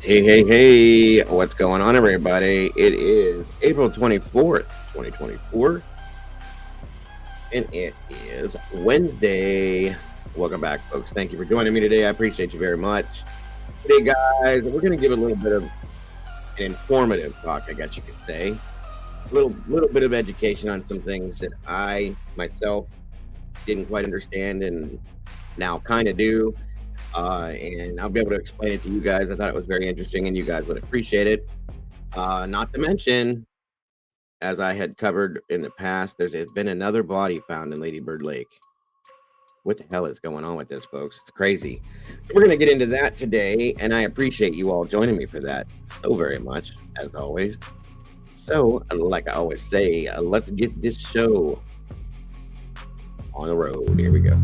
Hey, what's going on, everybody? It is April 24th, 2024, and it is Wednesday. Welcome back, folks. Thank you for joining me today. I appreciate you very much. Today, guys, we're going to give a little bit of an informative talk, I guess you could say. A little bit of education on some things that I, myself, didn't quite understand and now kind of do. And I'll be able to explain it to you guys. I thought it was very interesting and you guys would appreciate it. Not to mention, as I had covered in the past, there's been another body found in Lady Bird Lake. What the hell is going on with this, folks? It's crazy. We're going to get into that today, and I appreciate you all joining me for that so very much, as always. So, like I always say, let's get this show on the road. Here we go.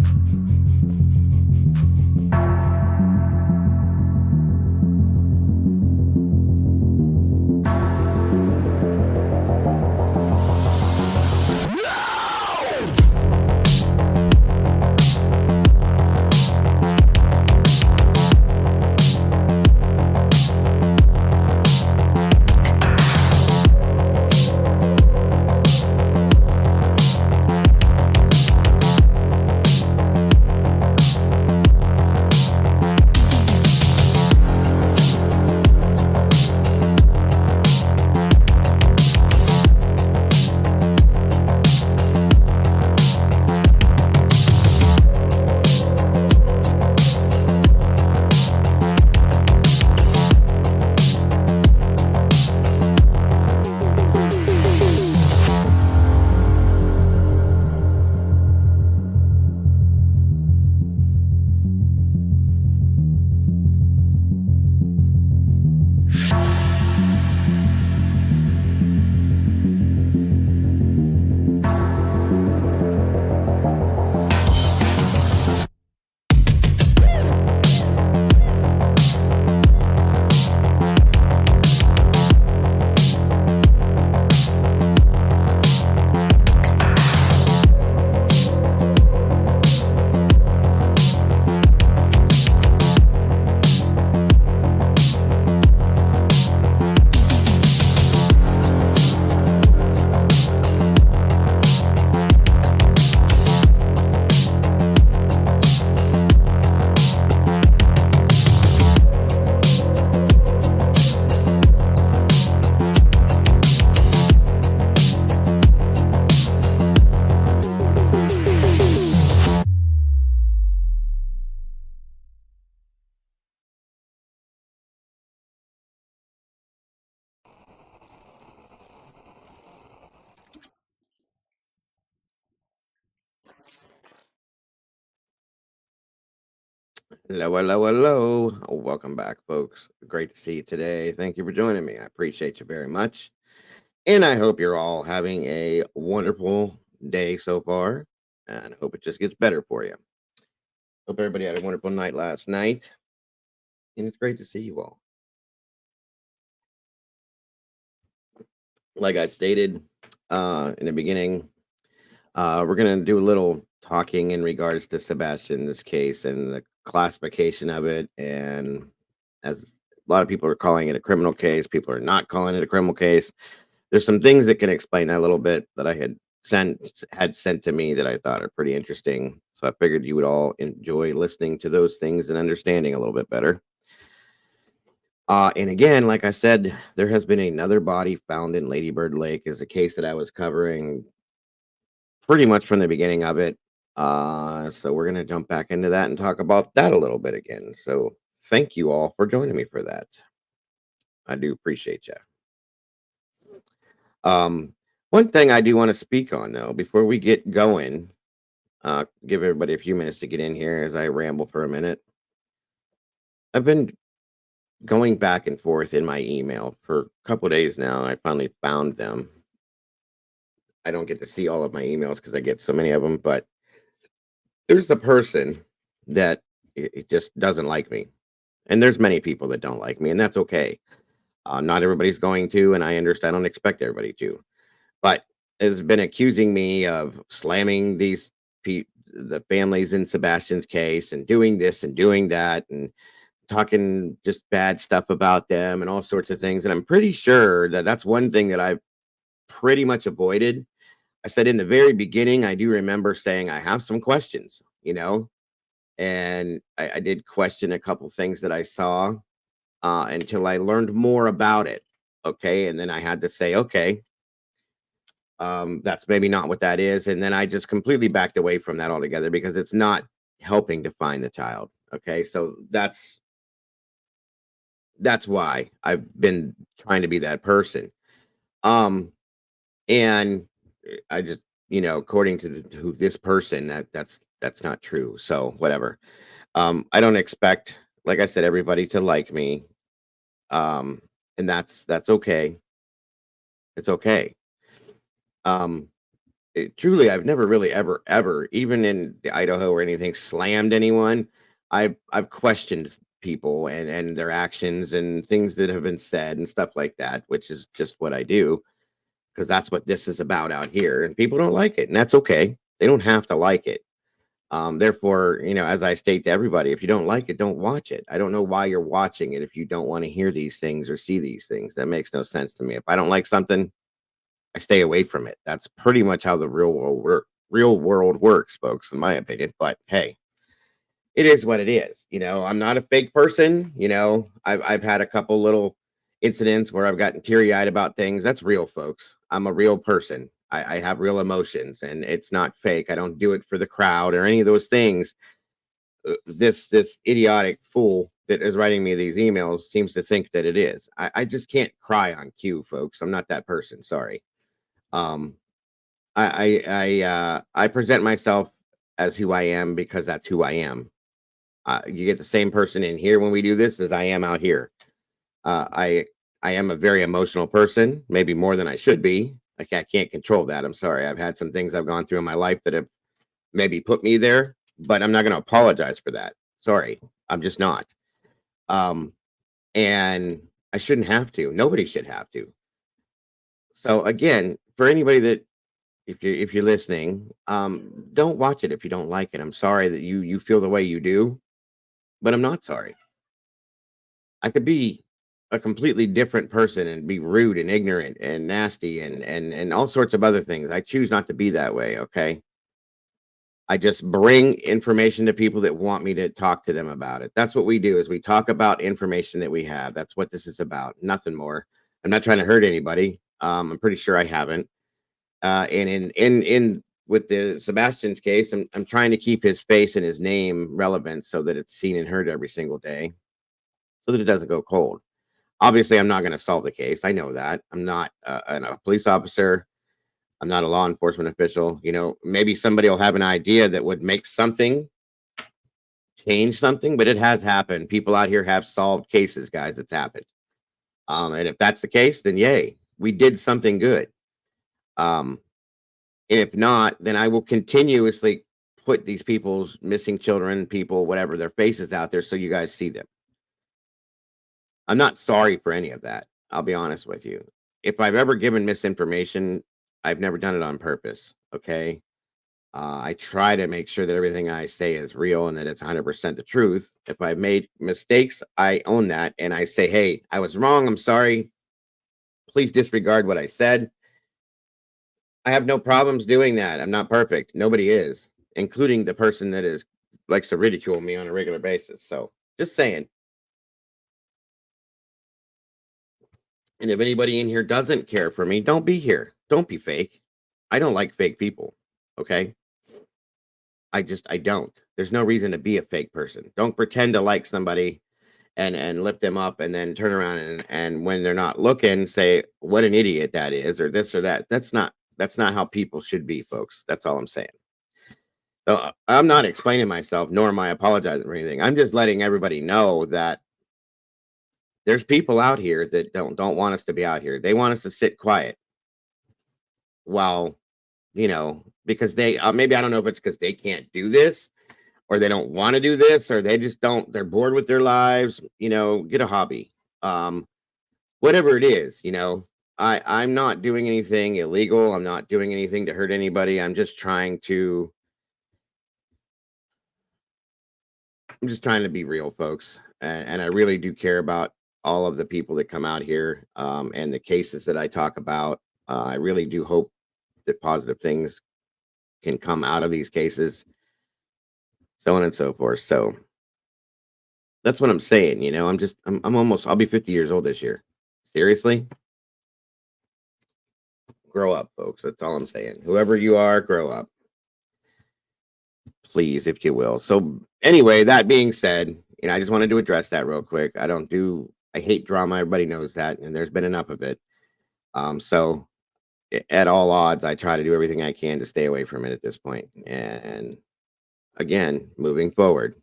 Hello. Welcome back, folks. Great to see you today. Thank you for joining me. I appreciate you very much. And I hope you're all having a wonderful day so far. And I hope it just gets better for you. Hope everybody had a wonderful night last night. And it's great to see you all. Like I stated in the beginning, we're going to do a little talking in regards to Sebastian's case and the classification of it. And as a lot of people are calling it a criminal case, people are not calling it a criminal case. There's some things that can explain that a little bit that I had sent to me that I thought are pretty interesting. So I figured you would all enjoy listening to those things and understanding a little bit better. And again, like I said, there has been another body found in Lady Bird Lake, is a case that I was covering pretty much from the beginning of it. So we're going to jump back into that and talk about that a little bit again. So thank you all for joining me for that. I do appreciate you. One thing I do want to speak on, though, before we get going, give everybody a few minutes to get in here as I ramble for a minute. I've been going back and forth in my email for a couple of days now. I finally found them. I don't get to see all of my emails because I get so many of them, but there's the person that it just doesn't like me. And there's many people that don't like me, and that's okay. Not everybody's going to, and I understand. I don't expect everybody to, but has been accusing me of slamming the families in Sebastian's case and doing this and doing that, and talking just bad stuff about them and all sorts of things. And I'm pretty sure that that's one thing that I've pretty much avoided. I said in the very beginning, I do remember saying I have some questions, and I did question a couple things that I saw until I learned more about it. Okay. And then I had to say, okay, that's maybe not what that is. And then I just completely backed away from that altogether because it's not helping to find the child. Okay. So that's why I've been trying to be that person. Um, and I just, according to this person, that's not true. So whatever. I don't expect, like I said, everybody to like me. Um, and that's okay. It's okay. Um, truly, I've never really ever, even in the Idaho or anything, slammed anyone. I've questioned people and their actions and things that have been said and stuff like that, which is just what I do because that's what this is about out here. And people don't like it, and that's okay. They don't have to like it. Therefore, as I state to everybody, if you don't like it, don't watch it. I don't know why you're watching it if you don't want to hear these things or see these things. That makes no sense to me. If I don't like something, I stay away from it. That's pretty much how the real world works, folks, in my opinion. But hey, it is what it is. I'm not a fake person. I've had a couple little incidents where I've gotten teary eyed about things. That's real, folks. I'm a real person. I have real emotions, and it's not fake. I don't do it for the crowd or any of those things. This idiotic fool that is writing me these emails seems to think that it is. I just can't cry on cue, folks. I'm not that person. Sorry. Um, I present myself as who I am because that's who I am. You get the same person in here when we do this as I am out here. I am a very emotional person, maybe more than I should be. I can't control that. I'm sorry. I've had some things I've gone through in my life that have maybe put me there, but I'm not going to apologize for that. Sorry, I'm just not. Um, and I shouldn't have to. Nobody should have to. So again, for anybody that if you're listening, don't watch it if you don't like it. I'm sorry that you feel the way you do, but I'm not sorry. I could be a completely different person and be rude and ignorant and nasty and all sorts of other things. I choose not to be that way, okay? I just bring information to people that want me to talk to them about it. That's what we do is we talk about information that we have. That's what this is about. Nothing more. I'm not trying to hurt anybody. I'm pretty sure I haven't. And in with the Sebastian's case, I'm trying to keep his face and his name relevant so that it's seen and heard every single day, so that it doesn't go cold. Obviously, I'm not going to solve the case. I know that. I'm not a police officer. I'm not a law enforcement official. Maybe somebody will have an idea that would make something change something, but it has happened. People out here have solved cases, guys. It's happened. And if that's the case, then yay, we did something good. Um, And if not, then I will continuously put these people's missing children, people, whatever, their faces out there so you guys see them. I'm not sorry for any of that. I'll be honest with you. If I've ever given misinformation, I've never done it on purpose. Okay. I try to make sure that everything I say is real and that it's 100% the truth. If I've made mistakes, I own that and I say, hey, I was wrong. I'm sorry. Please disregard what I said. I have no problems doing that. I'm not perfect. Nobody is, including the person that is likes to ridicule me on a regular basis. So just saying. And if anybody in here doesn't care for me, don't be here. Don't be fake. I don't like fake people. Okay. I don't. There's no reason to be a fake person. Don't pretend to like somebody and lift them up and then turn around and when they're not looking, say what an idiot that is or this or that. That's not how people should be, folks. That's all I'm saying. So I'm not explaining myself, nor am I apologizing for anything. I'm just letting everybody know that there's people out here that don't want us to be out here. They want us to sit quiet while, because they maybe I don't know if it's because they can't do this or they don't want to do this or they just don't. They're bored with their lives. Get a hobby, whatever it is. I'm not doing anything illegal. I'm not doing anything to hurt anybody. I'm just trying to I'm just trying to be real, folks, and I really do care about all of the people that come out here, and the cases that I talk about. I really do hope that positive things can come out of these cases, so on and so forth. So that's what I'm saying. I'm almost. I'll be 50 years old this year. Seriously, grow up, folks. That's all I'm saying. Whoever you are, grow up, please, if you will. So anyway, that being said, I just wanted to address that real quick. I hate drama. Everybody knows that, and there's been enough of it. So at all odds, I try to do everything I can to stay away from it at this point. And again, moving forward.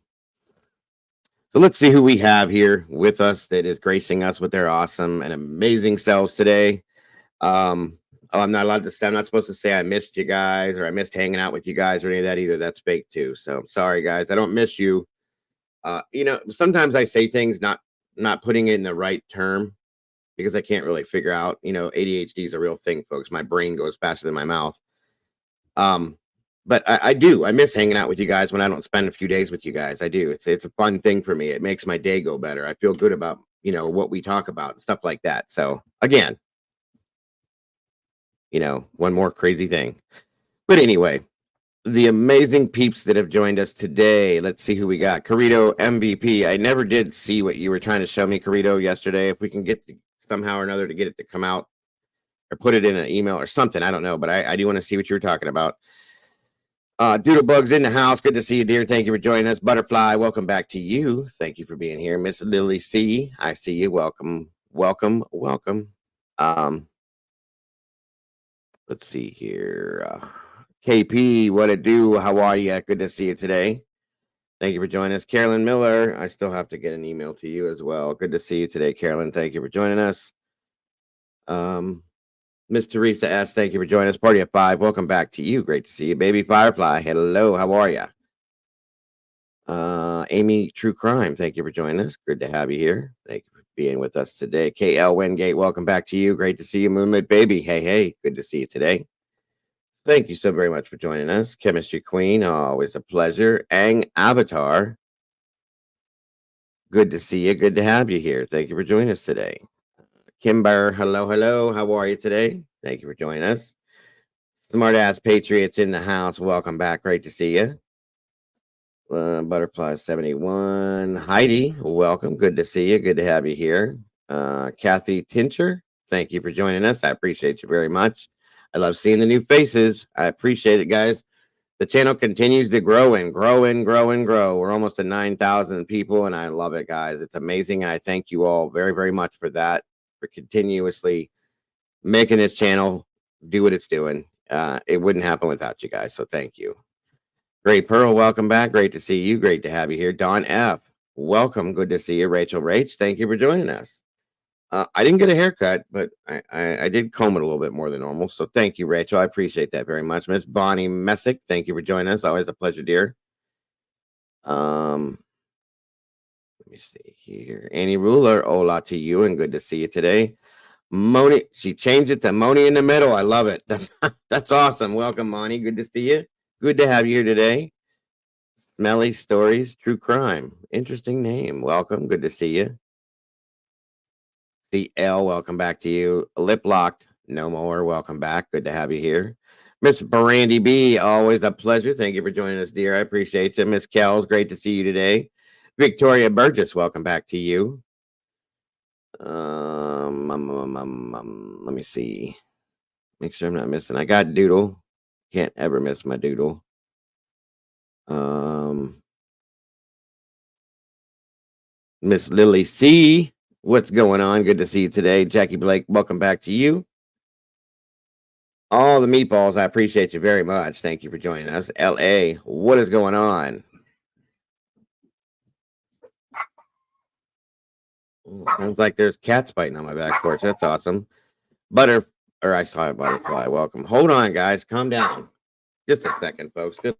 So let's see who we have here with us that is gracing us with their awesome and amazing selves today. I'm not allowed to say, I'm not supposed to say I missed you guys or I missed hanging out with you guys or any of that either. That's fake too. So I'm sorry, guys. I don't miss you. Sometimes I say things not putting it in the right term because I can't really figure out, ADHD is a real thing, folks. My brain goes faster than my mouth. But I do. I miss hanging out with you guys when I don't spend a few days with you guys. I do. It's a fun thing for me. It makes my day go better. I feel good about, what we talk about and stuff like that. So again, one more crazy thing. But anyway, the amazing peeps that have joined us today. Let's see who we got. Carito MVP. I never did see what you were trying to show me, Carito, yesterday. If we can get somehow or another to get it to come out or put it in an email or something, I don't know. But I do want to see what you were talking about. Doodlebug's in the house. Good to see you, dear. Thank you for joining us. Butterfly, welcome back to you. Thank you for being here. Miss Lily C, I see you. Welcome, welcome, welcome. Let's see here. KP, what it do? How are you? Good to see you today. Thank you for joining us. Carolyn Miller, I still have to get an email to you as well. Good to see you today, Carolyn. Thank you for joining us. Miss Teresa S., thank you for joining us. Party of Five, welcome back to you. Great to see you. Baby Firefly, hello, how are you? Amy True Crime, thank you for joining us. Good to have you here. Thank you for being with us today. KL Wingate, welcome back to you. Great to see you. Moonlit Baby, hey, good to see you today. Thank you so very much for joining us. Chemistry Queen, always a pleasure. Ang Avatar, good to see you. Good to have you here. Thank you for joining us today. Kimber, hello. How are you today? Thank you for joining us. Smartass Patriots in the house. Welcome back. Great to see you. Butterfly 71. Heidi, welcome. Good to see you. Good to have you here. Kathy Tincher, thank you for joining us. I appreciate you very much. I love seeing the new faces. I appreciate it, guys. The channel continues to grow and grow and grow and grow. We're almost at 9,000 people, and I love it, guys. It's amazing, and I thank you all very, very much for that, for continuously making this channel do what it's doing. It wouldn't happen without you guys, so thank you. Great Pearl, welcome back. Great to see you. Great to have you here. Don F., welcome. Good to see you. Rachel Rach, thank you for joining us. I didn't get a haircut, but I did comb it a little bit more than normal. So thank you, Rachel. I appreciate that very much. Miss Bonnie Messick, thank you for joining us. Always a pleasure, dear. Let me see here. Annie Ruler, hola to you, and good to see you today. Moni, she changed it to Moni in the middle. I love it. That's awesome. Welcome, Moni. Good to see you. Good to have you here today. Smelly Stories, True Crime. Interesting name. Welcome. Good to see you. CL, welcome back to you. Lip Locked, no more. Welcome back. Good to have you here. Miss Brandy B, always a pleasure. Thank you for joining us, dear. I appreciate you. Miss Kells, great to see you today. Victoria Burgess, welcome back to you. Let me see. Make sure I'm not missing. I got Doodle. Can't ever miss my Doodle. Miss Lily C, what's going on? Good to see you today. Jackie Blake, welcome back to you. All the meatballs, I appreciate you very much. Thank you for joining us. LA, what is going on? Sounds like there's cats fighting on my back porch. That's awesome. I saw a butterfly. Welcome. Hold on, guys. Calm down. Just a second, folks. Good.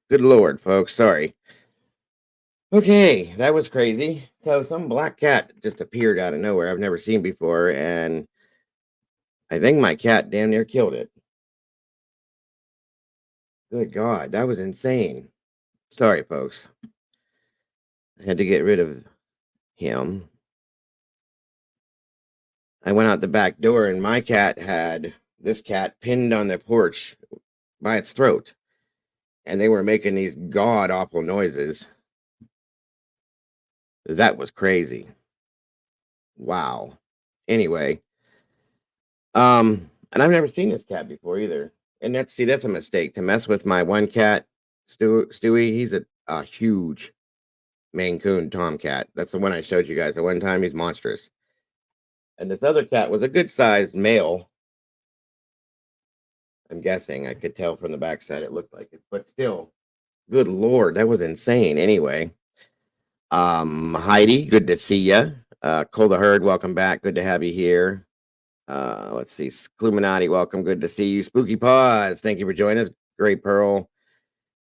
Good Lord, folks. Sorry. Okay, that was crazy. So some black cat just appeared out of nowhere I've never seen before, and I think my cat damn near killed it. Good God, that was insane. Sorry, folks. I had to get rid of him. I went out the back door, and my cat had this cat pinned on the porch by its throat, and they were making these god awful noises. That was crazy. Wow. Anyway, and I've never seen this cat before either. And that's a mistake to mess with my one cat, Stewie. He's a huge Maine Coon Tomcat. That's the one I showed you guys at one time. He's monstrous. And this other cat was a good sized male. I'm guessing. I could tell from the backside it looked like it, but still, good Lord, that was insane. Anyway, Heidi, good to see you. Cole the Herd, welcome back. Good to have you here. Let's see. Cluminati, welcome. Good to see you. Spooky Paws, thank you for joining us. Great Pearl.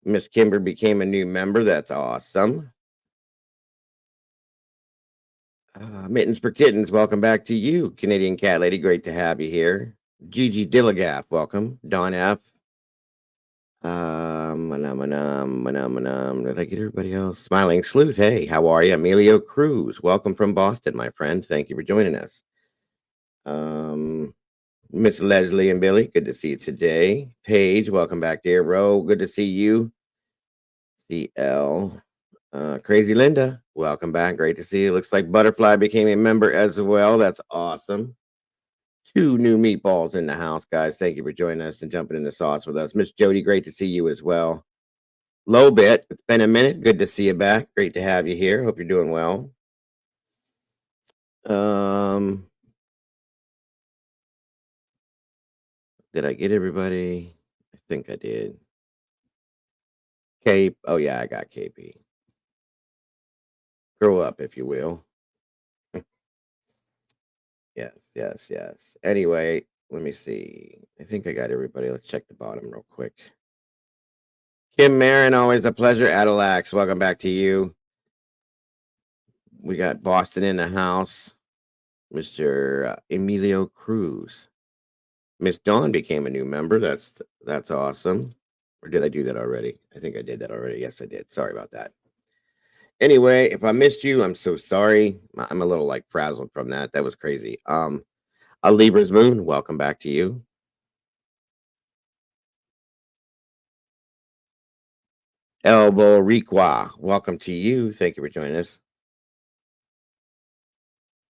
Miss Kimber became a new member. That's awesome. Mittens for Kittens, welcome back to you. Canadian Cat Lady, great to have you here. Gigi Dillagaff, welcome. Don F. Did I get everybody else? Smiling Sleuth, hey, how are you? Emilio Cruz, welcome from Boston, my friend. Thank you for joining us. Miss Leslie and Billy, good to see you today. Paige, welcome back, dear bro. Good to see you. CL, Crazy Linda, welcome back. Great to see you. Looks like Butterfly became a member as well. That's awesome. 2 new meatballs in the house, guys. Thank you for joining us and jumping in the sauce with us. Miss Jody, great to see you as well. Low bit, it's been a minute. Good to see you back. Great to have you here. Hope you're doing well. Did I get everybody? I think I did. Cape. Oh yeah, I got KP. Grow up, if you will. Yes. Anyway, let me see. I think I got everybody. Let's check the bottom real quick. Kim Marin, always a pleasure. Adelax, welcome back to you. We got Boston in the house. Mr. Emilio Cruz. Miss Dawn became a new member. That's awesome. Or did I do that already? I think I did that already. Yes, I did. Sorry about that. Anyway, if I missed you, I'm so sorry. I'm a little like frazzled from that. That was crazy. A Libra's Moon, welcome back to you. Elbow Requa, welcome to you. Thank you for joining us.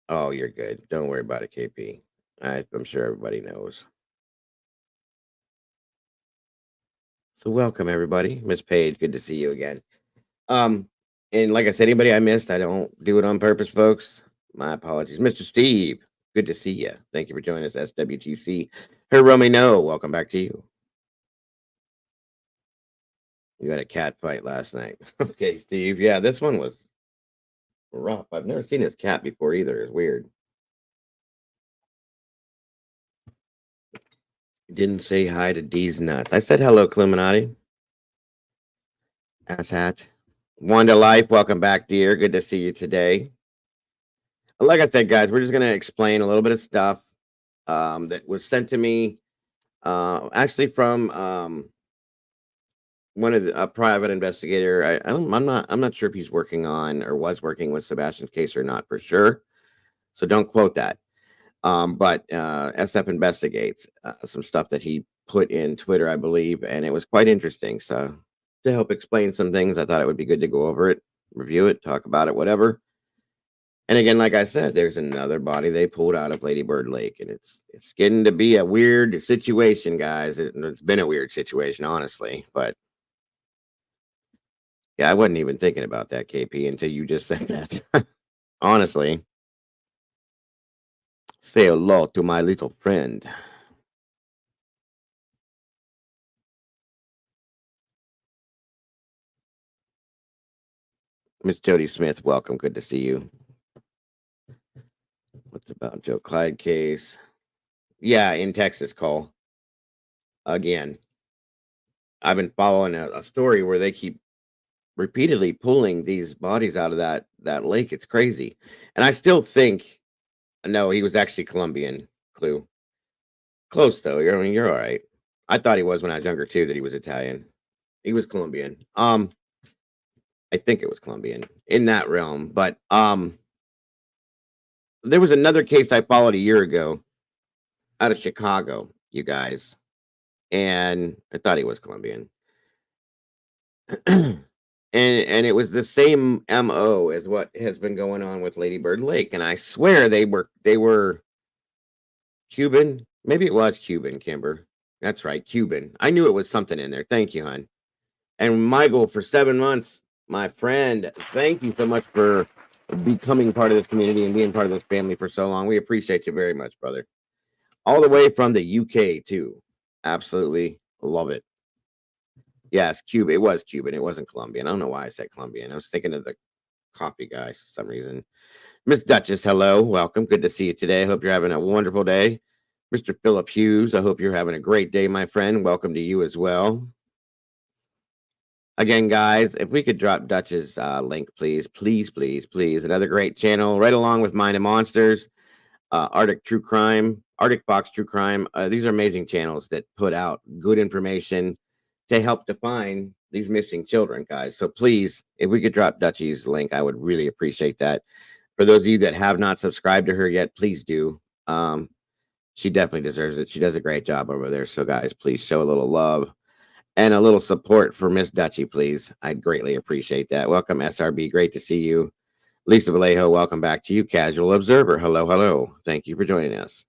Oh, you're good. Don't worry about it, KP. I'm sure everybody knows. So welcome everybody. Miss Page, good to see you again. And like I said, anybody I missed, I don't do it on purpose, folks. My apologies. Mr. Steve, good to see you. Thank you for joining us, SWTC. Hiromi No, welcome back to you. You had a cat fight last night. Okay, Steve. Yeah, this one was rough. I've never seen this cat before either. It's weird. Didn't say hi to D's nuts. I said hello, Cluminati. Asshat. Wanda Life, welcome back, dear. Good to see you today. Like I said, guys, we're just gonna explain a little bit of stuff that was sent to me actually from one of a private investigator. I'm not sure if he's working on or was working with Sebastian's case or not for sure. So don't quote that. But SF investigates some stuff that he put in Twitter, I believe, and it was quite interesting. So to help explain some things, I thought it would be good to go over it, review it, talk about it, whatever. And again, like I said, there's another body they pulled out of Lady Bird Lake, and it's getting to be a weird situation, guys. It's been a weird situation, honestly. But yeah, I wasn't even thinking about that, KP, until you just said that. Honestly, say hello to my little friend. Miss Jody Smith, welcome. Good to see you. What's about Joe Clyde case? Yeah, in Texas, Cole. Again. I've been following a story where they keep repeatedly pulling these bodies out of that lake. It's crazy, and I still think no, he was actually Colombian. Clue close though. I mean, you're all right. I thought he was when I was younger too. That he was Italian. He was Colombian. I think it was Colombian in that realm, but there was another case I followed a year ago out of Chicago, you guys, and I thought he was Colombian. And it was the same MO as what has been going on with Lady Bird Lake, and I swear they were Cuban. Maybe it was Cuban, Kimber. That's right, Cuban. I knew it was something in there. Thank you, hon. And Michael, for 7 months, my friend, thank you so much for becoming part of this community and being part of this family for so long. We appreciate you very much, brother. All the way from the UK too. Absolutely love it. Yes, Cuba. It was Cuban. It wasn't Colombian. I don't know why I said Colombian. I was thinking of the coffee guy for some reason. Miss Duchess, hello. Welcome. Good to see you today. Hope you're having a wonderful day. Mr. Philip Hughes, I hope you're having a great day, my friend. Welcome to you as well. Again, guys, if we could drop Dutch's link, please, please, please, please. Another great channel, right along with Mind and Monsters, Arctic True Crime, Arctic Fox True Crime. These are amazing channels that put out good information to help define these missing children, guys. So please, if we could drop Dutchie's link, I would really appreciate that. For those of you that have not subscribed to her yet, please do. She definitely deserves it. She does a great job over there. So, guys, please show a little love and a little support for Miss Dutchie, please. I'd greatly appreciate that. Welcome, SRB. Great to see you. Lisa Vallejo, welcome back to you. Casual Observer. Hello, hello. Thank you for joining us.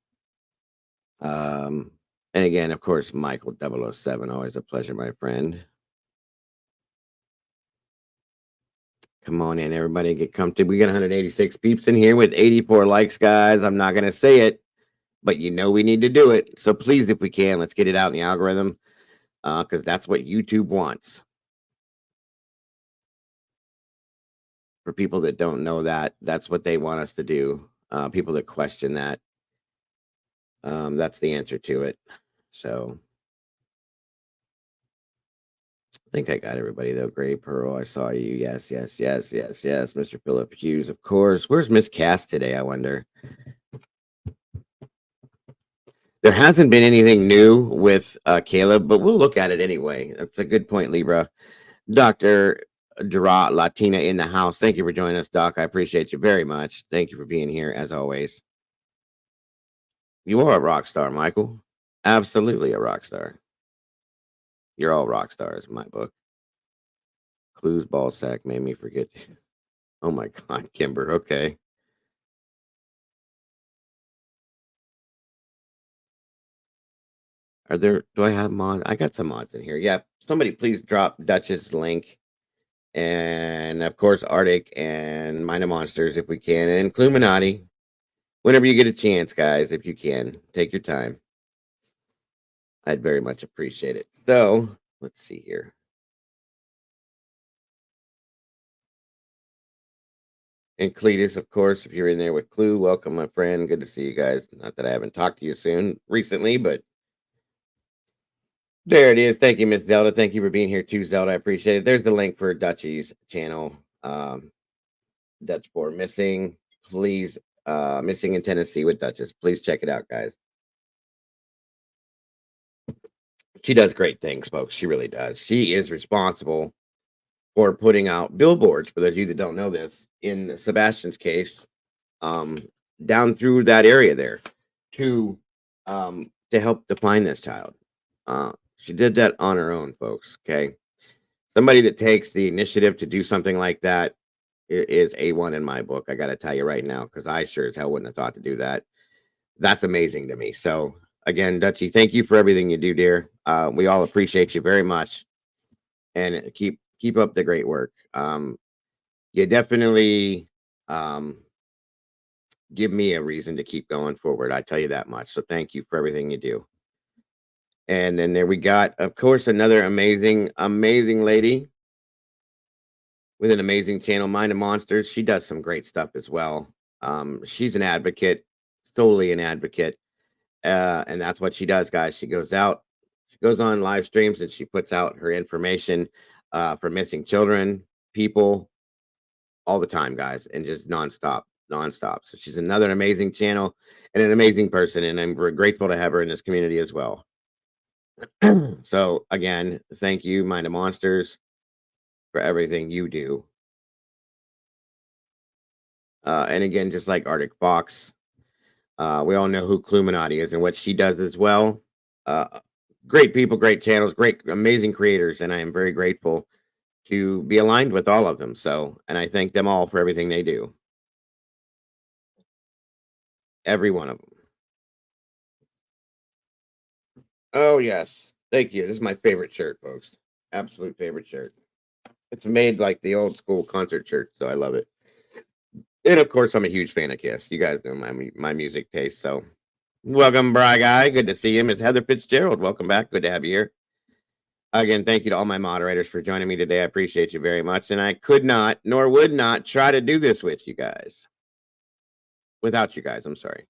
And again, of course, Michael 007. Always a pleasure, my friend. Come on in, everybody. Get comfortable. We got 186 peeps in here with 84 likes, guys. I'm not going to say it, but you know we need to do it. So please, if we can, let's get it out in the algorithm because that's what YouTube wants. For people that don't know that, that's what they want us to do. People that question that, that's the answer to it. So I think I got everybody though. Gray Pearl, I saw you. Yes, yes, yes, yes, yes. Mr. Philip Hughes, of course. Where's Miss Cass today? I wonder. There hasn't been anything new with Caleb, but we'll look at it anyway. That's a good point, Libra. Dr. Dra Latina in the house. Thank you for joining us, Doc. I appreciate you very much. Thank you for being here as always. You are a rock star, Michael. Absolutely a rock star. You're all rock stars in my book. Clues ball sack made me forget. Oh my God, Kimber. Okay. Do I have mods? I got some mods in here. Yeah. Somebody please drop Dutch's link. And of course, Arctic and Mind of Monsters if we can. And Illuminati. Whenever you get a chance, guys, if you can, take your time. I'd very much appreciate it. So let's see here. And Cletus, of course, if you're in there with Clue, welcome, my friend. Good to see you guys. Not that I haven't talked to you soon recently, but there it is. Thank you, Miss Zelda. Thank you for being here too, Zelda. I appreciate it. There's the link for Dutchie's channel. Dutch for missing. Please, missing in Tennessee with Duchess. Please check it out, guys. She does great things, folks. She really does. She is responsible for putting out billboards, for those of you that don't know this, in Sebastian's case, down through that area there to help define this child. She did that on her own, folks. Okay. Somebody that takes the initiative to do something like that is A1 in my book. I got to tell you right now, because I sure as hell wouldn't have thought to do that. That's amazing to me. So again, Dutchie, thank you for everything you do, dear. We all appreciate you very much, and keep up the great work. You definitely give me a reason to keep going forward. I tell you that much. So thank you for everything you do. And then there we got, of course, another amazing, amazing lady with an amazing channel, Mind of Monsters. She does some great stuff as well. She's an advocate, solely an advocate. And that's what she does, guys. She goes out, she goes on live streams and she puts out her information for missing children, people, all the time, guys, and just nonstop, nonstop. So she's another amazing channel and an amazing person, and I'm grateful to have her in this community as well. So again, thank you, Mind of Monsters, for everything you do. And again, just like Arctic Fox, we all know who Cluminati is and what she does as well. Great people, great channels, great, amazing creators, and I am very grateful to be aligned with all of them. So, and I thank them all for everything they do. Every one of them. Oh, yes. Thank you. This is my favorite shirt, folks. Absolute favorite shirt. It's made like the old school concert shirt, so I love it. And of course, I'm a huge fan of Kiss. You guys know my music taste. So, welcome, Bry Guy. Good to see him. It's Heather Fitzgerald. Welcome back. Good to have you here. Again, thank you to all my moderators for joining me today. I appreciate you very much. And I could not, nor would not, try to do this with you guys. Without you guys, I'm sorry.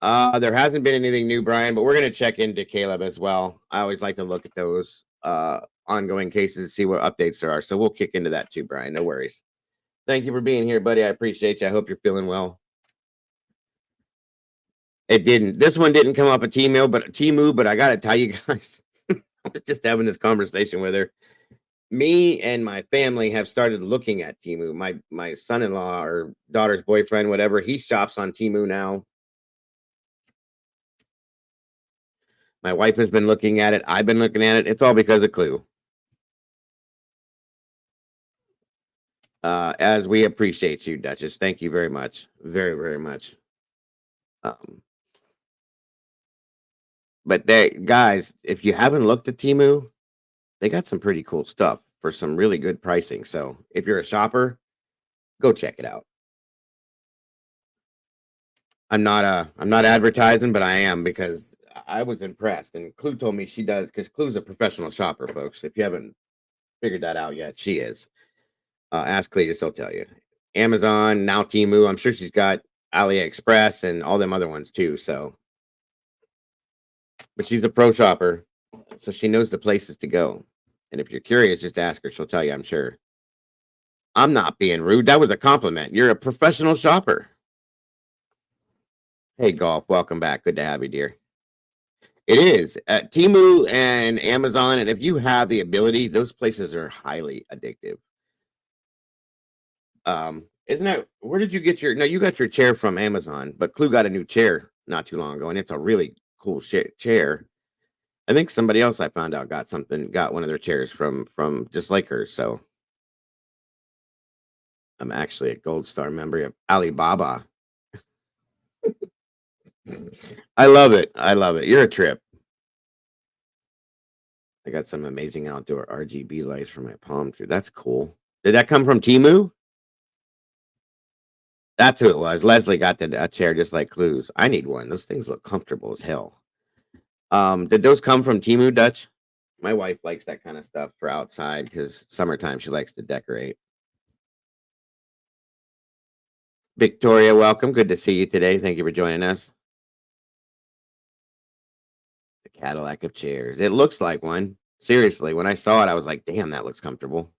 There hasn't been anything new, Brian, but we're going to check into Caleb as well. I always like to look at those ongoing cases, see what updates there are. So we'll kick into that too, Brian. No worries. Thank you for being here, buddy. I appreciate you. I hope you're feeling well. It didn't. This one didn't come up at Temu, but I got to tell you guys, I was just having this conversation with her. Me and my family have started looking at Temu. My son-in-law or daughter's boyfriend, whatever, he shops on Temu now. My wife has been looking at it. I've been looking at it. It's all because of Clue. As we appreciate you, Duchess. Thank you very much. Very, very much. But they, guys, if you haven't looked at Temu, they got some pretty cool stuff for some really good pricing. So if you're a shopper, go check it out. I'm not advertising, but I am because I was impressed. And Clue told me she does, because Clue's a professional shopper, folks. If you haven't figured that out yet, she is. Ask Cletus, he'll tell you. Amazon, now Temu. I'm sure she's got AliExpress and all them other ones too. So, but she's a pro shopper, so she knows the places to go. And if you're curious, just ask her. She'll tell you, I'm sure. I'm not being rude. That was a compliment. You're a professional shopper. Hey, Golf. Welcome back. Good to have you, dear. It is. Temu and Amazon, and if you have the ability, those places are highly addictive. Isn't that, where did you get your, no, you got your chair from Amazon, but Clue got a new chair not too long ago, and it's a really cool chair. I think somebody else I found out got one of their chairs from just like hers. So I'm actually a Gold Star member of Alibaba. I love it. I love it. You're a trip. I got some amazing outdoor RGB lights for my palm tree. That's cool. Did that come from Temu? That's who it was. Leslie got a chair just like Clue's. I need one. Those things look comfortable as hell. Did those come from Temu, Dutch? My wife likes that kind of stuff for outside because summertime she likes to decorate. Victoria, welcome. Good to see you today. Thank you for joining us. The Cadillac of chairs. It looks like one. Seriously, when I saw it, I was like, damn, that looks comfortable.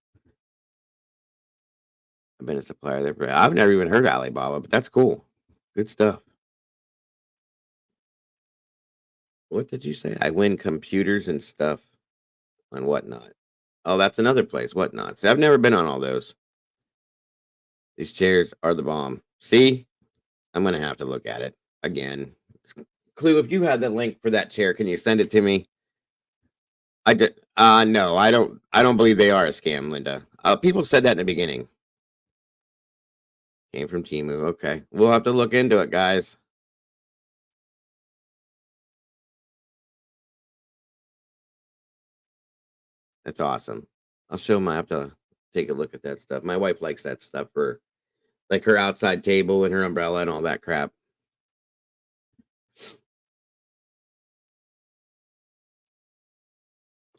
I've been a supplier there. I've never even heard of Alibaba, but that's cool. Good stuff. What did you say? I win computers and stuff on Whatnot. Oh, that's another place, Whatnot. See, I've never been on all those. These chairs are the bomb. See? I'm going to have to look at it again. Clue, if you had the link for that chair, can you send it to me? I did. No, I don't believe they are a scam, Linda. People said that in the beginning. Came from Temu. Okay. We'll have to look into it, guys. That's awesome. I'll show my, I have to take a look at that stuff. My wife likes that stuff for like her outside table and her umbrella and all that crap.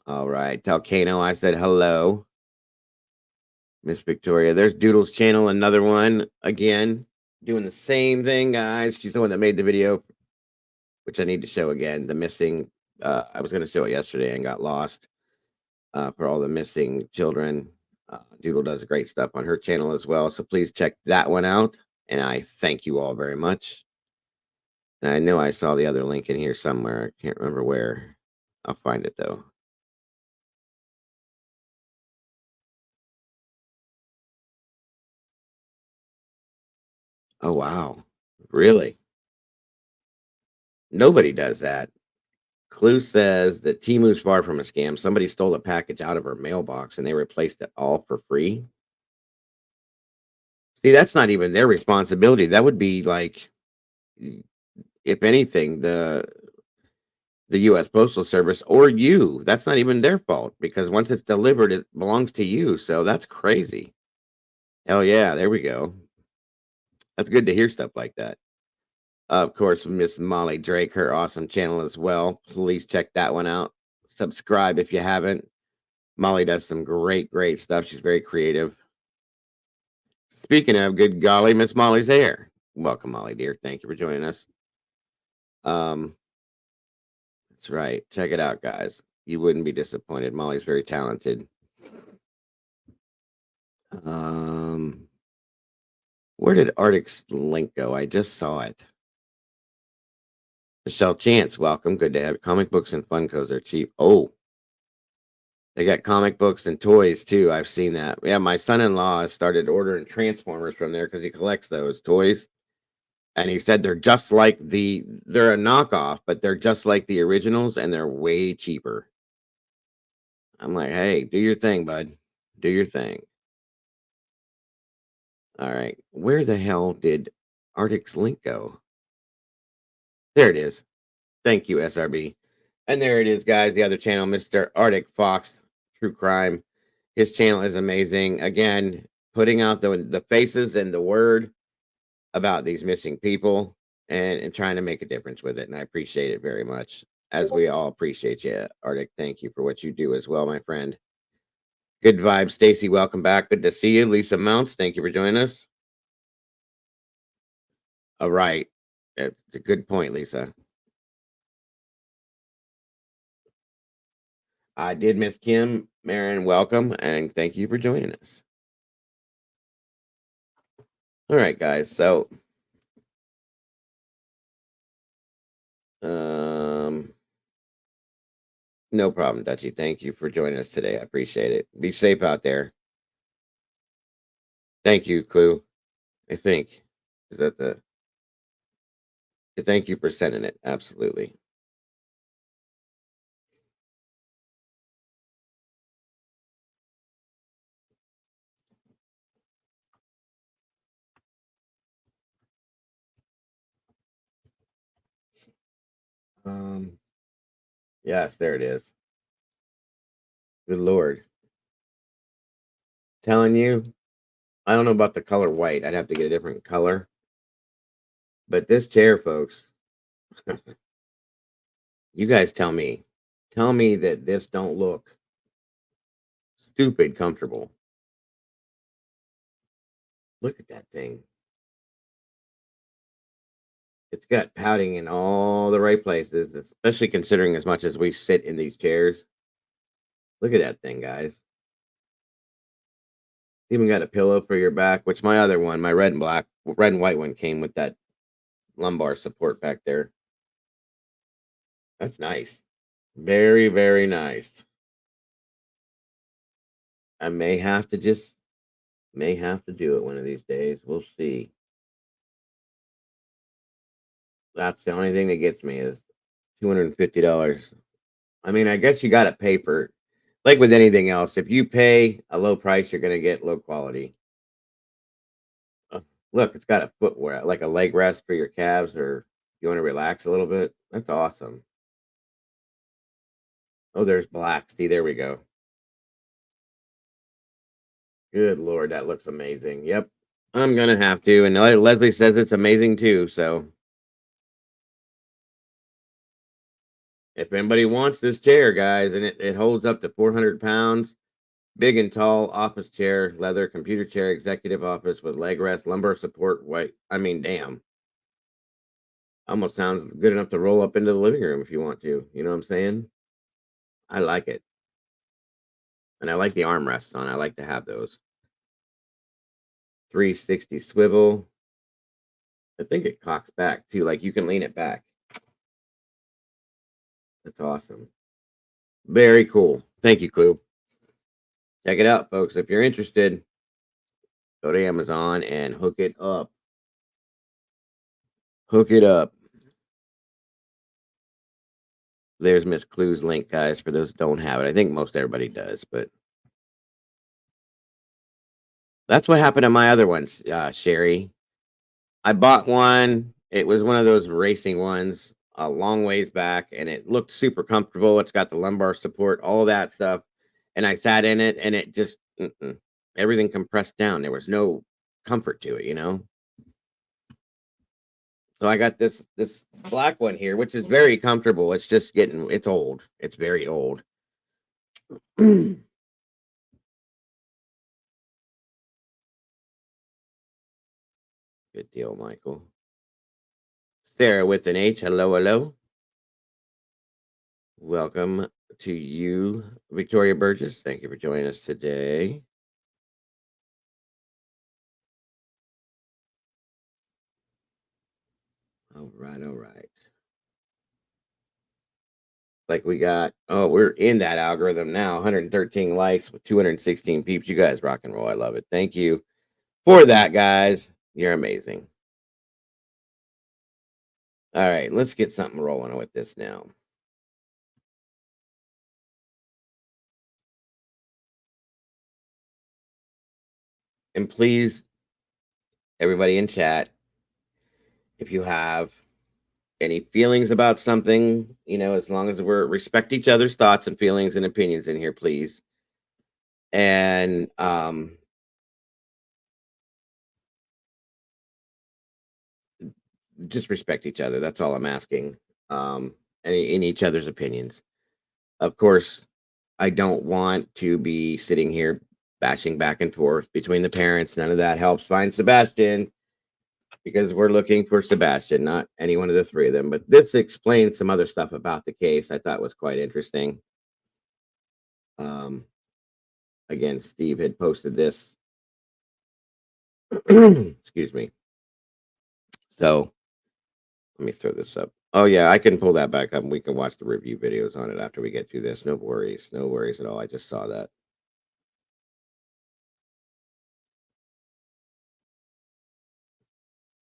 All right. Talcano, I said hello. Miss Victoria. There's Doodle's channel, another one. Again, doing the same thing, guys. She's the one that made the video, which I need to show again. The missing I was going to show it yesterday and got lost for all the missing children. Doodle does great stuff on her channel as well. So please check that one out. And I thank you all very much. And I know I saw the other link in here somewhere. I can't remember where. I'll find it though. Oh, wow. Really? Nobody does that. Clue says that Timu's far from a scam. Somebody stole a package out of her mailbox and they replaced it all for free. See, that's not even their responsibility. That would be like, if anything, the US Postal Service or you. That's not even their fault because once it's delivered, it belongs to you. So that's crazy. Hell yeah, there we go. That's good to hear stuff like that. Of course, Miss Molly Drake, her awesome channel as well. Please check that one out. Subscribe if you haven't. Molly does some great stuff. She's very creative. Speaking of, good golly, Miss Molly's here. Welcome, Molly dear. Thank you for joining us. Um, that's right. Check it out, guys. You wouldn't be disappointed. Molly's very talented. Um, where did Arctic's link go? I just saw it. Michelle Chance, welcome. Good to have comic books and Funkos are cheap. Oh, they got comic books and toys too. I've seen that. Yeah, my son-in-law has started ordering Transformers from there because he collects those toys. And he said they're a knockoff, but they're just like the originals and they're way cheaper. I'm like, hey, do your thing, bud. Do your thing. All right. Where the hell did Arctic's link go? There it is. Thank you, SRB. And there it is, guys. The other channel, Mr. Arctic Fox True Crime. His channel is amazing. Again, putting out the faces and the word about these missing people and trying to make a difference with it. And I appreciate it very much, as we all appreciate you, Arctic. Thank you for what you do as well, my friend. Good vibes, Stacy. Welcome back. Good to see you. Lisa Mounts, thank you for joining us. All right. It's a good point, Lisa. I did miss Kim. Marin, welcome. And thank you for joining us. All right, guys. So, um, no problem, Dutchy. Thank you for joining us today. I appreciate it. Be safe out there. Thank you, Clue. I think. Is that the thank you for sending it. Absolutely. Um, yes, there it is. Good Lord. Telling you, I don't know about the color white. I'd have to get a different color. But this chair, folks, you guys tell me. Tell me that this don't look stupid comfortable. Look at that thing. It's got pouting in all the right places, especially considering as much as we sit in these chairs. Look at that thing, guys. Even got a pillow for your back, which my other one, my red and white one came with that lumbar support back there. That's nice. Very nice. I may have to do it one of these days. We'll see. That's the only thing that gets me is $250. I mean, I guess you got to pay for, like with anything else. If you pay a low price, you're going to get low quality. Uh, Look, it's got a footwear, like a leg rest for your calves, or you want to relax a little bit. That's awesome. Oh, there's black. See, there we go. Good Lord, that looks amazing. Yep. I'm going to have to. And Leslie says it's amazing too. So if anybody wants this chair, guys, and it holds up to 400 pounds, big and tall, office chair, leather, computer chair, executive office with leg rest, lumbar support, white. I mean, damn. Almost sounds good enough to roll up into the living room if you want to. You know what I'm saying? I like it. And I like the armrests on. I like to have those. 360 swivel. I think it cocks back too. Like you can lean it back. That's awesome. Very cool. Thank you, Clue. Check it out, folks. If you're interested, go to Amazon and hook it up. Hook it up. There's Miss Clue's link, guys, for those who don't have it. I think most everybody does, but that's what happened to my other ones, Sherry. I bought one. It was one of those racing ones a long ways back, and it looked super comfortable. It's got the lumbar support, all that stuff. And I sat in it, and it just everything compressed down. There was no comfort to it, you know. So I got this black one here, which is very comfortable. It's just it's old. It's very old. Good deal, Michael. Sarah with an H. Hello, hello. Welcome to you, Victoria Burgess. Thank you for joining us today. All right, all right. Like we got, we're in that algorithm now. 113 likes with 216 peeps. You guys rock and roll. I love it. Thank you for that, guys. You're amazing. All right, let's get something rolling with this now. And please, everybody in chat, if you have any feelings about something, you know, as long as we're respect each other's thoughts and feelings and opinions in here, please. And just respect each other. That's all I'm asking. In each other's opinions. Of course, I don't want to be sitting here bashing back and forth between the parents. None of that helps find Sebastian because we're looking for Sebastian, not any one of the three of them. But this explains some other stuff about the case I thought was quite interesting. Again, Steve had posted this. Excuse me. So let me throw this up. Oh yeah, I can pull that back up and we can watch the review videos on it after we get through this. No worries. No worries at all. I just saw that.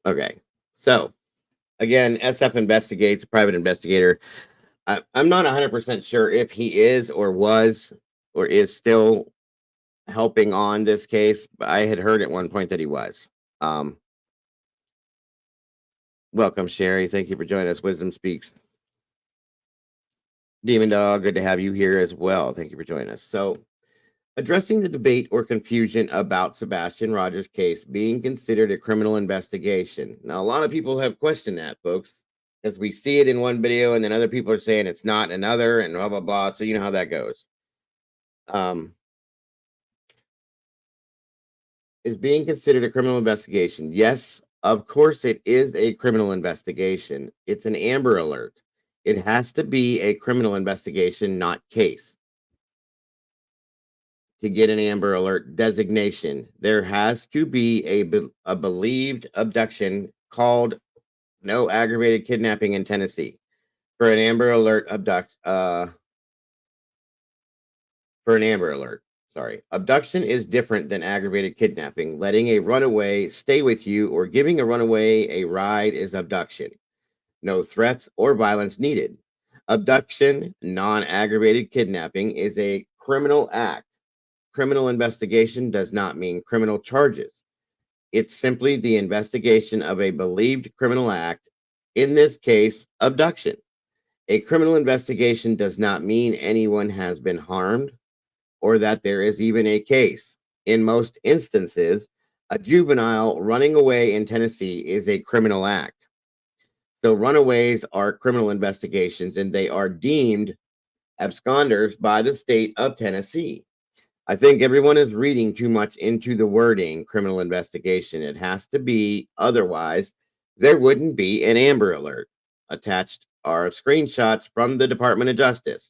Okay. So again, SF investigates, private investigator. I'm not 100% sure if he is or was or is still helping on this case, but I had heard at one point that he was. Welcome, Sherry. Thank you for joining us. Wisdom Speaks. Demon Dog, good to have you here as well. Thank you for joining us. So, addressing the debate or confusion about Sebastian Rogers' case being considered a criminal investigation. Now, a lot of people have questioned that, folks, because we see it in one video and then other people are saying it's not in another and blah, blah, blah. So, you know how that goes. Is being considered a criminal investigation? Yes, of course, it is a criminal investigation. It's an Amber Alert. It has to be a criminal investigation, not case. To get an Amber Alert designation, there has to be a believed abduction called no aggravated kidnapping in Tennessee. For an Amber Alert abduction is different than aggravated kidnapping. Letting a runaway stay with you or giving a runaway a ride is abduction. No threats or violence needed. Abduction, non-aggravated kidnapping, is a criminal act. Criminal investigation does not mean criminal charges. It's simply the investigation of a believed criminal act, in this case, abduction. A criminal investigation does not mean anyone has been harmed or that there is even a case. In most instances, a juvenile running away in Tennessee is a criminal act. So runaways are criminal investigations and they are deemed absconders by the state of Tennessee. I think everyone is reading too much into the wording criminal investigation. It has to be, otherwise, there wouldn't be an Amber Alert. Attached are screenshots from the Department of Justice.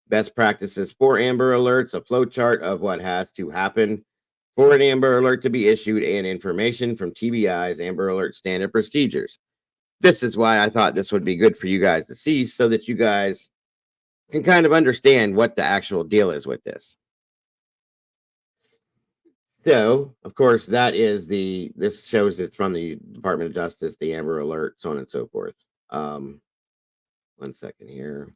Best practices for Amber Alerts, a flowchart of what has to happen for an Amber Alert to be issued, and information from TBI's Amber Alert standard procedures. This is why I thought this would be good for you guys to see so that you guys can kind of understand what the actual deal is with this. So, of course, this shows it's from the Department of Justice, the Amber Alert, so on and so forth. One second here.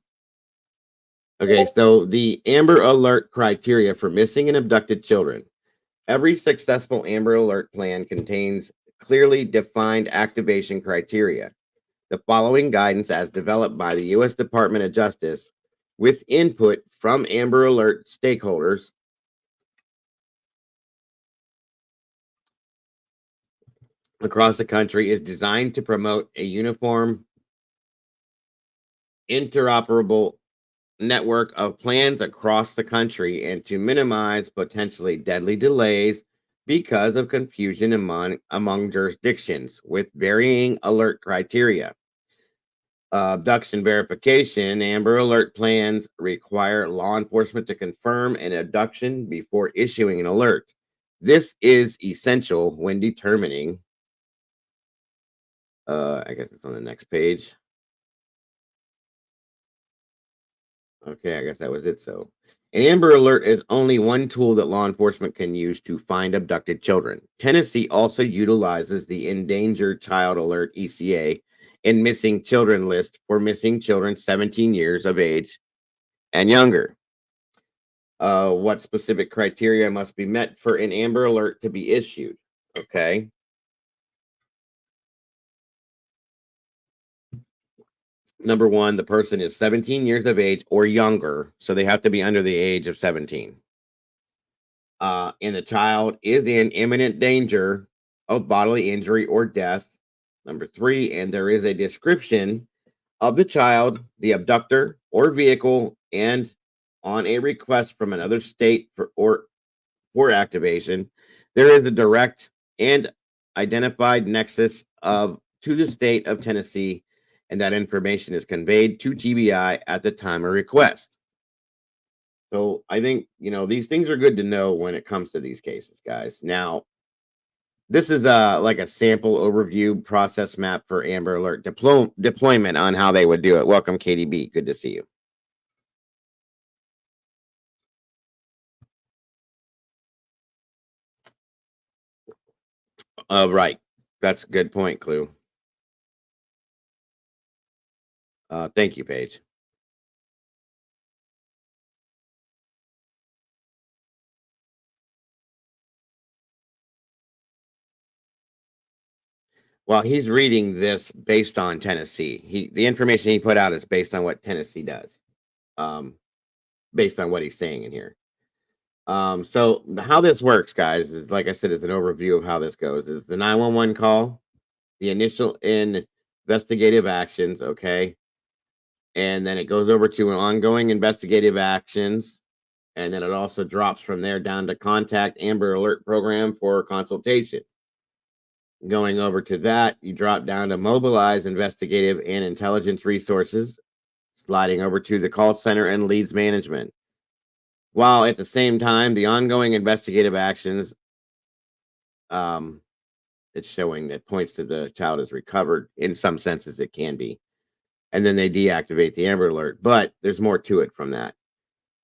Okay, so the Amber Alert criteria for missing and abducted children. Every successful Amber Alert plan contains clearly defined activation criteria. The following guidance, as developed by the U.S. Department of Justice with input from Amber Alert stakeholders, across the country, is designed to promote a uniform, interoperable network of plans across the country and to minimize potentially deadly delays because of confusion among jurisdictions with varying alert criteria. Abduction verification. Amber Alert plans require law enforcement to confirm an abduction before issuing an alert. This is essential when determining. I guess it's on the next page. Okay, I guess that was it. So, an Amber Alert is only one tool that law enforcement can use to find abducted children. Tennessee also utilizes the Endangered Child Alert (ECA) and Missing Children list for missing children 17 years of age and younger. What specific criteria must be met for an Amber Alert to be issued? Okay. Number one, the person is 17 years of age or younger, so they have to be under the age of 17. And the child is in imminent danger of bodily injury or death. Number three, and there is a description of the child, the abductor, or vehicle, and on a request from another state for activation, there is a direct and identified nexus to the state of Tennessee, and that information is conveyed to TBI at the time of request. So I think, these things are good to know when it comes to these cases, guys. Now, this is like a sample overview process map for Amber Alert deployment on how they would do it. Welcome, KDB. Good to see you. Right. That's a good point, Clue. Thank you, Paige. Well, he's reading this based on Tennessee. The information he put out is based on what Tennessee does. Based on what he's saying in here. So how this works, guys, is like I said, is an overview of how this goes. Is the 911 call, the initial investigative actions, okay, and then it goes over to an ongoing investigative actions, and then it also drops from there down to contact Amber Alert program for consultation. Going over to that, you drop down to mobilize investigative and intelligence resources, sliding over to the call center and leads management. While at the same time, the ongoing investigative actions, it's showing that points to the child is recovered. In some senses, it can be. And then they deactivate the Amber Alert. But there's more to it from that.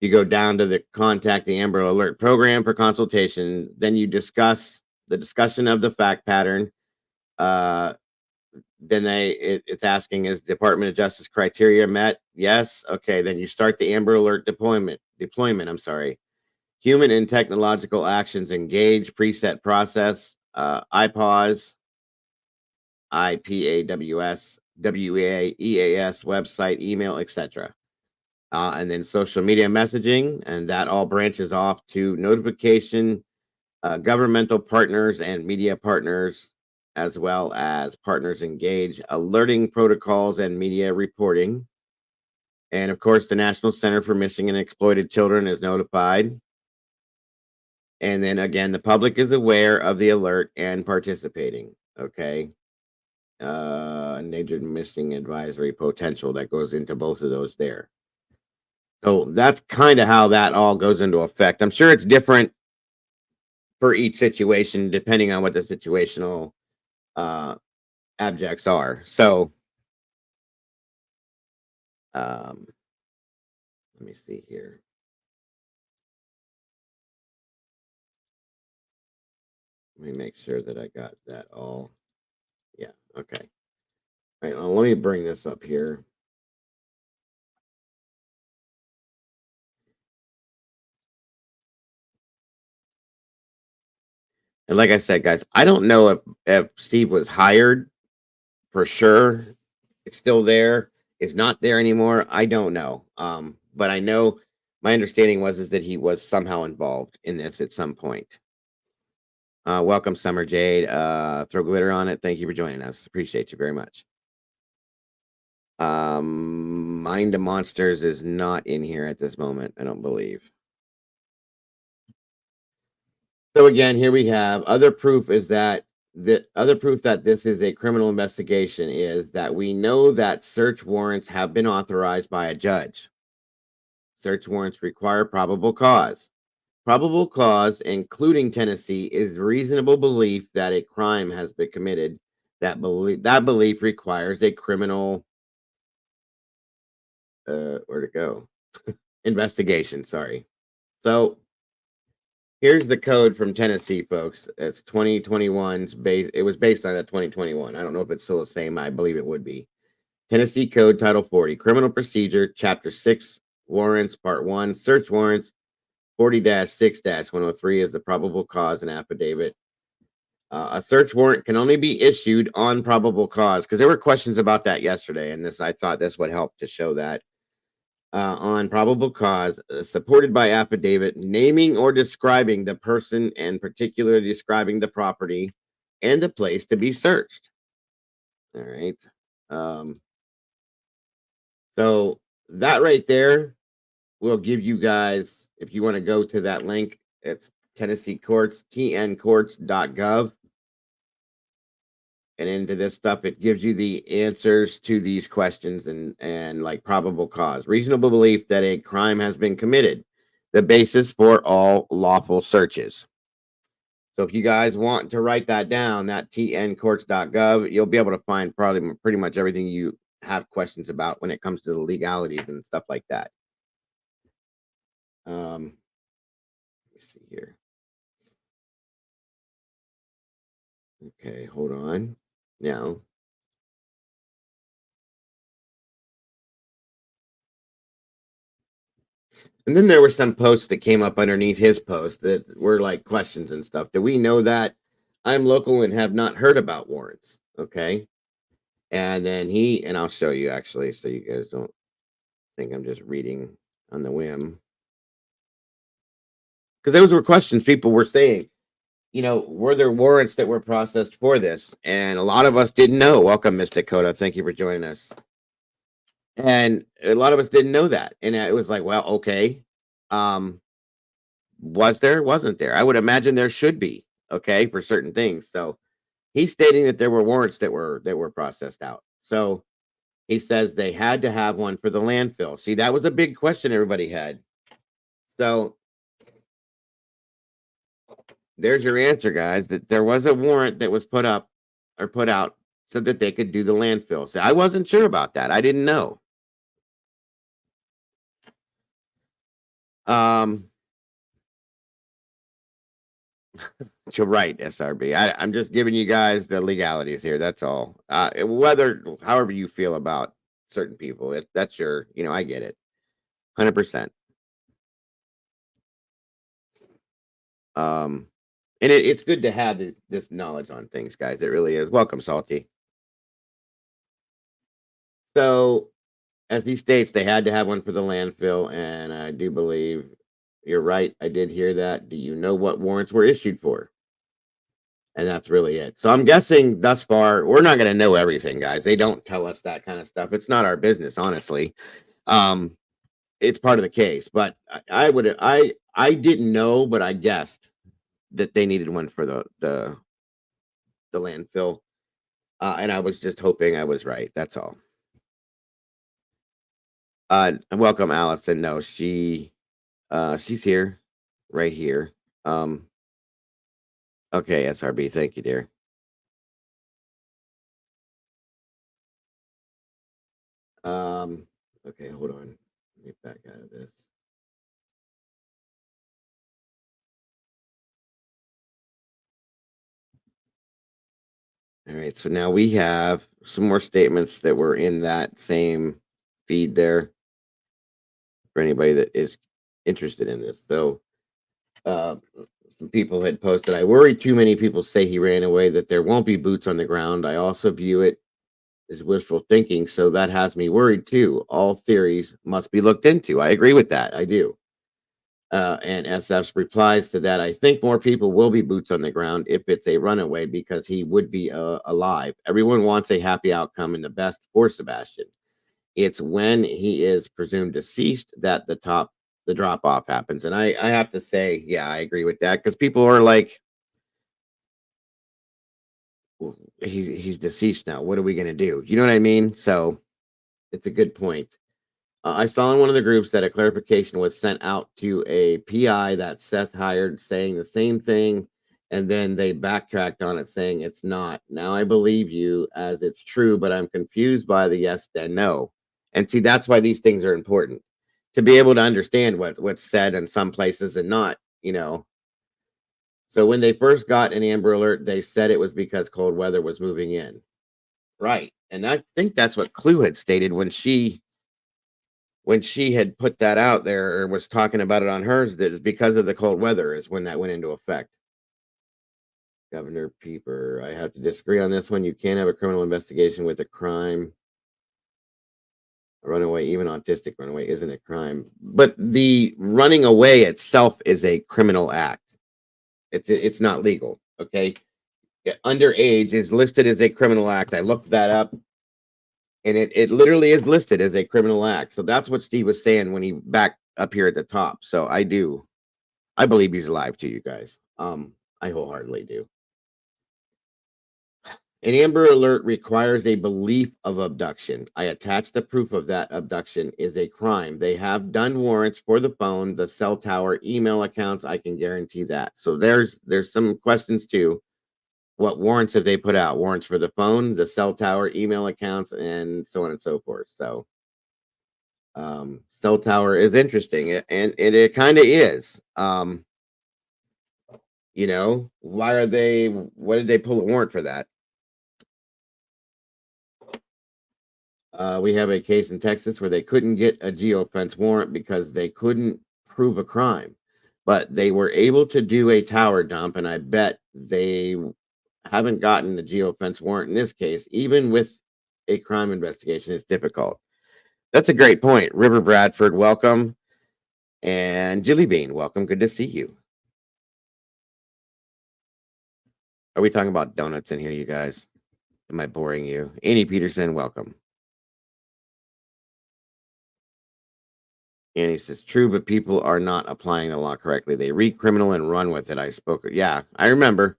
You go down to the contact the Amber Alert program for consultation. Then you discuss the discussion of the fact pattern. Then it's asking, is Department of Justice criteria met? Yes. Okay. Then you start the Amber Alert deployment. I'm sorry. Human and technological actions engage, preset process, IPAWS, IPAWS, WEAS, website, email, etc. And then social media messaging, and that all branches off to notification, governmental partners and media partners, as well as partners engage, alerting protocols and media reporting. And of course, the National Center for Missing and Exploited Children is notified. And then again, the public is aware of the alert and participating. Okay. endangered missing advisory potential that goes into both of those there. So that's kind of how that all goes into effect. I'm sure it's different for each situation depending on what the situational uh abjects are. So um let me see here. Let me make sure that I got that all. Yeah, okay. All right, well, let me bring this up here. And like I said, guys, I don't know if Steve was hired for sure. It's still there. It's not there anymore. I don't know. But I know my understanding was that he was somehow involved in this at some point. Welcome, Summer Jade. Throw glitter on it. Thank you for joining us. Appreciate you very much. Mind of Monsters is not in here at this moment, I don't believe. So again, here we have other proof is that the other proof that this is a criminal investigation is that we know that search warrants have been authorized by a judge. Search warrants require probable cause. Probable cause, including Tennessee, is reasonable belief that a crime has been committed. That belief requires a criminal where to go investigation. Sorry. So here's the code from Tennessee, folks. It's 2021's base. It was based on a 2021. I don't know if it's still the same. I believe it would be. Tennessee Code Title 40, Criminal Procedure, Chapter 6, Warrants, Part 1, Search Warrants, 40-6-103 is the probable cause and affidavit. A search warrant can only be issued on probable cause because there were questions about that yesterday, and I thought this would help to show that. On probable cause, supported by affidavit, naming or describing the person and particularly describing the property and the place to be searched. All right. Um, so that right there will give you guys, if you want to go to that link, it's Tennessee Courts, tncourts.gov. And into this stuff, it gives you the answers to these questions and like probable cause, reasonable belief that a crime has been committed, the basis for all lawful searches. So if you guys want to write that down, that tncourts.gov, you'll be able to find probably pretty much everything you have questions about when it comes to the legalities and stuff like that. Let me see here. Okay, hold on. Now, and then there were some posts that came up underneath his post that were like questions and stuff. Do we know that I'm local and have not heard about warrants? Okay. And then and I'll show you actually so you guys don't think I'm just reading on the whim. Because those were questions people were saying, were there warrants that were processed for this? And a lot of us didn't know. Welcome, Miss Dakota. Thank you for joining us. And a lot of us didn't know that. And it was like, well, okay. Um, was there? Wasn't there? I would imagine there should be, okay, for certain things. So he's stating that there were warrants that were processed out. So he says they had to have one for the landfill. See, that was a big question everybody had. So there's your answer, guys. That there was a warrant that was put up or put out so that they could do the landfill. So I wasn't sure about that. I didn't know. Um, you're right, SRB. I'm just giving you guys the legalities here. That's all. However you feel about certain people, that's your, I get it, 100%. Um, and it's good to have this knowledge on things, guys. It really is. Welcome, Salty. So, as he states, they had to have one for the landfill, and I do believe you're right. I did hear that. Do you know what warrants were issued for? And that's really it. So I'm guessing thus far, we're not going to know everything, guys. They don't tell us that kind of stuff. It's not our business, honestly. Um, it's part of the case, but I didn't know, but I guessed that they needed one for the landfill. And I was just hoping I was right. That's all. And welcome, Allison. No, she's here, right here. Um, okay, SRB. Thank you, dear. Um, okay, hold on. Let me back out of this. All right, so now we have some more statements that were in that same feed there for anybody that is interested in this. So, uh, some people had posted, I worry too many people say he ran away, that there won't be boots on the ground. I also view it as wishful thinking, so that has me worried too. All theories must be looked into. I agree with that. I do. And SF's replies to that, I think more people will be boots on the ground if it's a runaway because he would be alive. Everyone wants a happy outcome and the best for Sebastian. It's when he is presumed deceased that the drop off happens. And I have to say, yeah, I agree with that because people are like, "Well, he's deceased now. What are we gonna do?" You know what I mean? So it's a good point. I saw in one of the groups that a clarification was sent out to a PI that Seth hired saying the same thing, and then they backtracked on it saying it's not. Now I believe you as it's true, but I'm confused by the yes then no. And see, that's why these things are important to be able to understand what's said in some places and not. So when they first got an Amber Alert, they said it was because cold weather was moving in. Right. And I think that's what Clue had stated when she had put that out there or was talking about it on hers, that it's because of the cold weather is when that went into effect. Governor Pieper, I have to disagree on this one. You can't have a criminal investigation with a crime. A runaway, even autistic runaway, isn't a crime. But the running away itself is a criminal act. It's not legal. Okay. Underage is listed as a criminal act. I looked that up and it literally is listed as a criminal act. So that's what Steve was saying when he back up here at the top. So I believe he's alive too, you guys. I wholeheartedly do. An Amber Alert requires a belief of abduction. I attach the proof of that abduction is a crime. They have done warrants for the phone, the cell tower, email accounts. I can guarantee that. So there's some questions too. What warrants have they put out? Warrants for the phone, the cell tower, email accounts, and so on and so forth. So cell tower is interesting, and it kind of is. Why are they? What did they pull a warrant for that? We have a case in Texas where they couldn't get a geofence warrant because they couldn't prove a crime, but they were able to do a tower dump, and I bet they haven't gotten the geofence warrant in this case. Even with a crime investigation, it's difficult. That's a great point. River Bradford, welcome. And Jilly Bean, welcome. Good to see you. Are we talking about donuts in here, you guys? Am I boring you? Annie Peterson, welcome. Annie says, true, but people are not applying the law correctly. They read criminal and run with it. I spoke. Yeah, I remember.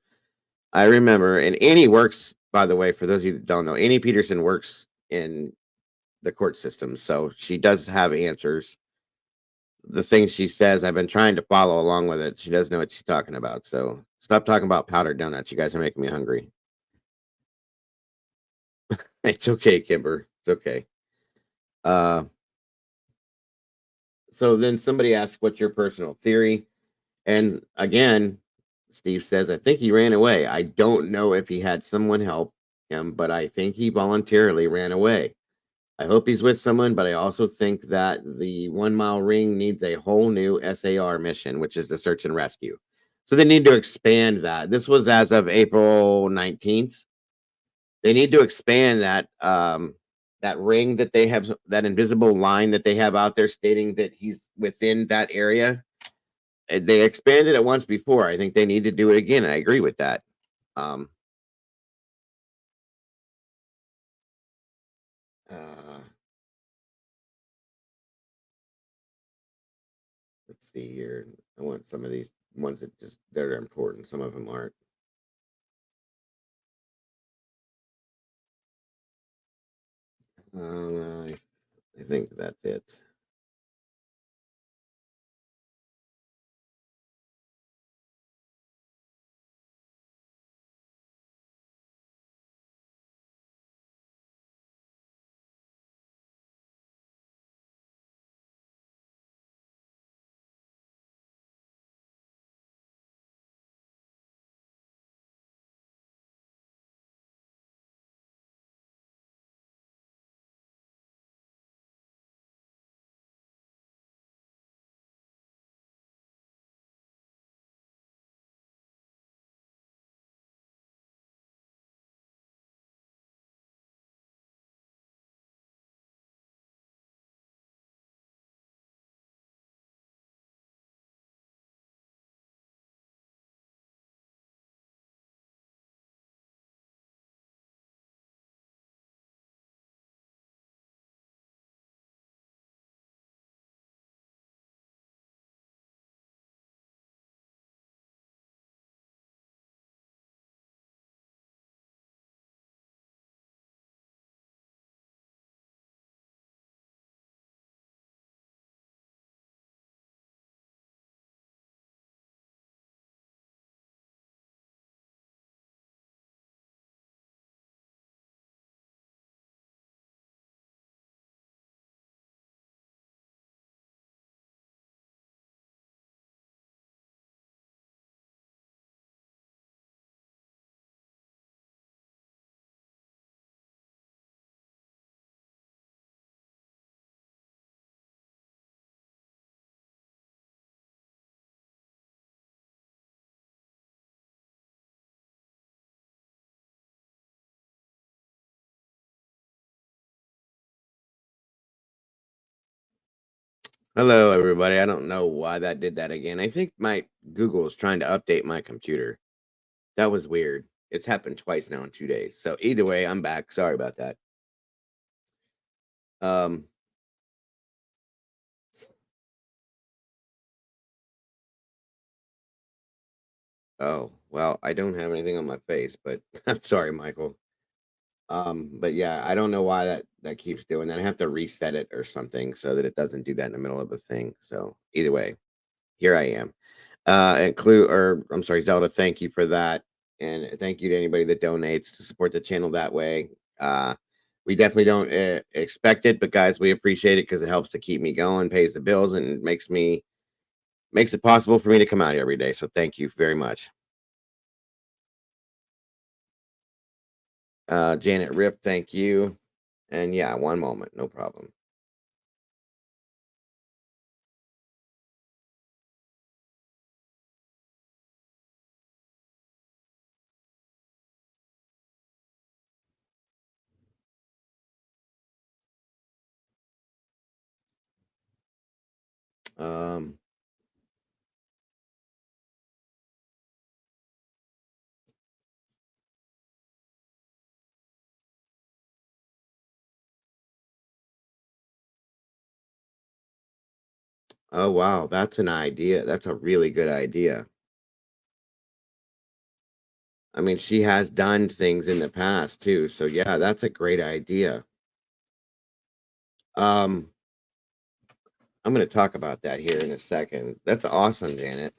I remember. And Annie works, by the way, for those of you that don't know, Annie Peterson works in the court system. So she does have answers. The things she says, I've been trying to follow along with it. She does know what she's talking about. So stop talking about powdered donuts. You guys are making me hungry. It's okay, Kimber. It's okay. Uh, so then somebody asks, what's your personal theory? And again, Steve says, I think he ran away. I don't know if he had someone help him, but I think he voluntarily ran away. I hope he's with someone, but I also think that the 1 mile ring needs a whole new SAR mission, which is the search and rescue. So they need to expand that. This was as of April 19th. They need to expand that ring that they have, that invisible line that they have out there stating that he's within that area. They expanded it once before. I think they need to do it again. I agree with that. Um, uh, let's see here. I want some of these ones that are important. Some of them aren't. I think that's it. Hello, everybody. I don't know why that did that again. I think my Google is trying to update my computer. That was weird. It's happened twice now in 2 days. So either way, I'm back. Sorry about that. Um. Oh well, I don't have anything on my face, but I'm sorry, Michael. But yeah, I don't know why that keeps doing that. I have to reset it or something so that it doesn't do that in the middle of a thing. So either way, here I am. And Clue, or I'm sorry, Zelda, thank you for that. And thank you to anybody that donates to support the channel that way. We definitely don't expect it, but guys, we appreciate it because it helps to keep me going, pays the bills, and makes it possible for me to come out here every day. So thank you very much. Janet Rip, thank you. And yeah, one moment, no problem. Um, oh wow, that's an idea. That's a really good idea. I mean, she has done things in the past too. So yeah, that's a great idea. Um, I'm going to talk about that here in a second. That's awesome, Janet.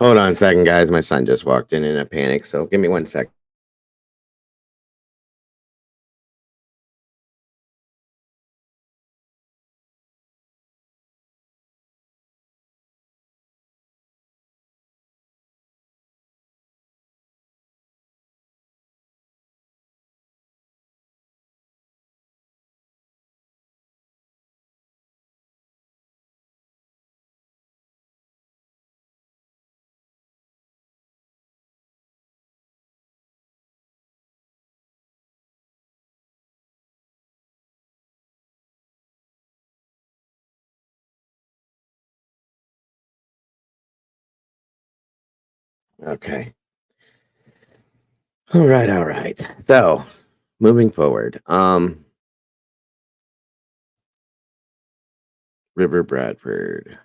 Hold on a second, guys. My son just walked in a panic. So give me 1 second. Okay. All right. All right. So, moving forward, River Bradford.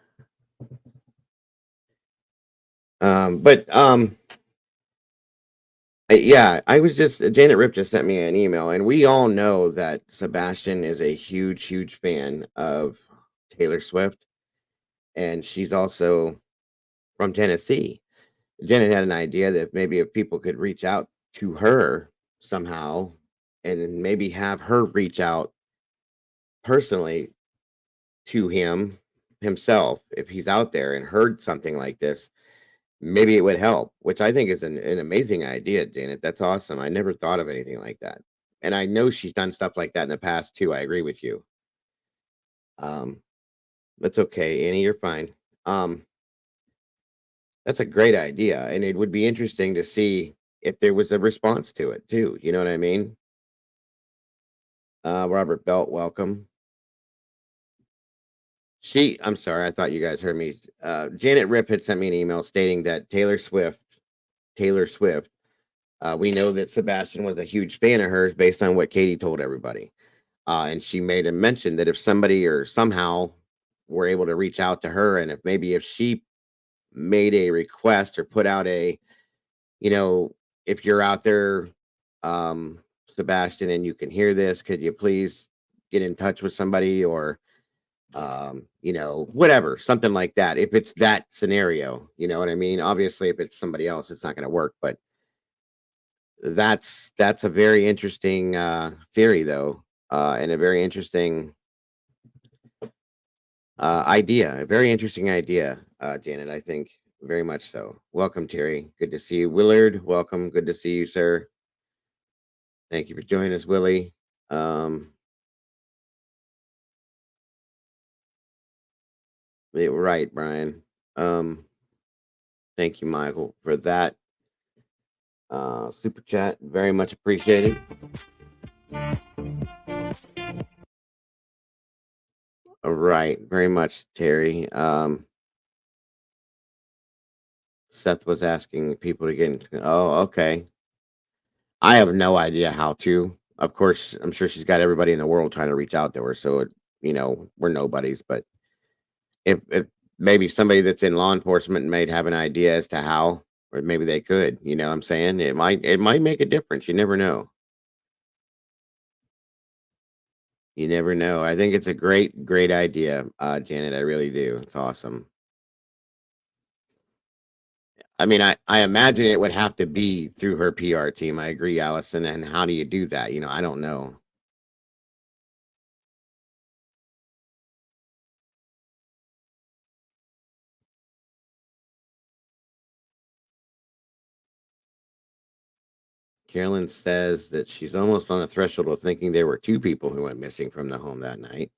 But yeah, I was just Janet Rip just sent me an email, and we all know that Sebastian is a huge, huge fan of Taylor Swift, and she's also from Tennessee. Janet had an idea that maybe if people could reach out to her somehow, and maybe have her reach out personally to him himself if he's out there and heard something like this. Maybe it would help, which I think is an amazing idea, Janet. That's awesome. I never thought of anything like that. And I know she's done stuff like that in the past too. I agree with you. Um, that's okay, Annie. You're fine. Um, that's a great idea, and it would be interesting to see if there was a response to it too. You know what I mean? Robert Belt, welcome. I'm sorry, I thought you guys heard me. Janet Rip had sent me an email stating that Taylor Swift. We know that Sebastian was a huge fan of hers based on what Katie told everybody. And she made a mention that if somebody or somehow were able to reach out to her, and if she made a request or put out you know, if you're out there, um, Sebastian, and you can hear this, could you please get in touch with somebody or, whatever, something like that. If it's that scenario, you know what I mean? Obviously, if it's somebody else, it's not going to work, but that's a very interesting theory, though, and a very interesting idea. A very interesting idea, Janet. I think very much so. Welcome, Terry. Good to see you, Willard. Welcome. Good to see you, sir. Thank you for joining us, Willie. Um, right, Brian. Um, thank you, Michael, for that super chat. Very much appreciated. All right, very much, Terry. Seth was asking people to get into. Oh, okay. I have no idea how to. Of course, I'm sure she's got everybody in the world trying to reach out to her. So, we're nobodies. But if maybe somebody that's in law enforcement might have an idea as to how, or maybe they could. You know what I'm saying? It might make a difference. You never know. You never know. I think it's a great, great idea, Janet. I really do. It's awesome. I mean, I imagine it would have to be through her PR team. I agree, Allison. And how do you do that? I don't know. Carolyn says that she's almost on the threshold of thinking there were two people who went missing from the home that night.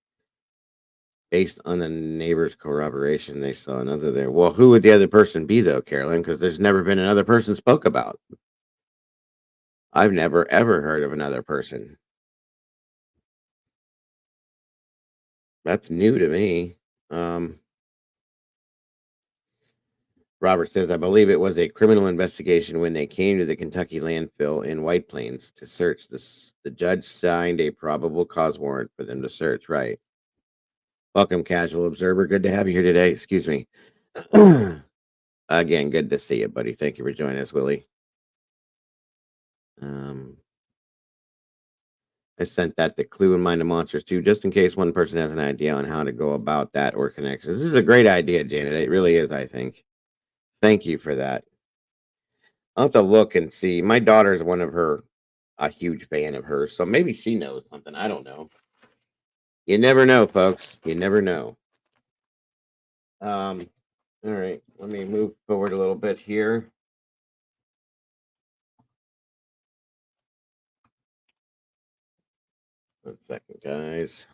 Based on the neighbor's corroboration, they saw another there. Well, who would the other person be, though, Carolyn? Because there's never been another person spoke about. I've never, ever heard of another person. That's new to me. Um, Robert says, I believe it was a criminal investigation when they came to the Kentucky landfill in White Plains to search. The judge signed a probable cause warrant for them to search. Right. Welcome, casual observer. Good to have you here today. Excuse me. Again, good to see you, buddy. Thank you for joining us, Willie. Um, I sent that to Clue and Mind of Monsters too, just in case one person has an idea on how to go about that or connects. This is a great idea, Janet. It really is, I think. Thank you for that. I'll have to look and see. My daughter is a huge fan of hers, so maybe she knows something. I don't know. You never know, folks. You never know. Um, all right, let me move forward a little bit here. One second, guys.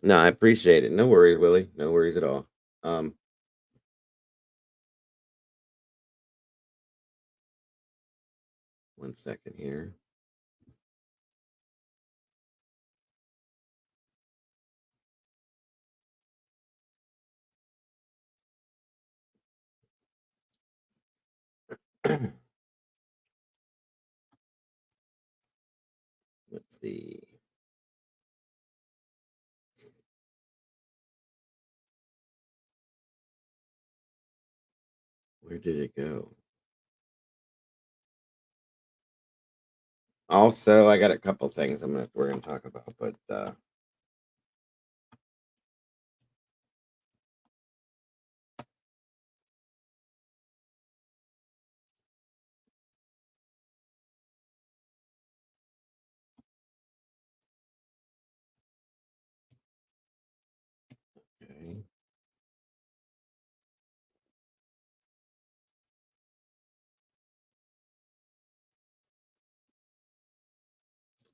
No, I appreciate it. No worries, Willie. No worries at all. Um, One second here. Let's see. Where did it go? Also, I got a couple things we're gonna talk about, but okay.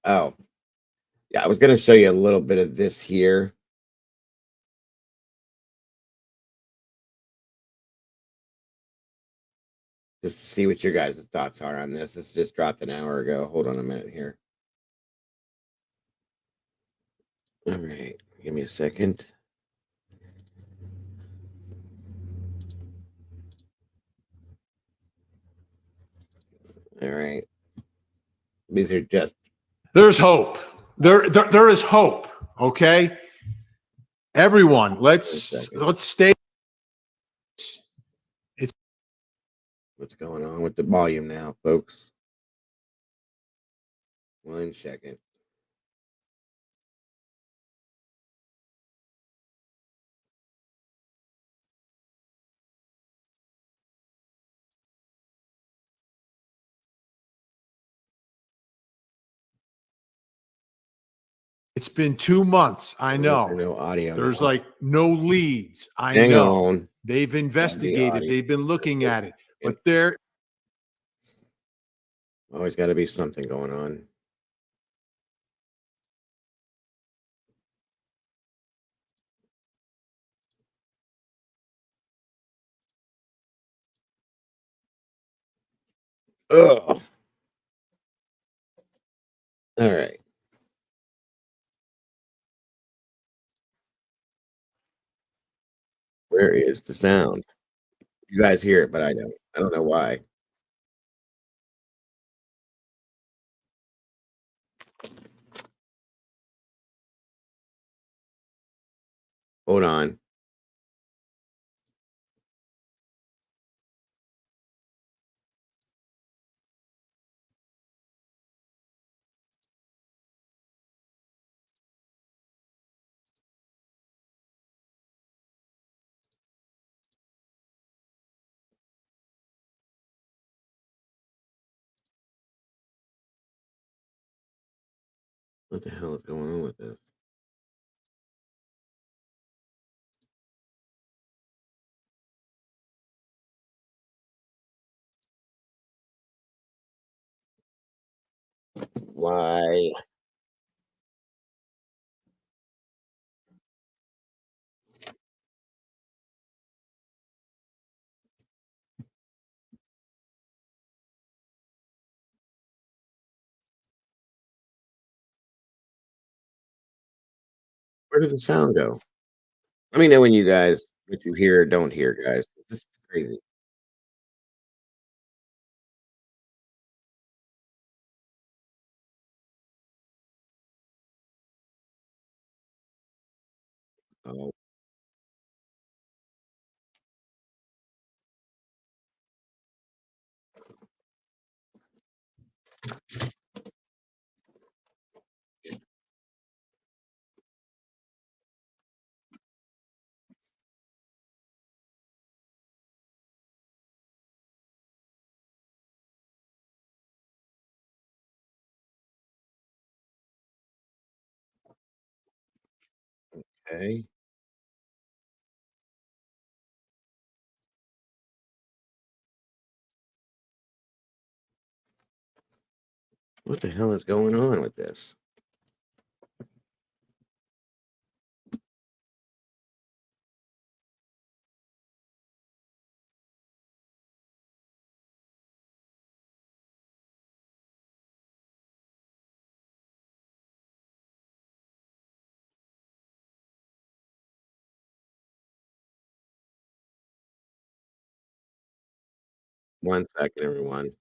Oh, yeah, I was gonna show you a little bit of this here. Just to see what your guys' thoughts are on this. This just dropped an hour ago. Hold on a minute here. All right, give me a second. All right, these are just. There's hope. There is hope. Okay, everyone, let's stay. It's What's going on with the volume now, folks? 1 second. been 2 months. I know. No audio. There's now. like no leads. I Hang know. on. They've investigated. audio. They've been looking at it, Yep. but there. Always got to be something going on. Ugh. All right. Where is the sound? You guys hear it, but I don't. I don't know why. Hold on. What the hell is going on with this? Why? Where did the sound go? Let me know when you guys what you hear or don't hear, guys. This is crazy. Oh, okay. What the hell is going on with this? 1 second, everyone.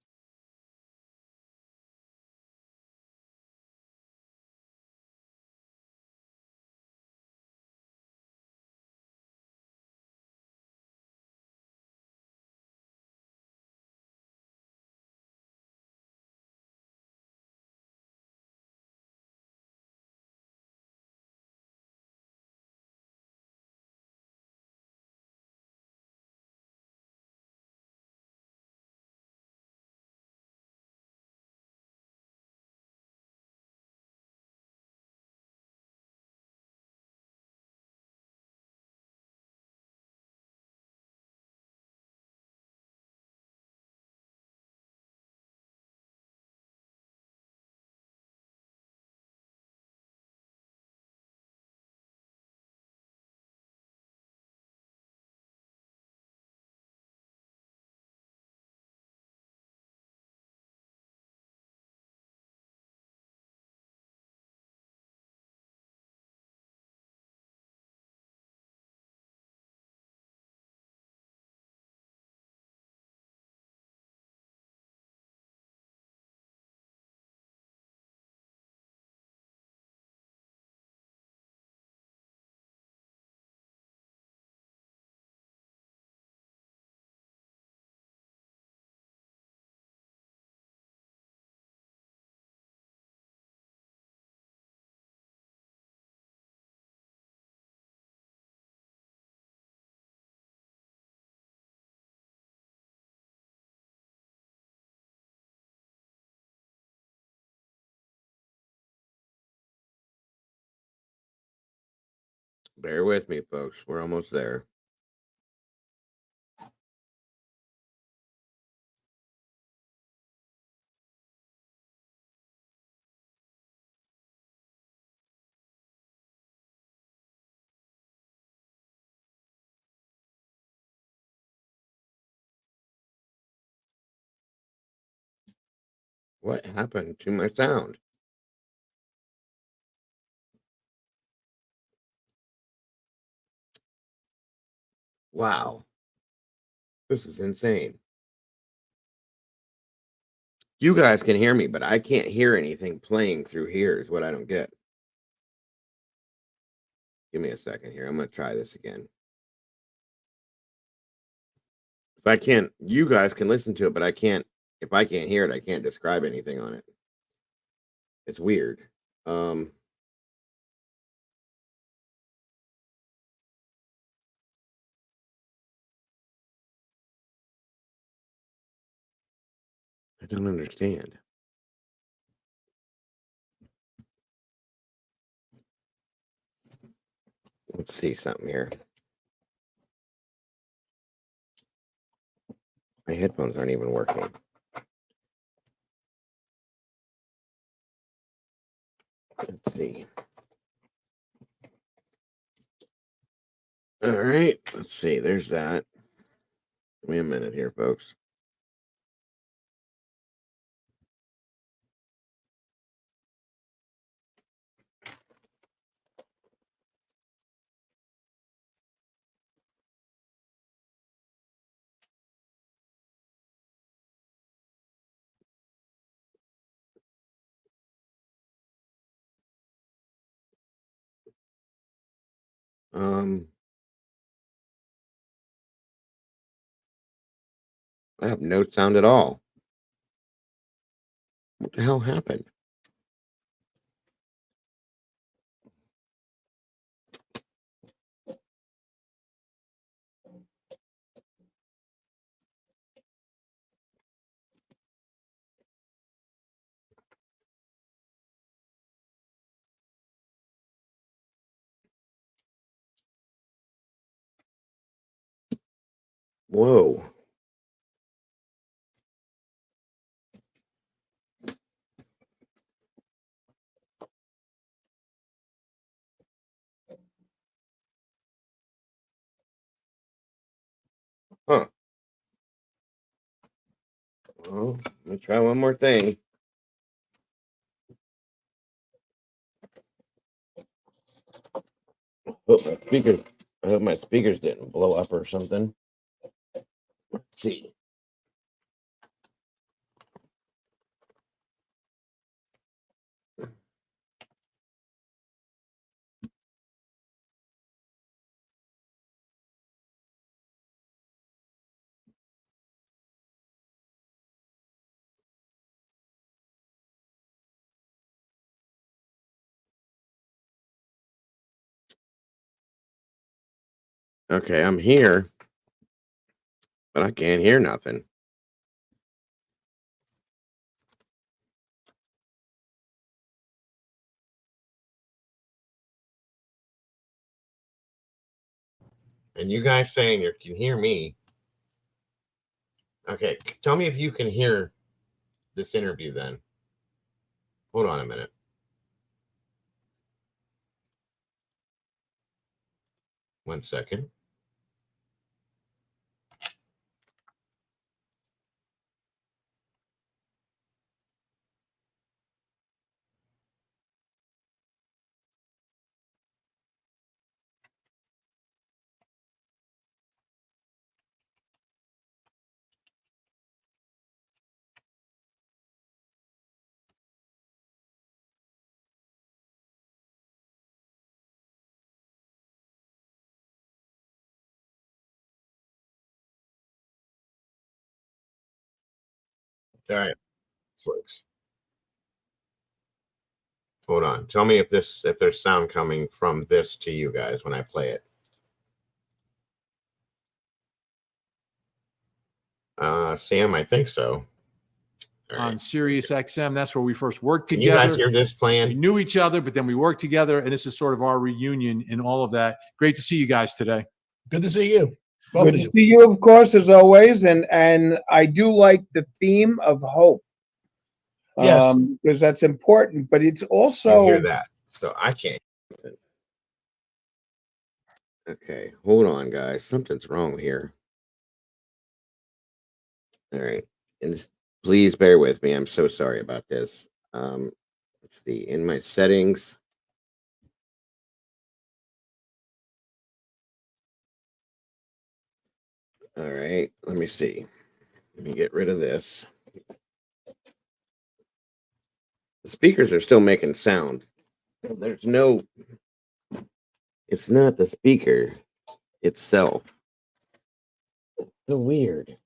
Bear with me, folks. We're almost there. What happened to my sound? Wow. This is insane. You guys can hear me, but I can't hear anything playing through here is what I don't get. Give me a second here. I'm going to try this again. If I can't, you guys can listen to it, but I can't, if I can't hear it, I can't describe anything on it. It's weird. Um, I don't understand. Let's see something here. My headphones aren't even working. Let's see. All right. Let's see. There's that. Give me a minute here, folks. Um, I have no sound at all. What the hell happened? Whoa. Huh. Well, let me try one more thing. Hope my speakers, I hope my speakers didn't blow up or something. Let's see. Okay, I'm here, but I can't hear nothing. And you guys saying you can hear me. Okay, tell me if you can hear this interview then. Hold on a minute. One second. All right, this works. Hold on. Tell me if there's sound coming from this to you guys when I play it. Sam, I think so. All right. On Sirius XM. That's where we first worked Can you guys together. hear this We playing? knew each other, but then we worked together, and this is sort of our reunion and all of that. Great to see you guys today. Good to see you. Both Good of to you. see you, of course, as always, and I do like the theme of hope. Yes. Because that's important, but it's You also hear that? So I can't. Okay, hold on, guys. Something's wrong here. All right, and please bear with me. I'm so sorry about this. Let's see. In my settings. All right, let me see. Let me get rid of this. The speakers are still making sound. There's no. It's not the speaker itself. So weird.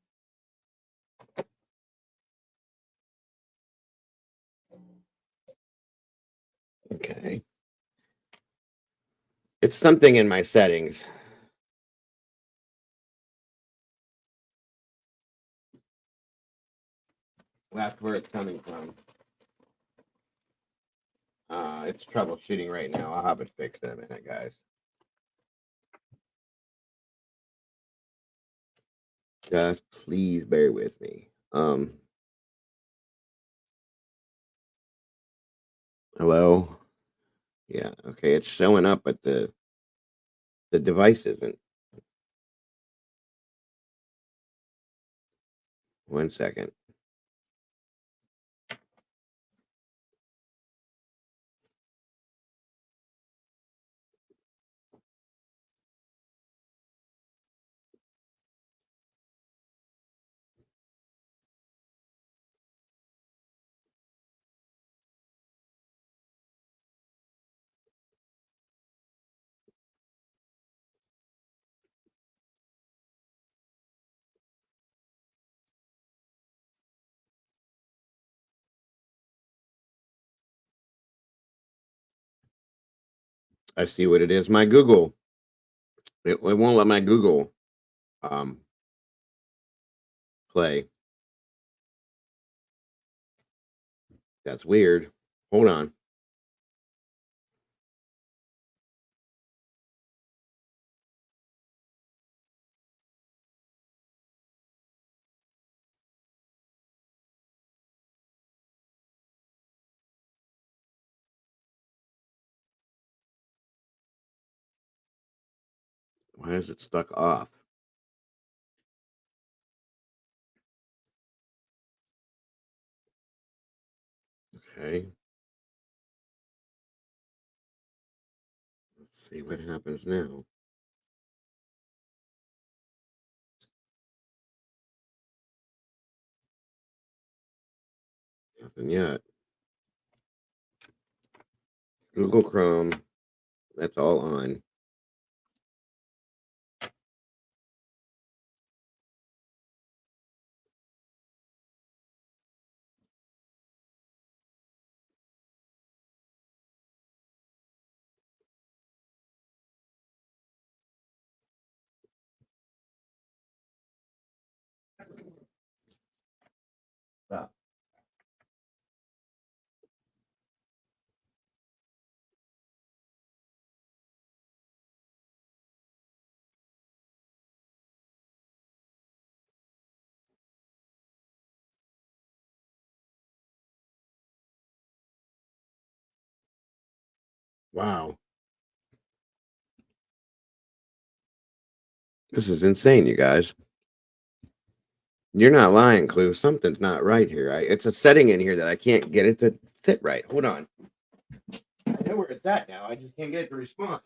Okay. It's something in my settings. That's where it's coming from. It's troubleshooting right now. I'll have it fixed in a minute, guys. Just please bear with me. Hello? Yeah, okay, it's showing up, but the device isn't. One second. I see what it is. My Google. It won't let my Google play. That's weird. Hold on. Why is it stuck off? Okay. Let's see what happens now. Nothing yet. Google Chrome. That's all on. Wow. This is insane, you guys. You're not lying, Clue. Something's not right here. It's a setting in here that I can't get it to sit right. Hold on. I know where it's at now. I just can't get it to respond.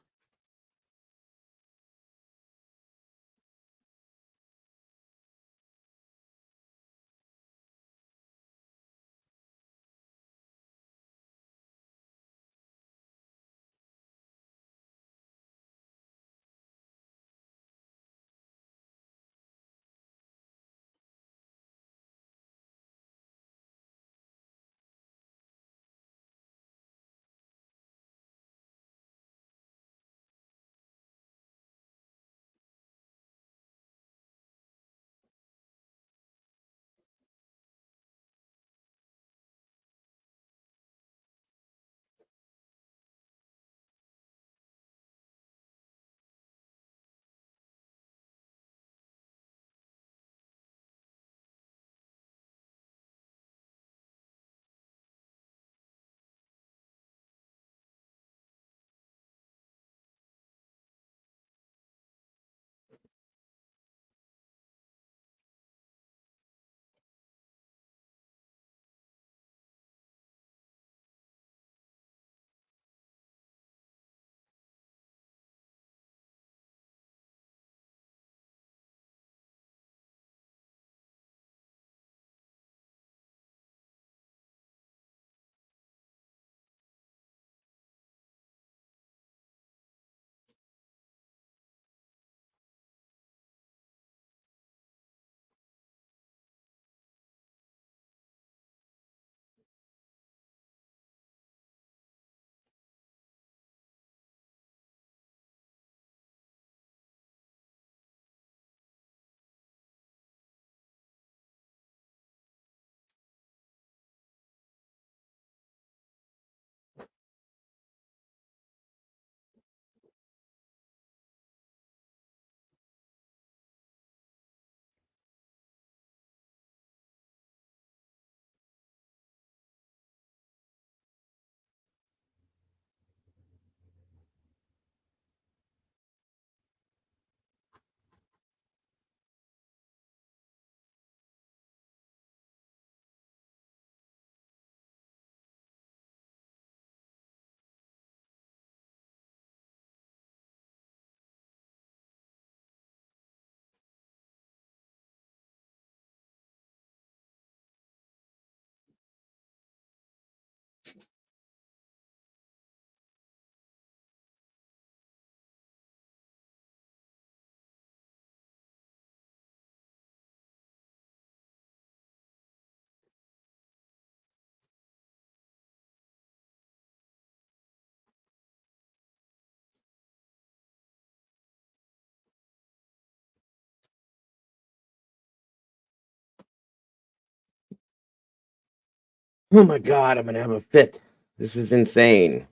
Oh my God, I'm gonna have a fit. This is insane.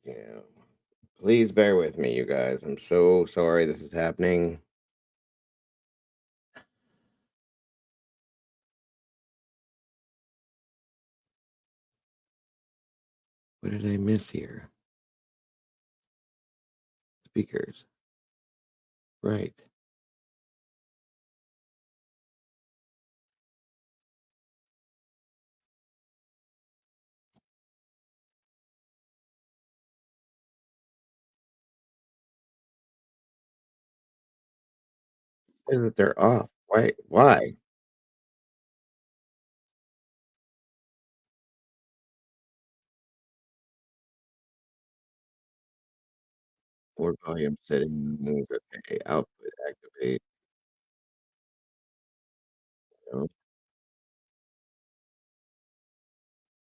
Yeah. Please bear with me, you guys. I'm so sorry this is happening. What did I miss here? Speakers. Right. Says that they're off. Why? Why? More volume settings. Okay. Output activate. You know,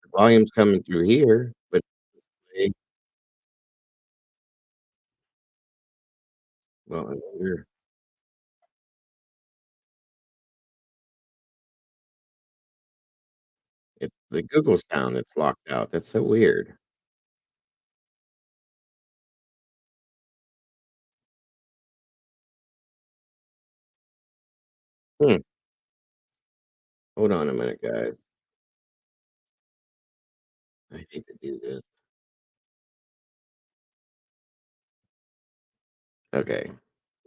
the volume's coming through here, but hey, well, I wonder if the Google sound that's locked out. That's so weird. Hmm. Hold on a minute, guys. I hate to do this. Okay.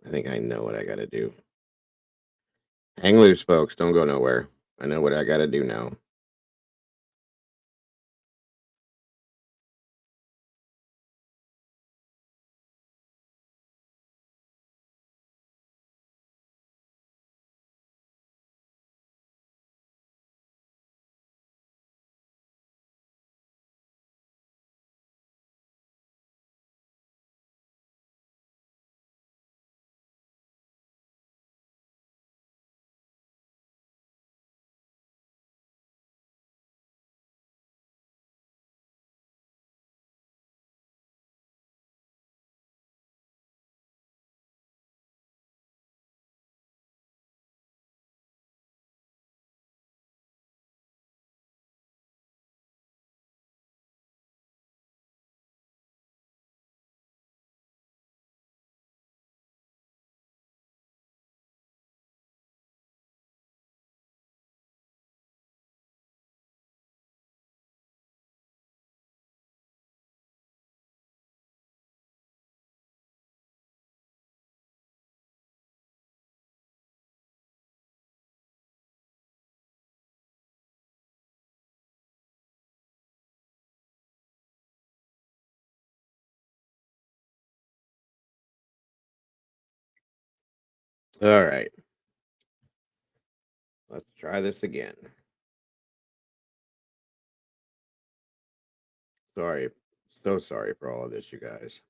I think I know what I got to do. Hang loose, folks. Don't go nowhere. I know what I got to do now. All right. Let's try this again. Sorry. So sorry for all of this, you guys.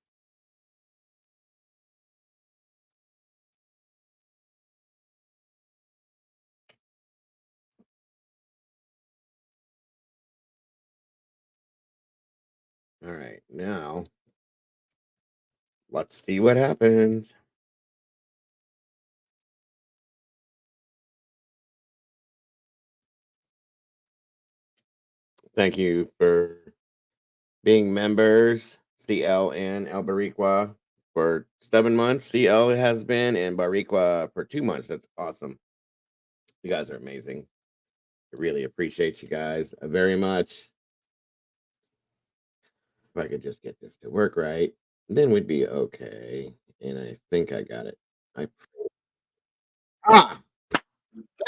All right. Now, let's see what happens. Thank you for being members, CL and El Bariqua, for 7 months. CL has been, and Bariqua for 2 months. That's awesome. You guys are amazing. I really appreciate you guys very much. If I could just get this to work right, then we'd be okay. And I think I got it. There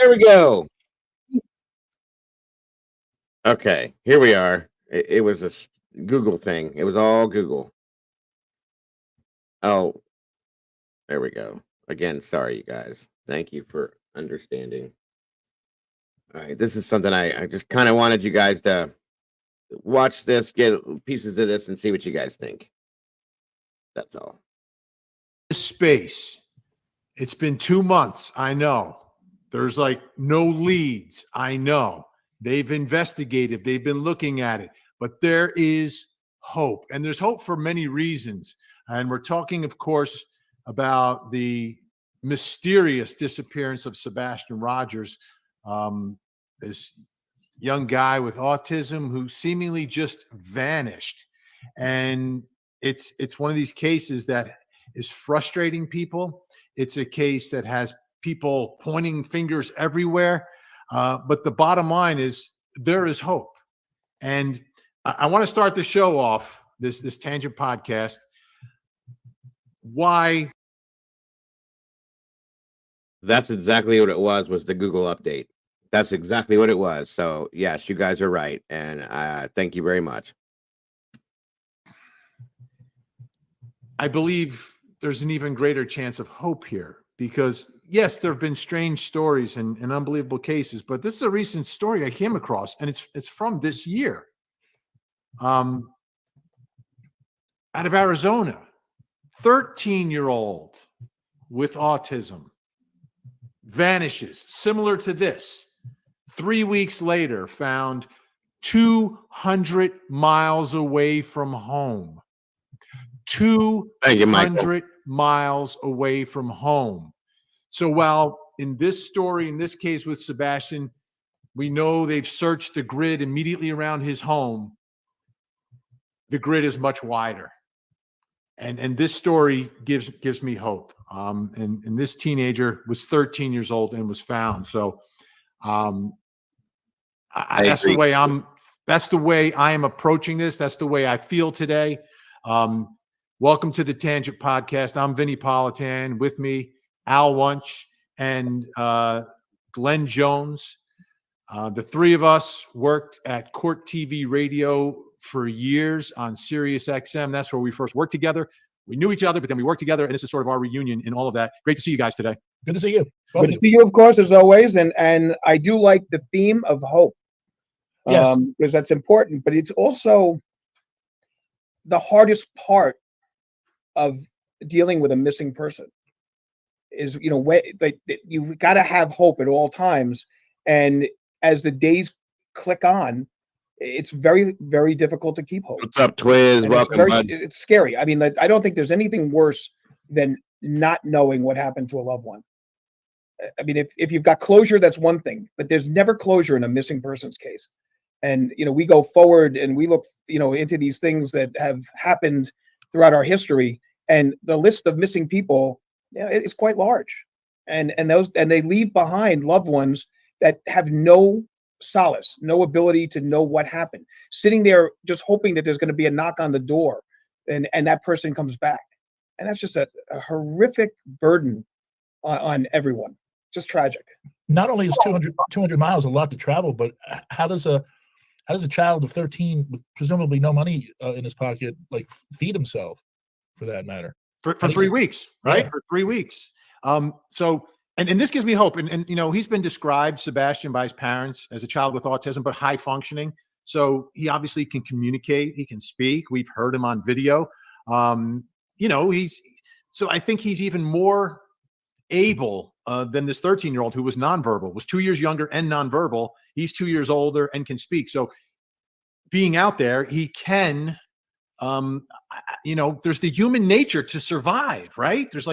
we go. Okay, here we are. It was a Google thing. It was all Google. Oh, there we go. Again, sorry, you guys. Thank you for understanding. All right, this is something I just kind of wanted you guys to watch this, get pieces of this, and see what you guys think. That's all. Space. It's been 2 months. I know. There's like no leads. I know. They've investigated. They've been looking at it. But there is hope. And there's hope for many reasons. And we're talking, of course, about the mysterious disappearance of Sebastian Rogers, this young guy with autism who seemingly just vanished. And it's one of these cases that is frustrating people. It's a case that has people pointing fingers everywhere. But the bottom line is there is hope. And I want to start the show off, this Tangent podcast. Why? That's exactly what it was the Google update. That's exactly what it was. So, yes, you guys are right. And thank you very much. I believe there's an even greater chance of hope here because, yes, there have been strange stories and unbelievable cases, but this is a recent story I came across, and it's from this year. Out of Arizona, 13-year-old with autism vanishes, similar to this. 3 weeks later, found 200 miles away from home. 200 miles away from home. So while in this story, in this case with Sebastian, we know they've searched the grid immediately around his home, the grid is much wider. And this story gives me hope. And this teenager was 13 years old and was found. So that's the way I am approaching this. That's the way I feel today. Welcome to the Tangent Podcast. I'm Vinny Politan. With me, Al Wunsch and Glenn Jones. The three of us worked at Court TV Radio for years on Sirius XM. That's where we first worked together. We knew each other, but then we worked together, and this is sort of our reunion in all of that. Great to see you guys today. Good to see you. Good to see you, of course, as always. And I do like the theme of hope. Yes. Because that's important, but it's also the hardest part of dealing with a missing person is, you've got to have hope at all times. And as the days click on, it's very, very difficult to keep hope. What's up, Twiz? And Welcome, bud. it's scary. I mean, I don't think there's anything worse than not knowing what happened to a loved one. I mean, if you've got closure, that's one thing, but there's never closure in a missing persons case. And, we go forward and we look, into these things that have happened throughout our history, and the list of missing people, it's quite large. And they leave behind loved ones that have no solace, no ability to know what happened, sitting there just hoping that there's going to be a knock on the door and that person comes back. And that's just a horrific burden on everyone. Just tragic. Not only is 200 miles a lot to travel, but how does a child of 13 with presumably no money in his pocket feed himself, for that matter? For 3 weeks, right? Yeah. For 3 weeks. So this gives me hope. And he's been described, Sebastian, by his parents as a child with autism, but high functioning. So he obviously can communicate. He can speak. We've heard him on video. So I think he's even more able than this 13-year-old who was nonverbal, was 2 years younger and nonverbal. He's 2 years older and can speak. So being out there, he can, there's the human nature to survive, right? There's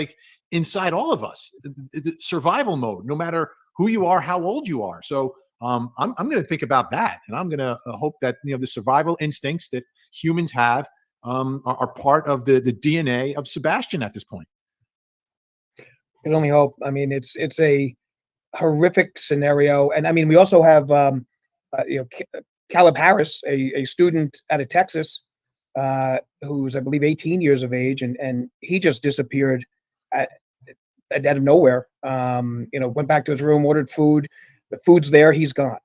inside all of us, the survival mode, no matter who you are, how old you are. So I'm going to think about that. And I'm going to hope that, the survival instincts that humans have are part of the DNA of Sebastian at this point. Can only hope. I mean, it's a horrific scenario. And I mean, we also have, Caleb Harris, a student out of Texas, who's, I believe, 18 years of age. And he just disappeared out of nowhere. Went back to his room, ordered food. The food's there. He's gone.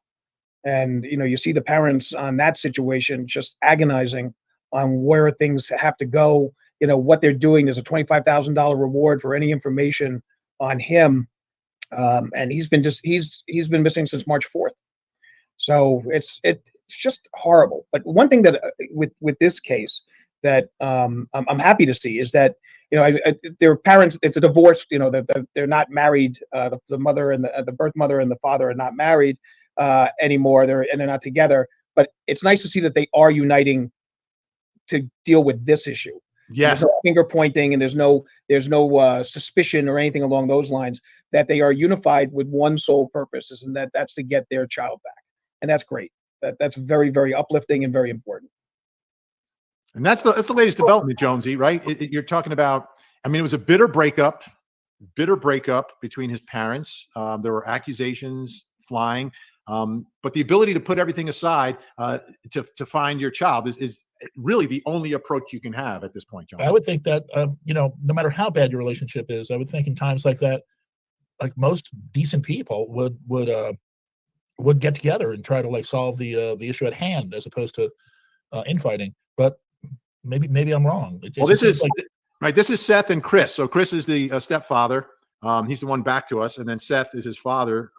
And, you see the parents on that situation just agonizing on where things have to go. What they're doing. There's a $25,000 reward for any information on him. And he's been missing since March 4th. So it's just horrible. But one thing that with this case that I'm happy to see is that, their parents, it's a divorce, they're not married. The mother and the birth mother and the father are not married anymore. They're not together. But it's nice to see that they are uniting to deal with this issue. Yes. There's no finger pointing, and there's no suspicion or anything along those lines. That they are unified with one sole purpose, and that's to get their child back, and that's great. That's very, very uplifting and very important. And that's the latest development, Jonesy. Right? You're talking about. I mean, it was a bitter breakup between his parents. There were accusations flying, but the ability to put everything aside to find your child is really the only approach you can have at this point, John. I would think that, no matter how bad your relationship is, I would think in times like that, most decent people would get together and try to solve the issue at hand as opposed to infighting. But maybe I'm wrong. This is right. This is Seth and Chris. So Chris is the stepfather. He's the one back to us, and then Seth is his father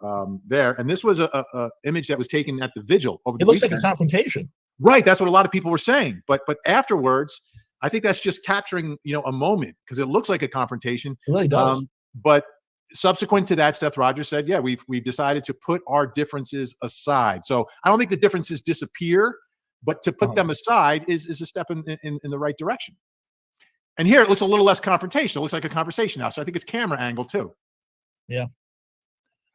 there. And this was a image that was taken at the vigil over the It looks weekend. like a confrontation. Right. That's what a lot of people were saying. But afterwards, I think that's just capturing, a moment, because it looks like a confrontation. It really does. But subsequent to that, Seth Rogers said, yeah, we've decided to put our differences aside. So I don't think the differences disappear, but to put them aside is a step in the right direction. And here it looks a little less confrontational. It looks like a conversation now. So I think it's camera angle too. Yeah.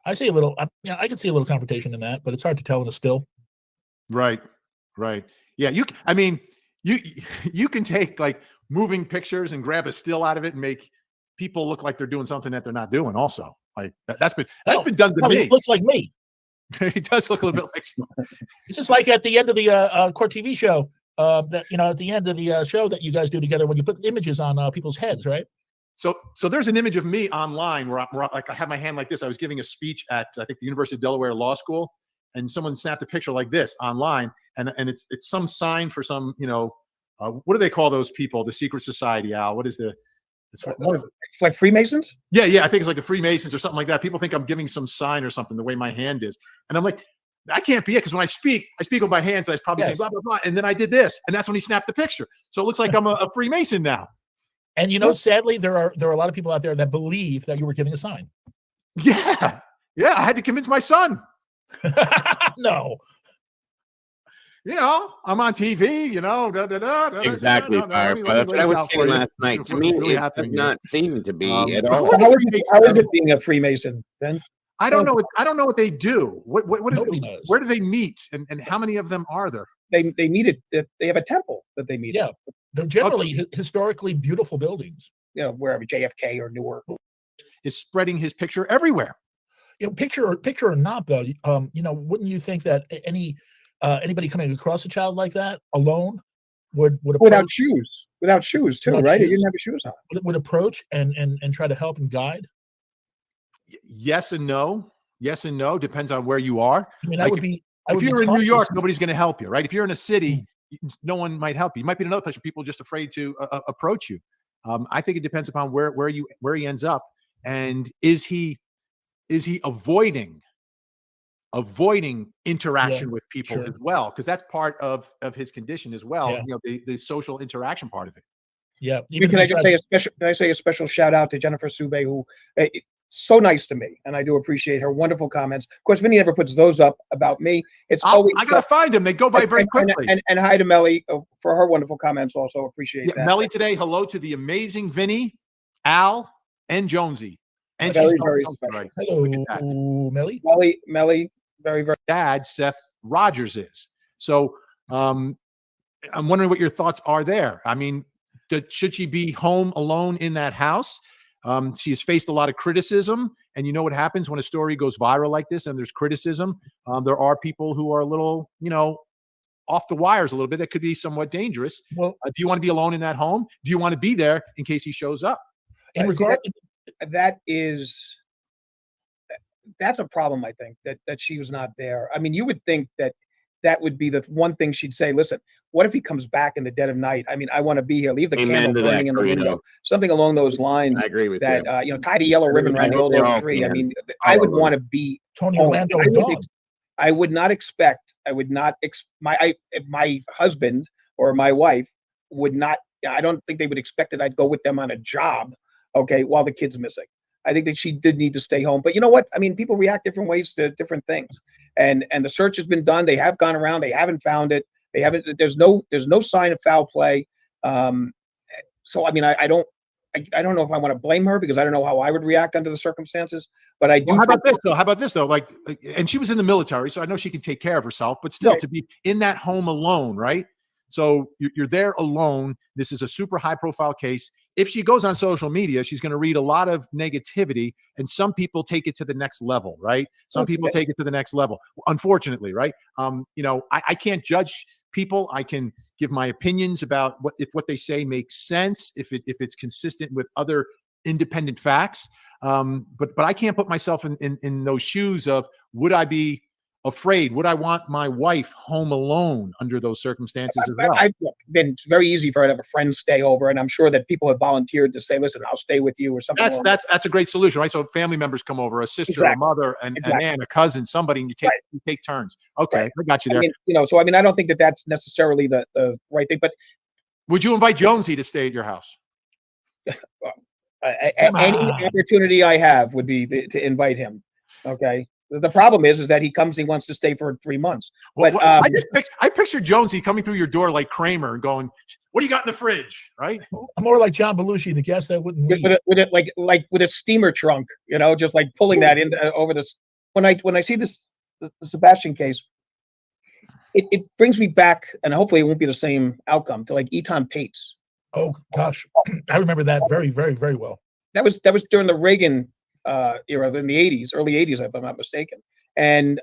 I see a little, I can see a little confrontation in that, but it's hard to tell in a still. Right. Yeah. You can take moving pictures and grab a still out of it and make people look like they're doing something that they're not doing also. That's been done to me. It looks like me. He does look a little bit like you. It's just like at the end of the Court TV show, that at the end of the show that you guys do together when you put images on people's heads, right? So there's an image of me online where I have my hand like this. I was giving a speech at, I think, the University of Delaware Law School, and someone snapped a picture like this online, and it's some sign for some, what do they call those people? The secret society, Al. What is the? It's like Freemasons? Yeah, I think it's like the Freemasons or something like that. People think I'm giving some sign or something the way my hand is, and I'm like, that can't be it, because when I speak with my hands. I was probably saying blah blah blah, and then I did this, and that's when he snapped the picture. So it looks like I'm a Freemason now. And sadly, there are a lot of people out there that believe that you were giving a sign. Yeah, I had to convince my son. No. I'm on TV, Exactly, Firefly. That's what I was saying last night. To me, it does not seem to be at all. How is it being a Freemason, then? I don't know. I don't know what they do. Nobody knows. Where do they meet, and how many of them are there? They meet at. They have a temple that they meet. Yeah, they're generally historically beautiful buildings. Wherever, JFK or Newark. Is spreading his picture everywhere. Picture or not, though. Wouldn't you think that anybody coming across a child like that alone would approach, without shoes too, right? He didn't have his shoes on. Would approach and try to help and guide? Yes and no. Depends on where you are. I mean, if you're in New York, nobody's going to help you, right? If you're in a city, no one might help you. You might be in another place where people are just afraid to approach you. I think it depends upon where he ends up, and is he avoiding interaction with people as well, because that's part of his condition as well. The social interaction part of it. Yeah. Can I say a special shout out to Jennifer Sube, who so nice to me, and I do appreciate her wonderful comments. Of course, Vinny never puts those up about me. It's always I gotta find them. They go by very quickly. And hi to Melly for her wonderful comments. Also appreciate that. Melly today. Hello to the amazing Vinny, Al, and Jonesy. And very, she's very special. Right. Hello, Melly. Melly, very, very. Dad, Seth Rogers is. So I'm wondering what your thoughts are there. I mean, should she be home alone in that house? She has faced a lot of criticism, and you know what happens when a story goes viral like this and there's criticism. There are people who are a little, off the wires a little bit. That could be somewhat dangerous. Well, do you want to be alone in that home? Do you want to be there in case he shows up? That's a problem. I think that she was not there. I mean, you would think that would be the one thing she'd say. Listen, what if he comes back in the dead of night? I mean, I want to be here. Leave the candle burning in the window. Something along those lines. I agree with that. Tie the yellow ribbon around the old oak tree. I mean, I would want to be Tony Orlando. I would not expect. My husband or my wife would not. I don't think they would expect that I'd go with them on a job. Okay, while the kid's missing. I think that she did need to stay home. But you know what? I mean, people react different ways to different things. And the search has been done. They have gone around. They haven't found it. They haven't. There's no sign of foul play. So I mean, I don't know if I want to blame her, because I don't know how I would react under the circumstances. But I do. Well, how about this though? Like, and she was in the military, so I know she can take care of herself. But still, to be in that home alone, right? So you're there alone. This is a super high profile case. If she goes on social media, she's going to read a lot of negativity, and some people take it to the next level, right? Some people take it to the next level, unfortunately, right? I can't judge people. I can give my opinions about what they say makes sense, if it's consistent with other independent facts. But I can't put myself in those shoes of, would I be afraid? Would I want my wife home alone under those circumstances as well? Then it's very easy for her to have a friend stay over, and I'm sure that people have volunteered to say, "Listen, I'll stay with you," or something. That's a great solution, right? So family members come over, a sister, a mother, an aunt, a cousin, somebody, and you take turns. Okay, I got you there. I mean, so I mean, I don't think that that's necessarily the right thing. But would you invite Jonesy to stay at your house? Any opportunity I have would be to invite him. Okay. The problem is that he comes, he wants to stay for 3 months. But I picture Jonesy coming through your door like Kramer and going, "What do you got in the fridge?" Right? I'm more like John Belushi, the guest that wouldn't leave. with a steamer trunk, just like pulling that in over this. When I see the Sebastian case, it brings me back, and hopefully it won't be the same outcome, to like Eton Pates. Oh gosh, I remember that very, very, very well. That was during the Reagan era in the 80s, early 80s, if I'm not mistaken. And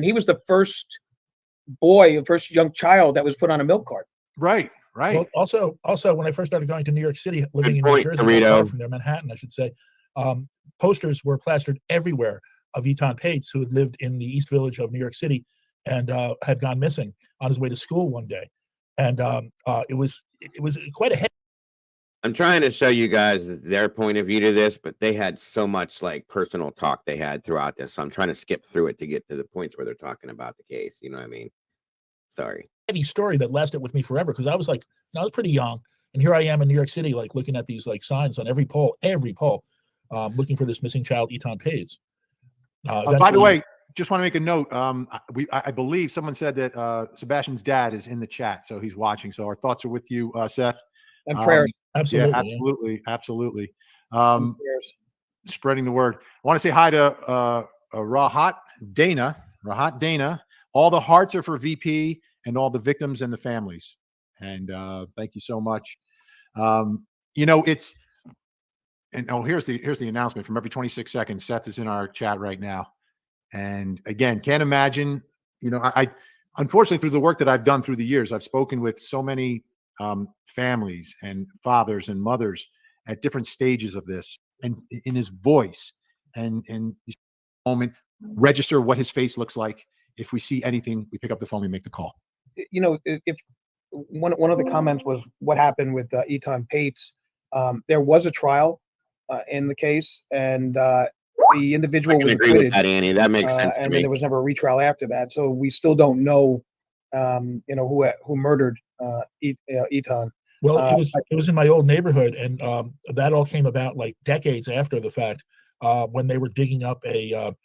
he was the first boy, the first young child that was put on a milk cart. Right. Right. Well, also, when I first started going to New York City, living in New point, Jersey, not Dorito. far from there, Manhattan, I should say, posters were plastered everywhere of Eton Pates, who had lived in the East Village of New York City and had gone missing on his way to school one day, and it was quite a hit. I'm trying to show you guys their point of view to this, but they had so much like personal talk they had throughout this. So I'm trying to skip through it to get to the points where they're talking about the case. You know what I mean? Sorry. Heavy story that lasted with me forever, because I was pretty young, and here I am in New York City, like looking at these like signs on every pole, looking for this missing child, Eton Pates. By the way, just want to make a note. I believe someone said that Sebastian's dad is in the chat, so he's watching. So our thoughts are with you, Seth. And prayers. absolutely, Yeah, absolutely, absolutely. And prayers. Spreading the word. I want to say hi to Rahat Dana. All the hearts are for VP and all the victims and the families. And thank you so much. Here's the announcement from every 26 seconds. Seth is in our chat right now. And again, can't imagine, I unfortunately, through the work that I've done through the years, I've spoken with so many families and fathers and mothers at different stages of this, and in his voice and moment, register what his face looks like. If we see anything, we pick up the phone, we make the call. If one of the comments was what happened with Eton Pates, there was a trial in the case, and the individual was agree with acquitted. that, Annie. That makes sense to and me. then there was never a retrial after that, so we still don't know, who murdered Eton. Well, it was in my old neighborhood, and that all came about like decades after the fact, when they were digging up a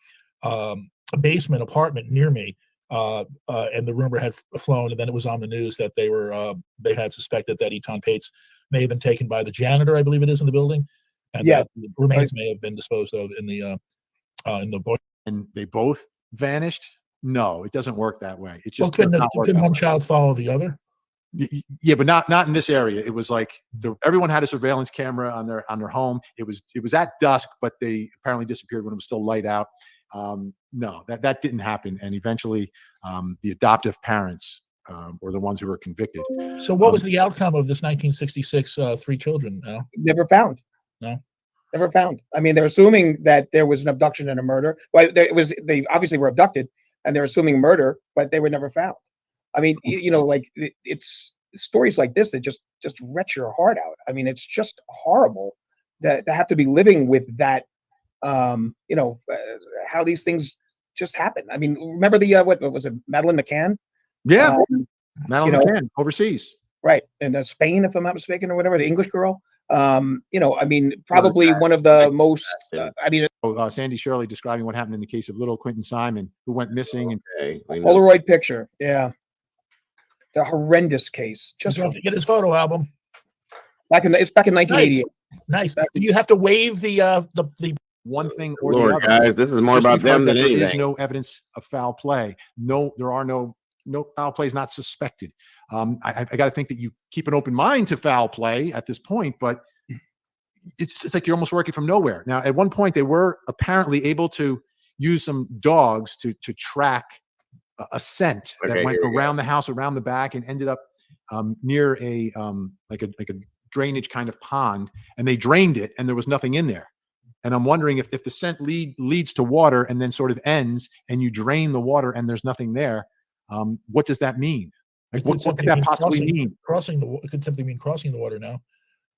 basement apartment near me, and the rumor had flown, and then it was on the news that they had suspected that Eton Pates may have been taken by the janitor, I believe it is, in the building, and that the remains may have been disposed of in the boiler. And they both vanished. No, it doesn't work that way. It just couldn't one child follow the other? Yeah, but not in this area. It was like everyone had a surveillance camera on their home. It was at dusk, but they apparently disappeared when it was still light out. No, that didn't happen. And eventually, the adoptive parents were the ones who were convicted. So, what was the outcome of this 1966 three children? Never found. No. Never found. I mean, they're assuming that there was an abduction and a murder. Well, they obviously were abducted, and they're assuming murder, but they were never found. I mean, it's stories like this that just wrench your heart out. I mean, it's just horrible to have to be living with that. How these things just happen. I mean, remember the what was it, Madeleine McCann? Yeah, Madeleine McCann overseas, right, in Spain, if I'm not mistaken, or whatever. The English girl. I mean, probably one of the most. Sandy Shirley describing what happened in the case of little Quentin Simon, who went missing. Okay, Polaroid picture. Yeah, it's a horrendous case. Just have to get his photo album. It's back in 1988. Nice. Do you have to waive the one thing or Lord, the other? Guys, this is more about them than anything. There is no evidence of foul play. No, there are no foul play is not suspected. I got to think that you keep an open mind to foul play at this point, but it's like you're almost working from nowhere. Now, at one point, they were apparently able to use some dogs to track a scent that went around the house, around the back, and ended up near a like a drainage kind of pond, and they drained it, and there was nothing in there. And I'm wondering if the scent leads to water and then sort of ends, and you drain the water and there's nothing there. What does that mean? Like, what could that possibly mean? It could simply mean crossing the water now.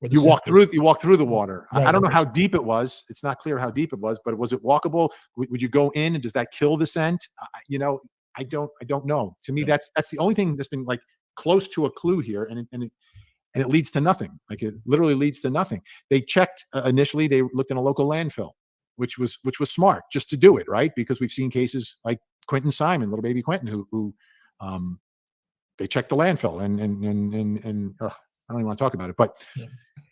You walk through the water. Right, I don't know how deep it was. It's not clear how deep it was, but was it walkable? Would you go in, and does that kill the scent? I don't know. To me, that's the only thing that's been like close to a clue here, and it leads to nothing. Like, it literally leads to nothing. They checked initially. They looked in a local landfill, which was smart, just to do it, right? Because we've seen cases like Quentin Simon, little baby Quentin, who they checked the landfill, and I don't even want to talk about it, but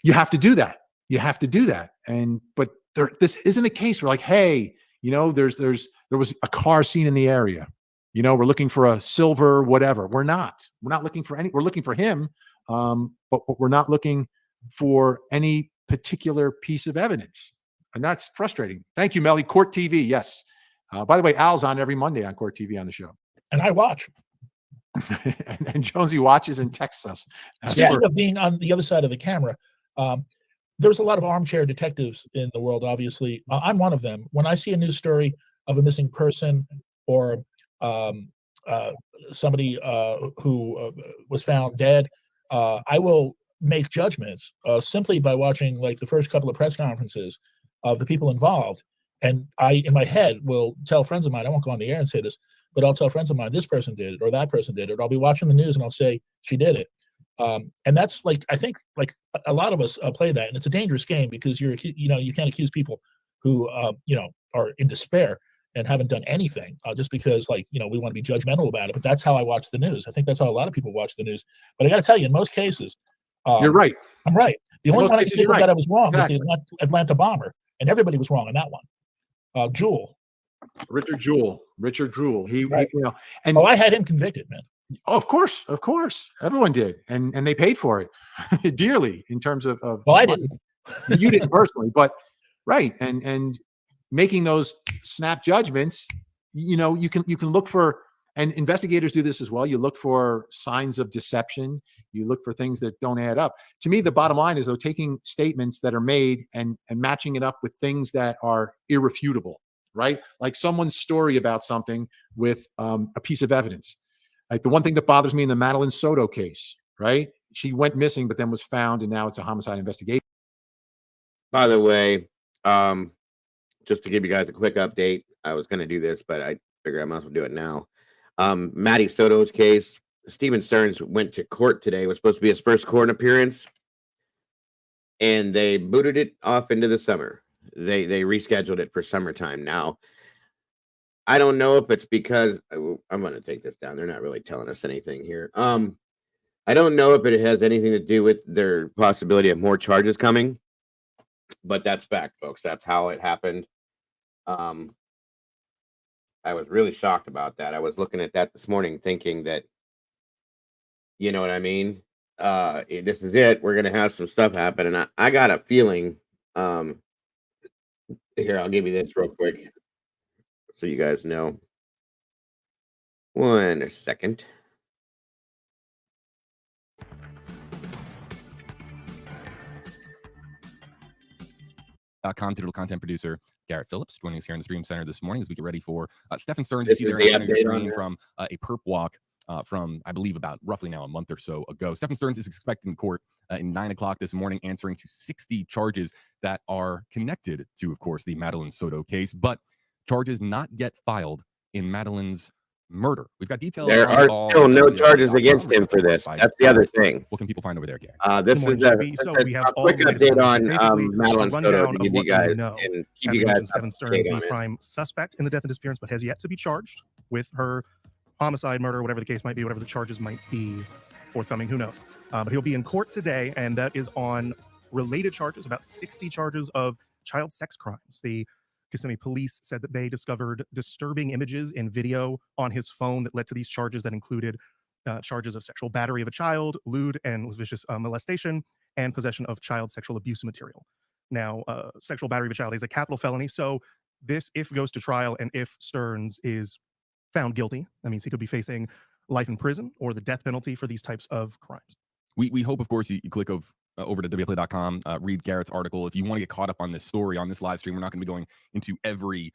you have to do that. You have to do that. But this isn't a case where, like, hey, there was a car seen in the area. We're looking for a silver whatever. We're not looking for any. We're looking for him, but we're not looking for any particular piece of evidence, and that's frustrating. Thank you, Melly. Court TV, yes. By the way, Al's on every Monday on Court TV on the show, and I watch. and Jonesy watches and texts us. Speaking of being on the other side of the camera, there's a lot of armchair detectives in the world, obviously. I'm one of them. When I see a news story of a missing person or somebody who was found dead, I will make judgments simply by watching like the first couple of press conferences of the people involved. And I, in my head, will tell friends of mine, I won't go on the air and say this, but I'll tell friends of mine, this person did it or that person did it. Or I'll be watching the news and I'll say, she did it. And that's like, I think like a lot of us play that, and it's a dangerous game because you can't accuse people who, are in despair and haven't done anything just because we want to be judgmental about it. But that's how I watch the news. I think that's how a lot of people watch the news. But I got to tell you, in most cases, you're right. I'm right. The only one I think that I was wrong was Exactly. the Atlanta bomber, and everybody was wrong on that one. Richard Jewell. He and I had him convicted, man. Oh, of course, everyone did, and they paid for it dearly in terms of. Well, I didn't. You didn't personally, but right, and making those snap judgments. You can look for, and investigators do this as well. You look for signs of deception. You look for things that don't add up. To me, the bottom line is though taking statements that are made and matching it up with things that are irrefutable. Right, like someone's story about something with a piece of evidence. Like the one thing that bothers me in the Madelaine Soto case, right? She went missing, but then was found, and now it's a homicide investigation. By the way, just to give you guys a quick update, I was going to do this, but I figure I might as well do it now. Maddie Soto's case, Stephen Stearns went to court today. It was supposed to be his first court appearance, and they booted it off into the summer. They rescheduled it for summertime now. I don't know if it's because I'm going to take this down. They're not really telling us anything here. I don't know if it has anything to do with their possibility of more charges coming, but that's fact, folks. That's how it happened. I was really shocked about that. I was looking at that this morning thinking that, you know what I mean? This is it. We're going to have some stuff happen. And I got a feeling, here, I'll give you this real quick, so you guys know. 1 second. Digital content producer Garrett Phillips joining us here in the Stream Center this morning as we get ready for Stephen Stearns. This you see is there the on your update screen from a perp walk from, I believe, about roughly now a month or so ago. Stephen Stearns is expected in court in 9 o'clock this morning, answering to 60 charges that are connected to, of course, the Madelaine Soto case, but charges not yet filed in Madeleine's murder. We've got details. There are still no charges against him for this. That's the other thing. What can people find over there, Gary? This is a quick update on Madelaine Soto to give you guys and keep you guys Stephen Stearns, the prime suspect in the death and disappearance, but has yet to be charged with her homicide, murder, whatever the case might be, whatever the charges might be forthcoming. Who knows? But he'll be in court today, and that is on related charges, about 60 charges of child sex crimes. The Kissimmee police said that they discovered disturbing images in video on his phone that led to these charges that included charges of sexual battery of a child, lewd and lascivious molestation, and possession of child sexual abuse material. Now, sexual battery of a child is a capital felony, so this, if goes to trial and if Stearns is found guilty, that means he could be facing life in prison or the death penalty for these types of crimes. We hope, of course, you click over to WFLA.com, read Garrett's article. If you want to get caught up on this story, on this live stream, we're not going to be going into every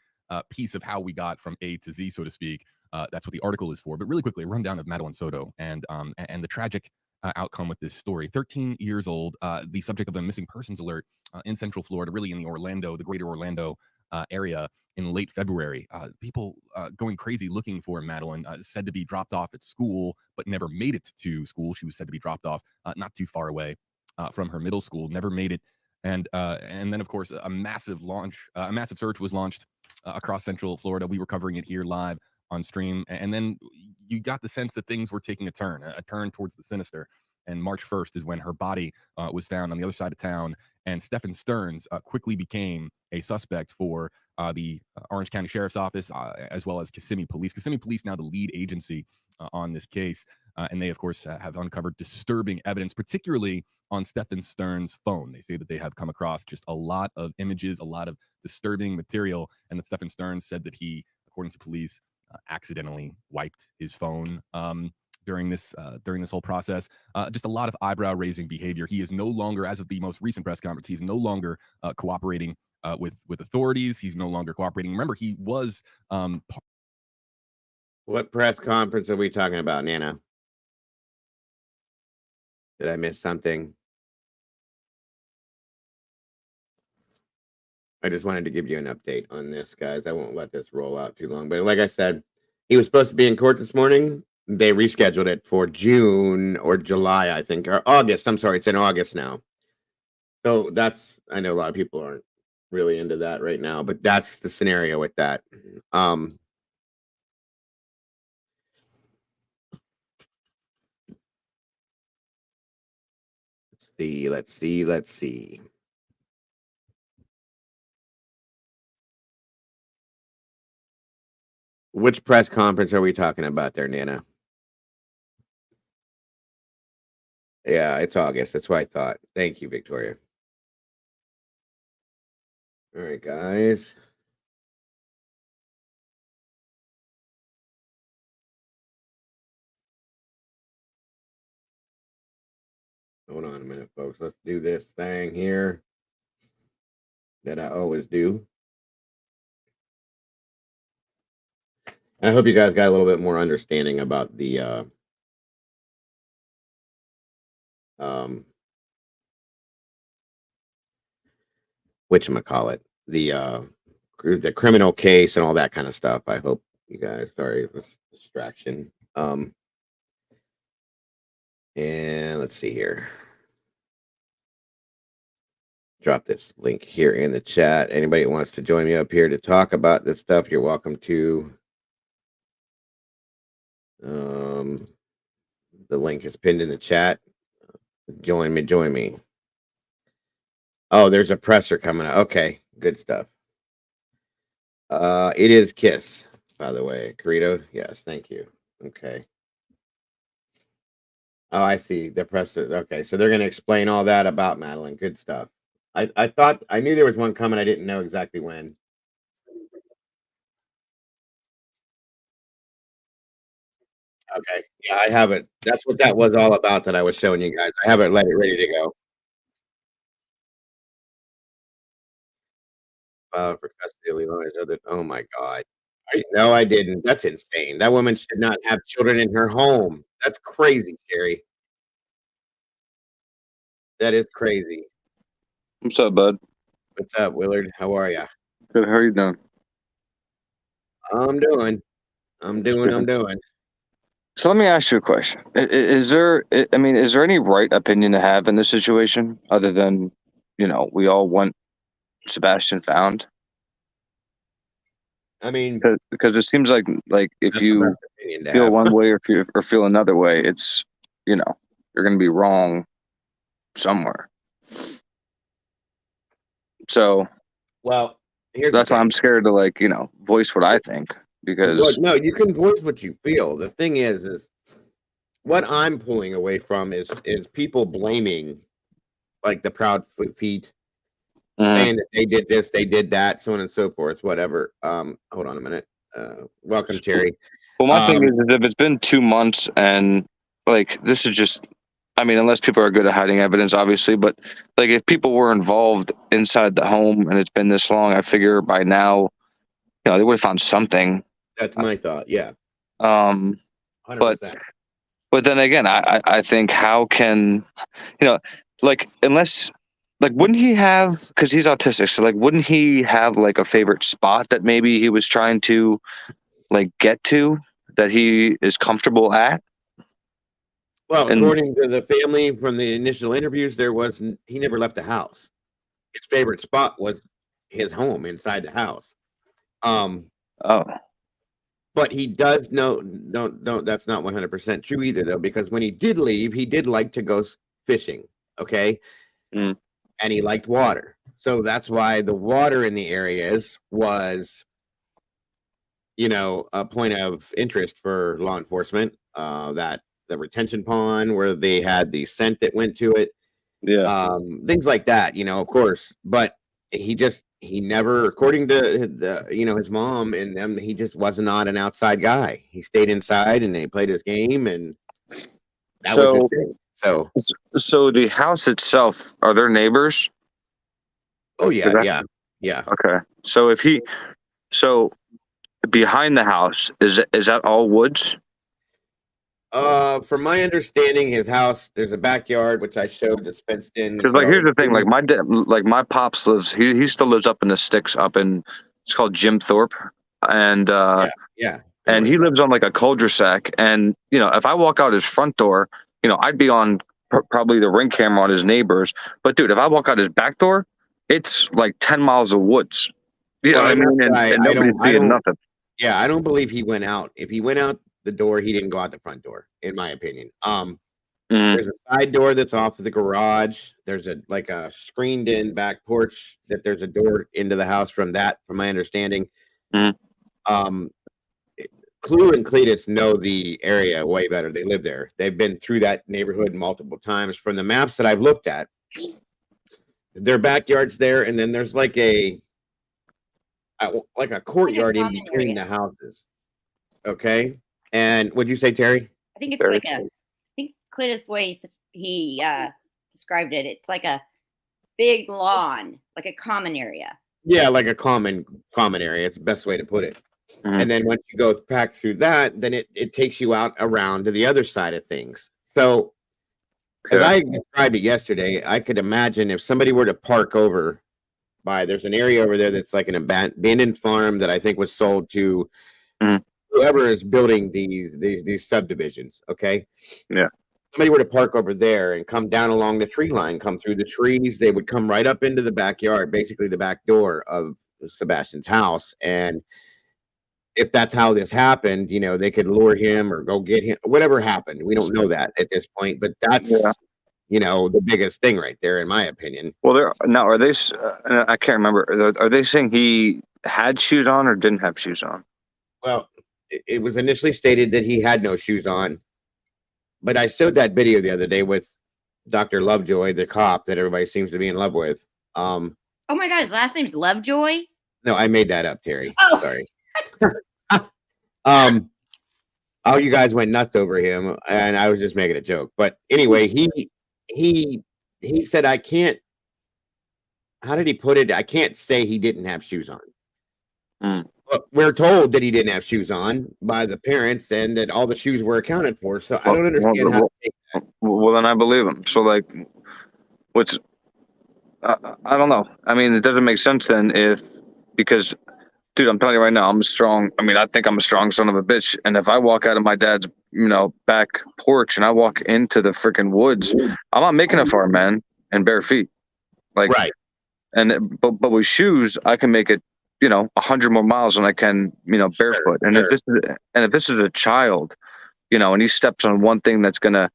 piece of how we got from A to Z, so to speak. That's what the article is for. But really quickly, a rundown of Madelaine Soto and the tragic outcome with this story. 13 years old, the subject of a missing persons alert in Central Florida, really in the greater Orlando area in late February. People going crazy looking for Madelaine, said to be dropped off at school, but never made it to school. She was said to be dropped off not too far away from her middle school, never made it. And then, of course, a massive search was launched across Central Florida. We were covering it here live on stream. And then you got the sense that things were taking a turn towards the sinister. And March 1st is when her body was found on the other side of town. And Stephen Stearns quickly became a suspect for the Orange County Sheriff's Office, as well as Kissimmee Police. Kissimmee Police now the lead agency on this case. And they, of course, have uncovered disturbing evidence, particularly on Stephen Stearns' phone. They say that they have come across just a lot of images, a lot of disturbing material, and that Stephen Stearns said that he, according to police, accidentally wiped his phone. during this whole process. Just a lot of eyebrow raising behavior. He is no longer, as of the most recent press conference, he's no longer cooperating with authorities. He's no longer cooperating. Remember, he was What press conference are we talking about, Nana? Did I miss something? I just wanted to give you an update on this, guys. I won't let this roll out too long. But like I said, he was supposed to be in court this morning. They rescheduled it for June or July, I think, or August. I'm sorry, it's in August now. So that's, I know a lot of people aren't really into that right now, but that's the scenario with that. Let's see. Which press conference are we talking about there, Nana? Yeah, it's August. That's what I thought. Thank you, Victoria. All right, guys. Hold on a minute, folks. Let's do this thing here that I always do. And I hope you guys got a little bit more understanding about the whatchamacallit, the criminal case and all that kind of stuff. I hope you guys, sorry, this distraction. And let's see here. Drop this link here in the chat. Anybody who wants to join me up here to talk about this stuff, you're welcome to. The link is pinned in the chat. Join me. Oh, there's a presser coming up. Okay, good stuff. It is Kiss, by the way. Carito, yes, thank you. Okay. Oh, I see the presser. Okay, so they're going to explain all that about Madelaine. Good stuff. I thought I knew there was one coming. I didn't know exactly when. Okay, yeah, I have it. That's what that was all about that I was showing you guys. I have it ready to go. For custody of Illinois. Oh my God. No, I didn't. That's insane. That woman should not have children in her home. That's crazy, Jerry. That is crazy. What's up, bud? What's up, Willard? How are you? Good. How are you doing? I'm doing. So let me ask you a question. Is there any right opinion to have in this situation other than, we all want Sebastian found? I mean, Because it seems like if that's the you best opinion to feel have. one way or feel another way, it's, you're going to be wrong somewhere. So Well, here's that's the why thing. I'm scared to voice what I think, because No, you can voice what you feel. The thing is what I'm pulling away from is people blaming like the Proud Feet, saying that they did this, they did that, so on and so forth, whatever. Hold on a minute. Welcome, Cherry. Well, my thing is if it's been 2 months and this is just, unless people are good at hiding evidence, obviously, but if people were involved inside the home and it's been this long, I figure by now, they would have found something. That's my thought. Yeah. 100%. But then again, I think how can, unless, wouldn't he have, because he's autistic, so wouldn't he have a favorite spot that maybe he was trying to get to, that he is comfortable at? Well, according to the family from the initial interviews, he never left the house. His favorite spot was his home inside the house. But he does know, don't, that's not 100% true either, though, because when he did leave, he did like to go fishing. Okay. And he liked water. So that's why the water in the areas was, a point of interest for law enforcement. That the retention pond where they had the scent that went to it. Yeah. Things like that, of course. But he never, according to his mom and them, he just was not an outside guy. He stayed inside and he played his game, and That was his thing. So the house itself, are there neighbors? Oh yeah. Okay. So behind the house, is that all woods? From my understanding, his house, there's a backyard which I showed that's fenced in. Because like here's the thing, like my dad, like my pops lives, he still lives up in the sticks up in, it's called Jim Thorpe, and yeah. and he lives on like a cul-de-sac, and you know if I walk out his front door, you know I'd be on probably the Ring camera on his neighbors, but dude, if I walk out his back door, it's like 10 miles of woods. You know what I mean? And nobody's seeing nothing. Yeah, I don't believe he went out. If he went out the door, he didn't go out the front door, in my opinion. There's a side door that's off of the garage. There's a screened in back porch that there's a door into the house from my understanding. Clue and Cletus know the area way better. They live there. They've been through that neighborhood multiple times. From the maps that I've looked at, their backyard's there, and then there's like a courtyard in between the houses. Okay. And what'd you say, Terry? I think it's I think Cletus way he described it. It's like a big lawn, like a common area. Yeah, like a common area. It's the best way to put it. And then once you go back through that, then it takes you out around to the other side of things. So as I described it yesterday, I could imagine if somebody were to park over by, there's an area over there that's like an abandoned farm that I think was sold to whoever is building these subdivisions. Okay. Yeah. Somebody were to park over there and come down along the tree line, come through the trees, they would come right up into the backyard, basically the back door of Sebastian's house. And if that's how this happened, you know, they could lure him or go get him, whatever happened. We don't know that at this point, but that's, you know, the biggest thing right there, in my opinion. Well, are they, I can't remember. Are they saying he had shoes on or didn't have shoes on? Well, it was initially stated that he had no shoes on, but I showed that video the other day with Dr. Lovejoy, the cop that everybody seems to be in love with. Oh my God, his last name's Lovejoy? No, I made that up, Terry. Oh. Sorry. All you guys went nuts over him, and I was just making a joke. But anyway, he said, I can't, how did he put it? I can't say he didn't have shoes on. But we're told that he didn't have shoes on by the parents and that all the shoes were accounted for. So I don't understand how to take that. Well, then I believe him. So like, I don't know. I mean, it doesn't make sense then because dude, I'm telling you right now, I'm strong. I mean, I think I'm a strong son of a bitch. And if I walk out of my dad's, back porch and I walk into the freaking woods, I'm not making it far, man, and bare feet. Like, right. But with shoes, I can make it, 100 more miles than I can, barefoot. And if this is a child, and he steps on one thing that's gonna,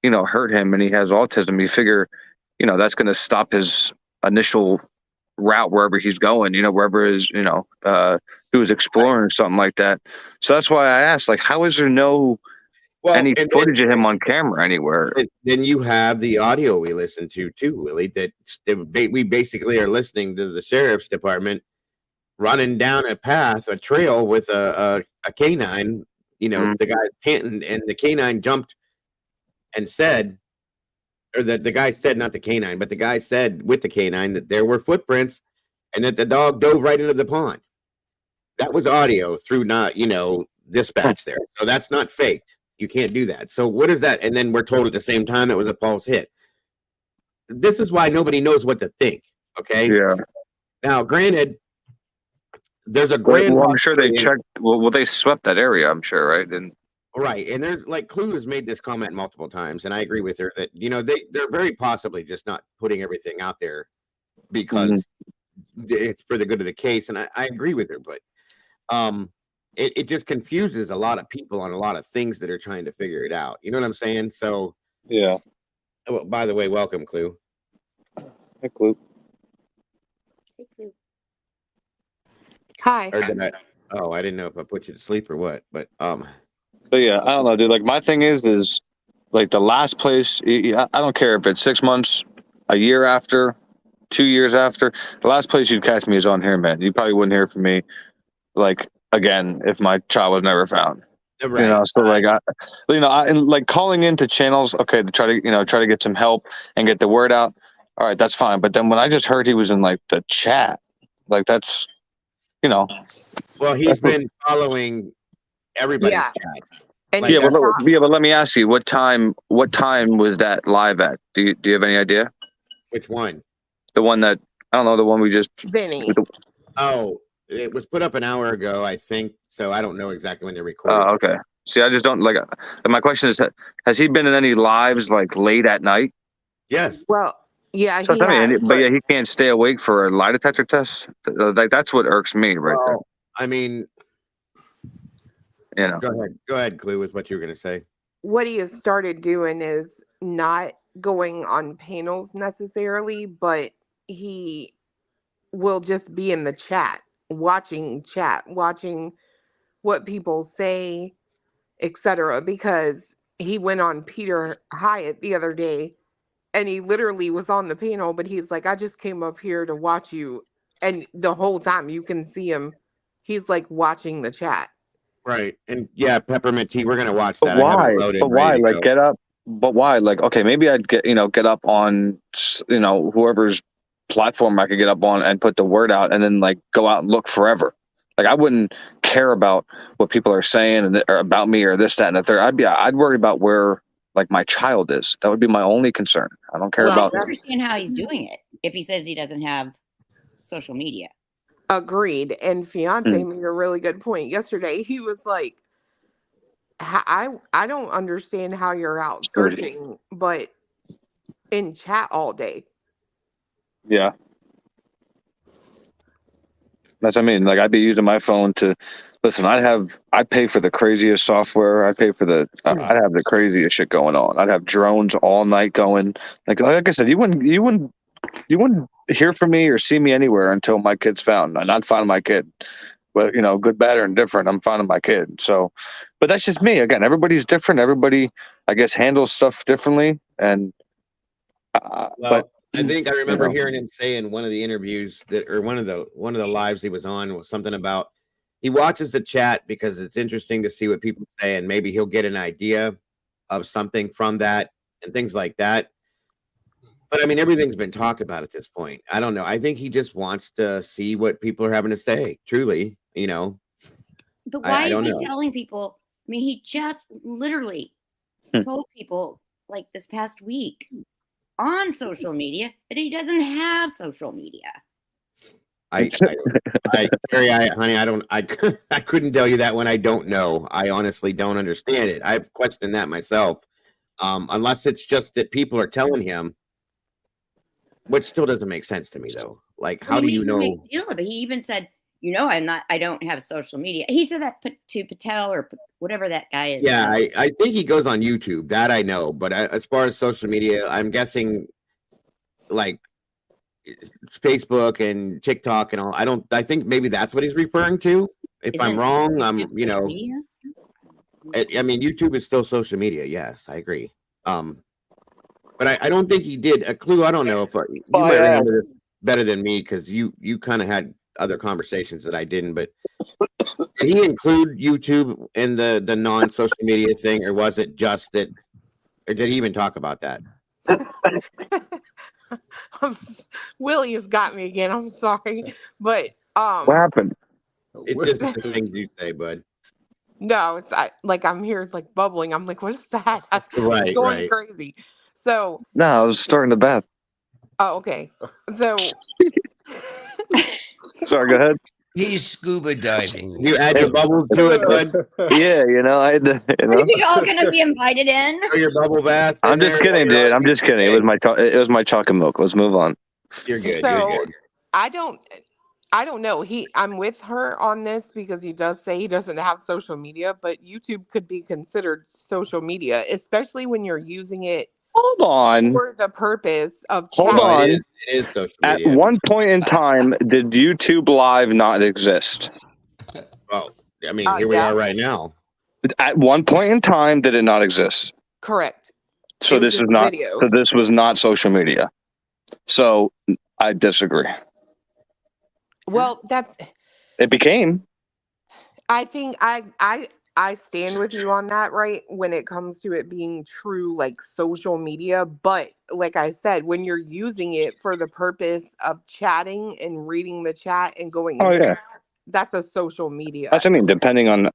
hurt him, and he has autism, you figure, that's gonna stop his initial route wherever he's going, wherever is, he was exploring or something like that. So that's why I asked, like, how is there any footage of him on camera anywhere? Then you have the audio we listened to too, Willie, that we basically are listening to the sheriff's department running down a trail with a canine, the guy panting, and the canine jumped and said, or the guy said, not the canine, but the guy said with the canine that there were footprints and that the dog dove right into the pond. That was audio through dispatch there. So that's not faked. You can't do that. So what is that? And then we're told at the same time it was a false hit. This is why nobody knows what to think. Okay. Yeah. Now, granted, there's a Well, I'm sure they checked. Well, they swept that area, I'm sure, right? Right, and there's like Clue has made this comment multiple times, and I agree with her that they're very possibly just not putting everything out there because it's for the good of the case, and I agree with her, but it just confuses a lot of people on a lot of things that are trying to figure it out. You know what I'm saying? So yeah. Oh, by the way, welcome, Clue. Hey, Clue. Hey, Clue. Hi. Or did I didn't know if I put you to sleep or what, but But yeah, I don't know, dude. Like my thing is like the last place. I don't care if it's 6 months, a year after, 2 years after. The last place you'd catch me is on here, man. You probably wouldn't hear from me, like again, if my child was never found. Right. You know, so like and like calling into channels, okay, to try to get some help and get the word out. All right, that's fine. But then when I just heard he was in like the chat, like that's, well, he's that's been following everybody's Yeah. chats. And Like, he's but not let me ask you, what time was that live at? Do you have any idea? which one? The one that I don't know, the one we just Vinny. Oh, it was put up an hour ago, I think. So I don't know exactly when they recorded. Oh, okay. See, I just don't like. My question is, has he been in any lives like late at night? Yes. Well, yeah, So he I mean, has, but yeah, he can't stay awake for a lie detector test. Like that's what irks me right there. Well, I mean, You know. Go ahead, Clue, with what you were going to say. what he has started doing is not going on panels necessarily, but he will just be in the chat, watching what people say, etc. Because he went on Peter Hyatt the other day and he literally was on the panel, but he's like, I just came up here to watch you. And the whole time you can see him, he's like watching the chat. Right. And yeah, Peppermint Tea, we're going to watch But that. I have why? it loaded. But why? ready to Like go. get up. But why? Like okay, maybe I'd get up on whoever's platform I could get up on and put the word out, and then like go out and look forever. Like I wouldn't care about what people are saying or about me or this, that, and the third. I'd worry about where like my child is. That would be my only concern. I don't care Well, I about. don't understand how he's doing it if he says he doesn't have social media. Agreed. And fiance made a really good point yesterday. He was like, I don't understand how you're out searching, but in chat all day. Yeah. That's what I mean. Like I'd be using my phone to listen. I pay for the craziest software. I pay for I'd have the craziest shit going on. I'd have drones all night going. Like I said, you wouldn't hear from me or see me anywhere until my kid's found. I'm not finding my kid. But good, bad, or indifferent, I'm finding my kid. So, but that's just me. Again, everybody's different. Everybody, I guess, handles stuff differently. And but I think I remember hearing him say in one of the interviews or one of the lives he was on was something about he watches the chat because it's interesting to see what people say and maybe he'll get an idea of something from that and things like that. But I mean, everything's been talked about at this point. I don't know. I think he just wants to see what people are having to say. Truly, But why I is don't he know. telling people? I mean, he just literally told people like this past week on social media that he doesn't have social media. Carrie, honey, I couldn't tell you that one. I don't know. I honestly don't understand it. I've questioned that myself. Unless it's just that people are telling him, which still doesn't make sense to me though. Like, how do you know? Big deal of it. He even said, I don't have social media. He said that to Patel or whatever that guy is. Yeah, I think he goes on YouTube. That I know. But as far as social media, I'm guessing like Facebook and TikTok and all. I think maybe that's what he's referring to. If I'm wrong, I mean, YouTube is still social media. Yes, I agree. But I don't think he did a Clue. I don't know if you might remember this better than me because you kind of had other conversations that I didn't. But did he include YouTube in the non-social media thing, or was it just that? Or did he even talk about that? Willie has got me again. I'm sorry, but what happened? It's just the things you say, bud. No, it's I'm here. It's like bubbling. I'm like, what is that? Right, it's going right. crazy. So No, I was starting to bath. oh, okay. So Sorry, go ahead. He's scuba diving. You add your bubble to it, bud. Yeah, I had to. Are we all gonna be invited in? Throw your bubble bath. I'm just kidding, dude. I'm just kidding. It was my chocolate milk. Let's move on. You're good. So You're good. I don't know. I'm with her on this because he does say he doesn't have social media, but YouTube could be considered social media, especially when you're using it. Hold on. For the purpose of Hold on. It is social media. At one point in time, did YouTube Live not exist? Well, I mean, here we are right now. At one point in time, did it not exist? Correct. So this is not. Videos. So this was not social media. So I disagree. Well, it became. I think I I stand with you on that, right? When it comes to it being true, like social media. But like I said, when you're using it for the purpose of chatting and reading the chat and going Oh into yeah, that's a social media. that's, I mean, depending on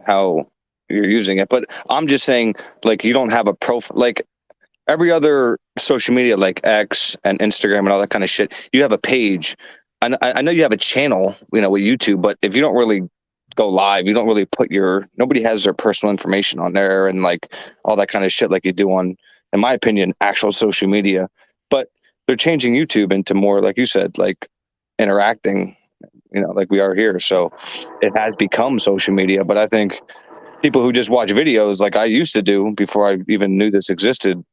how you're using it. But I'm just saying, like, you don't have a profile like every other social media, like X and Instagram and all that kind of shit. You have a page. I know you have a channel, with YouTube, but if you don't really go live, you don't really put nobody has their personal information on there and like all that kind of shit like you do on, in my opinion, actual social media. But they're changing YouTube into more, like you said, like interacting, like we are here. So it has become social media. But I think people who just watch videos like I used to do before I even knew this existed,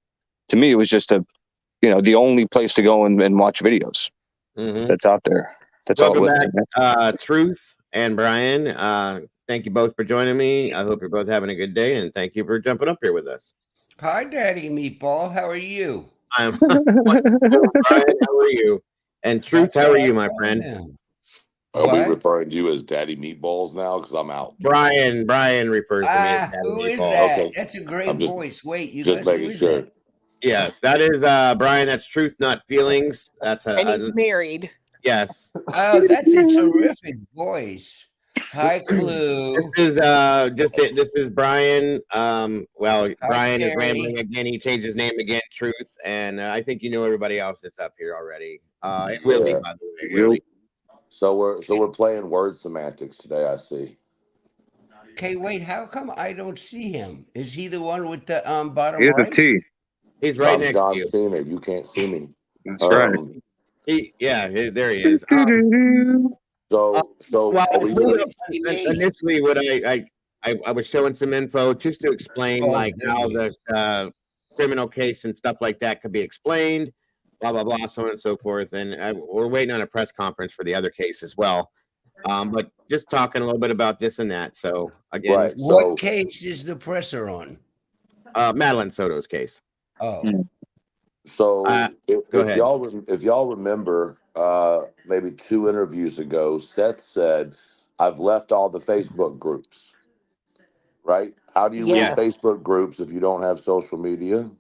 to me, it was just the only place to go and watch videos that's out there. That's all it Welcome was. back, Truth and Brian. Thank you both for joining me. I hope you're both having a good day, and thank you for jumping up here with us. Hi, Daddy Meatball. How are you? I'm wonderful. Brian, how are you? And Truth, That's how what are I you, my call friend? him. Are we What? referring to you as Daddy Meatballs now? Because I'm out. Brian refers to me as Daddy Who is Meatball. that? Okay. That's a great I'm just voice. Wait, you just guys, who making is sure. that? Yes, that is Brian. That's Truth, Not Feelings. That's And he's married. yes. Oh, that's a terrific voice. Hi, Clue. This is Brian. Well, Hi, Brian is Sherry. rambling again. He changed his name again, Truth, and I think you know everybody else that's up here already. And Willie, by the way, Willie. So we're playing word semantics today. I see. Okay, wait. How come I don't see him? Is he the one with the bottom Here's a right? T. He's right I'm next to John you. Cena. You can't see me. That's right. There he is. So Well, are we Let gonna? me see me. initially, what I was showing some info just to explain Oh, like there how he the is. criminal case and stuff like that could be explained, blah blah blah, so on and so forth. And we're waiting on a press conference for the other case as well. But just talking a little bit about this and that. So again, Right. What So case is the presser on? Madelaine Soto's case. Oh, so Go if ahead. y'all remember, maybe 2 interviews ago, Seth said, "I've left all the Facebook groups." Right? How do you leave Yes. Facebook groups if you don't have social media?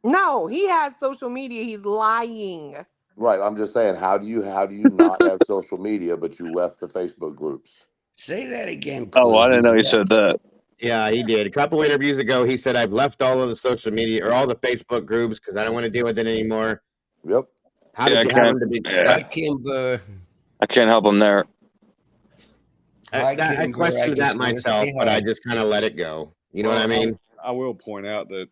No, he has social media. He's lying. Right. I'm just saying, how do you not have social media but you left the Facebook groups? say that again, Oh, Clue. I didn't He's know you what? said that. Yeah, he did. A couple interviews ago, he said, I've left all of the social media or all the Facebook groups because I don't want to deal with it anymore. Yep. How did I you have can't. him to be? Hi, Kimber. I can't help him there. Hi, I Kimber. questioned that just wanna myself, say but hi. I just kind of let it go. You know what I Well, mean? I will point out that,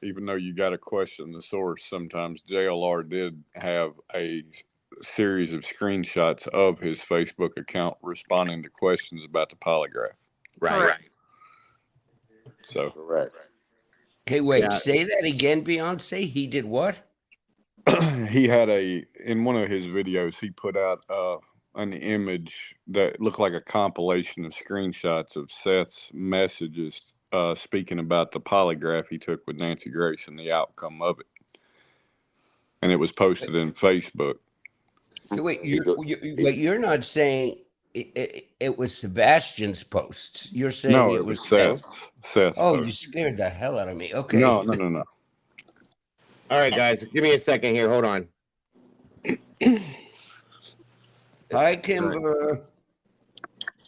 even though you got to question the source, sometimes JLR did have a series of screenshots of his Facebook account responding to questions about the polygraph. Right. Correct. So Correct. Okay, wait. Yeah. Say that again, Beyonce. He did what? he had in one of his videos, he put out an image that looked like a compilation of screenshots of Seth's messages speaking about the polygraph he took with Nancy Grace and the outcome of it. And it was posted in Facebook. Okay, wait. He go- You're not saying it was Sebastian's posts. You're saying No, it it was was Seth's. Seth's Oh, you post. scared the hell out of me. Okay. No. All right, guys, give me a second here. Hold on. Hi, Kimber.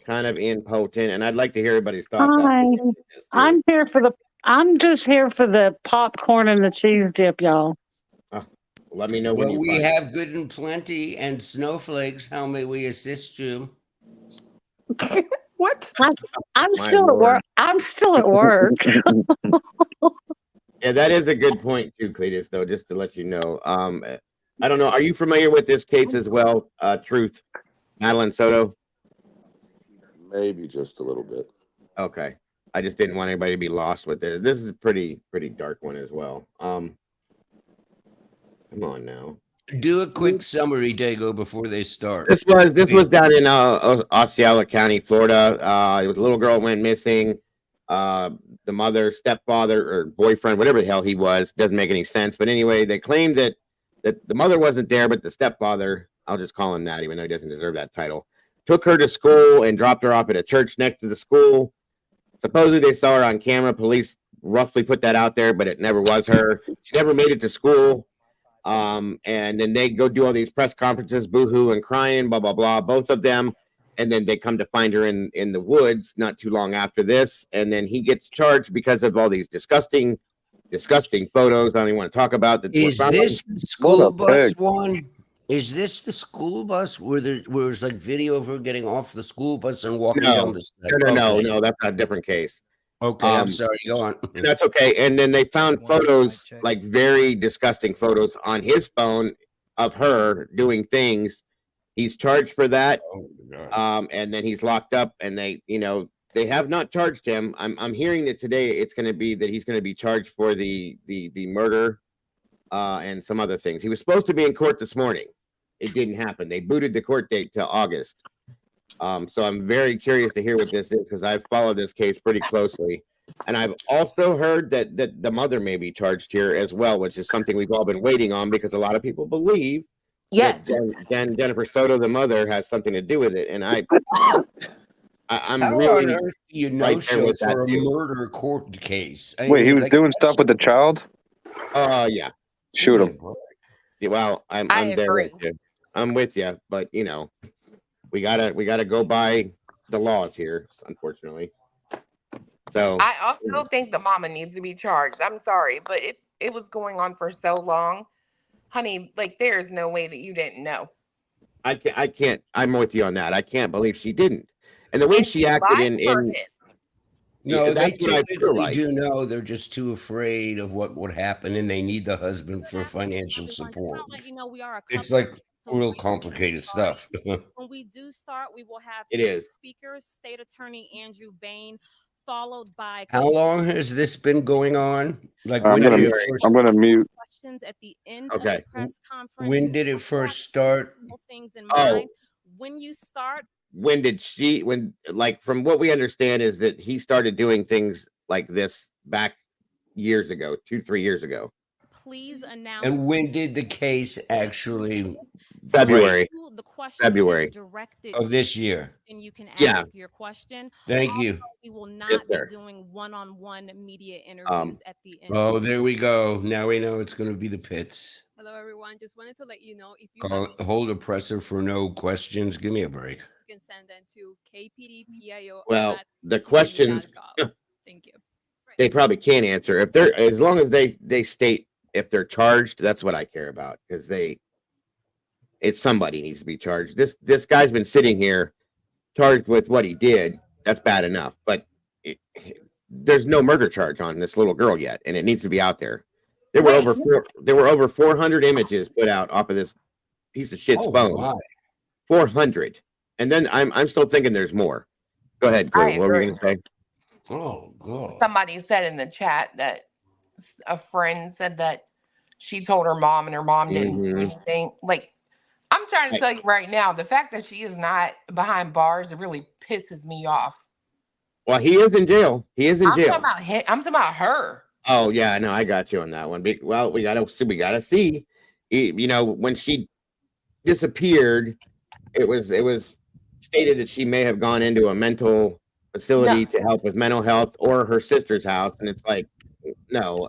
Kind of impotent, and I'd like to hear everybody's thoughts. Hi. I'm just here for the popcorn and the cheese dip, y'all. Let me know when Well, you we find have good and plenty and snowflakes. How may we assist you? What? I'm My still at Lord. work. I'm still at work. Yeah, that is a good point too, Cletus, though, just to let you know. I don't know. Are you familiar with this case as well? Truth, Madelaine Soto? Maybe just a little bit. Okay. I just didn't want anybody to be lost with it. This is a pretty dark one as well. Come on now. Do a quick summary, Dago, before they start. This was down in Osceola County, Florida. It was a little girl went missing. The mother, stepfather, or boyfriend, whatever the hell he was, doesn't make any sense. But anyway, they claimed that the mother wasn't there, but the stepfather, I'll just call him that, even though he doesn't deserve that title, took her to school and dropped her off at a church next to the school. Supposedly they saw her on camera. Police roughly put that out there, but it never was her. She never made it to school. And then they go do all these press conferences, boohoo and crying, blah, blah, blah, both of them. And then they come to find her in the woods not too long after this. And then he gets charged because of all these disgusting photos. I don't even want to talk about that. Is this the school bus one? Is this the school bus where there's like video of her getting off the school bus and walking down the stairs? No, that's not a different case. Okay, I'm sorry. Go on. That's okay. And then they found photos, like very disgusting photos on his phone of her doing things. He's charged for that. And then he's locked up, and they have not charged him. I'm hearing that today it's going to be that he's going to be charged for the murder and some other things. He was supposed to be in court this morning. It didn't happen. They booted the court date to August. So I'm very curious to hear what this is, because I've followed this case pretty closely. And I've also heard that the mother may be charged here as well, which is something we've all been waiting on, because a lot of people believe that Jennifer Soto, the mother, has something to do with it. And I'm How really on earth do you right there with for that a too. murder court case? Wait, he was doing stuff with the child? Yeah. Shoot him. Well, I'm there with you. I'm with you, but we gotta go by the laws here, unfortunately. So I also think the mama needs to be charged. I'm sorry, but it was going on for so long, honey. Like, there's no way that you didn't know. I can't. I'm with you on that. I can't believe she didn't, and the way she acted in. No, they that's what I feel typically like. do know. They're just too afraid of what would happen, and they need the husband for financial support. It's like real complicated stuff. When we do start, we will have It two is. speakers, State Attorney Andrew Bain, followed by How long has this been going on? Like, I'm gonna mute. questions at the end Okay. of the press conference. When did it first start? Things in Oh. mind. When you start, Like, from what we understand is that he started doing things like this back years ago, 2-3 years ago. please announce. And when did the case actually February. The question February is directed of this year? and you can ask Yeah. your question. Thank you. Also, we will not Yes, be sir. doing one-on-one media interviews at the end. Oh, there we go. Now we know it's going to be the pits. Hello, everyone. Just wanted to let you know if you Hold a presser for no questions. Give me a break. you can send them to kpdpio. Well, the questions Thank you. they probably can't answer if they're, as long as they state if they're charged. That's what I care about, because it's somebody needs to be charged. This guy's been sitting here charged with what he did. That's bad enough, but there's no murder charge on this little girl yet, and it needs to be out there. There were over 400 images put out off of this piece of shit's phone. Wow. 400, and then I'm still thinking there's more. Go ahead, Chris. What were you gonna say? Oh, God. Somebody said in the chat that a friend said that she told her mom and her mom didn't do anything. Like, I'm trying to tell you right now, the fact that she is not behind bars, it really pisses me off. Well, he is in jail. He is in jail. I'm talking about her. Oh yeah, no, I got you on that one. Well, we gotta see. When she disappeared, it was stated that she may have gone into a mental facility to help with mental health, or her sister's house, and it's like, no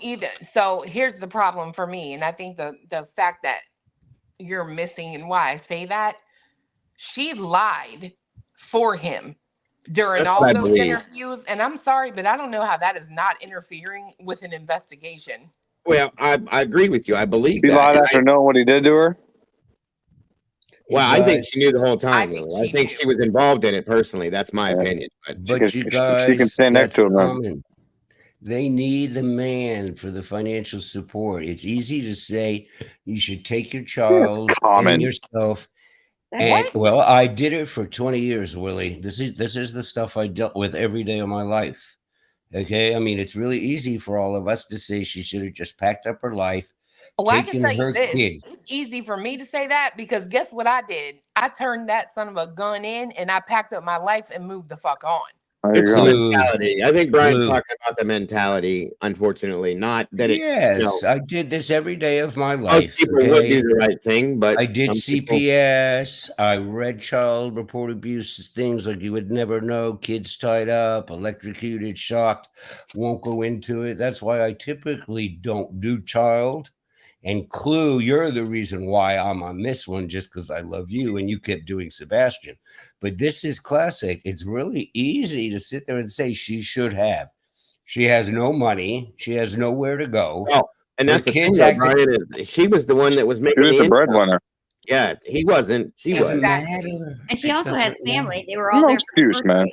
either. So here's the problem for me, and I think the fact that you're missing, and why I say that, she lied for him during all those interviews, and I'm sorry, but I don't know how that is not interfering with an investigation. Well, I agree with you. I believe She that. lied after knowing what he did to her. Well, I think she knew the whole time. I think she was involved in it personally. That's my opinion. But you guys, she can stand next to him. Common. They need the man for the financial support. It's easy to say you should take your child and yourself. And well, I did it for 20 years, Willie. This is the stuff I dealt with every day of my life. Okay, I mean, it's really easy for all of us to say she should have just packed up her life. Well, I can tell you this. It's easy for me to say that, because guess what I did? I turned that son of a gun in, and I packed up my life and moved the fuck on. It's the Clue. mentality. I think Brian's Clue. talking about the mentality, unfortunately, not that it, Yes, I did this every day of my most life. people would do Okay. the right thing, but I did some people, CPS. I read child report abuse things like you would never know. Kids tied up, electrocuted, shocked. Won't go into it. That's why I typically don't do child. And Clue, you're the reason why I'm on this one, just because I love you and you kept doing Sebastian. But this is classic. It's really easy to sit there and say she should have. She has no money. She has nowhere to go. oh, and Her that's the thing, kids though, acting. Brian, is she was the one that was She making was the the income. breadwinner. Yeah, he wasn't. She was. Doesn't Exactly. matter. And she It also has doesn't matter. family. They were all No there for her excuse, man. birthday.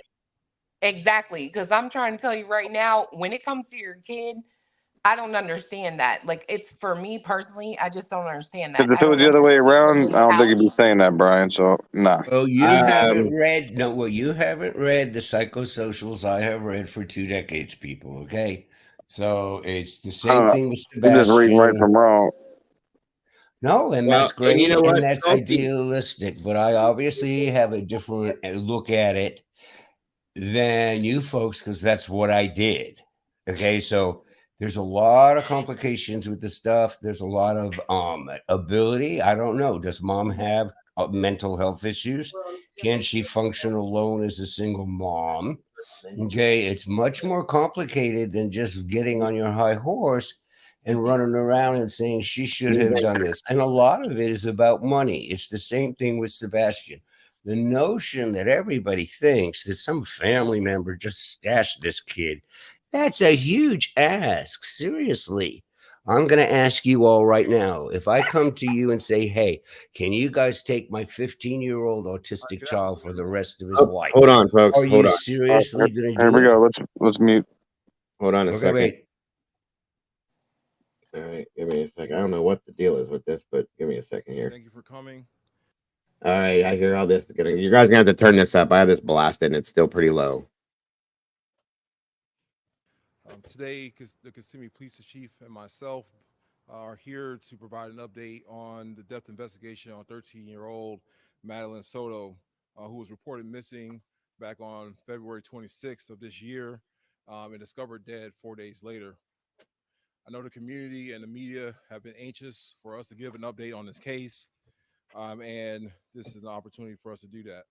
Exactly. Because I'm trying to tell you right now, when it comes to your kid, I don't understand that. Like, it's for me personally, I just don't understand that. Because if I it was don't the other way understand the around, I don't think you'd be mentality. saying that, Brian. So nah. Well, you haven't Um, read no. Well, you haven't read the psychosocials I have read for 2 decades, people. Okay, so it's the I don't same know. thing with You're just reading right Sebastian. from wrong. No, and well, that's and you know great, what, and that's Salty, idealistic. But I obviously have a different look at it than you folks because that's what I did. Okay, so there's a lot of complications with the stuff. There's a lot of ability. I don't know. Does mom have mental health issues? Can she function alone as a single mom? Okay, it's much more complicated than just getting on your high horse and running around and saying she should have done this. And a lot of it is about money. It's the same thing with Sebastian. The notion that everybody thinks that some family member just stashed this kid, that's a huge ask. Seriously. I'm going to ask you all right now. If I come to you and say, hey, can you guys take my 15-year-old autistic child for the rest of his oh, life? hold on, folks, Are hold you on. seriously going to Here do we it? go. Let's mute. Hold on a Okay, second. wait. All right, give me a second. I don't know what the deal is with this, but give me a second here. Thank you for coming. All right, I hear all this. You guys gonna have to turn this up. I have this blasted, and it's still pretty low. Today, the Kissimmee Police Chief and myself are here to provide an update on the death investigation on 13-year-old Madelaine Soto, who was reported missing back on February 26th of this year and discovered dead 4 days later. I know the community and the media have been anxious for us to give an update on this case, and this is an opportunity for us to do that.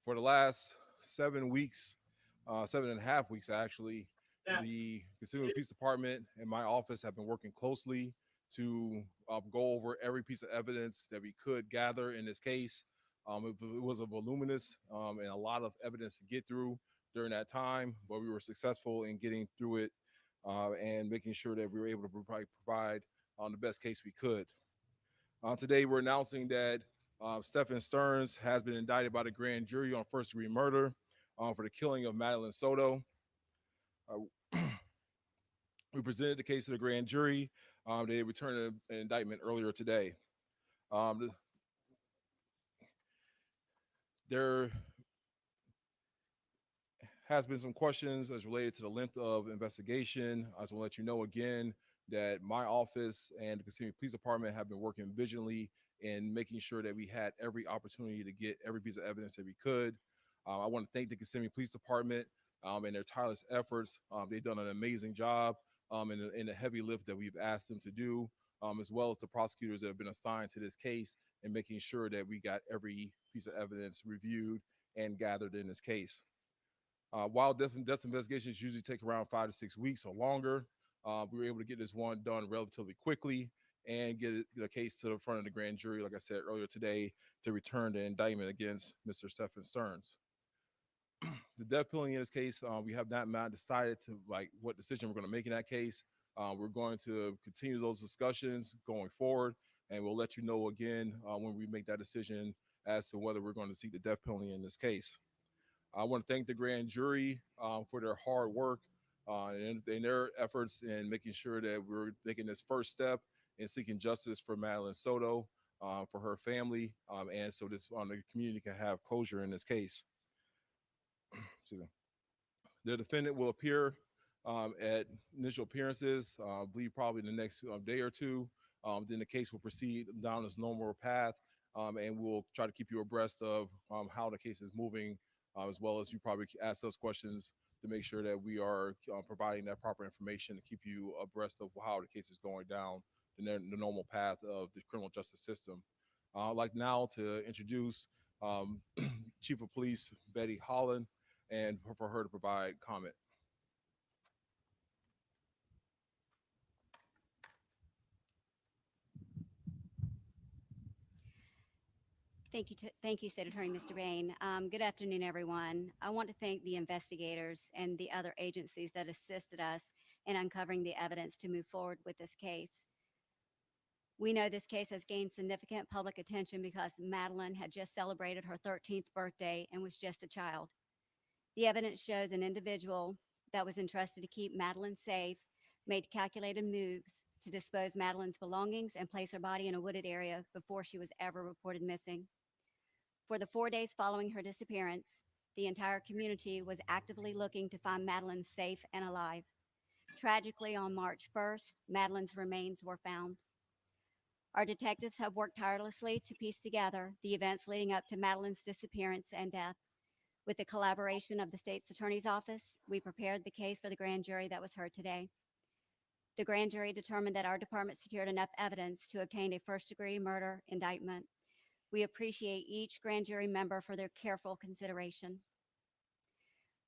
For the last 7 weeks, 7.5 weeks actually, the Kissimmee Police Department and my office have been working closely to go over every piece of evidence that we could gather in this case. It was a voluminous and a lot of evidence to get through during that time, but we were successful in getting through it and making sure that we were able to provide the best case we could. Today, we're announcing that Stephen Stearns has been indicted by the grand jury on first-degree murder for the killing of Madelaine Soto. We presented the case to the grand jury. They returned an indictment earlier today. There has been some questions as related to the length of investigation. I just want to let you know again that my office and the Kissimmee Police Department have been working vigilantly in making sure that we had every opportunity to get every piece of evidence that we could. I want to thank the Kissimmee Police Department and their tireless efforts. They've done an amazing job in the heavy lift that we've asked them to do, as well as the prosecutors that have been assigned to this case and making sure that we got every piece of evidence reviewed and gathered in this case. While death investigations usually take around 5 to 6 weeks or longer, we were able to get this one done relatively quickly and get the case to the front of the grand jury, like I said earlier today, to return the indictment against Mr. Stephen Stearns. The death penalty in this case, we have not decided to what decision we're going to make in that case. We're going to continue those discussions going forward, and we'll let you know again when we make that decision as to whether we're going to seek the death penalty in this case. I want to thank the grand jury for their hard work and their efforts in making sure that we're making this first step in seeking justice for Madelaine Soto, for her family, and so the community can have closure in this case. The defendant will appear at initial appearances, I believe probably in the next day or two. Then the case will proceed down its normal path, and we'll try to keep you abreast of how the case is moving as well as you probably ask us questions to make sure that we are providing that proper information to keep you abreast of how the case is going down the normal path of the criminal justice system. I'd like now to introduce Chief of Police Betty Holland, and for her to provide comment. Thank you, State Attorney Mr. Bain. Good afternoon, everyone. I want to thank the investigators and the other agencies that assisted us in uncovering the evidence to move forward with this case. We know this case has gained significant public attention because Madelaine had just celebrated her 13th birthday and was just a child. The evidence shows an individual that was entrusted to keep Madelaine safe made calculated moves to dispose Madelaine's belongings and place her body in a wooded area before she was ever reported missing. For the 4 days following her disappearance, the entire community was actively looking to find Madelaine safe and alive. Tragically, on March 1st, Madelaine's remains were found. Our detectives have worked tirelessly to piece together the events leading up to Madelaine's disappearance and death. With the collaboration of the State's Attorney's Office, we prepared the case for the grand jury that was heard today. The grand jury determined that our department secured enough evidence to obtain a first-degree murder indictment. We appreciate each grand jury member for their careful consideration.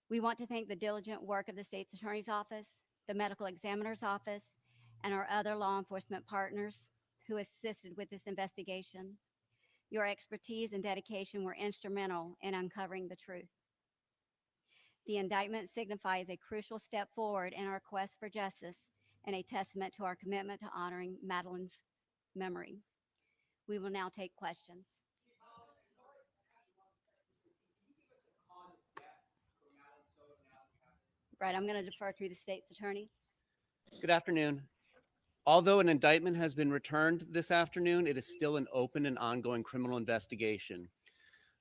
We want to thank the diligent work of the State's Attorney's Office, the Medical Examiner's Office, and our other law enforcement partners who assisted with this investigation. Your expertise and dedication were instrumental in uncovering the truth. The indictment signifies a crucial step forward in our quest for justice and a testament to our commitment to honoring Madelaine's memory. We will now take questions. Right, I'm going to defer to the State's Attorney. Good afternoon. Although an indictment has been returned this afternoon, it is still an open and ongoing criminal investigation.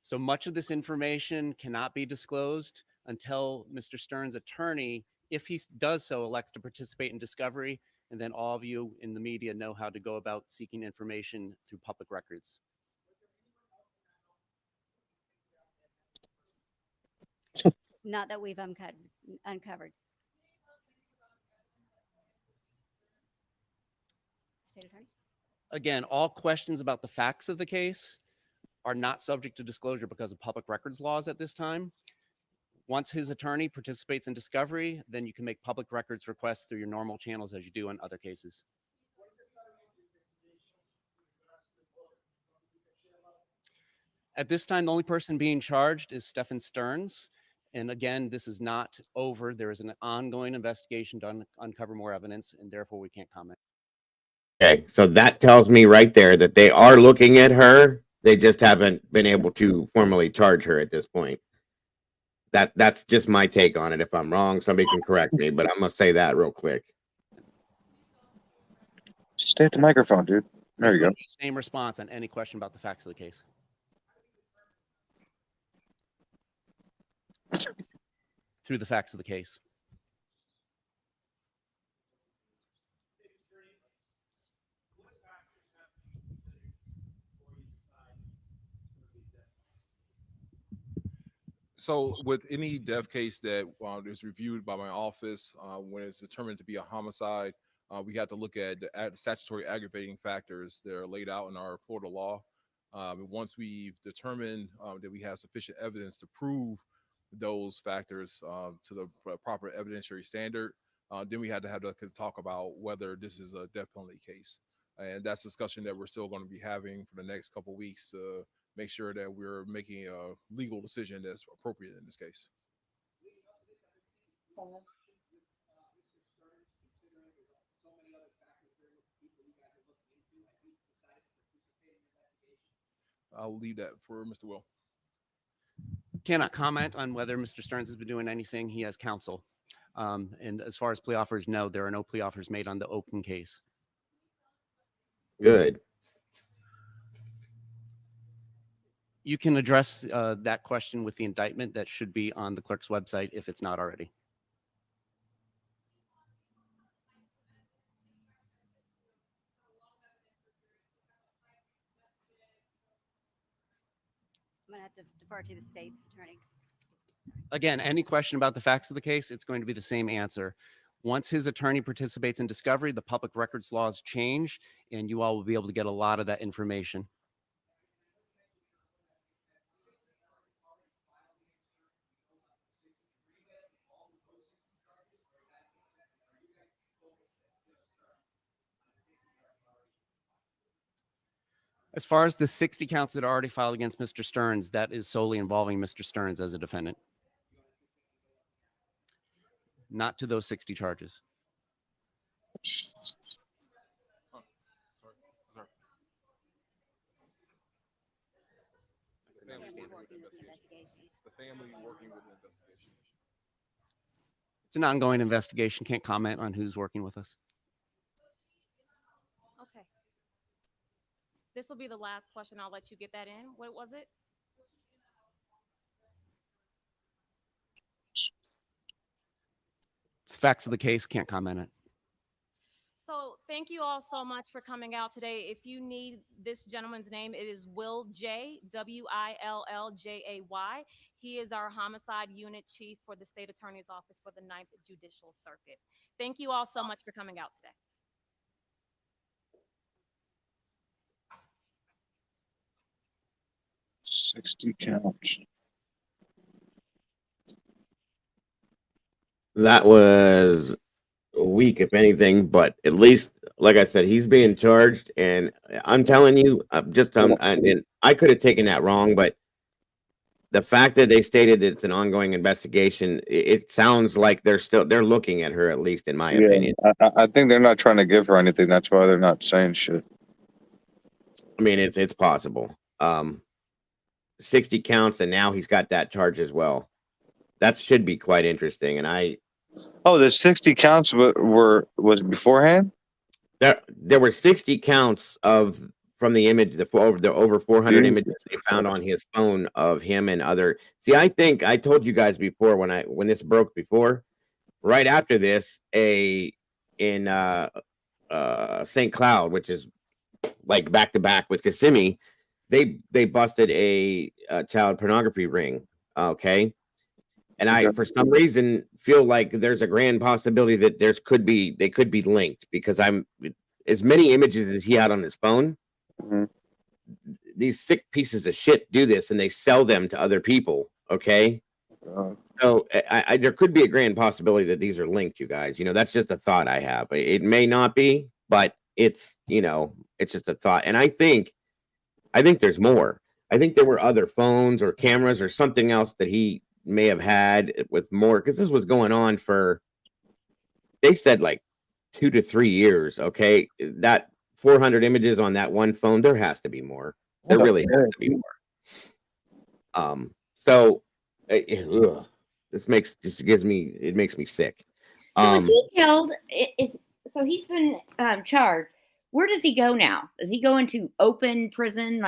So much of this information cannot be disclosed until Mr. Stern's attorney, if he does so, elects to participate in discovery, and then all of you in the media know how to go about seeking information through public records. Not that we've uncovered. State Attorney? Again, all questions about the facts of the case are not subject to disclosure because of public records laws at this time. Once his attorney participates in discovery, then you can make public records requests through your normal channels as you do in other cases. At this time, the only person being charged is Stephen Stearns. And again, this is not over. There is an ongoing investigation to uncover more evidence, and therefore we can't comment. Okay, so that tells me right there that they are looking at her. They just haven't been able to formally charge her at this point. That's just my take on it. If I'm wrong, somebody can correct me, but I'm gonna say that real quick. Stay at the microphone, dude. There you go. Same response on any question about the facts of the case. Through the facts of the case. So with any death case that is reviewed by my office, when it's determined to be a homicide, we have to look at the statutory aggravating factors that are laid out in our Florida law. Once we've determined that we have sufficient evidence to prove those factors to the proper evidentiary standard, then we had to have to talk about whether this is a death penalty case. And that's a discussion that we're still going to be having for the next couple of weeks to make sure that we're making a legal decision that's appropriate in this case. I'll leave that for Mr. Will. Cannot comment on whether Mr. Stearns has been doing anything. He has counsel. And as far as plea offers, no, there are no plea offers made on the open case. Good. You can address that question with the indictment that should be on the clerk's website if it's not already. I'm going to have to defer to the State's Attorney. Again, any question about the facts of the case, it's going to be the same answer. Once his attorney participates in discovery, the public records laws change, and you all will be able to get a lot of that information. As far as the 60 counts that are already filed against Mr. Stearns, that is solely involving Mr. Stearns as a defendant. Not to those 60 charges. It's an ongoing investigation. Can't comment on who's working with us. Okay. This will be the last question. I'll let you get that in. What was it? It's facts of the case. Can't comment on it. So thank you all so much for coming out today. If you need this gentleman's name, it is Will J, Willjay. He is our homicide unit chief for the state attorney's office for the 9th Judicial Circuit. Thank you all so much for coming out today. $60 counts. That was weak, if anything, but at least, like I said, he's being charged, and I'm telling you, and I could have taken that wrong, but the fact that they stated it's an ongoing investigation, it sounds like they're looking at her, at least in my opinion. I think they're not trying to give her anything. That's why they're not saying shit. I mean, it's possible. 60 counts, and now he's got that charge as well. That should be quite interesting. And oh, the 60 counts was beforehand. There were 60 counts from the image, the over 400 images they found on his phone of him and other. See, I think I told you guys before when this broke before, right after this, in St. Cloud, which is like back to back with Kissimmee, they busted a child pornography ring. Okay. And I, for some reason, feel like there's a grand possibility that they could be linked, because as many images as he had on his phone. Mm-hmm. These sick pieces of shit do this, and they sell them to other people. Okay. So there could be a grand possibility that these are linked, you guys. That's just a thought I have. It may not be, but it's just a thought. And I think there's more. I think there were other phones or cameras or something else that he may have had with more, because this was going on for, they said, like 2 to 3 years. Okay. That 400 images on that one phone, there has to be more. There really has to be more. So this makes me sick. So is he held? So he's been charged. Where does he go now? Does he go into open prison?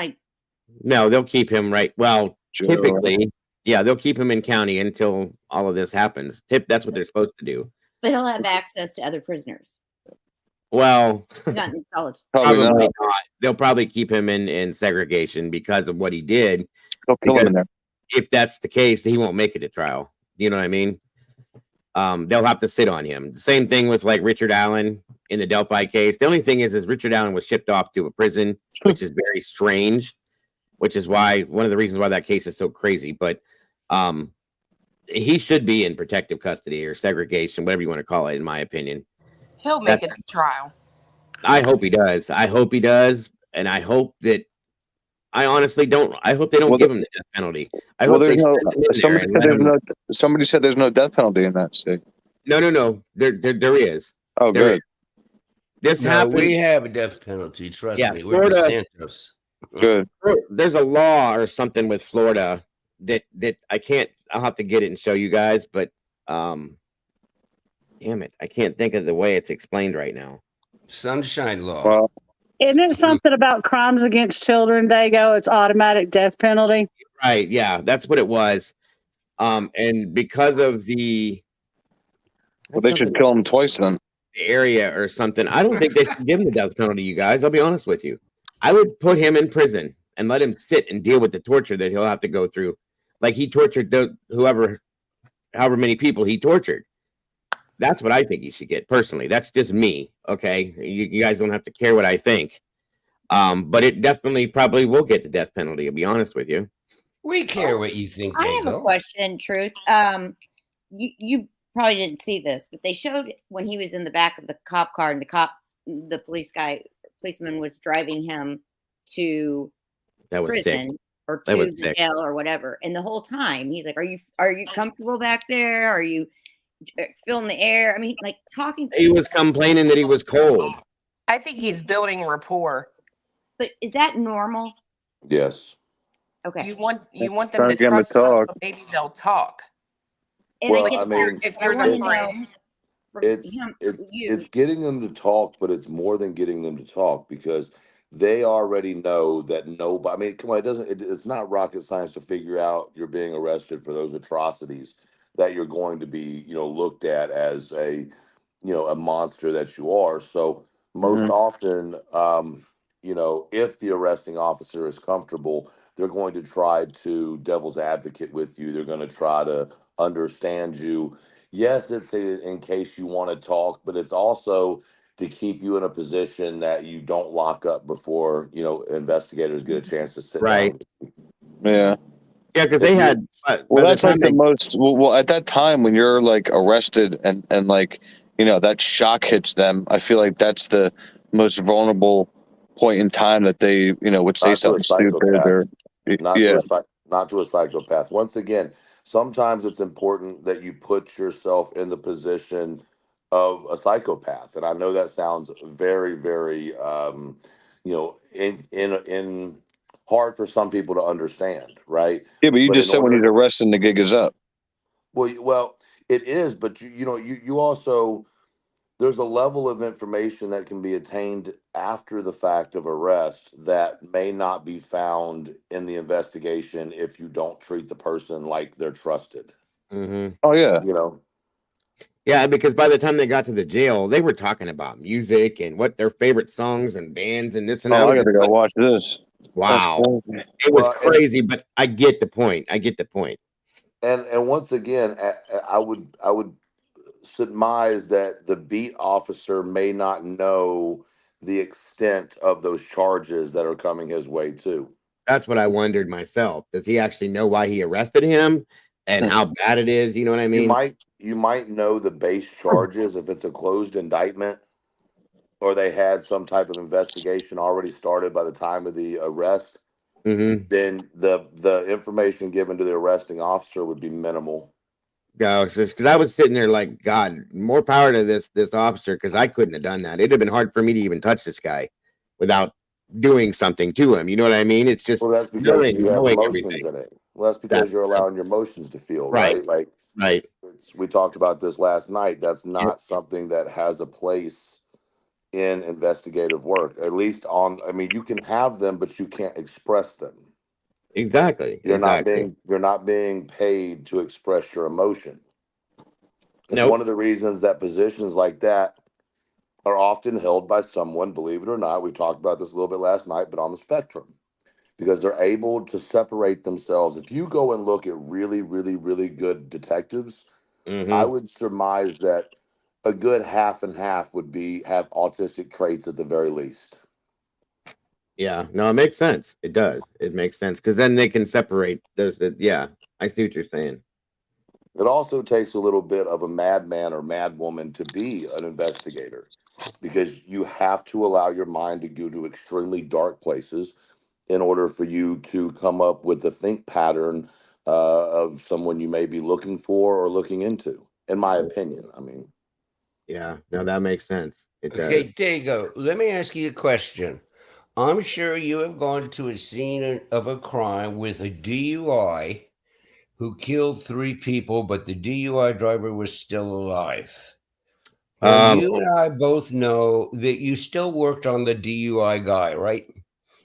No, they'll keep him right. Well, typically, yeah, they'll keep him in county until all of this happens. That's what they're supposed to do. But he'll have access to other prisoners. Well, not in solid. Probably not. They'll probably keep him in segregation because of what he did. They'll kill him in there. If that's the case, he won't make it to trial. You know what I mean? They'll have to sit on him. Same thing with like Richard Allen in the Delphi case. The only thing is Richard Allen was shipped off to a prison, which is very strange, which is why one of the reasons why that case is so crazy. But he should be in protective custody or segregation, whatever you want to call it, in my opinion. He'll make it to trial. I hope he does. And I hope that I honestly don't. I hope they don't give him the death penalty. I hope they send him in there. Somebody said there's no death penalty in that state. No. There is. Oh, there good. Is. This No, happened. we have a death penalty. Trust me. We're Florida, DeSantis. Good. There's a law or something with Florida that I can't. I'll have to get it and show you guys. But damn it, I can't think of the way it's explained right now. Sunshine Law. Well, Isn't it something about crimes against children, Dago? It's automatic death penalty. Right. Yeah, that's what it was. And because of the they should kill him twice then. The area or something. I don't think they should give him the death penalty, you guys. I'll be honest with you. I would put him in prison and let him sit and deal with the torture that he'll have to go through. Like he tortured whoever however many people he tortured. That's what I think he should get personally. That's just me. Okay. You guys don't have to care what I think. But it definitely probably will get the death penalty, to be honest with you. We care what you think, I have a Dago. question, Truth. You probably didn't see this, but they showed when he was in the back of the cop car and the policeman was driving him to That was sick. prison or That to was the sick. jail or whatever. And the whole time he's like, are you comfortable back there? Are you feeling the air? I mean, like talking. He was complaining that he was cold. I think he's building rapport. But is that normal? Yes. Okay. You want them Trying to to get 'em to trust you, talk. so maybe they'll talk. And Well, I get I mean, If I you're want the to friend. know from it's him, it's you. it's getting them to talk, but it's more than getting them to talk because they already know that nobody. I mean, come on, it's not rocket science to figure out you're being arrested for those atrocities that you're going to be, looked at as a monster that you are. So most often, if the arresting officer is comfortable, they're going to try to devil's advocate with you. They're going to try to understand you. Yes, it's in case you want to talk, but it's also to keep you in a position that you don't lock up before, investigators get a chance to sit Right. down. Yeah. Yeah, because If they you had. Well, By the that's like time the they, most. Well, at that time when you're like arrested and like that shock hits them, I feel like that's the most vulnerable point in time that they would say not to a something stupid or psychopath, not to yeah. not to a psychopath. Once again, sometimes it's important that you put yourself in the position of a psychopath, and I know that sounds very, very, in hard for some people to understand, right? Yeah, but you But just in said when he's order, arrested and the gig is up. well, it is, but you also there's a level of information that can be attained after the fact of arrest that may not be found in the investigation if you don't treat the person like they're trusted. mm-hmm. Oh yeah. Yeah, because by the time they got to the jail, they were talking about music and what their favorite songs and bands and this and that. Oh, I gotta go watch this. That's Wow, crazy. it was Well, crazy, but I get the point. and once again, I would surmise that the beat officer may not know the extent of those charges that are coming his way too. That's what I wondered myself. Does he actually know why he arrested him and how bad it is? You know what I You mean? might know the base charges if it's a closed indictment or they had some type of investigation already started by the time of the arrest. Mm-hmm. Then the information given to the arresting officer would be minimal. Yeah, it's just because I was sitting there like, God, more power to this officer, because I couldn't have done that. It'd have been hard for me to even touch this guy without doing something to him. You know what I mean? It's just Well, that's because knowing you have emotions everything. in it. Well, that's because you're allowing your emotions to feel, Right. right? Like Right. we talked about this last night. That's Yep. not something that has a place in investigative work. At least I mean, you can have them, but you can't express them. Exactly. You're not being paid to express your emotion. It's Nope. one of the reasons that positions like that are often held by someone, believe it or not. We talked about this a little bit last night, but on the spectrum, because they're able to separate themselves. If you go and look at really, really, really good detectives, Mm-hmm. I would surmise that a good half and half would have autistic traits at the very least. Yeah, no, it makes sense. It does. It makes sense because then they can separate. Yeah, I see what you're saying. It also takes a little bit of a madman or madwoman to be an investigator, because you have to allow your mind to go to extremely dark places in order for you to come up with the think pattern of someone you may be looking for or looking into, in my opinion. I mean, yeah, no, that makes sense. It does. Okay, Dago, let me ask you a question. I'm sure you have gone to a scene of a crime with a DUI who killed 3 people, but the DUI driver was still alive. Now, you and I both know that you still worked on the DUI guy, right?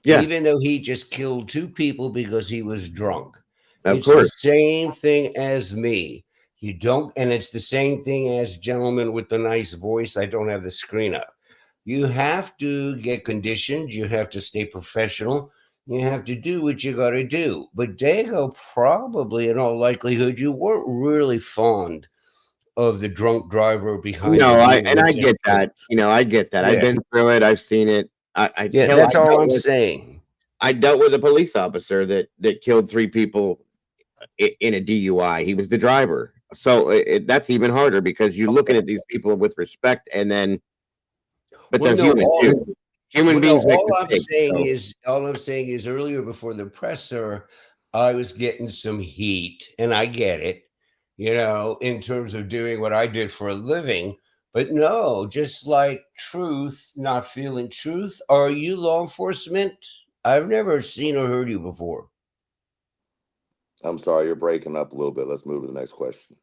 Yeah. Even though he just killed 2 people because he was drunk. Of It's course. the same thing as me. You don't, and it's the same thing as gentleman with the nice voice. I don't have the screen up. You have to get conditioned. You have to stay professional. You have to do what you got to do. But Dago, probably in all likelihood, you weren't really fond of the drunk driver behind No, the I wheel. and I get that. You know, I get that. I've Yeah. been through it. I've seen it. Yeah, hell, that's all I'm saying. I dealt with a police officer that killed 3 people in a DUI. He was the driver. So that's even harder because you're looking at these people with respect, and then, but Well, they're no, human too. Human beings make all mistakes. I'm saying is earlier before the presser, I was getting some heat, and I get it, you know, in terms of doing what I did for a living. But no, just like truth, not feeling truth. Are you law enforcement? I've never seen or heard you before. I'm sorry, you're breaking up a little bit. Let's move to the next question.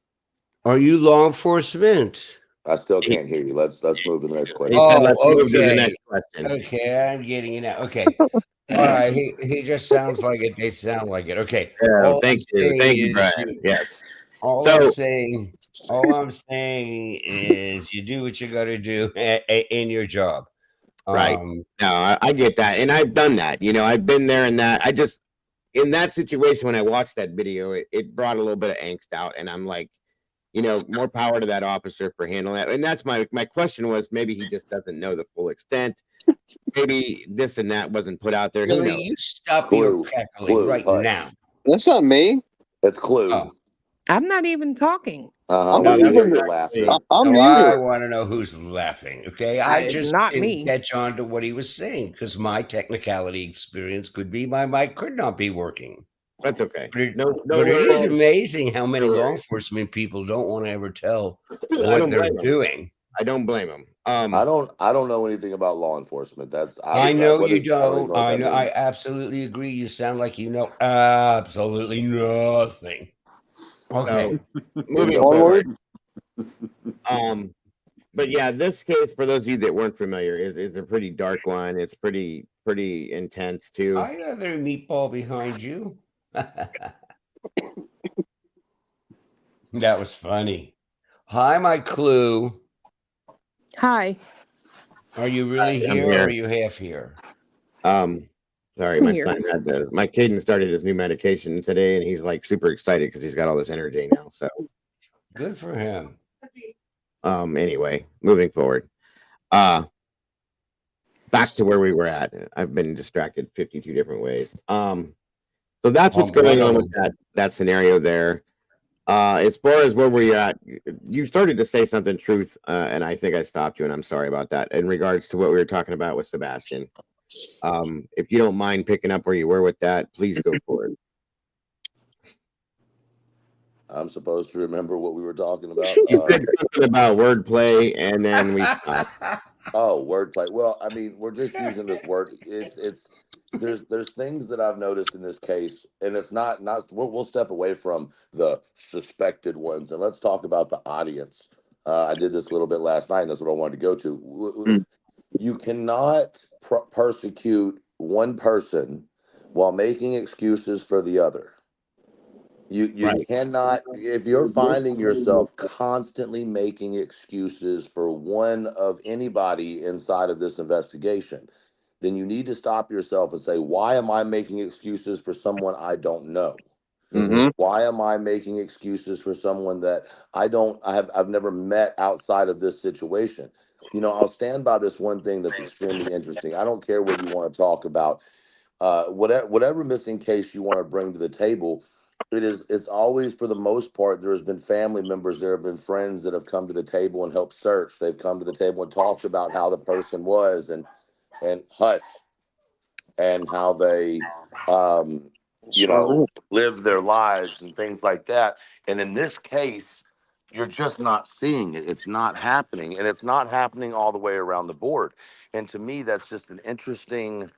Are you law enforcement? I still can't hear you. Let's move to the next question. Oh, let's move to the okay. next question. Okay, I'm getting it now. Okay. All right. He just sounds like it. They sound like it. Okay. Yeah, All I'm thank you. saying Thank you, is Brian. Yes. all So I'm saying is you do what you got to do in your job. right. No, I get that. And I've done that. You know, I've been there in that. I just, in that situation, when I watched that video, it brought a little bit of angst out. And I'm like, you know, more power to that officer for handling that. And that's my question was maybe he just doesn't know the full extent. Maybe this and that wasn't put out there. Who Billy, knows? you stop your cackling right hush. now. That's not me. It's Clue. Oh. I'm not even talking. Uh-huh. No, We that's hear you actually- laughing. I'm No, I muted. want to know who's laughing. Okay, I It's just not didn't me. catch on to what he was saying because my technicality experience could be my mic could not be working. That's okay. But it is worries. amazing how many No law worries. enforcement people don't want to ever tell I what don't they're blame 'em. doing. I don't blame him. I don't know anything about law enforcement. I know what you I don't even don't. know what I that know. I means. absolutely agree. You sound like you know absolutely nothing. Okay. So, moving forward. But yeah, this case, for those of you that weren't familiar, is a pretty dark one. It's pretty intense too. I know there's a meatball behind you. That was funny. Hi, my Clue. Hi. Are you really I'm here or here. are you half here? Sorry, I'm my here. son my Caden started his new medication today, and he's like super excited because he's got all this energy now. So good for him. Anyway, moving forward. Back to where we were at. I've been distracted 52 different ways. So that's what's going on with that scenario there. As far as where we're at, you started to say something, Truth, and I think I stopped you, and I'm sorry about that. In regards to what we were talking about with Sebastian, if you don't mind picking up where you were with that, please go for it. I'm supposed to remember what we were talking about. You said something about wordplay, and then we stopped. Oh, wordplay. Well, I mean, we're just using this word. There's things that I've noticed in this case, and it's not we'll step away from the suspected ones and let's talk about the audience. I did this a little bit last night, and that's what I wanted to go to. You cannot persecute one person while making excuses for the other. You cannot, if you're finding yourself constantly making excuses for one of anybody inside of this investigation, then you need to stop yourself and say, why am I making excuses for someone I don't know? Why am I making excuses for someone that I've never met outside of this situation? You know, I'll stand by this one thing that's extremely interesting. I don't care what you want to talk about, whatever missing case you want to bring to the table. It's always, for the most part, there has been family members, there have been friends that have come to the table and helped search. They've come to the table and talked about how the person was and hush, and how they live their lives and things like that. And in this case, you're just not seeing it. It's not happening, and it's not happening all the way around the board. And to me, that's just an interesting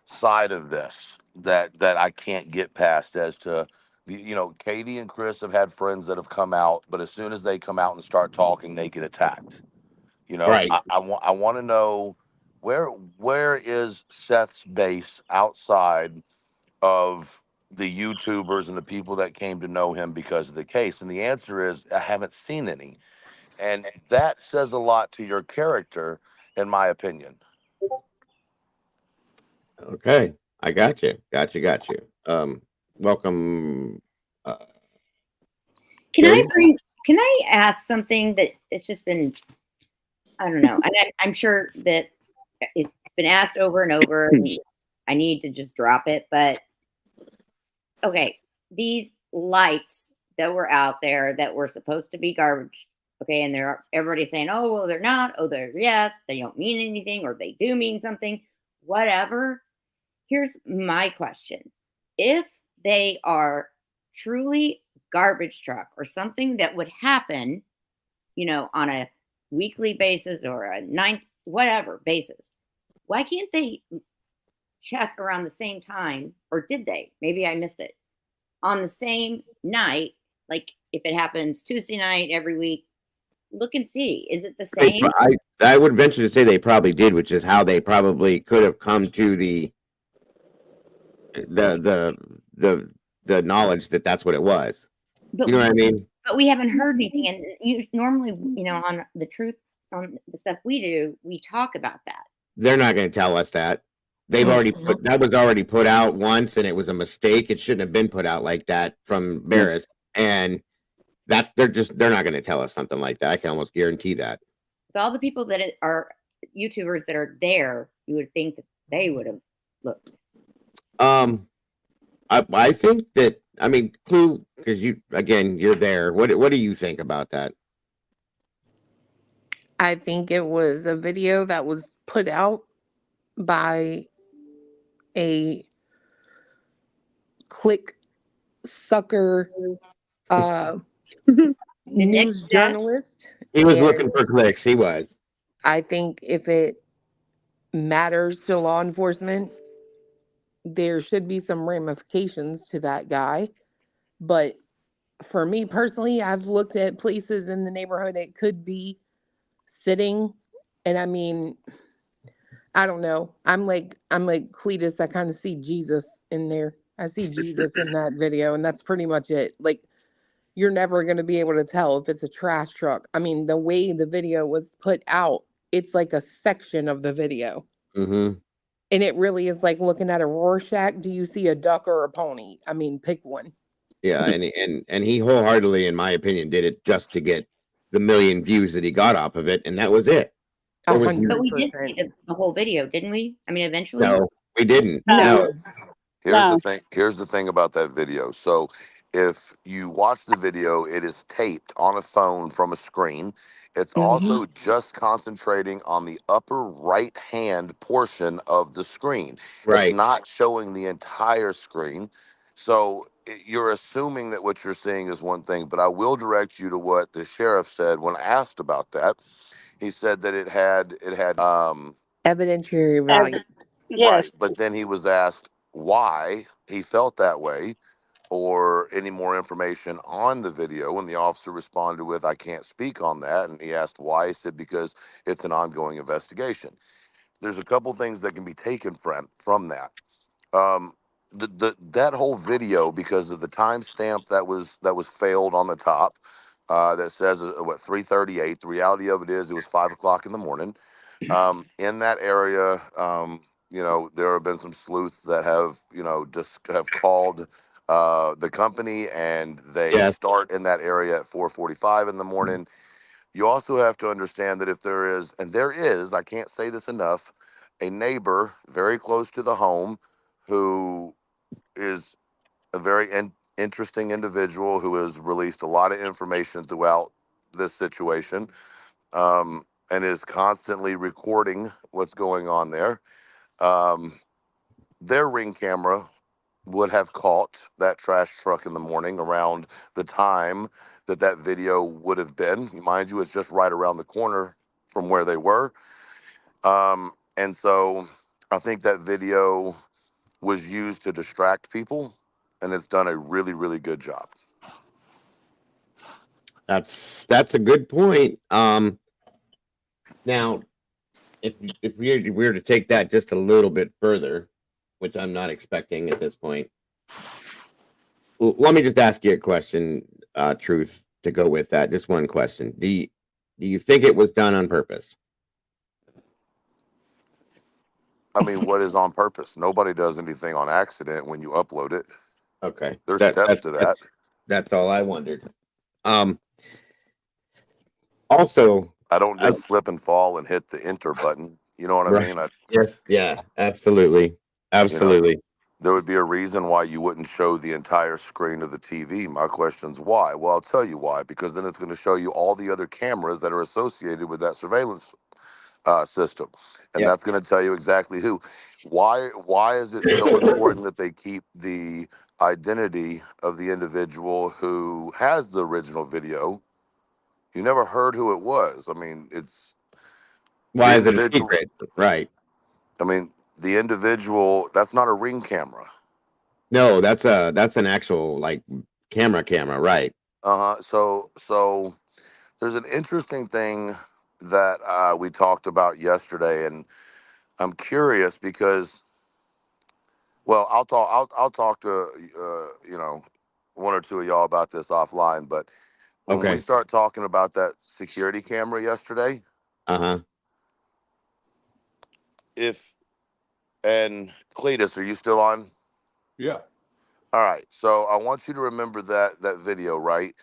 side of this that I can't get past. As to, Katie and Chris have had friends that have come out, but as soon as they come out and start talking, they get attacked. Right. I want to know where is Seth's base outside of the YouTubers and the people that came to know him because of the case? And the answer is, I haven't seen any. And that says a lot to your character, in my opinion. Okay. I got you. Welcome. Can Jody? can I ask something that it's just been, I don't know. And I'm sure that it's been asked over and over. And I need to just drop it. But okay, these lights that were out there that were supposed to be garbage. Okay, and everybody's saying, oh, well, they're not. Oh, they're yes, they don't mean anything, or they do mean something, whatever. Here's my question. If they are truly garbage truck or something that would happen, on a weekly basis or a whatever basis, why can't they check around the same time? Or did they? Maybe I missed it. On the same night, like if it happens Tuesday night every week, look and see. Is it the same? I would venture to say they probably did, which is how they probably could have come to the knowledge that that's what it was. But, you know what I mean? But we haven't heard anything, and you normally, on the truth, on the stuff we do, we talk about that. They're not going to tell us that. They've already that was already put out once, and it was a mistake. It shouldn't have been put out like that from Barris, and that they're not going to tell us something like that. I can almost guarantee that. With all the people that are YouTubers that are there, you would think that they would have looked. I think that, I mean, Clue, because you're there. What do you think about that? I think it was a video that was put out by a click sucker news journalist. He was looking for clicks. He was. I think if it matters to law enforcement, there should be some ramifications to that guy. But for me personally, I've looked at places in the neighborhood it could be sitting, and I mean, I don't know. I'm like Cletus. I kind of see Jesus in there. I see Jesus in that video, and that's pretty much it. Like, you're never going to be able to tell if it's a trash truck. I mean, the way the video was put out, it's like a section of the video. Mm-hmm. And it really is like looking at a Rorschach. Do you see a duck or a pony? I mean, pick one. Yeah, and he wholeheartedly, in my opinion, did it just to get the million views that he got off of it, and that was it. But we did see the whole video, didn't we? I mean, eventually. No, we didn't. No. Here's the thing about that video. So if you watch the video, it is taped on a phone from a screen. It's also just concentrating on the upper right hand portion of the screen. Right. It's not showing the entire screen. So you're assuming that what you're seeing is one thing, but I will direct you to what the sheriff said when asked about that. He said that it had evidentiary value. Right. But then he was asked why he felt that way or any more information on the video. And the officer responded with, I can't speak on that. And he asked why. He said, because it's an ongoing investigation. There's a couple things that can be taken from that. That whole video, because of the timestamp that was failed on the top, that says 3:38. The reality of it is it was 5 o'clock in the morning. In that area, there have been some sleuths that have just have called the company, and they start in that area at 4:45 in the morning. You also have to understand that if there is, and there is, I can't say this enough, a neighbor very close to the home who is a very interesting individual who has released a lot of information throughout this situation, and is constantly recording what's going on there. Their Ring camera would have caught that trash truck in the morning around the time that video would have been. Mind you, it's just right around the corner from where they were. And so I think that video was used to distract people, and it's done a really, really good job. That's a good point. Now, if we were to take that just a little bit further, which I'm not expecting at this point, let me just ask you a question, Truth, to go with that. Just one question. Do you think it was done on purpose? I mean, what is on purpose? Nobody does anything on accident when you upload it. Okay. There's steps to that. That's all I wondered. Also, I don't just slip and fall and hit the enter button. You know what I mean? Yes. Yeah. Absolutely. Absolutely. You know, there would be a reason why you wouldn't show the entire screen of the TV. My question's why? Well, I'll tell you why. Because then it's going to show you all the other cameras that are associated with that surveillance system, and that's going to tell you exactly who. Why is it so important that they keep the identity of the individual who has the original video? You never heard who it was. I mean, it's why is it a secret? Right. I mean, the individual, that's not a Ring camera. No, that's an actual like camera, right? So there's an interesting thing that we talked about yesterday, and I'm curious because, well, I'll talk to one or two of y'all about this offline. But when we start talking about that security camera yesterday, and Cletus, are you still on? Yeah. All right. So I want you to remember that video, right?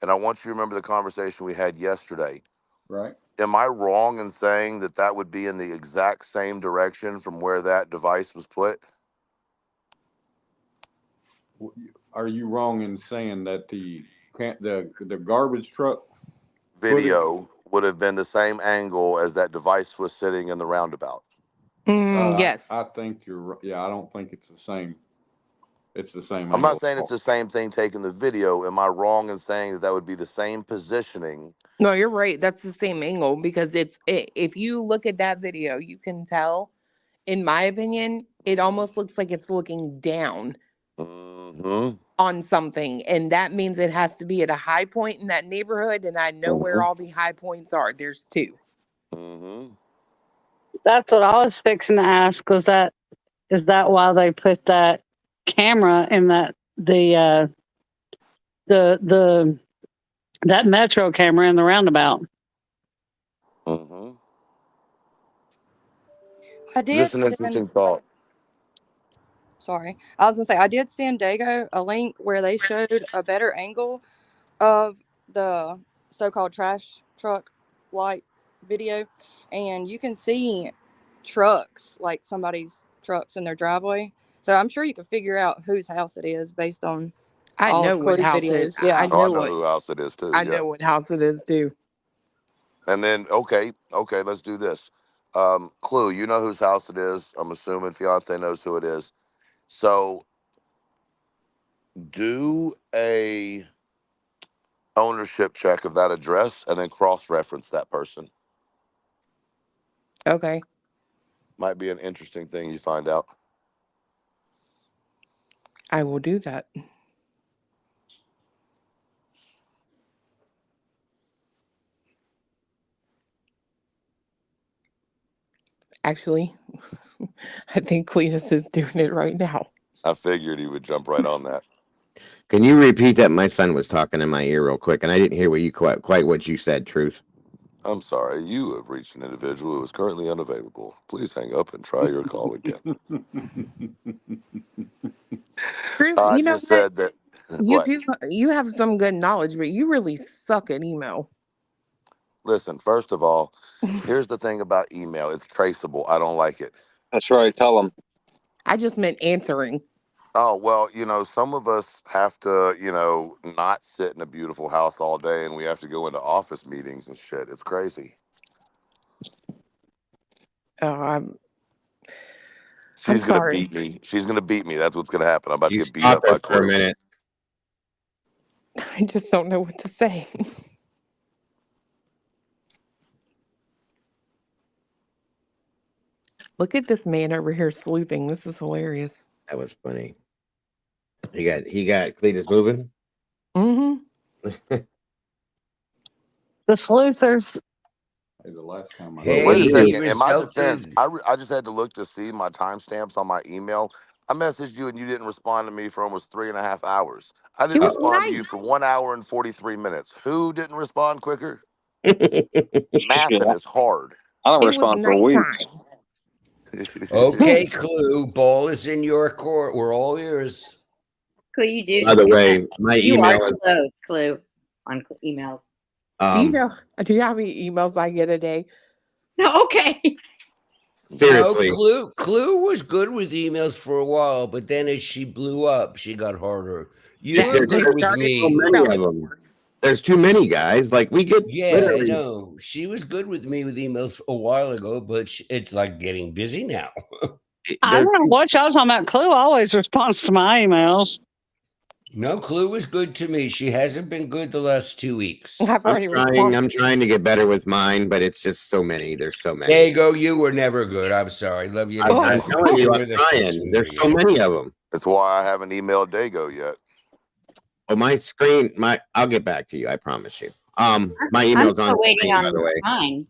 And I want you to remember the conversation we had yesterday. Right. Am I wrong in saying that would be in the exact same direction from where that device was put? Are you wrong in saying that the garbage truck video would have been the same angle as that device was sitting in the roundabout? Yes. I think you're. Yeah, I don't think it's the same. It's the same. I'm not saying it's the same thing taking the video. Am I wrong in saying that would be the same positioning? No, you're right. That's the same angle because if you look at that video, you can tell, in my opinion, it almost looks like it's looking down on something. And that means it has to be at a high point in that neighborhood. And I know where all the high points are. There's two. That's what I was fixing to ask. Is that why they put that camera in that that metro camera in the roundabout? I did Just an interesting thought. Sorry. I was gonna say I did send Dago a link where they showed a better angle of the so-called trash truck light video, and you can see trucks, like somebody's trucks in their driveway. So I'm sure you can figure out whose house it is based on I all know of what Clue's house it videos. is. Yeah, I know what who house it is too. I know what house it is too. And then okay, let's do this. Clue, you know whose house it is. I'm assuming fiance knows who it is. So do a ownership check of that address and then cross-reference that person. Okay. Might be an interesting thing you find out. I will do that. Actually, I think Cletus is doing it right now. I figured he would jump right on that. Can you repeat that? My son was talking in my ear real quick, and I didn't hear what you quite what you said, Truth. I'm sorry. You have reached an individual who is currently unavailable. Please hang up and try your call again. Truth, I you know just said that. You have some good knowledge, but you really suck at email. Listen, first of all, here's the thing about email. It's traceable. I don't like it. That's right. Tell them. I just meant answering. Oh, well, some of us have to, not sit in a beautiful house all day, and we have to go into office meetings and shit. It's crazy. She's going to beat me. She's going to beat me. That's what's going to happen. I'm about to get beat up by for a Clue. minute. I just don't know what to say. Look at this man over here sleuthing. This is hilarious. That was funny. He got Cletus moving. The sleuthers. The last time Wait a second. In my defense, I just had to look to see my timestamps on my email. I messaged you and you didn't respond to me for almost 3.5 hours. I didn't respond to you for 1 hour and 43 minutes. Who didn't respond quicker? Mathing is hard. I don't respond for weeks. Okay, Clue, ball is in your court. We're all ears. Clue, you do. By the way, my you email are is slow, Clue, on emails. Do you know how many emails I get a day? Okay. Seriously. No, Clue was good with emails for a while, but then as she blew up, she got harder. You were good with me. So many of them. There's too many guys. Like we get Yeah, literally. I know. She was good with me with emails a while ago, but it's like getting busy now. I don't know what y'all talking about. Clue always responds to my emails. No, Clue was good to me. She hasn't been good the last 2 weeks. I'm trying to get better with mine, but it's just so many. There's so many. Dago, you were never good. I'm sorry. Love you to I'm death. telling you, were I'm the first trying. one There's to so many of them. That's why I haven't emailed Dago yet. Oh, my screen, I'll get back to you. I promise you. My email's on the screen, by the way. Mine.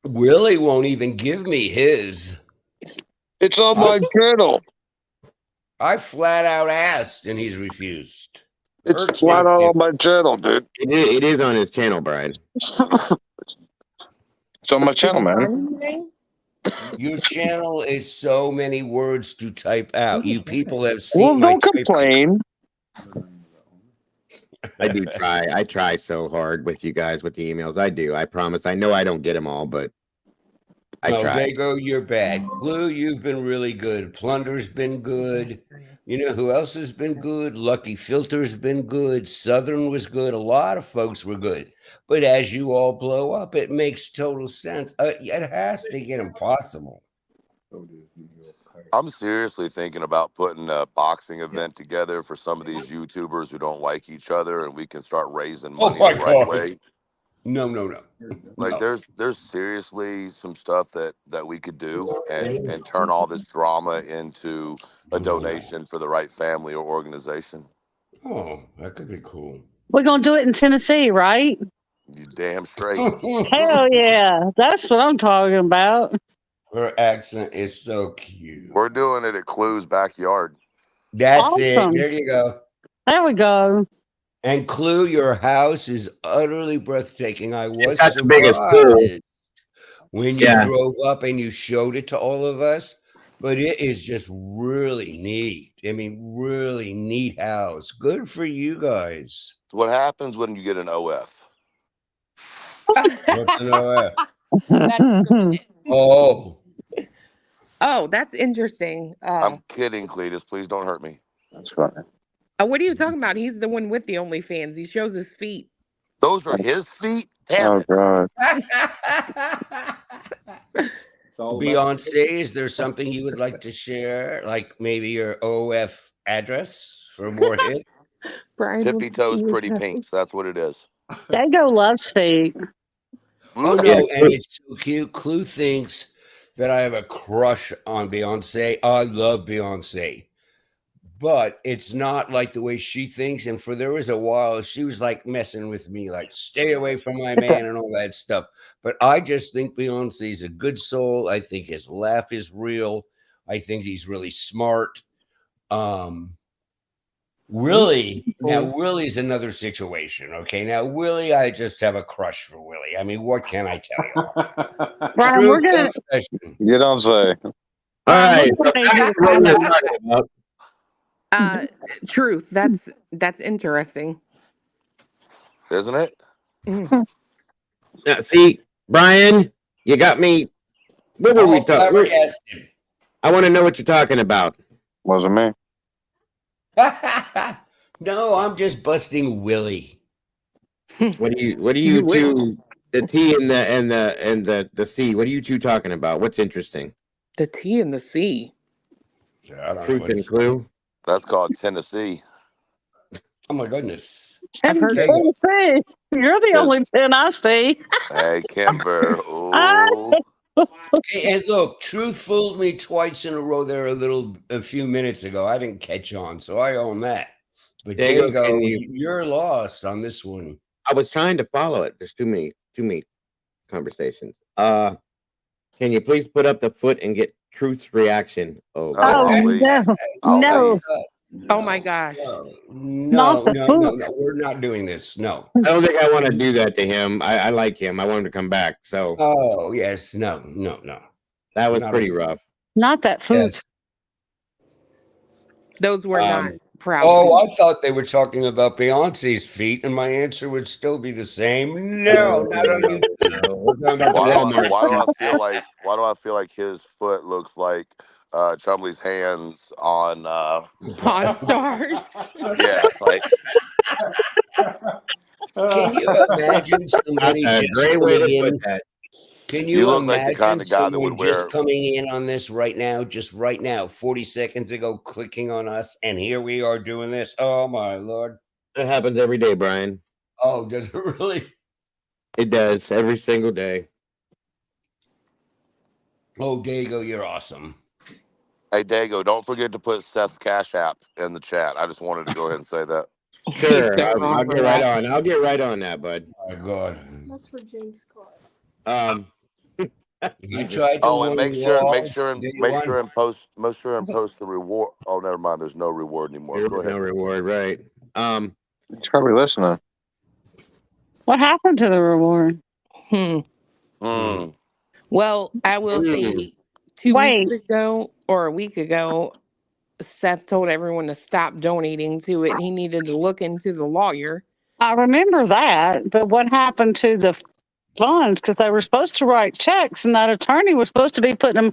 Willie won't even give me his. It's on my journal. I flat out asked, and he's refused. It's flat out on my journal, dude. It is on his channel, Brian. It's on my channel, man. Your channel is so many words to type out. You people have seen Well, my don't complain. I do try. I try so hard with you guys with the emails. I do. I promise. I know I don't get them all, but I try. Dago, you're bad. Blue, you've been really good. Plunder's been good. You know who else has been good? Lucky Filter's been good. Southern was good. A lot of folks were good. But as you all blow up, it makes total sense. It has to get impossible. I'm seriously thinking about putting a boxing event together for some of these YouTubers who don't like each other, and we can start raising money the right way. No. Like there's seriously some stuff that we could do and turn all this drama into a donation for the right family or organization. Oh, that could be cool. We're going to do it in Tennessee, right? You damn straight. Hell yeah. That's what I'm talking about. Her accent is so cute. We're doing it at Clue's backyard. That's Awesome. it. There you go. There we go. And Clue, your house is utterly breathtaking. I was got the biggest pool. surprised when you drove up and you showed it to all of us, but it is just really neat. I mean, really neat house. Good for you guys. What happens when you get an OF? What's an OF? Oh, that's interesting. I'm kidding, Cletus. Please don't hurt me. That's funny. What are you talking about? He's the one with the OnlyFans. He shows his feet. Those are his feet? Damn it. God. Beyonce, is there something you would like to share? Like maybe your OF address for more hits? Tippy toes, pretty pinks. That's what it is. Dago loves feet. Oh, no, and it's so cute. Clue thinks that I have a crush on Beyonce. I love Beyonce. But it's not like the way she thinks. And there was a while, she was like messing with me, like, stay away from my man and all that stuff. But I just think Beyonce's a good soul. I think his laugh is real. I think he's really smart. Willie, now Willie's another situation. Okay, now Willie, I just have a crush for Willie. I mean, what can I tell you? Brian, we're gonna. You don't say. All right. Truth. That's interesting, isn't it? Now, see, Brian, you got me. What were we talking? I want to know what you're talking about. Wasn't me. No, I'm just busting Willie. What do you two? The T and the C. What are you two talking about? What's interesting? The T and the C. Truth and Clue. That's called Tennessee. Oh my goodness. Tennessee. You're the only 10 I see. Hey, Kimber. And look, Truth fooled me twice in a row there a few minutes ago. I didn't catch on, so I own that. But there you go. You're lost on this one. I was trying to follow it. There's too many conversations. Can you please put up the foot and get Truth's reaction? No. Oh my gosh. No, we're not doing this. No. I don't think I want to do that to him. I like him. I want him to come back. So. Oh, yes. No. That was Not pretty rough. Not that food. Yes. Those were not proud Oh, I feet. thought they were talking about Beyonce's feet, and my answer would still be the same. No, not on you. No, we're talking about the Walmart. Why do I feel like his foot looks like Chumley's hands on Pawn Stars. yeah, like Can you imagine somebody That's a just great way coming to put in? that. Can you you look like the kind imagine of guy that someone would just wear coming in on this right now, 40 seconds ago, clicking on us, and here we are doing this? Oh my Lord. It happens every day, Brian. Oh, does it really? It does every single day. Oh, Dago, you're awesome. Hey Dago, don't forget to put Seth's Cash App in the chat. I just wanted to go ahead and say that. Sure, I'll get right on. I'll get right on that, bud. Oh my God. That's for James Scott. I tried to Oh, and warn make you sure all. and post the reward. Oh, never mind. There's no reward anymore. There Go is ahead. no reward, right? He's probably listening. What happened to the reward? Well, I will say 2 weeks ago or a week ago, Seth told everyone to stop donating to it. And he needed to look into the lawyer. I remember that, but what happened to the funds? Because they were supposed to write checks, and that attorney was supposed to be putting them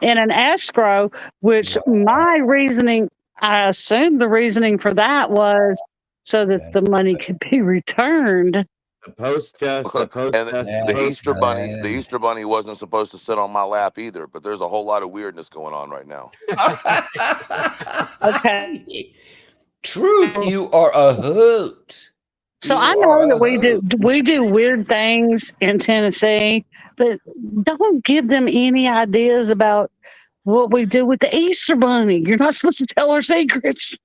in an escrow. Which my reasoning, I assumed the reasoning for that was so that the money could be returned. Supposed to. The Easter bunny wasn't supposed to sit on my lap either. But there's a whole lot of weirdness going on right now. Okay. Truth, you are a hoot. So You I are know a that we hoot. do weird things in Tennessee, but don't give them any ideas about what we do with the Easter bunny. You're not supposed to tell our secrets.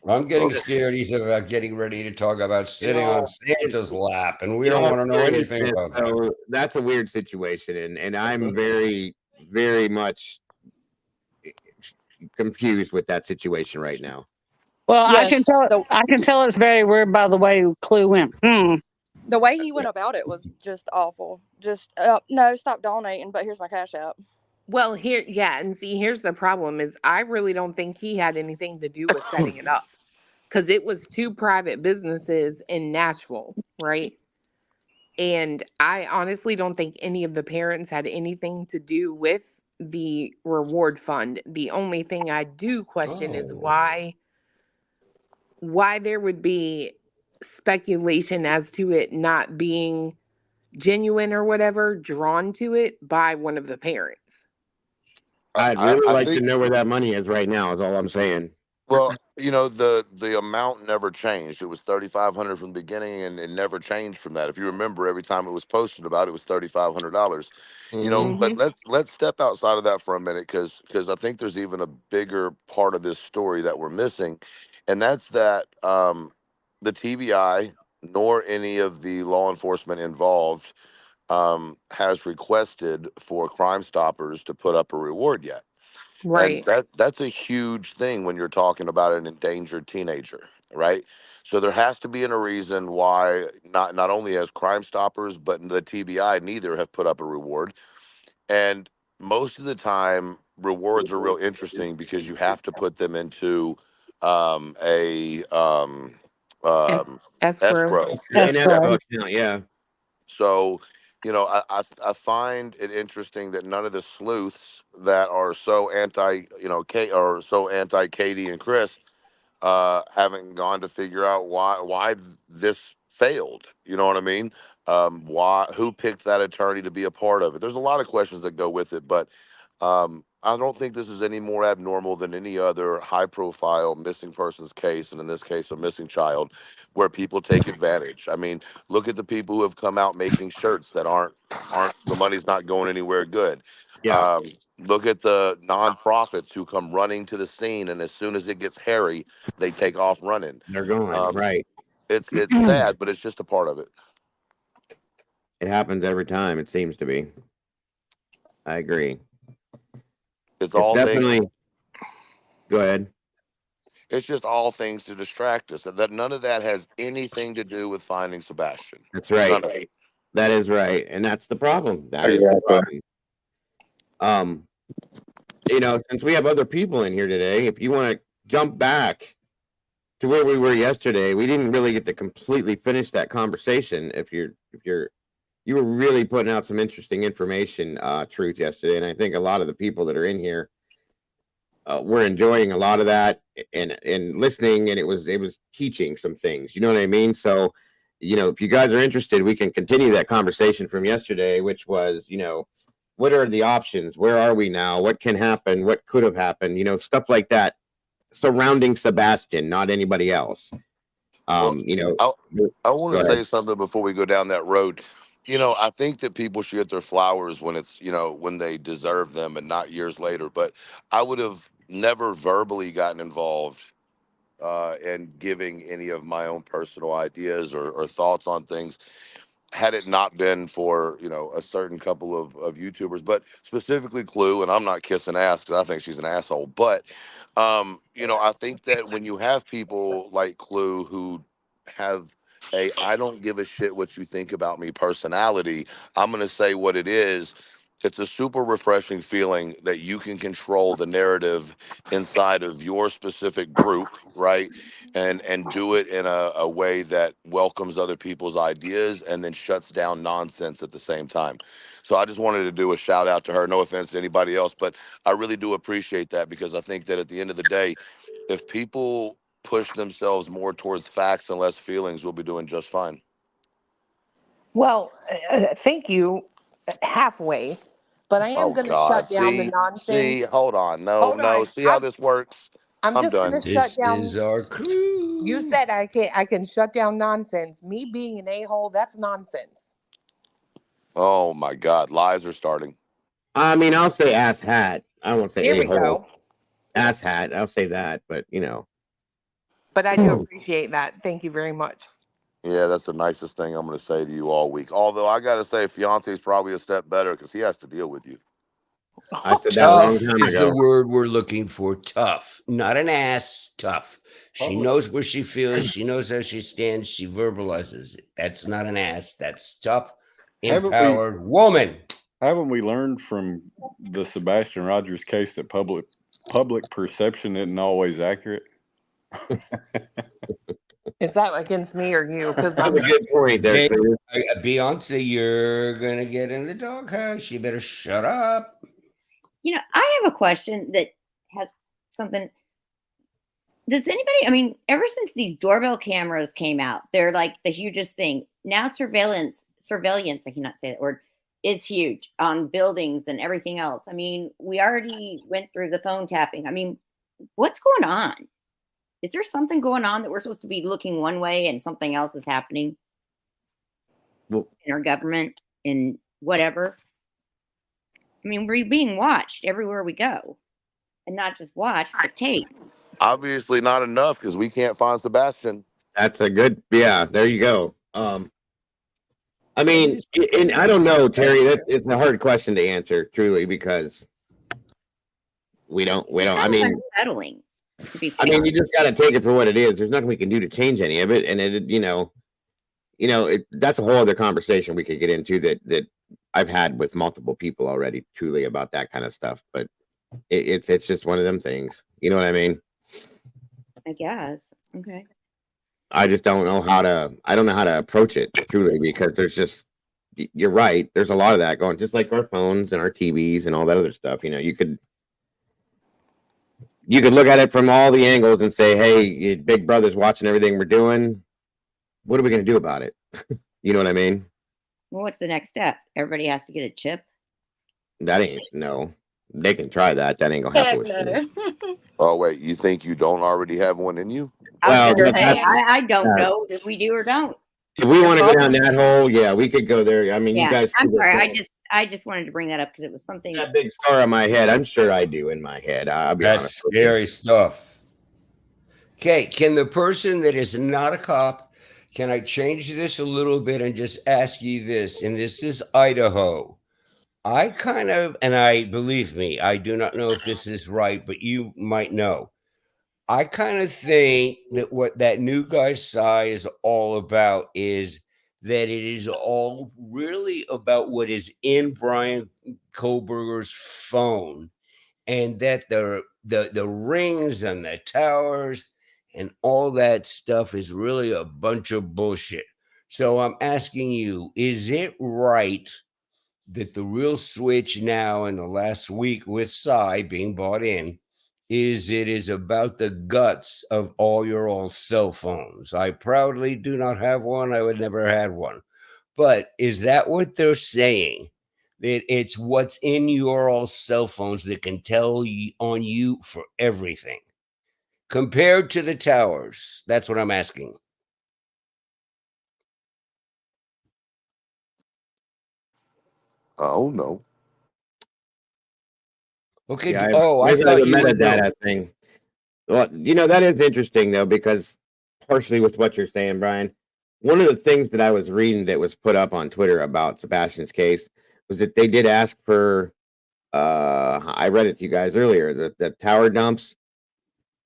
I'm getting scared. He's about getting ready to talk about sitting on Santa's lap, and we don't want to know anything about that. So that's a weird situation, and I'm very, very much confused with that situation right now. Well, Yes, I can tell it's very weird by the way Clue went. the way he went about it was just awful. Just no, stop donating. But here's my Cash App. Well, and see, here's the problem is I really don't think he had anything to do with setting it up. Because it was 2 private businesses in Nashville, right? And I honestly don't think any of the parents had anything to do with the reward fund. The only thing I do question is why there would be speculation as to it not being genuine or whatever, drawn to it by one of the parents. I'd really like to know where that money is right now. Is all I'm saying. Well, the amount never changed. It was $3,500 from the beginning, and it never changed from that. If you remember, every time it was posted about it was $3,500. But let's step outside of that for a minute because I think there's even a bigger part of this story that we're missing, and that's that the TBI nor any of the law enforcement involved has requested for Crime Stoppers to put up a reward yet. Right. And that's a huge thing when you're talking about an endangered teenager, right? So there has to be a reason why not only as Crime Stoppers, but the TBI neither have put up a reward. And most of the time, rewards are real interesting because you have to put them into escrow. Yeah. So, I find it interesting that none of the sleuths that are so anti, Katie and Chris, haven't gone to figure out why this failed. You know what I mean? Who picked that attorney to be a part of it? There's a lot of questions that go with it, but I don't think this is any more abnormal than any other high-profile missing persons case, and in this case, a missing child, where people take advantage. I mean, look at the people who have come out making shirts that aren't the money's not going anywhere good. Yeah. Look at the nonprofits who come running to the scene, and as soon as it gets hairy, they take off running. They're gone. Right. It's sad, but it's just a part of it. It happens every time. It seems to be. I agree. It's all definitely. Go ahead. It's just all things to distract us, and that none of that has anything to do with finding Sebastian. That's right. None of it. That is right, and that's the problem. That is the problem. since we have other people in here today, if you want to jump back to where we were yesterday, we didn't really get to completely finish that conversation. You were really putting out some interesting information, Truth, yesterday, and I think a lot of the people that are in here were enjoying a lot of that and listening, and it was teaching some things. You know what I mean? So, if you guys are interested, we can continue that conversation from yesterday, which was, what are the options? Where are we now? What can happen? What could have happened? Stuff like that surrounding Sebastian, not anybody else. I want to say something before we go down that road. I think that people should get their flowers when it's, when they deserve them and not years later. But I would have never verbally gotten involved in giving any of my own personal ideas or thoughts on things had it not been for, a certain couple of YouTubers, but specifically Clue, and I'm not kissing ass because I think she's an asshole. But, I think that when you have people like Clue who have I don't give a shit what you think about me personality, I'm going to say what it is. It's a super refreshing feeling that you can control the narrative inside of your specific group, right? And do it in a way that welcomes other people's ideas and then shuts down nonsense at the same time. So I just wanted to do a shout out to her. No offense to anybody else, but I really do appreciate that, because I think that at the end of the day, if people push themselves more towards facts and less feelings, we'll be doing just fine. Well, thank you. Halfway, but I am going to shut down the nonsense. Hold on. Hold on. See how this works? I'm just going to shut This down. is our clue. You said I can shut down nonsense. Me being an a-hole, that's nonsense. Oh my God, lies are starting. I mean, I'll say ass hat. I won't say Here we a-hole. go. Ass hat. I'll say that, but But I do appreciate that. Thank you very much. Yeah, that's the nicest thing I'm going to say to you all week. Although I got to say, fiance is probably a step better because he has to deal with you. I said that a long Tough time is ago. the word we're looking for. Tough, not an ass. Tough. She knows where she feels. She knows how she stands. She verbalizes it. That's not an ass. That's tough, empowered woman. Haven't we learned from the Sebastian Rogers case that public perception isn't always accurate? Is that against me or you? Because That's a good point there. Beyonce, you're gonna get in the doghouse. You better shut up. I have a question that has something. Does anybody, ever since these doorbell cameras came out, they're like the hugest thing. Now surveillance, I cannot say that word, is huge on buildings and everything else. We already went through the phone tapping. What's going on? Is there something going on that we're supposed to be looking one way and something else is happening in our government and whatever? We're being watched everywhere we go, and not just watched, but taped. Obviously not enough because we can't find Sebastian. That's a good, yeah, there you go. And I don't know, Terry, it's a hard question to answer, truly, because we don't, unsettling, to be fair. you just got to take it for what it is. There's nothing we can do to change any of it. And that's a whole other conversation we could get into that I've had with multiple people already, truly, about that kind of stuff. But it's just one of them things. You know what I mean? I guess. Okay. I just don't know how to approach it, truly, because you're right. There's a lot of that going, just like our phones and our TVs and all that other stuff. You could look at it from all the angles and say, hey, Big Brother's watching everything we're doing. What are we going to do about it? You know what I mean? Well, what's the next step? Everybody has to get a chip? No. They can try that. That ain't going to happen. Oh, wait. You think you don't already have one in you? I don't know if we do or don't. If we want to go down that hole, yeah, we could go there. You guys. I'm sorry. I just wanted to bring that up because it was something. That big scar on my head. I'm sure I do in my head. I'll be honest. That's scary stuff. Okay, can the person that is not a cop, can I change this a little bit and just ask you this? And this is Idaho. Believe me, I do not know if this is right, but you might know. I kind of think that what that new guy Cy is all about is that it is all really about what is in Brian Kohlberger's phone and that the rings and the towers and all that stuff is really a bunch of bullshit. So I'm asking you, is it right that the real switch now in the last week with Psy being bought in is it is about the guts of all your old cell phones? I proudly do not have one. I would never had one. But is that what they're saying? That it's what's in your old cell phones that can tell on you for everything compared to the towers? That's what I'm asking. Oh no. Okay. Yeah, I maybe like thought a you would know. metadata thing. Well, that is interesting though, because partially with what you're saying, Brian, one of the things that I was reading that was put up on Twitter about Sebastian's case was that they did ask for, I read it to you guys earlier, the tower dumps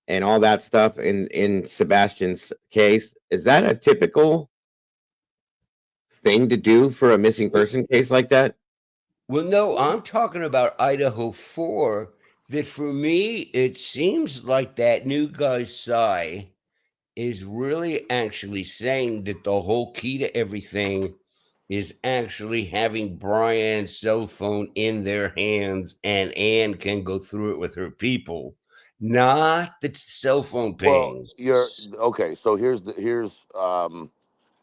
and all that stuff in Sebastian's case. Is that a typical thing to do for a missing person case like that? Well, no, I'm talking about Idaho 4. That for me, it seems like that new guy, Psy, is really actually saying that the whole key to everything is actually having Brian's cell phone in their hands and Anne can go through it with her people, not the cell phone Well, ping. you're okay. So here's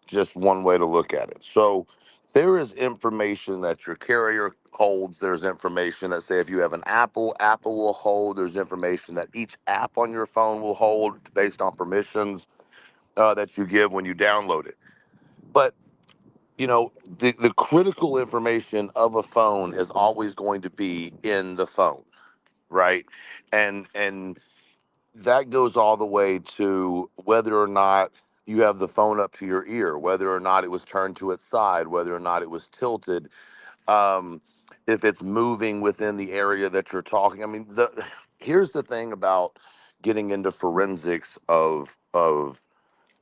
just one way to look at it. So there is information that your carrier holds. There's information that, say, if you have an Apple, Apple will hold. There's information that each app on your phone will hold based on permissions that you give when you download it. But the critical information of a phone is always going to be in the phone, right? And that goes all the way to whether or not you have the phone up to your ear, whether or not it was turned to its side, whether or not it was tilted, if it's moving within the area that you're talking. I mean, here's the thing about getting into forensics of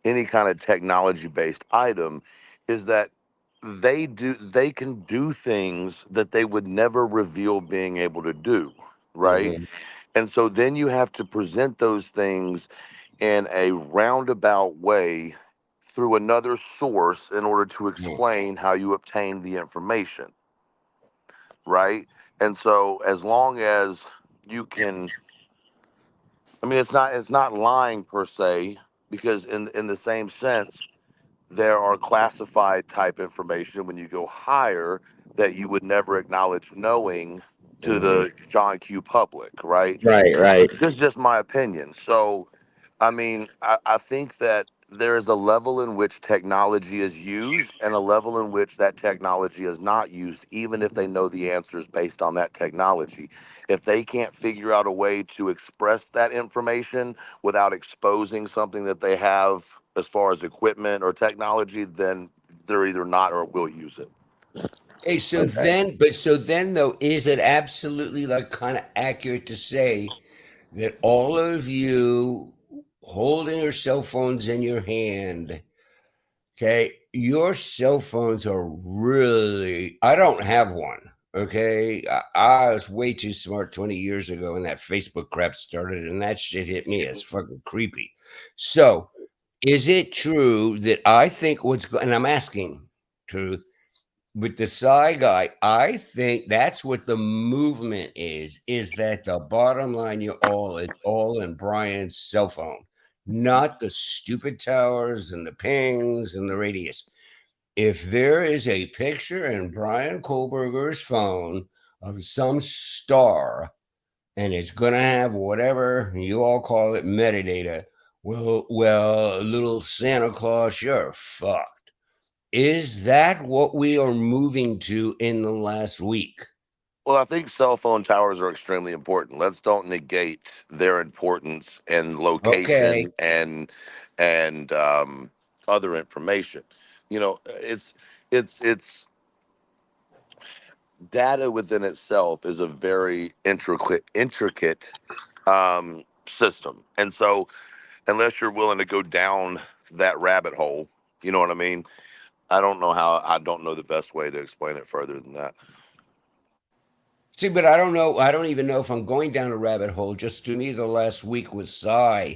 any kind of technology based item is that they can do things that they would never reveal being able to do, right? Mhm. And so then you have to present those things in a roundabout way through another source in order to explain how you obtained the information, right? And so as long as you can, I mean, it's not lying per se, because in the same sense, there are classified type information when you go higher that you would never acknowledge knowing to the John Q public, right? Right. This is just my opinion. So, I mean, I think that there is a level in which technology is used and a level in which that technology is not used, even if they know the answers based on that technology. If they can't figure out a way to express that information without exposing something that they have as far as equipment or technology, then they're either not or will use it. Hey, so then though, is it absolutely like kind of accurate to say that all of you holding your cell phones in your hand, okay, your cell phones are really, I don't have one, okay? I was way too smart 20 years ago when that Facebook crap started, and that shit hit me as fucking creepy. So, is it true that I think and I'm asking, Truth, with the Psy guy, I think that's what the movement is that the bottom line, it's all in Brian's cell phone, not the stupid towers and the pings and the radius. If there is a picture in Brian Kohlberger's phone of some star and it's going to have whatever you all call it metadata, well, little Santa Claus, you're fucked. Is that what we are moving to in the last week? Well, I think cell phone towers are extremely important. Let's don't negate their importance and Okay. location and other information. It's data within itself is a very intricate system, and so unless you're willing to go down that rabbit hole, you know what I mean. I don't know the best way to explain it further than that. See, but I don't know. I don't even know if I'm going down a rabbit hole. Just to me, the last week was Psy.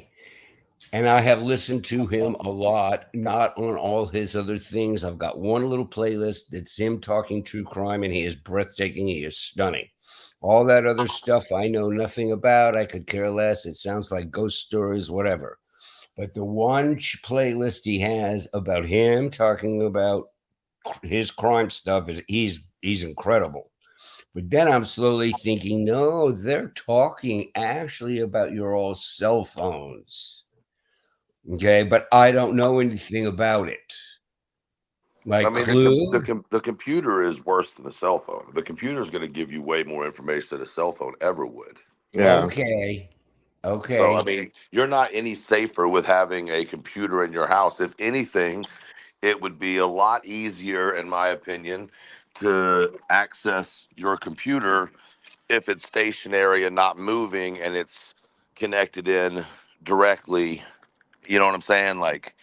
And I have listened to him a lot, not on all his other things. I've got one little playlist that's him talking true crime, and he is breathtaking. He is stunning. All that other stuff I know nothing about. I could care less. It sounds like ghost stories, whatever. But the one playlist he has about him talking about his crime stuff is he's incredible. But then I'm slowly thinking, no, they're talking actually about your all cell phones. Okay, but I don't know anything about it. Like, I mean, Clue? the computer is worse than the cell phone. The computer is going to give you way more information than a cell phone ever would. Yeah. Okay. Okay. So, I mean, you're not any safer with having a computer in your house. If anything, it would be a lot easier, in my opinion, to access your computer if it's stationary and not moving and it's connected in directly. You know what I'm saying? Like,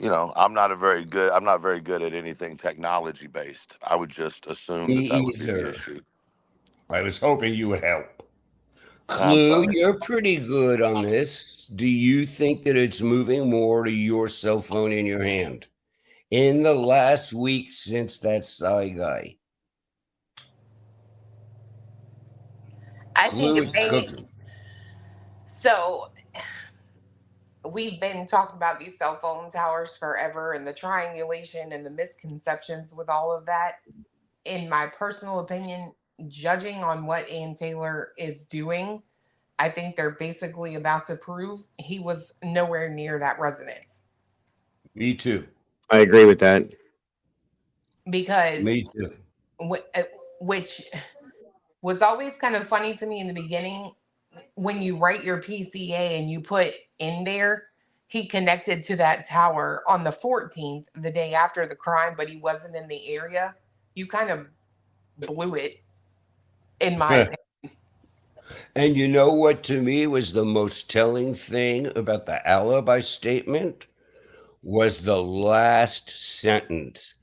I'm not very good at anything technology based. I would just assume Me that would be the either. issue. I was hoping you would help. I'm Clue, sorry. you're pretty good on this. Do you think that it's moving more to your cell phone in your hand in the last week since that Psy guy? I Clue think is they. cooking. So we've been talking about these cell phone towers forever and the triangulation and the misconceptions with all of that. In my personal opinion, judging on what Ann Taylor is doing, I think they're basically about to prove he was nowhere near that residence. Me too. I agree with that. Because Me too. which was always kind of funny to me in the beginning when you write your PCA and you put in there he connected to that tower on the 14th, the day after the crime, but he wasn't in the area. You kind of blew it, in my opinion. And you know what to me was the most telling thing about the alibi statement was the last sentence.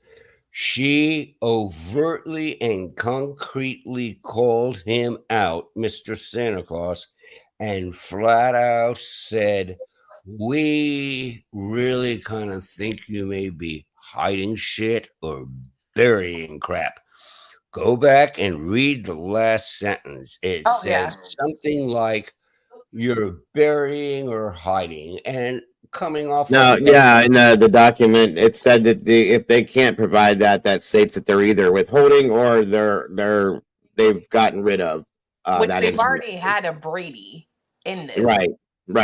She overtly and concretely called him out, Mr. Santa Claus, and flat out said, "We really kind of think you may be hiding shit or burying crap." Go back and read the last sentence. It says something like, "You're burying or hiding," and coming off No, like yeah, in the document it said that if they can't provide that states that they're either withholding or they've gotten rid of Which that they've already information. had a Brady in this. Right.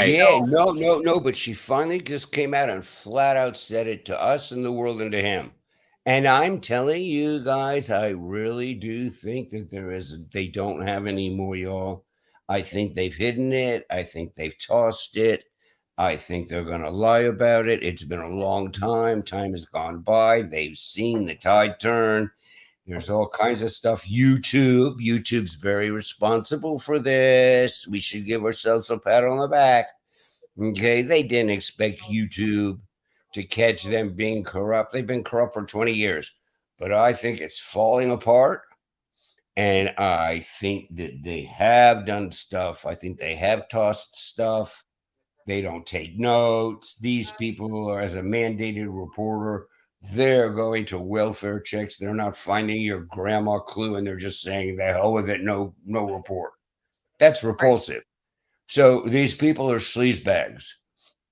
Yeah, no, but she finally just came out and flat out said it to us in the world and to him. And I'm telling you guys, I really do think that they don't have any more, y'all. I think they've hidden it. I think they've tossed it. I think they're going to lie about it. It's been a long time. Time has gone by. They've seen the tide turn. There's all kinds of stuff. YouTube's very responsible for this. We should give ourselves a pat on the back. Okay, they didn't expect YouTube to catch them being corrupt. They've been corrupt for 20 years. But I think it's falling apart. And I think that they have done stuff. I think they have tossed stuff. They don't take notes. These people are, as a mandated reporter, they're going to welfare checks. They're not finding your grandma Clue and they're just saying the hell with it. No report. That's repulsive. So these people are sleazebags.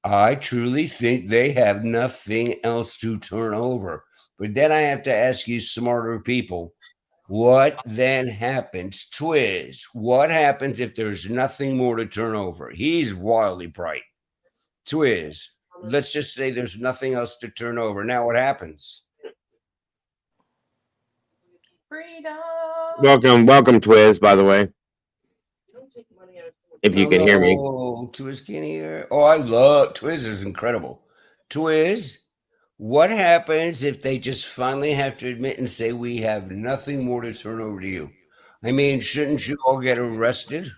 I truly think they have nothing else to turn over. But then I have to ask you, smarter people, what then happens? Twiz, what happens if there's nothing more to turn over? He's wildly bright. Twiz, let's just say there's nothing else to turn over. Now what happens? Freedom. Welcome, Twiz, by the way. If you can hear me. Oh, Twiz can hear. Oh, I love Twiz is incredible. Twiz, what happens if they just finally have to admit and say we have nothing more to turn over to you? I mean, shouldn't you all get arrested?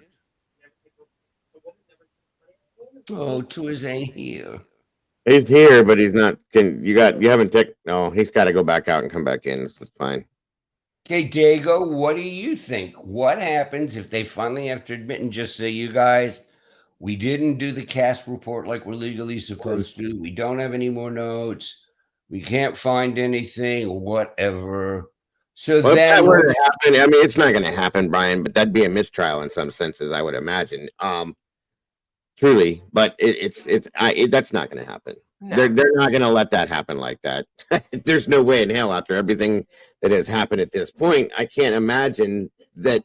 Oh, Twiz ain't here. He's here, but he's not. You haven't no, he's got to go back out and come back in. It's fine. Okay, Dago, what do you think? What happens if they finally have to admit and just say, you guys, we didn't do the cast report like we're legally supposed to. We don't have any more notes. We can't find anything, whatever. So Well, if that then were what? to happen, I mean, it's not going to happen, Brian, but that'd be a mistrial in some senses, I would imagine. Truly, but that's not going to happen. No. They're not going to let that happen like that. There's no way in hell after everything that has happened at this point. I can't imagine that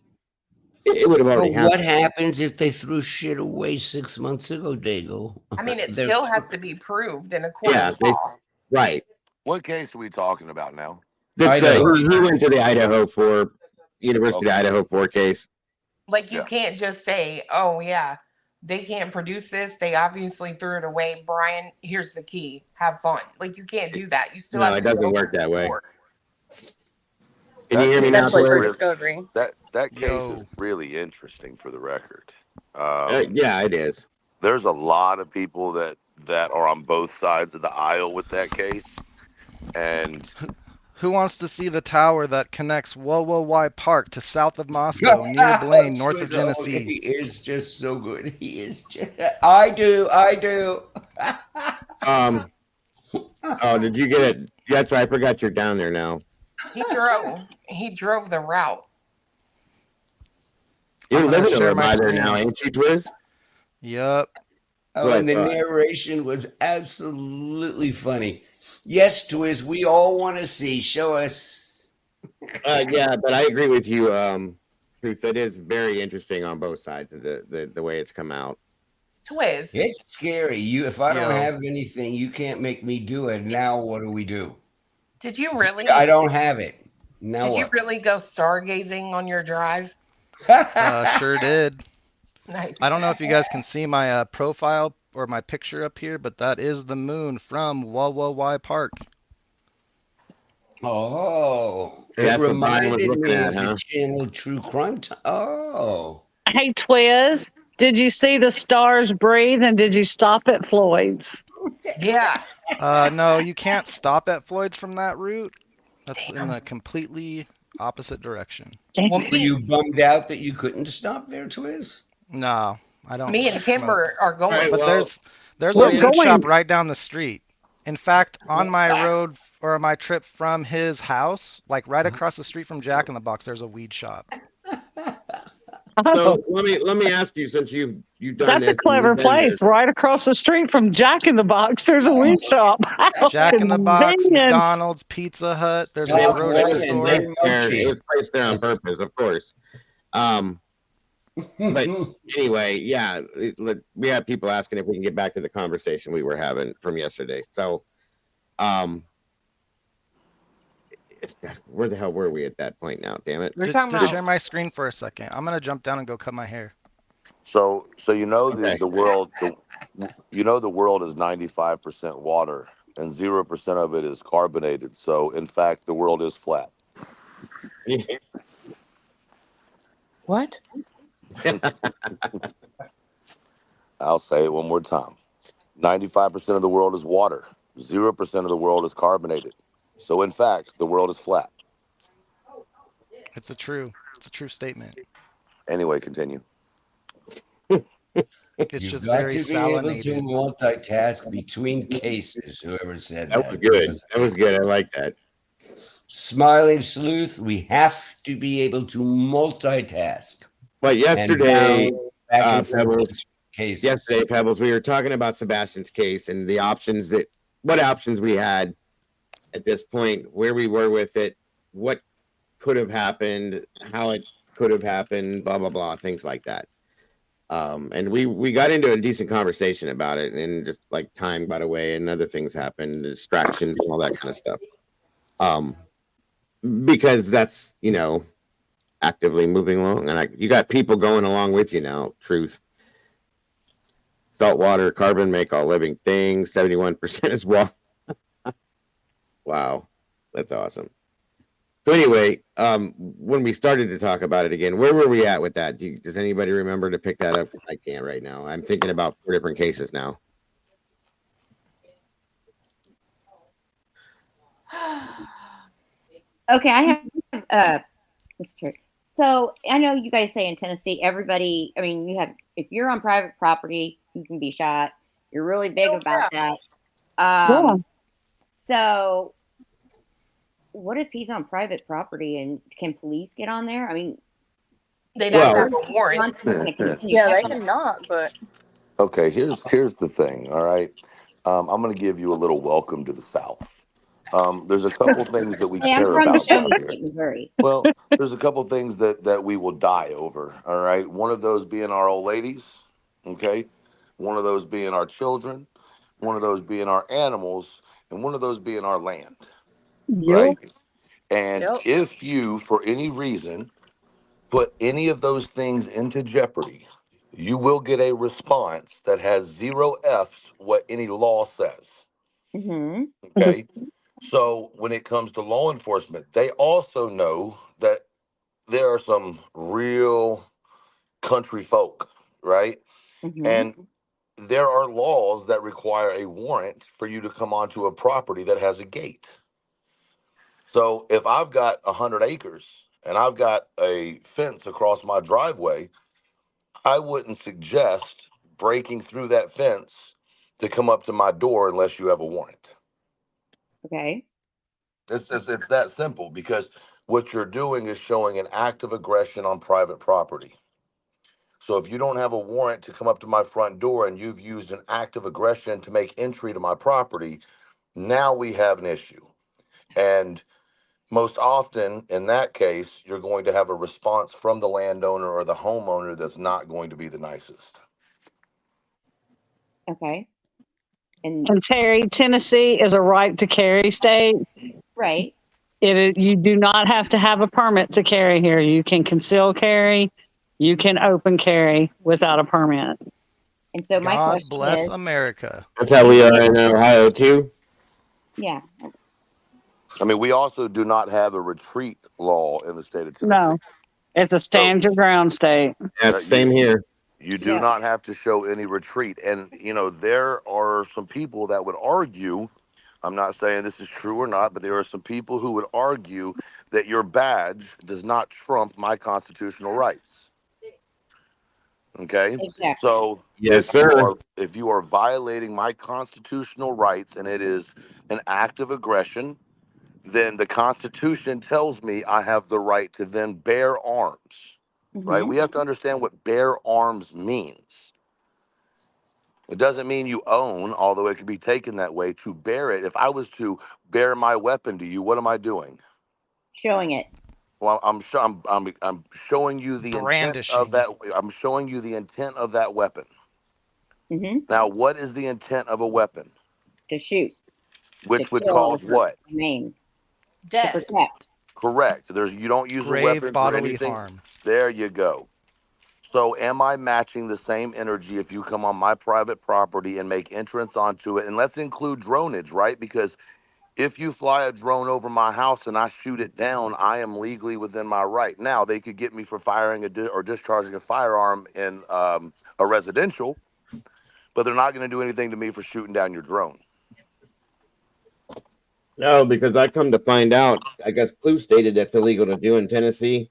it would have already But what happened. happens if they threw shit away 6 months ago, Dago? I mean, it They're- still has to be proved in a court Yeah, of law. right. What case are we talking about now? That's Idaho. he went to the Idaho for University of Idaho 4 case. Like you can't just say, "Oh yeah, they can't produce this. They obviously threw it away." Brian, here's the key. Have fun. Like you can't do that. You still No, have it to doesn't go work that way. court. Can you hear me now, Especially for Blair? discovery. That case is really interesting for the record. Yeah, it is. There's a lot of people that are on both sides of the aisle with that case, and Who wants to see the tower that connects Wowowi Park to south of Moscow, near Blaine, north of Genesee? He is just so good. He is just, I do. Oh, did you get it? That's right. I forgot you're down there now. He drove the route. You're I'm gonna living share over my by there screen. now, ain't you, Twiz? Yep. Oh, and the narration was absolutely funny. Yes, Twiz, we all want to see. Show us. Yeah, but I agree with you, Truth. That is very interesting on both sides of the way it's come out. Twiz. It's scary. If I don't Yo. have anything, you can't make me do it. Now what do we do? Did you really? I don't have it. Now Did what? you really go stargazing on your drive? Sure did. Nice. I don't know if you guys can see my profile or my picture up here, but that is the moon from Wowowi Park. Oh, That's it what Brian was reminded looking me at, of huh? the channel True Crime. Oh. Hey, Twiz, did you see the stars breathe and did you stop at Floyd's? Yeah. No, you can't stop at Floyd's from that route. That's in a completely opposite direction. Were you bummed out that you couldn't stop there, Twiz? No, I don't. Me and Kimber are going. Right, But well, there's we're a weed going. shop right down the street. In fact, on my road or my trip from his house, like right across the street from Jack in the Box, there's a weed shop. So let me ask you, since you've done That's this, a clever and you've done place. this, Right across the street from Jack in the Box, there's a weed shop. Jack in the Box, Convenience. McDonald's, Pizza Hut. There's a Stop grocery running, store. they it was placed there on purpose, of course. But anyway, yeah, we have people asking if we can get back to the conversation we were having from yesterday. So, where the hell were we at that point now? Damn it! Just share my screen for a second. I'm gonna jump down and go cut my hair. so you know the world, you know the world is 95% water and 0% of it is carbonated. So in fact, the world is flat. What? I'll say it one more time. 95% of the world is water. 0% of the world is carbonated. So in fact, the world is flat. It's a true statement. Anyway, continue. It's You've just got very to be able to salinated. multitask between cases. Whoever said that. That was good. That was good. I like that. Smiling Sleuth, we have to be able to multitask. But yesterday, back and forth Pebbles, cases. yesterday, Pebbles, we were talking about Sebastian's case and the options what options we had at this point, where we were with it, what could have happened, how it could have happened, blah, blah, blah, things like that. And we got into a decent conversation about it, and just like time got away and other things happened, distractions and all that kind of stuff. Because that's, actively moving along, and you got people going along with you now. Truth. Salt water, carbon make all living things. 71% is water. Wow, that's awesome. So anyway, when we started to talk about it again, where were we at with that? Does anybody remember to pick that up? I can't right now. I'm thinking about 4 different cases now. Okay, I have That's true. So I know you guys say in Tennessee, everybody, I mean, if you're on private property, you can be shot. You're really big about that. Yeah. So what if he's on private property and can police get on there? I mean, they'd have to have a warrant. Yeah, they can knock, but Okay, here's the thing. All right, I'm going to give you a little welcome to the South. There's a couple things that we Hey, I'm care from the about show down me here. state, Missouri. Well, there's a couple things that we will die over. All right, one of those being our old ladies. Okay, one of those being our children, one of those being our animals, and one of those being our land. Right. And if you, for any reason, put any of those things into jeopardy, you will get a response that has 0 F's what any law says. Mm-hmm. Okay. So when it comes to law enforcement, they also know that there are some real country folk, right? Mm-hmm. And there are laws that require a warrant for you to come onto a property that has a gate. So if I've got 100 acres and I've got a fence across my driveway, I wouldn't suggest breaking through that fence to come up to my door unless you have a warrant. Okay. It's that simple, because what you're doing is showing an act of aggression on private property. So if you don't have a warrant to come up to my front door and you've used an act of aggression to make entry to my property, now we have an issue. And most often in that case, you're going to have a response from the landowner or the homeowner that's not going to be the nicest. Okay. And Terry, Tennessee is a right to carry state. Right. You do not have to have a permit to carry here. You can conceal carry, you can open carry without a permit. And so my God question bless is, America. That's how we are in Ohio too. yeah. I mean, we also do not have a retreat law in the state of Tennessee. No, it's a stand your ground state. That's same here. You do not have to show any retreat. And, there are some people that would argue, I'm not saying this is true or not, but there are some people who would argue that your badge does not trump my constitutional rights. Okay? Exactly. So Yes, sir. if you are violating my constitutional rights and it is an act of aggression, then the Constitution tells me I have the right to then bear arms. Right? We have to understand what bear arms means. It doesn't mean you own, although it could be taken that way. To bear it, if I was to bear my weapon to you, what am I doing? Showing it. Well, I'm showing you the intent of that. I'm showing you the intent of that weapon. Mm-hmm. Now, what is the intent of a weapon? To shoot. Which would cause what? Maim. Death. To protect. Correct. You don't use a Grave weapon for bodily anything. harm. There you go. So am I matching the same energy if you come on my private property and make entrance onto it? And let's include dronage, right? Because if you fly a drone over my house and I shoot it down, I am legally within my right. Now, they could get me for firing or discharging a firearm in a residential, but they're not going to do anything to me for shooting down your drone. No, because I come to find out, I guess Clue stated that's illegal to do in Tennessee.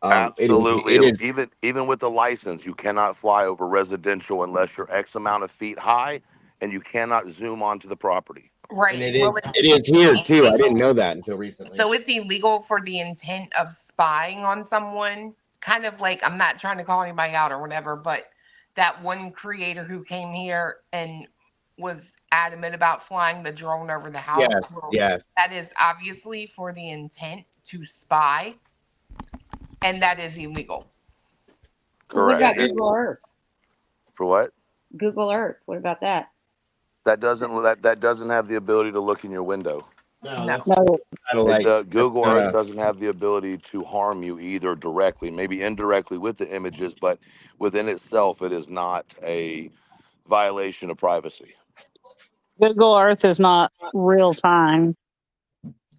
Absolutely. It is. Even with the license, you cannot fly over residential unless you're X amount of feet high, and you cannot zoom onto the property. Right. And it is here too. I didn't know that until recently. So it's illegal for the intent of spying on someone. Kind of like, I'm not trying to call anybody out or whatever, but that one creator who came here and was adamant about flying the drone over the house. Yes, yes. That is obviously for the intent to spy, and that is illegal. Correct. What about Google Earth? For what? Google Earth. What about that? That doesn't have the ability to look in your window. No. Google Earth doesn't have the ability to harm you either directly, maybe indirectly with the images, but within itself, it is not a violation of privacy. Google Earth is not real time.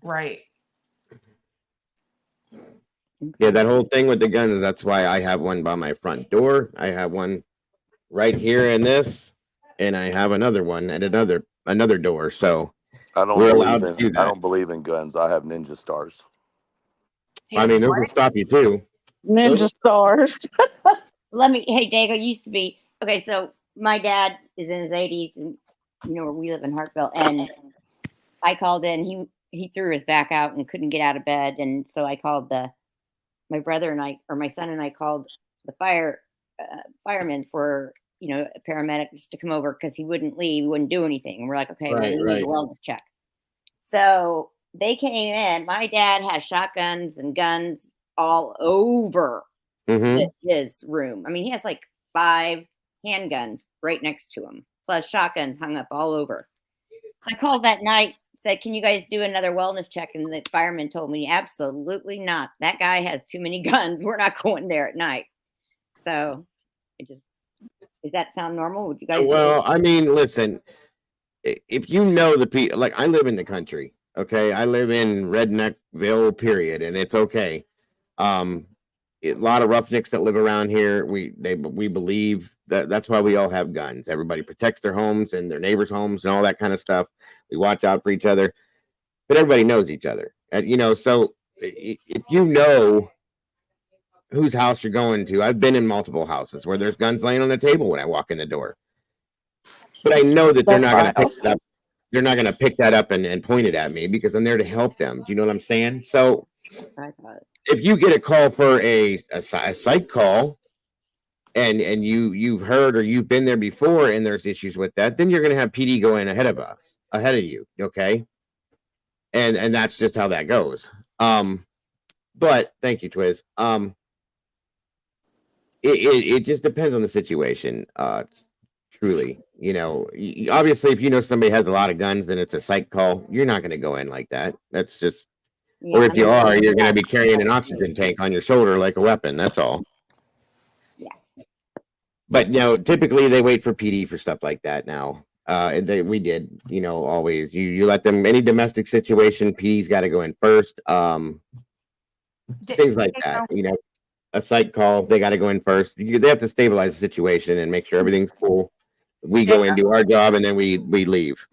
Right. Yeah, that whole thing with the guns, that's why I have one by my front door. I have one right here in this, and I have another one at another door. So I don't we're allowed to do that. I don't believe in guns. I have ninja stars. I mean, those will stop you too. Ninja stars. Hey, Dago used to be, okay, so my dad is in his 80s and, you know, where we live in Hartville, and I called in, he threw his back out and couldn't get out of bed. And so I called my brother and I, or my son and I called the firemen for, you know, a paramedic just to come over because he wouldn't leave, he wouldn't do anything. And we're like, okay, well, we need a wellness check. So they came in. My dad has shotguns and guns all over his room. I mean, he has like 5 handguns right next to him, plus shotguns hung up all over. So I called that night, said, can you guys do another wellness check? And the fireman told me, absolutely not. That guy has too many guns. We're not going there at night. So does that sound normal? Would you guys? Well, I mean, listen, if you know the people, like I live in the country, okay? I live in Redneckville, period, and it's okay. A lot of roughnecks that live around here. We believe that's why we all have guns. Everybody protects their homes and their neighbors' homes and all that kind of stuff. We watch out for each other, but everybody knows each other. You know, so if you know whose house you're going to, I've been in multiple houses where there's guns laying on the table when I walk in the door. But I know that they're not going to pick it up. They're not going to pick that up and point it at me because I'm there to help them. Do you know what I'm saying? So if you get a call for a psych call and you've heard or you've been there before and there's issues with that, then you're going to have PD go in ahead of you. Okay. And that's just how that goes. But thank you, Twiz. It just depends on the situation. Truly, you know, obviously, if you know somebody has a lot of guns and it's a psych call, you're not going to go in like that. That's just, or if you are, you're going to be carrying an oxygen tank on your shoulder like a weapon. That's all. Yeah. But you know, typically they wait for PD for stuff like that now. We did, you know, always you let them, any domestic situation, PD's got to go in first. Things like that, you know, a psych call, they got to go in first. They have to stabilize the situation and make sure everything's cool. We go in, do our job, and then we leave.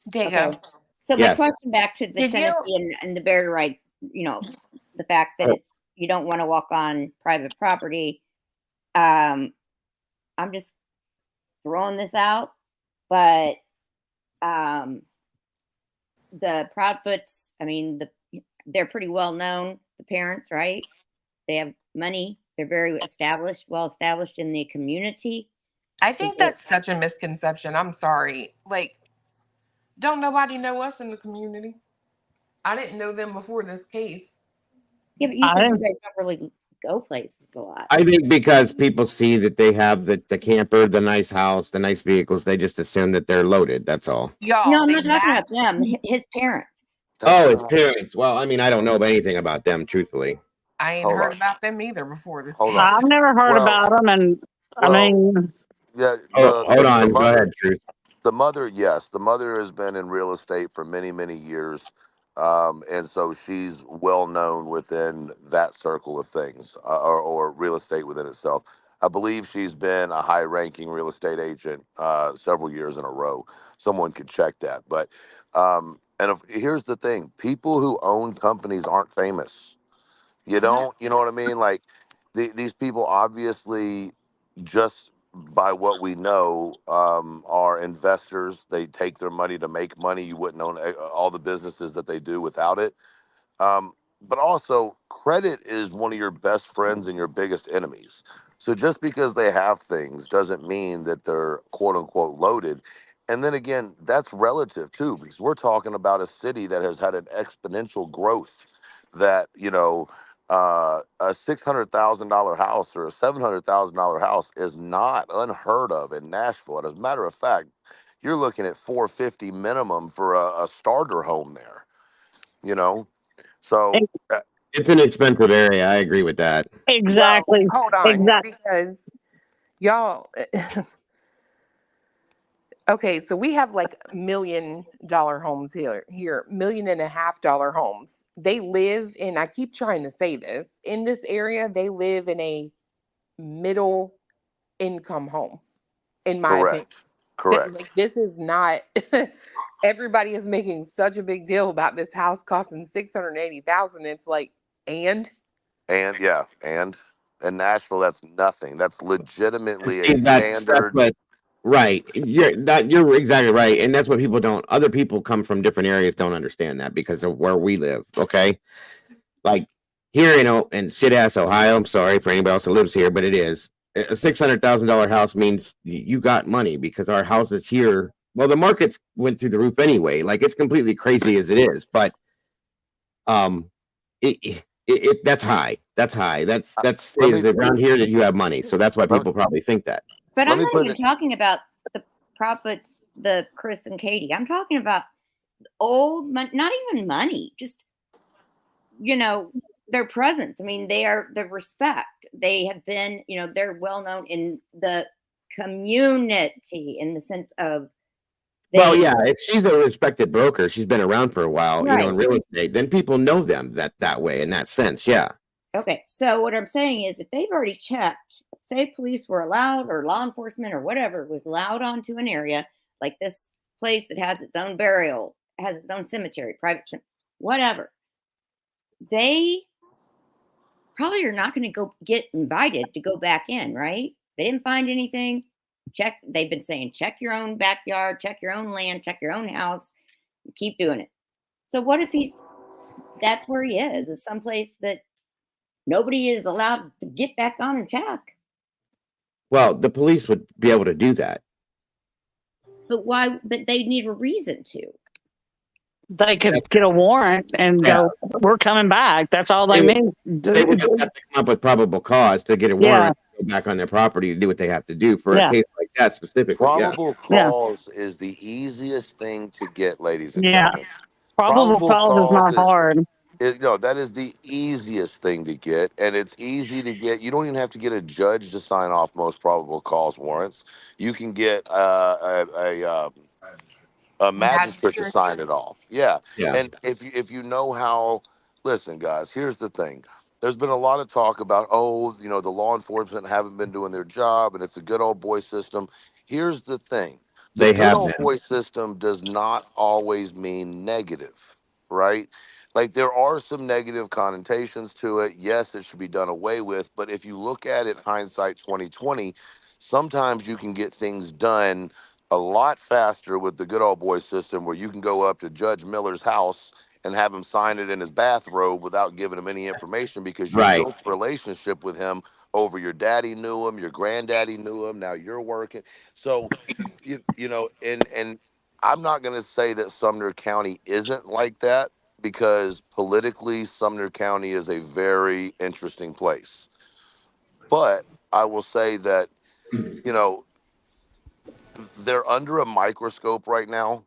Okay. So my question back to the Tennessee and the bear right, you know, the fact that you don't want to walk on private property. I'm just throwing this out, but the Proudfoots, I mean, they're pretty well known, the parents, right? They have money. They're very well established in the community. I think that's such a misconception. I'm sorry. Like, don't nobody know us in the community? I didn't know them before this case. Yeah, but you said you guys don't really go places a lot. I think because people see that they have the camper, the nice house, the nice vehicles, they just assume that they're loaded. That's all. Y'all, no, I'm not talking about them. His parents. Oh, his parents. Well, I mean, I don't know anything about them, truthfully. I ain't heard about them either before this. I've never heard about them, and I mean, yeah. Hold on. Go ahead, Truth. The mother, yes, the mother has been in real estate for many, many years, and so she's well known within that circle of things, or real estate within itself. I believe she's been a high-ranking real estate agent several years in a row. Someone could check that, but here's the thing: people who own companies aren't famous. You know what I mean? Like these people obviously, just by what we know, are investors. They take their money to make money. You wouldn't own all the businesses that they do without it. But also, credit is one of your best friends and your biggest enemies. So just because they have things doesn't mean that they're quote unquote loaded. And then again, that's relative too, because we're talking about a city that has had an exponential growth that, a $600,000 house or a $700,000 house is not unheard of in Nashville. And as a matter of fact, you're looking at $450 minimum for a starter home there. So it's an expensive area. I agree with that. Exactly. Well, hold on, because y'all. Okay, so we have like $1 million homes here, $1.5 million homes. They live in, I keep trying to say this, in this area, they live in a middle income home, in my opinion. Correct. Like, this is not, everybody is making such a big deal about this house costing $680,000. It's like, and And yeah, and in Nashville, that's nothing. That's legitimately a See, that's standard. what right. You're exactly right, and that's what people don't. Other people come from different areas don't understand that because of where we live. Okay, like here, in shit ass Ohio. I'm sorry for anybody else that lives here, but it is a $600,000 house means you got money because our houses here. Well, the markets went through the roof anyway. Like it's completely crazy as it is, but that's high. That's high. That's Let me says around here that you have money, so that's why let me, people probably think that. But let I'm me not put even it. talking about the profits, the Chris and Katie. I'm talking about old money, not even money, just, their presence. I mean, they are the respect. They have been, they're well known in the community in the sense of Well, yeah, if she's a respected broker, she's been around for a while, Right. in real estate, then people know them that way in that sense. Yeah. Okay, so what I'm saying is if they've already checked, say police were allowed or law enforcement or whatever was allowed onto an area like this place that has its own burial, has its own cemetery, whatever, they probably are not going to go get invited to go back in, right? They didn't find anything. They've been saying check your own backyard, check your own land, check your own house, keep doing it. So what if that's where he is someplace that nobody is allowed to get back on and check? Well, the police would be able to do that. But why? But they need a reason to. They could get a warrant and go, we're coming back. That's all they need. They would just have to come up with probable cause to get a warrant to go back on their property to do what they have to do for a case like that specifically. Probable cause is the easiest thing to get, ladies and Yeah. gentlemen. Probable cause is not hard. That is the easiest thing to get, and it's easy to get. You don't even have to get a judge to sign off most probable cause warrants. You can get a magistrate to sign it off. Yeah. Yeah. And if you know how, listen, guys, here's the thing. There's been a lot of talk about, the law enforcement haven't been doing their job and it's a good old boy system. Here's the thing. The They good have old been. boy system does not always mean negative, right? Like there are some negative connotations to it. Yes, it should be done away with, but if you look at it hindsight 2020, sometimes you can get things done a lot faster with the good old boy system where you can go up to Judge Miller's house and have him sign it in his bathrobe without giving him any information because you Right. built a relationship with him over your daddy knew him, your granddaddy knew him, now you're working. So and I'm not going to say that Sumner County isn't like that because politically Sumner County is a very interesting place. But I will say that they're under a microscope right now.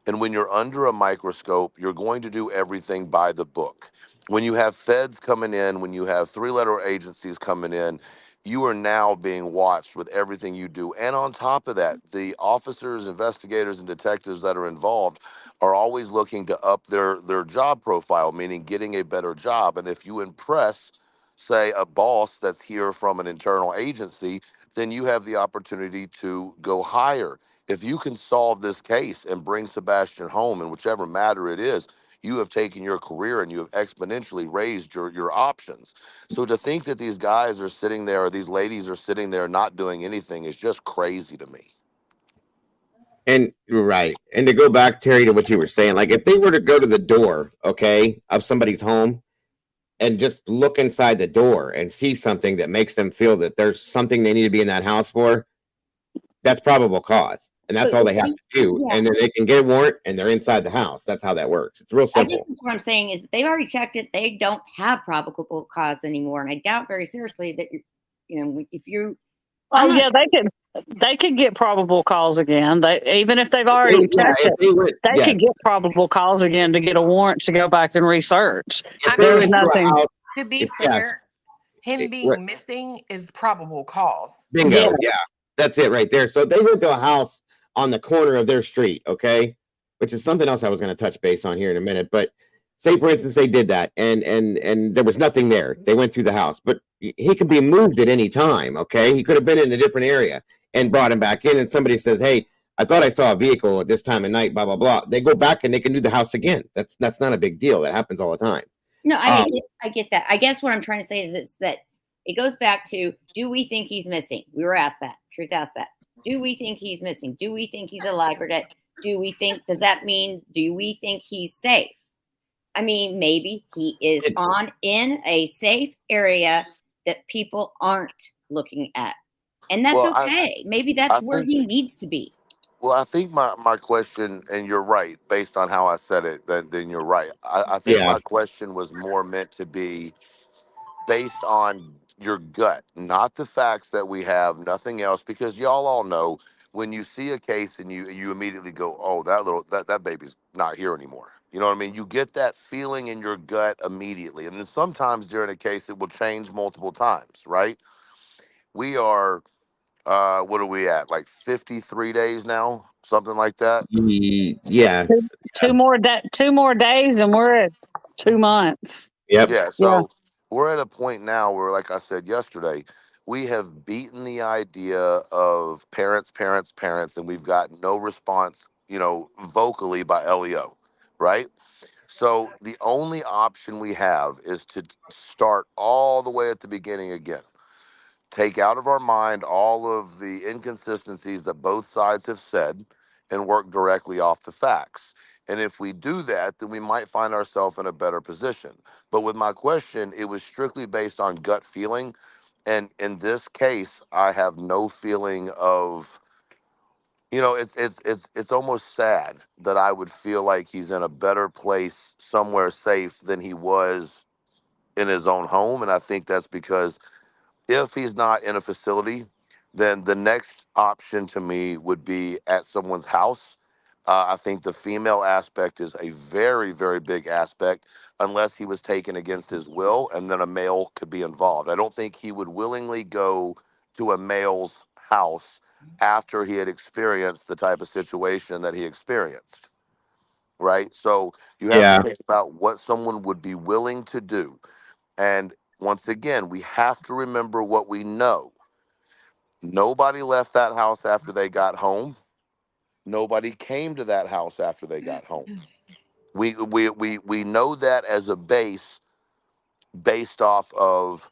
And when you're under a microscope, you're going to do everything by the book. When you have feds coming in, when you have three-letter agencies coming in, you are now being watched with everything you do. And on top of that, the officers, investigators, and detectives that are involved are always looking to up their job profile, meaning getting a better job. And if you impress, say, a boss that's here from an internal agency, then you have the opportunity to go higher. If you can solve this case and bring Sebastian home in whichever matter it is, you have taken your career and you have exponentially raised your options. So to think that these guys are sitting there or these ladies are sitting there not doing anything is just crazy to me. And right. And to go back, Terry, to what you were saying, like if they were to go to the door, okay, of somebody's home and just look inside the door and see something that makes them feel that there's something they need to be in that house for, that's probable cause. And that's all they have to do. Yeah. And then they can get a warrant and they're inside the house. That's how that works. It's real simple. That's what I'm saying is they've already checked it. They don't have probable cause anymore. And I doubt very seriously that if you they could get probable cause again. Even if they've already checked it, they could get probable cause again to get a warrant to go back and research. There's nothing. To be fair, him being missing is probable cause. Bingo. Yeah. That's it right there. So they went to a house on the corner of their street, okay? Which is something else I was going to touch base on here in a minute. But say, for instance, they did that and there was nothing there. They went through the house, but he could be moved at any time, okay? He could have been in a different area and brought him back in. And somebody says, hey, I thought I saw a vehicle at this time of night, blah, blah, blah. They go back and they can do the house again. That's not a big deal. That happens all the time. No, I get that. I guess what I'm trying to say is it's that it goes back to, do we think he's missing? We were asked that. Truth asked that. Do we think he's missing? Do we think he's alive or dead? Do we think, does that mean, do we think he's safe? I mean, maybe he is in a safe area that people aren't looking at. And that's okay. Maybe that's where he needs to be. Well, I think my question, and you're right, based on how I said it, then you're right. I think my question was more meant to be based on your gut, not the facts that we have, nothing else, because y'all all know when you see a case and you immediately go, oh, that baby's not here anymore. You know what I mean? You get that feeling in your gut immediately. And then sometimes during a case it will change multiple times, right? We are what are we at? Like 53 days now? Something like that? Yes. Two more days, and we're at 2 months. Yep. Yeah, so we're at a point now where, like I said yesterday, we have beaten the idea of parents, parents, parents, and we've got no response, vocally by LEO, right? So the only option we have is to start all the way at the beginning again. Take out of our mind all of the inconsistencies that both sides have said and work directly off the facts. And if we do that, then we might find ourselves in a better position. But with my question, it was strictly based on gut feeling. And in this case, I have no feeling of, it's almost sad that I would feel like he's in a better place somewhere safe than he was in his own home. And I think that's because if he's not in a facility, then the next option to me would be at someone's house. I think the female aspect is a very, very big aspect, unless he was taken against his will, and then a male could be involved. I don't think he would willingly go to a male's house after he had experienced the type of situation that he experienced. Right? So you have to think about what someone would be willing to do. And once again, we have to remember what we know. Nobody left that house after they got home. Nobody came to that house after they got home. We know that as a base, based off of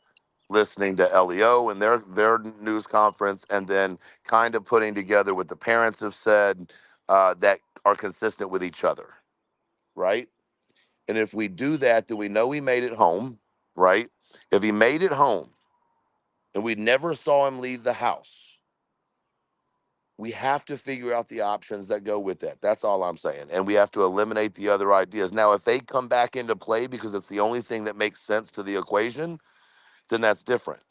listening to LEO and their news conference, and then kind of putting together what the parents have said that are consistent with each other, right? And if we do that, then we know he made it home, right? If he made it home and we never saw him leave the house, we have to figure out the options that go with that. That's all I'm saying. And we have to eliminate the other ideas. Now, if they come back into play because it's the only thing that makes sense to the equation, then that's different.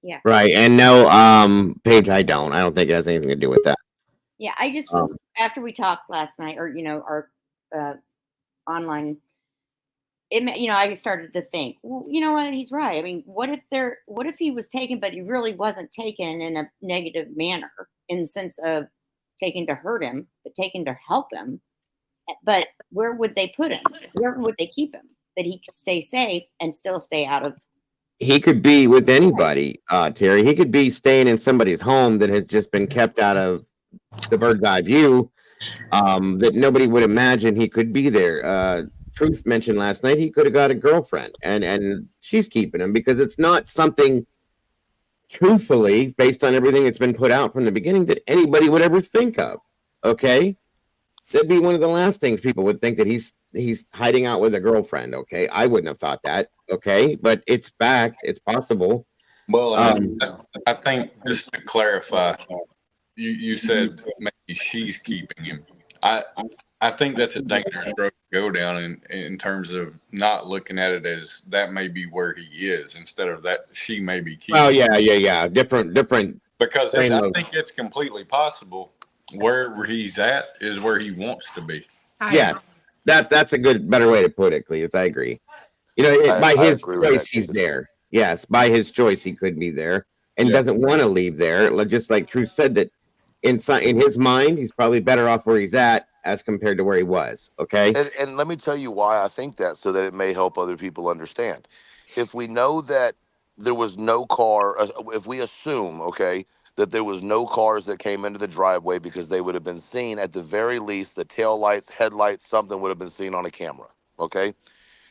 Yeah. Right. And no, Paige, I don't think it has anything to do with that. Yeah, I just was, after we talked last night, or our online, I started to think, well, you know what, he's right. I mean, what if he was taken, but he really wasn't taken in a negative manner, in the sense of taken to hurt him, but taken to help him? But where would they put him? Where would they keep him, that he could stay safe and still stay out of? He could be with anybody, Terry. He could be staying in somebody's home that has just been kept out of the bird's eye view, that nobody would imagine he could be there. Truth mentioned last night he could have got a girlfriend, and she's keeping him because it's not something, truthfully, based on everything that's been put out from the beginning, that anybody would ever think of. Okay, that'd be one of the last things people would think, that he's hiding out with a girlfriend. Okay, I wouldn't have thought that. Okay, but it's fact. It's possible. Well, I think, just to clarify, you said maybe she's keeping him. I think that's a dangerous road to go down in terms of not looking at it as that may be where he is, instead of that she may be keeping Oh him. yeah. Different. Because I think it's completely possible wherever he's at is where he wants to be. Yes, that's a better way to put it, Cleus. I agree. By his choice, he's there. Yes, by his choice, he could be there and doesn't want to leave there. Just like Truth said, that in his mind, he's probably better off where he's at as compared to where he was. Okay. And let me tell you why I think that, so that it may help other people understand. If we know that there was no car, if we assume, okay, that there was no cars that came into the driveway, because they would have been seen, at the very least, the tail lights, headlights, something would have been seen on a camera. Okay.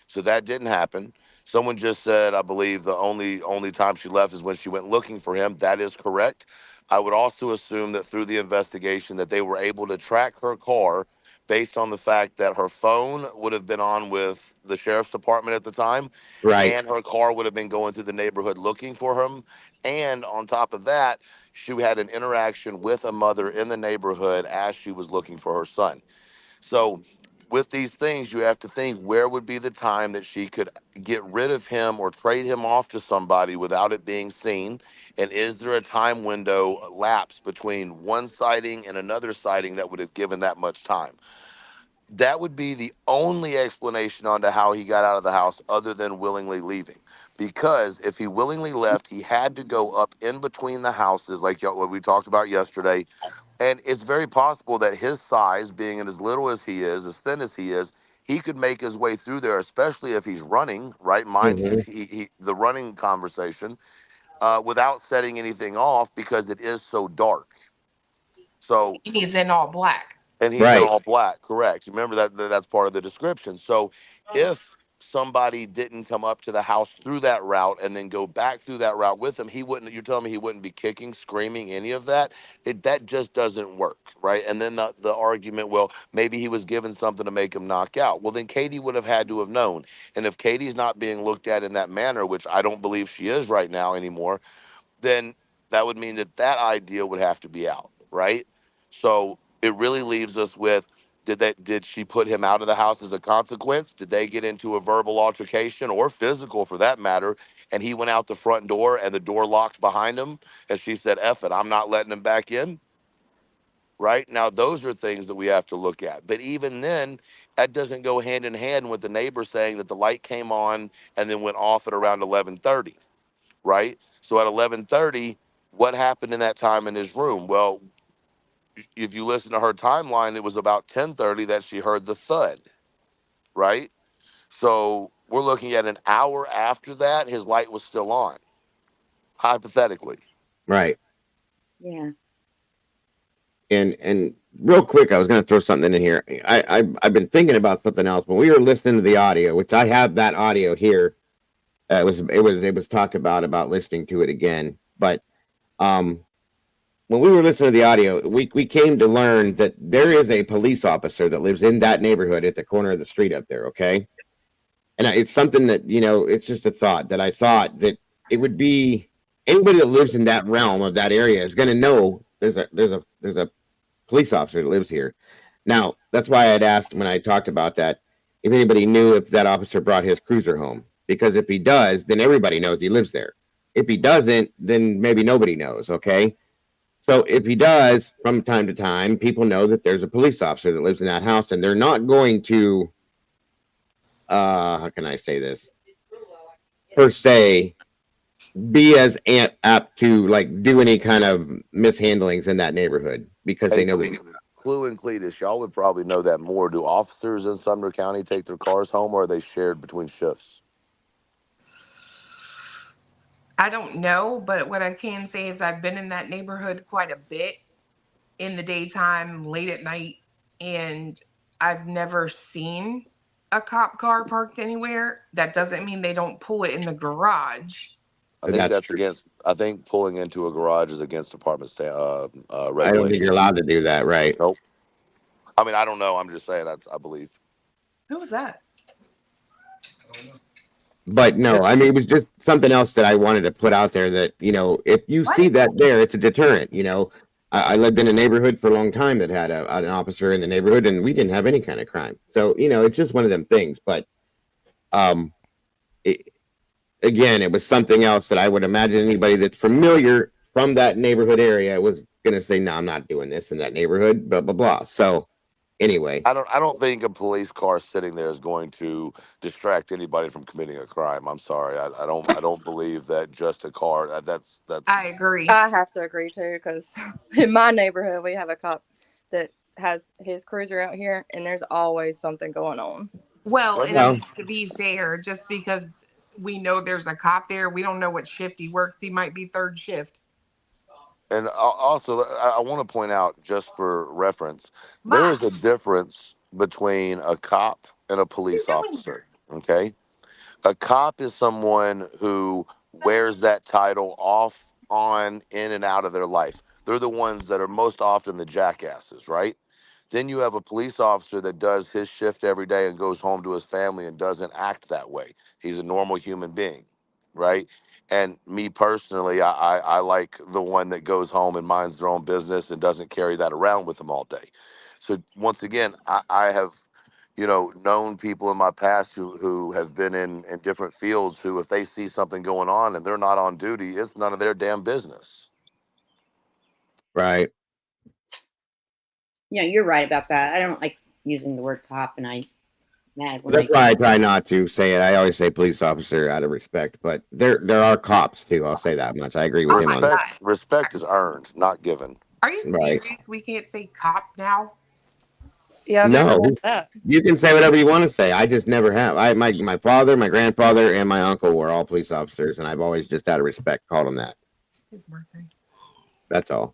So that didn't happen. Someone just said, I believe the only time she left is when she went looking for him. That is correct. I would also assume that through the investigation that they were able to track her car based on the fact that her phone would have been on with the sheriff's department at the time, Right. and her car would have been going through the neighborhood looking for him. And on top of that, she had an interaction with a mother in the neighborhood as she was looking for her son. So with these things, you have to think where would be the time that she could get rid of him or trade him off to somebody without it being seen? And is there a time window lapse between one sighting and another sighting that would have given that much time? That would be the only explanation onto how he got out of the house other than willingly leaving. Because if he willingly left, he had to go up in between the houses, like what we talked about yesterday, and it's very possible that his size, being as little as he is, as thin as he could make his way through there, especially if he's running, right? Mind Mhm. the running conversation, without setting anything off because it is so dark. So He's in all black. and he's in Right. all black, correct? Remember that's part of the description. So if somebody didn't come up to the house through that route and then go back through that route with him, he wouldn't. You're telling me he wouldn't be kicking, screaming, any of that? That just doesn't work, right? And then the argument, well, maybe he was given something to make him knock out. Well, then Katie would have had to have known. And if Katie's not being looked at in that manner, which I don't believe she is right now anymore, then that would mean that that idea would have to be out, right? So it really leaves us with, did she put him out of the house as a consequence? Did they get into a verbal altercation or physical for that matter? And he went out the front door and the door locked behind him, and she said, "F it, I'm not letting him back in." Right now, those are things that we have to look at. But even then, that doesn't go hand in hand with the neighbor saying that the light came on and then went off at around 11:30, right? So at 11:30, what happened in that time in his room? Well, if you listen to her timeline, it was about 10:30 that she heard the thud, right? So we're looking at an hour after that, his light was still on, hypothetically. Right. Yeah. And real quick, I was going to throw something in here. I've been thinking about something else. When we were listening to the audio, which I have that audio here, it was talked about listening to it again. But when we were listening to the audio, we came to learn that there is a police officer that lives in that neighborhood at the corner of the street up there. Okay, and it's something that it's just a thought that I thought that it would be anybody that lives in that realm of that area is going to know there's a police officer that lives here. Now, that's why I'd asked when I talked about that if anybody knew if that officer brought his cruiser home. Because if he does, then everybody knows he lives there. If he doesn't, then maybe nobody knows. Okay. So if he does, from time to time, people know that there's a police officer that lives in that house, and they're not going to, how can I say this? Per se, be as apt to like do any kind of mishandlings in that neighborhood because Hey, they know that. Clue and Cletus, y'all would probably know that more. Do officers in Sumner County take their cars home, or are they shared between shifts? I don't know, but what I can say is I've been in that neighborhood quite a bit in the daytime, late at night, and I've never seen a cop car parked anywhere. That doesn't mean they don't pull it in the garage. I think that's against. I think pulling into a garage is against department regulations. I don't think you're allowed to do that, right? Nope. I mean, I don't know. I'm just saying. I believe. Who was that? But no, I mean, it was just something else that I wanted to put out there that, if you see that there, it's a deterrent. I lived in a neighborhood for a long time that had an officer in the neighborhood, and we didn't have any kind of crime. So, it's just one of them things. But again, it was something else that I would imagine anybody that's familiar from that neighborhood area was going to say, no, I'm not doing this in that neighborhood, blah, blah, blah. So anyway. I don't think a police car sitting there is going to distract anybody from committing a crime. I'm sorry. I don't believe that just a car. That's. I agree. I have to agree too, because in my neighborhood we have a cop that has his cruiser out here, and there's always something going on. Well, and to be fair, just because we know there's a cop there, we don't know what shift he works. He might be third shift. And also, I want to point out, just for reference, there is a difference between a cop and a police officer. Okay. A cop is someone who wears that title off, on, in, and out of their life. They're the ones that are most often the jackasses, right? Then you have a police officer that does his shift every day and goes home to his family and doesn't act that way. He's a normal human being, right? And me personally, I like the one that goes home and minds their own business and doesn't carry that around with them all day. So once again, I have, known people in my past who have been in different fields who, if they see something going on and they're not on duty, it's none of their damn business. Right. Yeah, you're right about that. I don't like using the word cop, and I'm mad when That's why I try not to say it. I always say police officer out of respect, but there are cops too. I'll say that much. I agree with him on that. Respect is earned, not given. Are you Right. serious? We can't say cop now? Yeah, I've never No, heard that. you can say whatever you want to say. I just never have. My father, my grandfather, and my uncle were all police officers, and I've always just out of respect called them that. His birthday. That's all.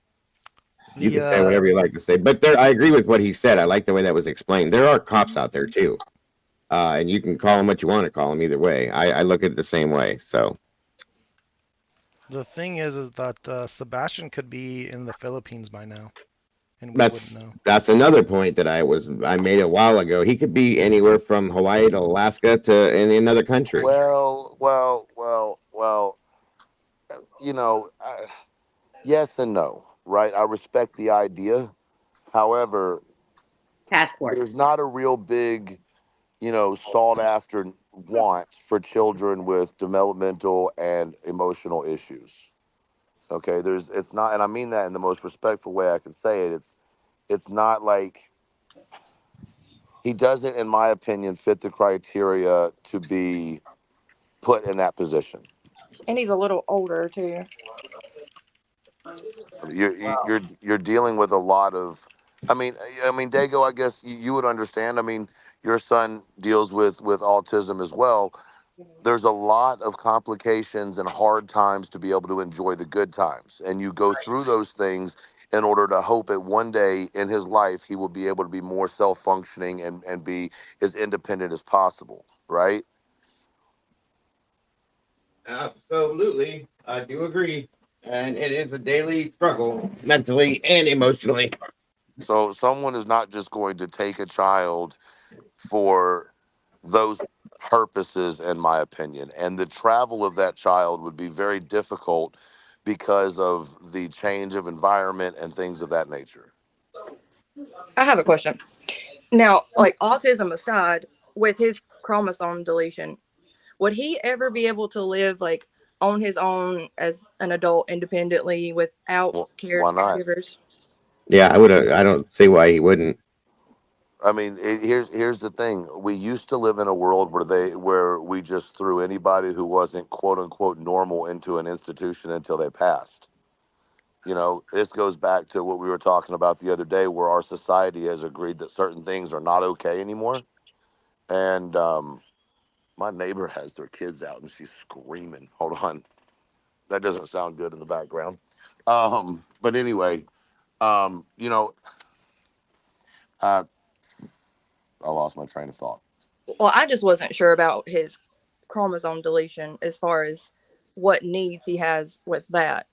You The can say whatever you like to say, but I agree with what he said. I like the way that was explained. There are cops out there too, and you can call them what you want to call them either way. I look at it the same way. So the thing is that Sebastian could be in the Philippines by now, and we that's wouldn't know. that's another point that I made a while ago. He could be anywhere from Hawaii to Alaska to any another country. Well. Yes and no, right? I respect the idea. However, passport. there's not a real big, sought after want for children with developmental and emotional issues. Okay, it's not, and I mean that in the most respectful way I can say it. It's not like he doesn't, in my opinion, fit the criteria to be put in that position. And he's a little older too. You're dealing with a lot of, Dago, I guess you would understand. I mean, your son deals with autism as well. There's a lot of complications and hard times to be able to enjoy the good times, and you go through those things in order to hope that one day in his life he will be able to be more self-functioning and be as independent as possible, right? Absolutely, I do agree, and it is a daily struggle, mentally and emotionally. So someone is not just going to take a child for those purposes, in my opinion. And the travel of that child would be very difficult because of the change of environment and things of that nature. I have a question. Now, like autism aside, with his chromosome deletion, would he ever be able to live like on his own as an adult independently without Why not? caregivers? Yeah, I would. I don't see why he wouldn't. I mean, here's the thing. We used to live in a world where we just threw anybody who wasn't quote unquote normal into an institution until they passed. This goes back to what we were talking about the other day, where our society has agreed that certain things are not okay anymore. And my neighbor has their kids out and she's screaming. Hold on. That doesn't sound good in the background. But anyway, um, you know, I, I lost my train of thought. Well, I just wasn't sure about his chromosome deletion as far as what needs he has with that.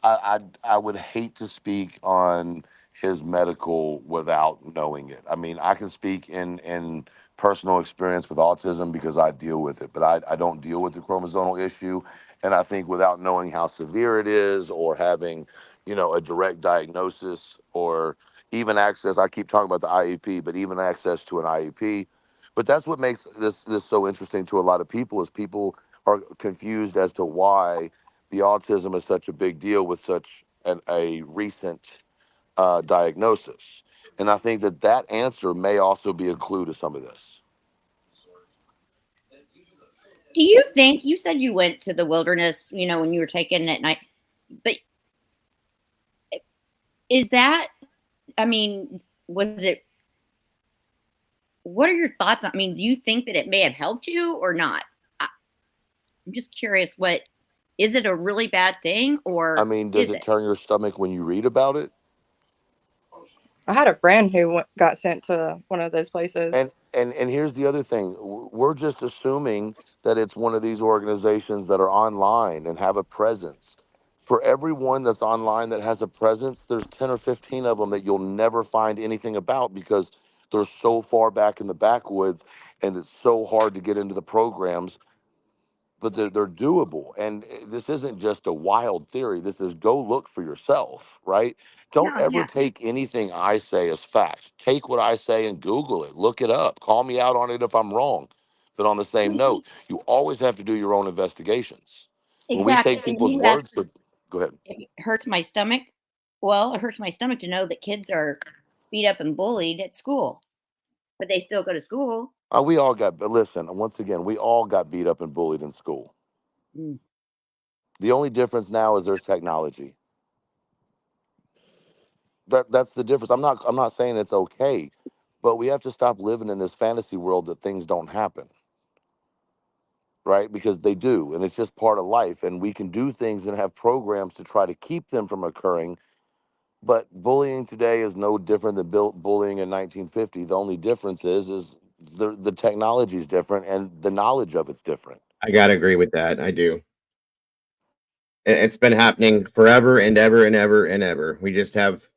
I would hate to speak on his medical without knowing it. I mean, I can speak in personal experience with autism because I deal with it, but I don't deal with the chromosomal issue. And I think without knowing how severe it is or having, a direct diagnosis or even access, I keep talking about the IEP, but even access to an IEP. But that's what makes this so interesting to a lot of people is people are confused as to why the autism is such a big deal with such a recent diagnosis. And I think that answer may also be a clue to some of this. Do you think you said you went to the wilderness, when you were taken at night, but is that, was it, what are your thoughts on, do you think that it may have helped you or not? I'm just curious, is it a really bad thing or Does is it it? turn your stomach when you read about it? I had a friend who got sent to one of those places. And here's the other thing. We're just assuming that it's one of these organizations that are online and have a presence. For everyone that's online that has a presence, there's 10 or 15 of them that you'll never find anything about because they're so far back in the backwoods and it's so hard to get into the programs, but they're doable. And this isn't just a wild theory. This is go look for yourself, right? Don't No, ever yeah. take anything I say as fact. Take what I say and Google it, look it up, call me out on it if I'm wrong. But on the same note, you always have to do your own investigations. When we Exactly. take And people's you asked, words, go ahead. it hurts my stomach. Well, it hurts my stomach to know that kids are beat up and bullied at school, but they still go to school. We all got, but listen, once again, we all got beat up and bullied in school. Mm. The only difference now is there's technology. That's the difference. I'm not saying it's okay, but we have to stop living in this fantasy world that things don't happen, right? Because they do, and it's just part of life. And we can do things and have programs to try to keep them from occurring. But bullying today is no different than bullying in 1950. The only difference is the technology is different and the knowledge of it's different. I gotta agree with that. I do. It's been happening forever and ever and ever and ever. We just have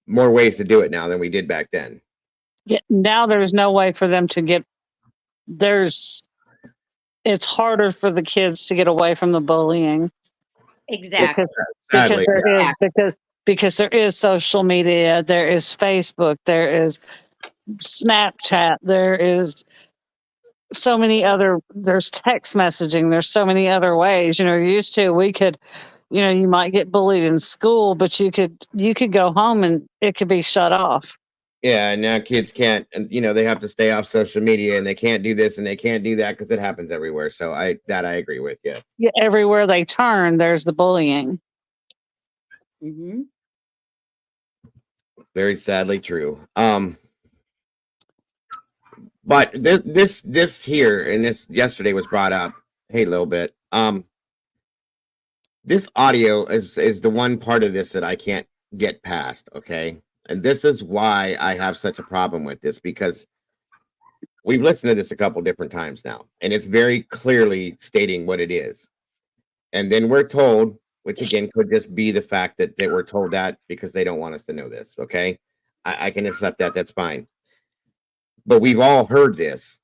more ways to do it now than we did back then. Yeah, now there's no way for them to get. It's harder for the kids to get away from the bullying. Exactly. Sadly, Because there is social media, there is Facebook, there is Snapchat, there is so many other, there's text messaging, there's so many other ways. Used to we could, you might get bullied in school, but you could go home and it could be shut off. Yeah, and now kids can't, and they have to stay off social media, and they can't do this and they can't do that because it happens everywhere. So I agree with you. Yeah, everywhere they turn, there's the bullying. Mm-hmm. Very sadly true. But this here, and this yesterday was brought up. Hey, a little bit. This audio is the one part of this that I can't get past. Okay, and this is why I have such a problem with this, because we've listened to this a couple different times now, and it's very clearly stating what it is. And then we're told, which again could just be the fact that we're told that because they don't want us to know this. Okay, I can accept that. That's fine. But we've all heard this,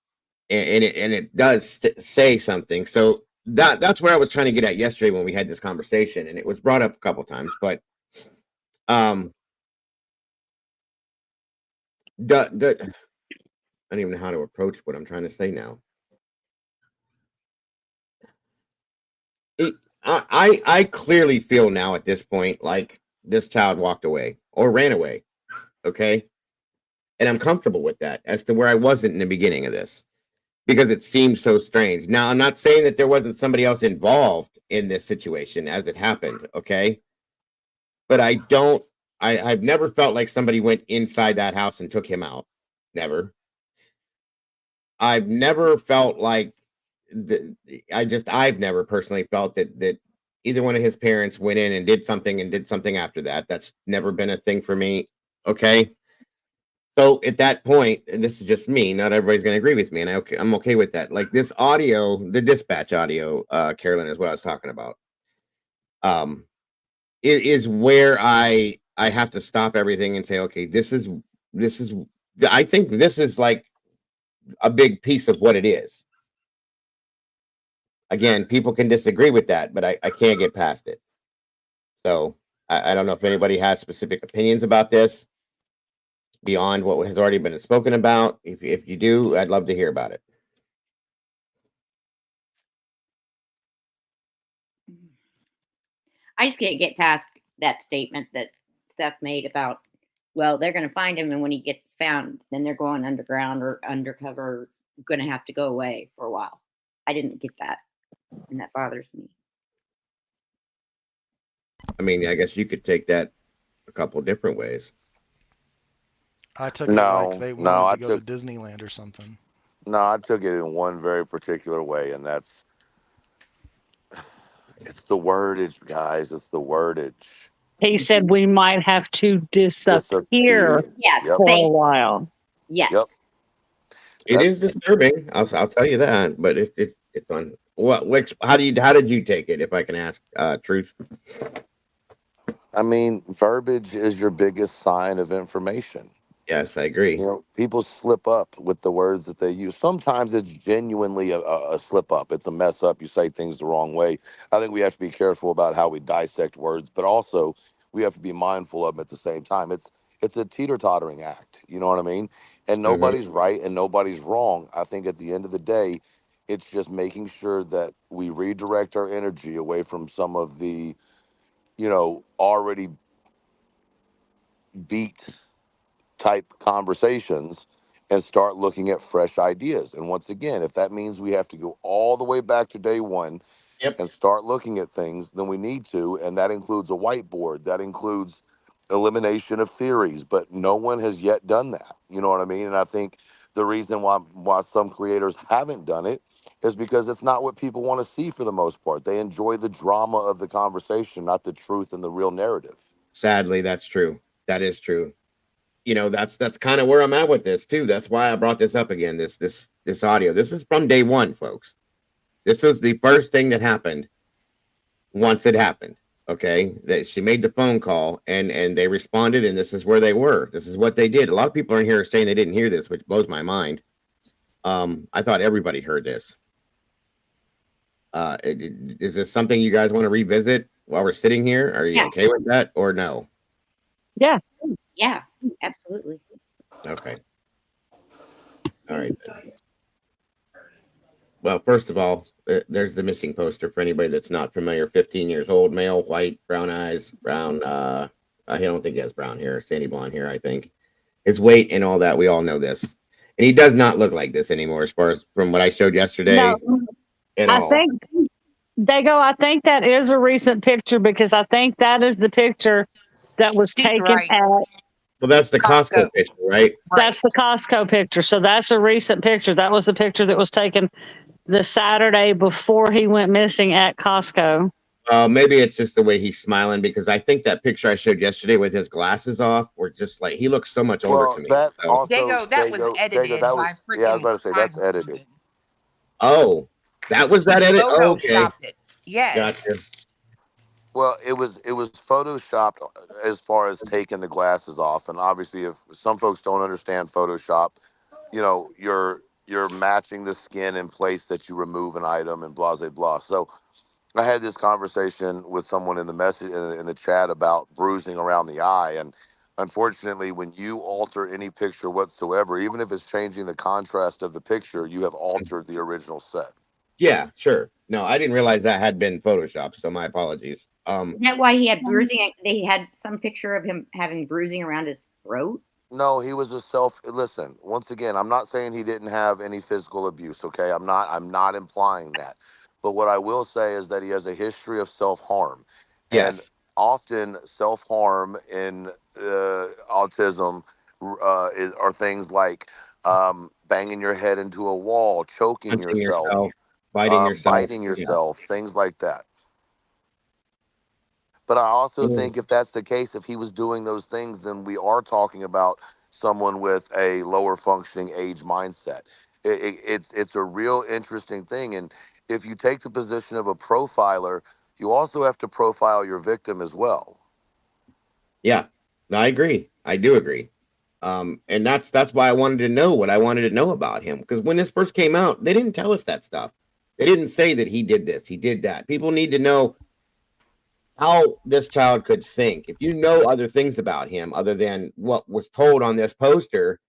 and it does say something. So that's where I was trying to get at yesterday when we had this conversation, and it was brought up a couple times. But I don't even know how to approach what I'm trying to say now. I clearly feel now at this point like this child walked away or ran away. Okay, and I'm comfortable with that as to where I wasn't in the beginning of this, because it seems so strange. Now, I'm not saying that there wasn't somebody else involved in this situation as it happened, okay? But I've never felt like somebody went inside that house and took him out. Never. I've never felt like I've never personally felt that either one of his parents went in and did something after that. That's never been a thing for me, okay? So at that point, and this is just me, not everybody's going to agree with me, and I'm okay with that. Like this audio, the dispatch audio, Carolyn, is what I was talking about. It is where I have to stop everything and say, okay, this is. I think this is like a big piece of what it is. Again, people can disagree with that, but I can't get past it. So I don't know if anybody has specific opinions about this beyond what has already been spoken about. If you do, I'd love to hear about it. I just can't get past that statement that Seth made about, well, they're going to find him, and when he gets found, then they're going underground or undercover, going to have to go away for a while. I didn't get that, and that bothers me. I mean, I guess you could take that a couple different ways. I took it like they wanted to go to Disneyland or something. No, I took it in one very particular way, and it's the wordage, guys. It's the wordage. He said we might have to disappear Yes, for a while. Yes. Yep. It is disturbing. I'll tell you that, but it's on what? How did you take it? If I can ask, Truth. I mean, verbiage is your biggest sign of information. Yes, I agree. You know, people slip up with the words that they use. Sometimes it's genuinely a slip up. It's a mess up. You say things the wrong way. I think we have to be careful about how we dissect words, but also we have to be mindful of them at the same time. It's a teeter-tottering act. You know what I mean? And nobody's right and nobody's wrong. I think at the end of the day, it's just making sure that we redirect our energy away from some of the, already beat type conversations and start looking at fresh ideas. And once again, if that means we have to go all the way back to day one and start looking at things, then we need to. And that includes a whiteboard, that includes elimination of theories, but no one has yet done that. You know what I mean? And I think the reason why some creators haven't done it is because it's not what people want to see for the most part. They enjoy the drama of the conversation, not the truth and the real narrative. Sadly, that's true. That is true. That's kind of where I'm at with this too. That's why I brought this up again. This audio. This is from day one, folks. This was the first thing that happened once it happened. Okay, that she made the phone call and they responded, and this is where they were. This is what they did. A lot of people in here are saying they didn't hear this, which blows my mind. I thought everybody heard this. Is this something you guys want to revisit while we're sitting here? Are you okay with that or no? Yeah. Yeah, absolutely. Okay. All right then. Well, first of all, there's the missing poster for anybody that's not familiar. 15 years old, male, white, brown eyes, brown. I don't think he has brown hair, sandy blonde hair. I think his weight and all that. We all know this, and he does not look like this anymore, as far as from what I showed yesterday. No, at I all. think I think that is a recent picture because I think that is the picture that was taken at. Well, that's the Costco picture, right? That's the Costco picture. So that's a recent picture. That was the picture that was taken the Saturday before he went missing at Costco. Maybe it's just the way he's smiling, because I think that picture I showed yesterday with his glasses off were just like, he looks so much older to me. That So. also, that was edited that by was, yeah, I was freaking about to say that's edited. Oh, that was that edit. Oh, okay. Photoshopped it. Yes. Gotcha. Well, it was photoshopped as far as taking the glasses off, and obviously, if some folks don't understand Photoshop, you're matching the skin in place that you remove an item and blah blah blah. So I had this conversation with someone in the message in the chat about bruising around the eye, and unfortunately, when you alter any picture whatsoever, even if it's changing the contrast of the picture, you have altered the original set. Yeah, sure. No, I didn't realize that had been photoshopped, so my apologies. Is that why he had bruising? They had some picture of him having bruising around his throat. No, he was listen, once again, I'm not saying he didn't have any physical abuse, okay? I'm not implying that. But what I will say is that he has a history of self-harm. And Yes. often self-harm in autism are things like banging your head into a wall, choking Punching yourself, biting yourself. things like that. But I also think if that's the case, if he was doing those things, then we are talking about someone with a lower functioning age mindset. It's a real interesting thing. And if you take the position of a profiler, you also have to profile your victim as well. Yeah, I agree. I do agree. And that's why I wanted to know what I wanted to know about him, because when this first came out, they didn't tell us that stuff. They didn't say that he did this, he did that. People need to know how this child could think. If you know other things about him other than what was told on this poster,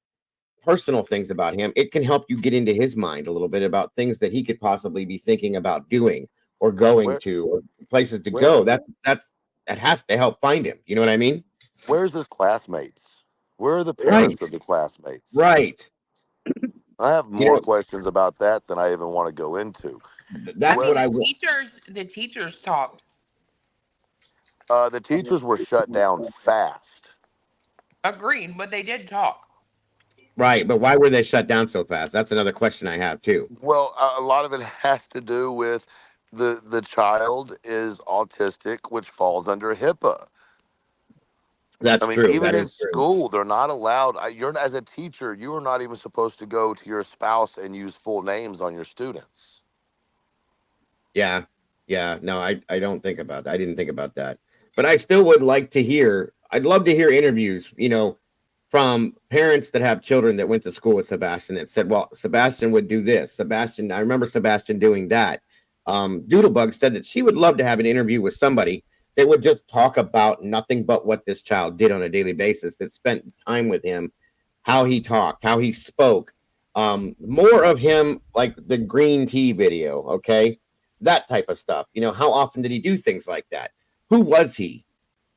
personal things about him, it can help you get into his mind a little bit about things that he could possibly be thinking about doing or going to, or places to go. That has to help find him. You know what I mean? Where's his classmates? Where are the parents of the classmates? Right. I have more questions about that than I even want to go into. That's what I will. The teachers talked. The teachers were shut down fast. Agreed, but they did talk. Right, but why were they shut down so fast? That's another question I have too. Well, a lot of it has to do with the child is autistic, which falls under HIPAA. That's I mean, true. even That in is true. school, they're not allowed. You're as a teacher, you are not even supposed to go to your spouse and use full names on your students. Yeah. Yeah. No, I don't think about that. I didn't think about that. But I still would like to hear, I'd love to hear interviews, from parents that have children that went to school with Sebastian that said, well, Sebastian would do this. Sebastian, I remember Sebastian doing that. Doodlebug said that she would love to have an interview with somebody that would just talk about nothing but what this child did on a daily basis, that spent time with him, how he talked, how he spoke, more of him, like the green tea video. Okay. That type of stuff. How often did he do things like that? Who was he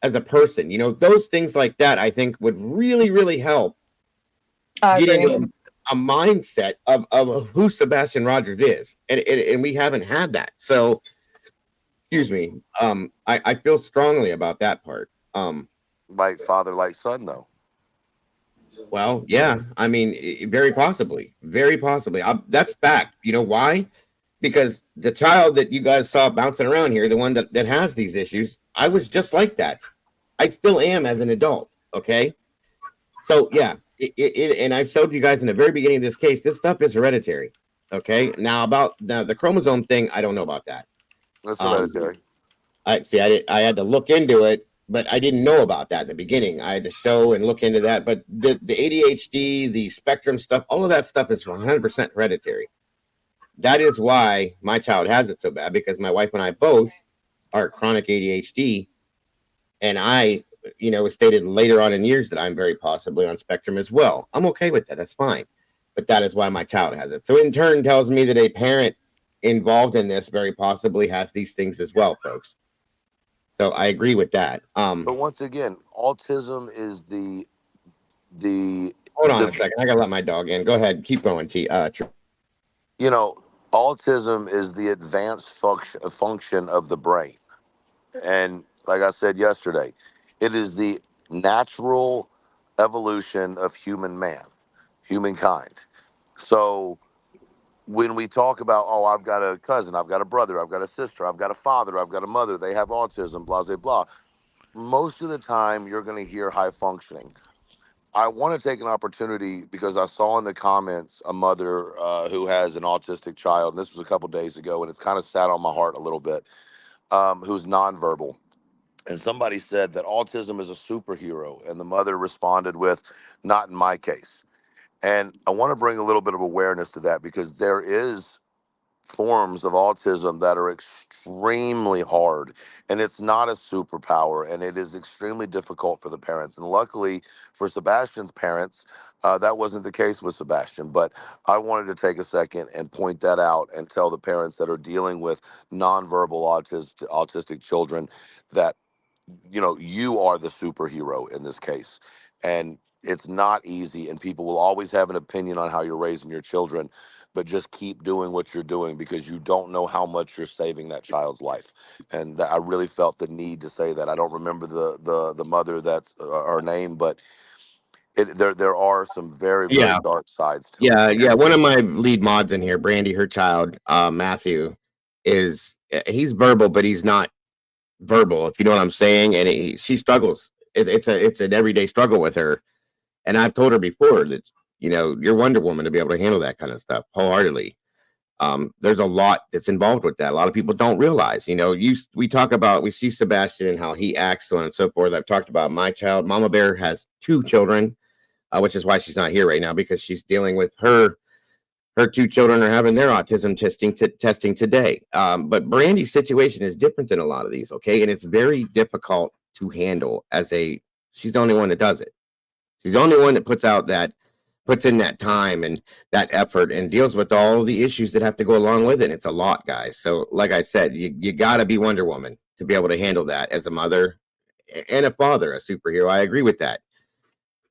as a person? Those things like that, I think would really, really help I get agree. into a mindset of who Sebastian Rogers is. And we haven't had that. So, excuse me. I feel strongly about that part. Like father, like son, though. Well, yeah, I mean, very possibly, very possibly. That's fact. You know why? Because the child that you guys saw bouncing around here, the one that has these issues, I was just like that. I still am as an adult. Okay. So, yeah, and I've showed you guys in the very beginning of this case, this stuff is hereditary. Okay. Now, about the chromosome thing, I don't know about that. That's hereditary. I had to look into it, but I didn't know about that in the beginning. I had to show and look into that. But the ADHD, the spectrum stuff, all of that stuff is 100% hereditary. That is why my child has it so bad, because my wife and I both are chronic ADHD. And I, was stated later on in years that I'm very possibly on spectrum as well. I'm okay with that. That's fine. But that is why my child has it. So in turn tells me that a parent involved in this very possibly has these things as well, folks. So I agree with that. But once again, autism is the hold on a second. I gotta let my dog in. Go ahead. Keep going, T. Autism is the advanced function of the brain. And like I said yesterday, it is the natural evolution of humankind. So when we talk about, oh, I've got a cousin, I've got a brother, I've got a sister, I've got a father, I've got a mother, they have autism, blah, blah, blah. Most of the time, you're going to hear high functioning. I want to take an opportunity because I saw in the comments a mother who has an autistic child, and this was a couple days ago, and it's kind of sat on my heart a little bit, who's nonverbal. And somebody said that autism is a superhero, and the mother responded with, not in my case. And I want to bring a little bit of awareness to that because there is forms of autism that are extremely hard, and it's not a superpower, and it is extremely difficult for the parents. And luckily for Sebastian's parents, that wasn't the case with Sebastian. But I wanted to take a second and point that out and tell the parents that are dealing with nonverbal autistic children that you are the superhero in this case. And it's not easy, and people will always have an opinion on how you're raising your children, but just keep doing what you're doing because you don't know how much you're saving that child's life. And I really felt the need to say that. I don't remember the mother, that's her name, but there are some very, very Yeah. dark sides to Yeah. it. Yeah. One of my lead mods in here, Brandy, her child, Matthew, he's verbal, but he's not verbal, if you know what I'm saying. And she struggles. It's an everyday struggle with her. And I've told her before that, you're Wonder Woman to be able to handle that kind of stuff wholeheartedly. There's a lot that's involved with that. A lot of people don't realize, we see Sebastian and how he acts, so on and so forth. I've talked about my child. Mama Bear has 2 children, which is why she's not here right now, because she's dealing with her 2 children are having their autism testing today. But Brandy's situation is different than a lot of these. Okay. And it's very difficult to handle she's the only one that does it. She's the only one that puts in that time and that effort and deals with all the issues that have to go along with it. It's a lot, guys. So like I said, you gotta be Wonder Woman to be able to handle that as a mother and a father, a superhero. I agree with that.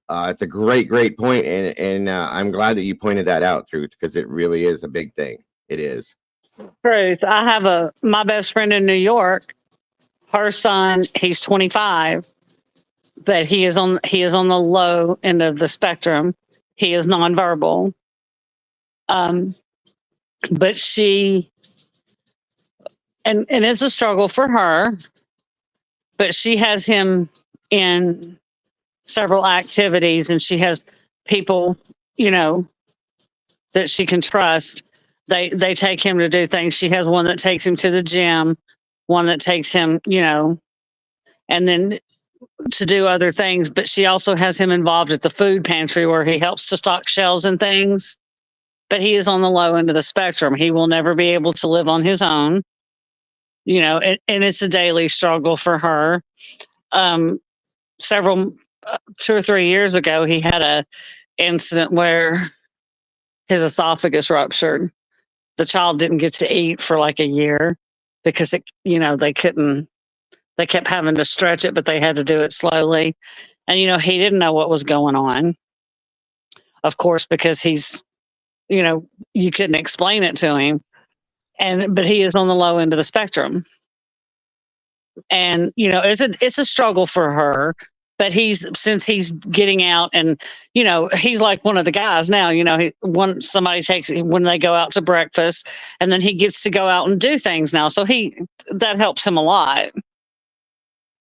It's a great point, and I'm glad that you pointed that out, Truth, because it really is a big thing. It is. Truth. I have my best friend in New York. Her son, he's 25, but he is on the low end of the spectrum. He is nonverbal. But she, and it's a struggle for her, but she has him in several activities, and she has people, that she can trust. They take him to do things. She has one that takes him to the gym, one that takes him, and then to do other things. But she also has him involved at the food pantry where he helps to stock shelves and things. But he is on the low end of the spectrum. He will never be able to live on his own, and it's a daily struggle for her. Several 2 or 3 years ago, he had a incident where his esophagus ruptured. The child didn't get to eat for like a year because they kept having to stretch it, but they had to do it slowly. And, he didn't know what was going on, of course, because he's, you couldn't explain it to him. But he is on the low end of the spectrum. And, it's a struggle for her. But since he's getting out and, he's like one of the guys now, somebody takes when they go out to breakfast, and then he gets to go out and do things now. So that helps him a lot.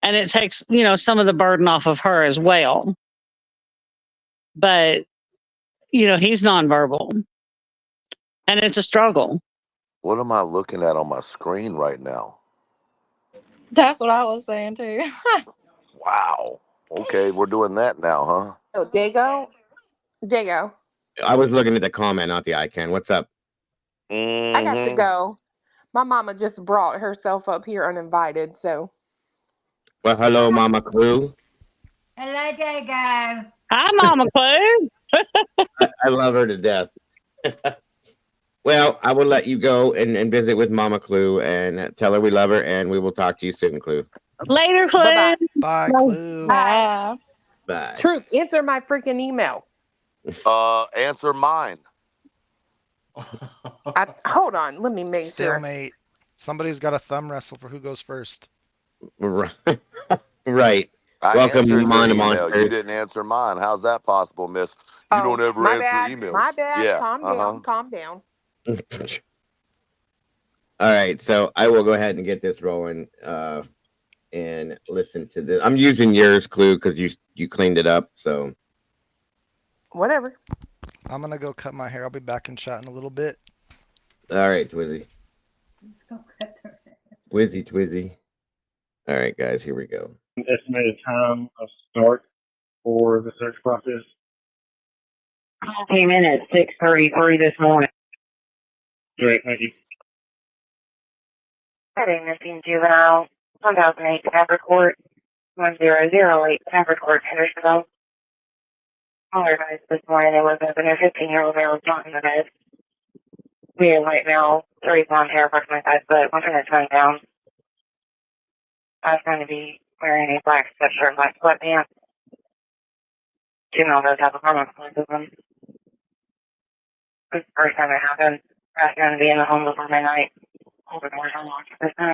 And it takes, some of the burden off of her as well. But, he's nonverbal, and it's a struggle. What am I looking at on my screen right now? That's what I was saying too. Wow. Okay, we're doing that now, huh? Oh, Dago. I was looking at the comment, not the icon. What's up? I got to go. My mama just brought herself up here uninvited, so. Well, hello, Mama Clue. Hello, Dago. Hi, Mama Clue. I love her to death. Well, I will let you go and visit with Mama Clue and tell her we love her, and we will talk to you soon, Clue. Later, Clue. Bye-bye. Bye, Clue. Bye. Bye. Truth, answer my freaking email. Answer mine. Hold on, let me make sure. Stalemate. Somebody's got a thumb wrestle for who goes first. Right. I Welcome, answered your Mon email. Monster. You didn't answer mine. How's that possible, miss? You don't ever my answer bad. emails. My bad. Yeah. Calm down. All right, so I will go ahead and get this rolling and listen to this. I'm using yours, Clue, because you cleaned it up. So whatever. I'm gonna go cut my hair. I'll be back in chat in a little bit. All right, Twizzy. Twizzy. All right, guys, here we go. Estimated time of start for the search process. I came in at 6:33 this morning. Great, thank you. Heading missing juvenile, 1008 Pepper Court, 1008 Pepper Court, Hendersonville. Caller advised this morning there was a 15-year-old male not in the bed. Medium white male, 30 blonde hair, approximately 5 foot, 120 pounds. I was going to be wearing a black sweatshirt and black sweatpants. Juvenile does have a hormone with them. This is the first time it happened. I was going to be in the home before midnight. Hold the doors unlocked at this time.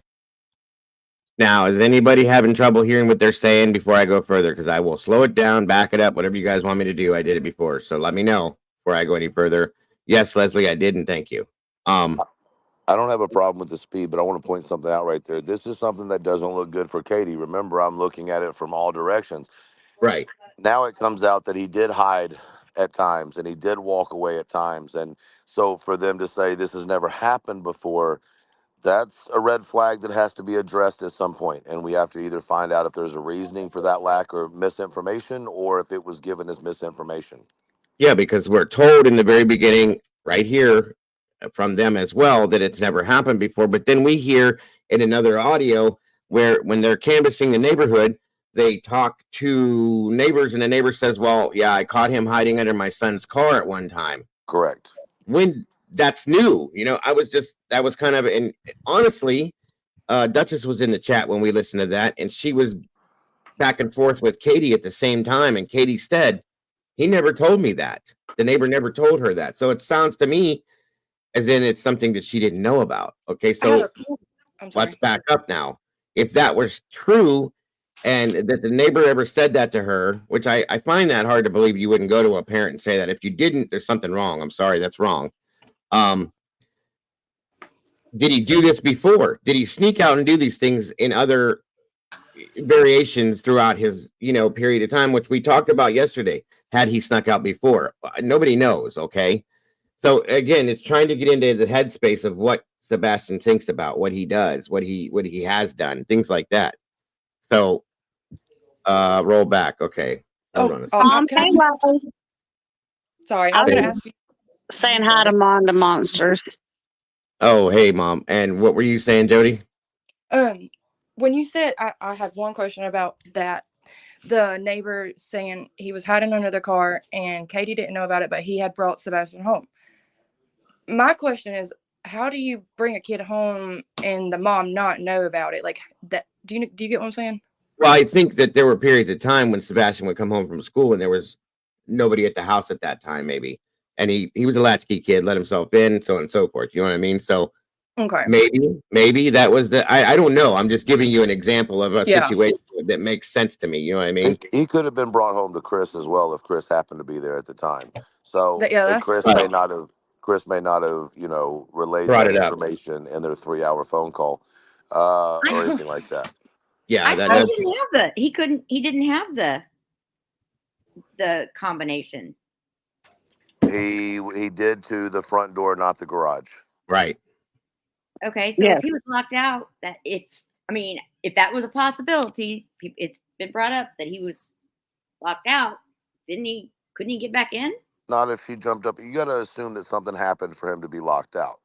Now, is anybody having trouble hearing what they're saying before I go further? Because I will slow it down, back it up, whatever you guys want me to do. I did it before, so let me know before I go any further. Yes, Leslie, I did, and thank you. I don't have a problem with the speed, but I want to point something out right there. This is something that doesn't look good for Katie. Remember, I'm looking at it from all directions. Right. Now it comes out that he did hide at times and he did walk away at times. And so for them to say this has never happened before, that's a red flag that has to be addressed at some point. And we have to either find out if there's a reasoning for that lack of misinformation or if it was given as misinformation. Yeah, because we're told in the very beginning, right here, from them as well, that it's never happened before. But then we hear in another audio where when they're canvassing the neighborhood, they talk to neighbors and the neighbor says, well, yeah, I caught him hiding under my son's car at one time. Correct. When that's new, that was kind of, and honestly, Duchess was in the chat when we listened to that, and she was back and forth with Katie at the same time. And Katie said, he never told me that. The neighbor never told her that. So it sounds to me as in it's something that she didn't know about. Okay, so let's back up now. If that was true and that the neighbor ever said that to her, which I find that hard to believe, you wouldn't go to a parent and say that. If you didn't, there's something wrong. I'm sorry, that's wrong. Did he do this before? Did he sneak out and do these things in other variations throughout his, period of time, which we talked about yesterday. Had he snuck out before? Nobody knows. Okay. So again, it's trying to get into the headspace of what Sebastian thinks about what he does, what he has done, things like that. So, roll back. Okay. Hold on. Sorry, I was going to ask you. Saying hi to Monda Monsters. Oh, hey, Mom. And what were you saying, Jody? When you said, I had one question about that. The neighbor saying he was hiding under the car and Katie didn't know about it, but he had brought Sebastian home. My question is, how do you bring a kid home and the mom not know about it? Like that, do you get what I'm saying? Well, I think that there were periods of time when Sebastian would come home from school and there was nobody at the house at that time, maybe. And he was a latchkey kid, let himself in, so on and so forth. You know what I mean? So okay, maybe that was I don't know. I'm just giving you an example of a situation that makes sense to me. You know what I mean? He could have been brought home to Chris as well if Chris happened to be there at the time. So and Chris may not have relayed Brought that it up. information in their 3-hour phone call or anything like that. Yeah, He didn't have the. He didn't have the combination. He did to the front door, not the garage. Right. Okay, so if he was locked out, if that was a possibility, it's been brought up that he was locked out. Couldn't he get back in? Not if she jumped up. You got to assume that something happened for him to be locked out,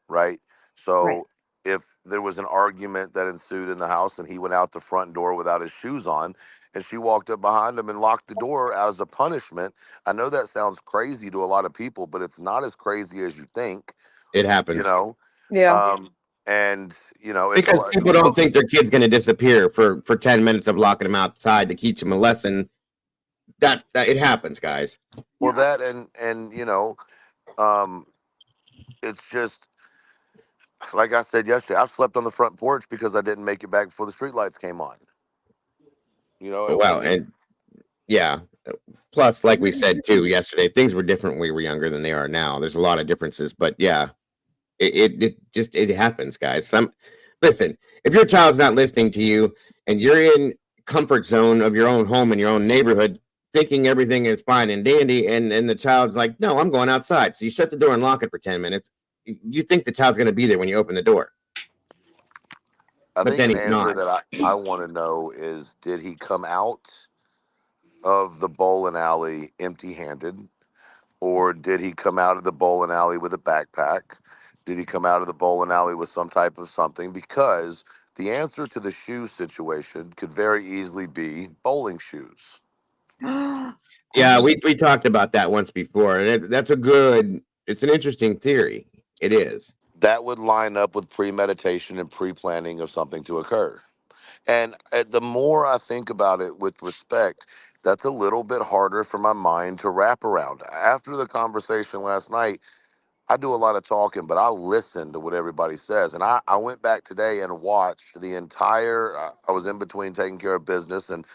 right? So if there was an argument that ensued in the house and he went out the front door without his shoes on and she walked up behind him and locked the door as a punishment, I know that sounds crazy to a lot of people, but it's not as crazy as you think. It happens. Yeah. Because people don't think their kid's going to disappear for 10 minutes of locking them outside to teach them a lesson. That it happens, guys. Well, that and it's just like I said yesterday. I slept on the front porch because I didn't make it back before the streetlights came on. Well, and yeah. Plus, like we said too yesterday, things were different when we were younger than they are now. There's a lot of differences, but yeah, it happens, guys. Listen, if your child's not listening to you and you're in comfort zone of your own home and your own neighborhood, thinking everything is fine and dandy, and the child's like, no, I'm going outside. So you shut the door and lock it for 10 minutes. You think the child's going to be there when you open the door. I think an answer that I want to know is, did he come out of the bowling alley empty-handed, or did he come out of the bowling alley with a backpack? Did he come out of the bowling alley with some type of something? Because the answer to the shoe situation could very easily be bowling shoes. Yeah, we talked about that once before, and it's an interesting theory. It is. That would line up with premeditation and pre-planning of something to occur. And the more I think about it with respect, that's a little bit harder for my mind to wrap around. After the conversation last night, I do a lot of talking, but I listen to what everybody says. And I went back today and watched the entire, I was in between taking care of business, and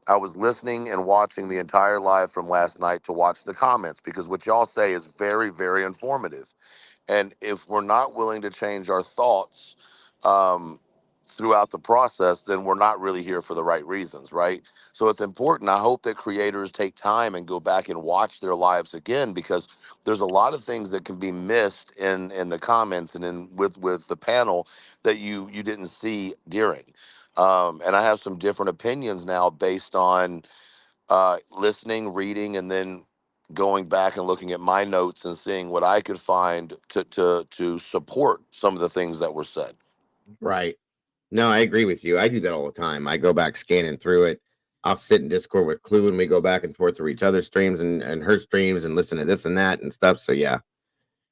I was listening and watching the entire live from last night to watch the comments, because what y'all say is very, very informative. And if we're not willing to change our thoughts throughout the process, then we're not really here for the right reasons, right? So it's important. I hope that creators take time and go back and watch their lives again, because there's a lot of things that can be missed in the comments and in with the panel that you didn't see during. And I have some different opinions now based on listening, reading, and then going back and looking at my notes and seeing what I could find to support some of the things that were said. Right. No, I agree with you. I do that all the time. I go back scanning through it. I'll sit in Discord with Clue and we go back and forth through each other's streams and her streams and listen to this and that and stuff. So yeah,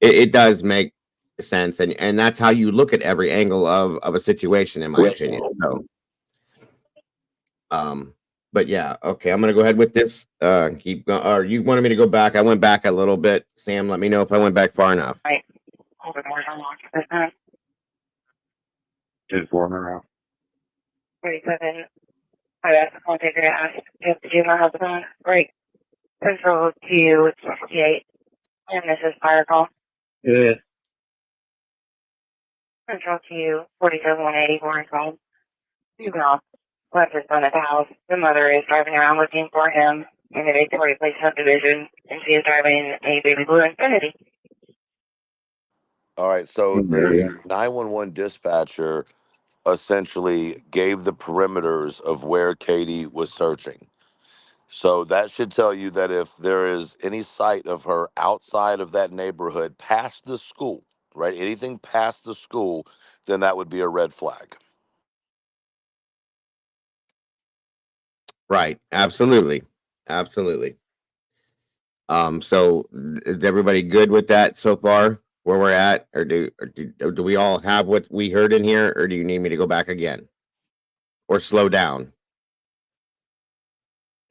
it does make sense. And that's how you look at every angle of a situation, in my opinion. So but yeah, okay, I'm gonna go ahead with this. Keep going. Or you wanted me to go back? I went back a little bit. Sam, let me know if I went back far enough. Right. Hold the doors unlocked this time. Just warming up. 37. I asked the contact to ask if to do my husband. Great. Central to 68. And this is fire call. Good. Central to 47 180 Warren call. You can off. left his son at the house. The mother is driving around looking for him in the Victoria Place subdivision, and she is driving a baby blue Infiniti. All right, so the 911 dispatcher essentially gave the perimeters of where Katie was searching. So that should tell you that if there is any sight of her outside of that neighborhood past the school, right? Anything past the school, then that would be a red flag. Right. Absolutely. Absolutely. So is everybody good with that so far where we're at? Or do we all have what we heard in here, or do you need me to go back again? Or slow down?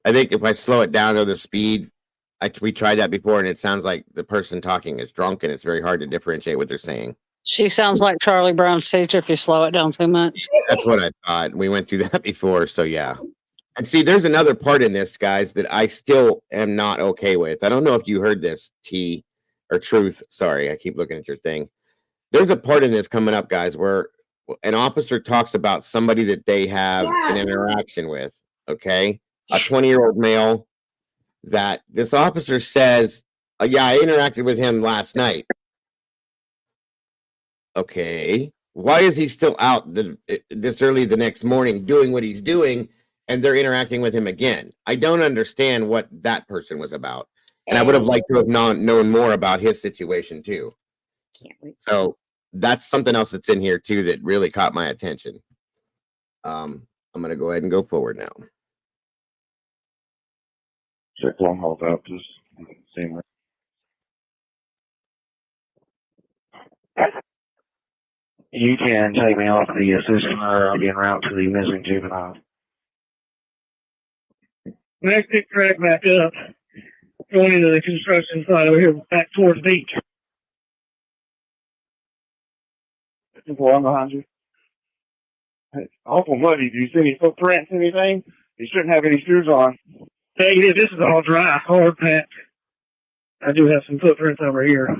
I think if I slow it down to the speed, we tried that before, and it sounds like the person talking is drunk, and it's very hard to differentiate what they're saying. She sounds like Charlie Brown's teacher if you slow it down too much. That's what I thought. We went through that before, so yeah. And see, there's another part in this, guys, that I still am not okay with. I don't know if you heard this, T, or Truth. Sorry, I keep looking at your thing. There's a part in this coming up, guys, where an officer talks about somebody that they have an interaction with, okay? A 20-year-old male that this officer says, yeah, I interacted with him last night. Okay. Why is he still out this early the next morning doing what he's doing, and they're interacting with him again? I don't understand what that person was about. And I would have liked to have known more about his situation too. Can't wait. So that's something else that's in here too that really caught my attention. I'm going to go ahead and go forward now. Check one hold up, just seeing. You can take me off the assistant, or I'll be en route to the missing juvenile. Next pick track back up, going into the construction side over here, back towards beach. One behind you. Hey, awful muddy. Do you see any footprints, anything? You shouldn't have any shoes on. Hey, this is all dry, hard packed. I do have some footprints over here.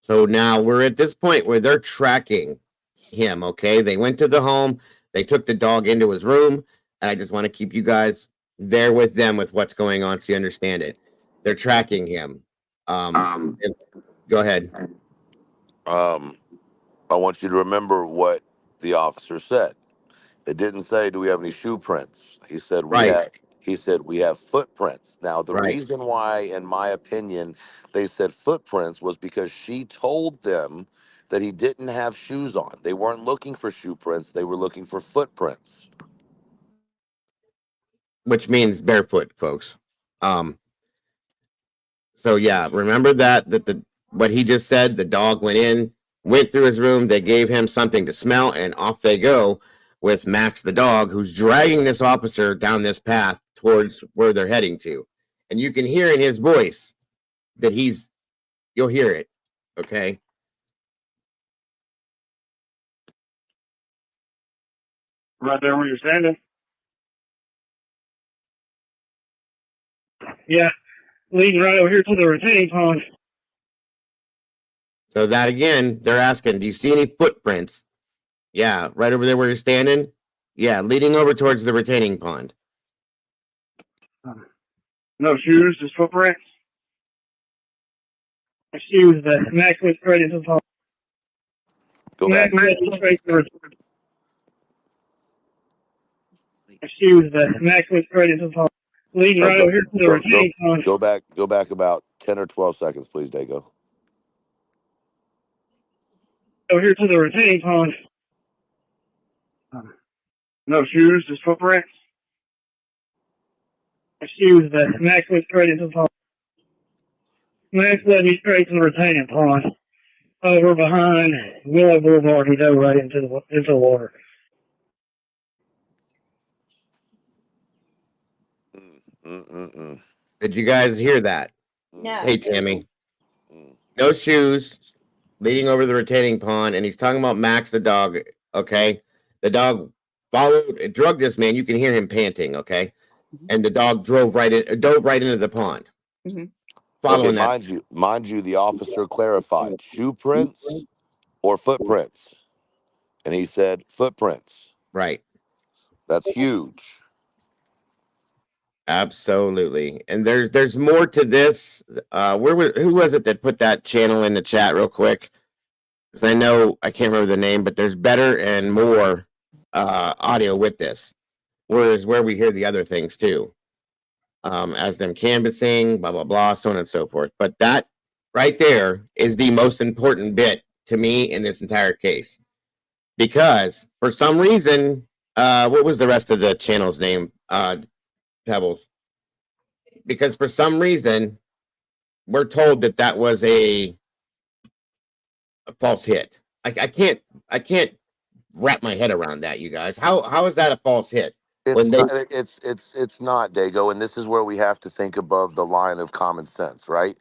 So now we're at this point where they're tracking him, okay? They went to the home, they took the dog into his room, and I just want to keep you guys there with them with what's going on so you understand it. They're tracking him. Go ahead. I want you to remember what the officer said. It didn't say, do we have any shoe prints? He said we have footprints. Now, the reason why, in my opinion, they said footprints was because she told them that he didn't have shoes on. They weren't looking for shoe prints. They were looking for footprints. Which means barefoot, folks. So yeah, remember that what he just said, the dog went through his room, they gave him something to smell, and off they go with Max the dog, who's dragging this officer down this path towards where they're heading to. And you can hear in his voice that you'll hear it, okay? Right there where you're standing? Yeah, leading right over here to the retaining pond. So that again, they're asking, do you see any footprints? Yeah, right over there where you're standing? Yeah, leading over towards the retaining pond. No shoes, just footprints. Shoes that Max went straight into the pond. Go back. Max went straight to the shoes that Max went straight into the pond. Leading right over here to the retaining pond. Go back about 10 or 12 seconds, please, Dago. Over here to the retaining pond. No shoes, just footprints. Shoes that Max went straight into the pond. Max led me straight to the retaining pond. Over behind Willow Boulevard, he dove right into the water. Did you guys hear that? No. Hey, Tammy. No shoes, leading over the retaining pond, and he's talking about Max the dog, okay? The dog drugged this man. You can hear him panting, okay? And the dove right into the pond. Following that. Mind you, the officer clarified shoe prints or footprints. And he said footprints. Right. That's huge. Absolutely. And there's more to this. Who was it that put that channel in the chat real quick? Because I know I can't remember the name, but there's better and more audio with this. Whereas where we hear the other things too. As them canvassing, blah blah blah, so on and so forth. But that right there is the most important bit to me in this entire case. Because for some reason, what was the rest of the channel's name? Pebbles. Because for some reason, we're told that that was a false hit. I can't wrap my head around that, you guys. How is that a false hit? It's not, it's not, Dago, and this is where we have to think above the line of common sense, right?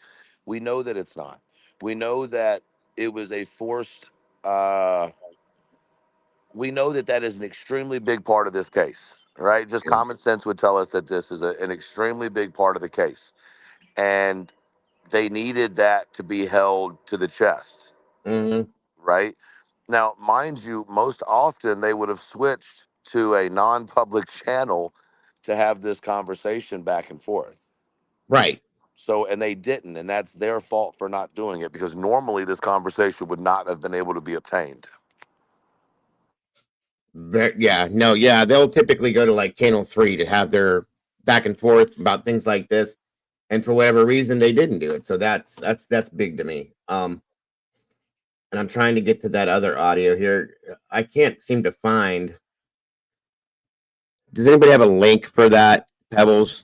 We know that it's not. We know that it was a forced. We know that that is an extremely big part of this case, right? Just common sense would tell us that this is an extremely big part of the case, and they needed that to be held to the chest, right? Now, mind you, most often they would have switched to a non-public channel to have this conversation back and forth. Right. So, and they didn't, and that's their fault for not doing it, because normally this conversation would not have been able to be obtained. Yeah, they'll typically go to like channel 3 to have their back and forth about things like this, and for whatever reason they didn't do it. So that's big to me. And I'm trying to get to that other audio here. I can't seem to find. Does anybody have a link for that, Pebbles?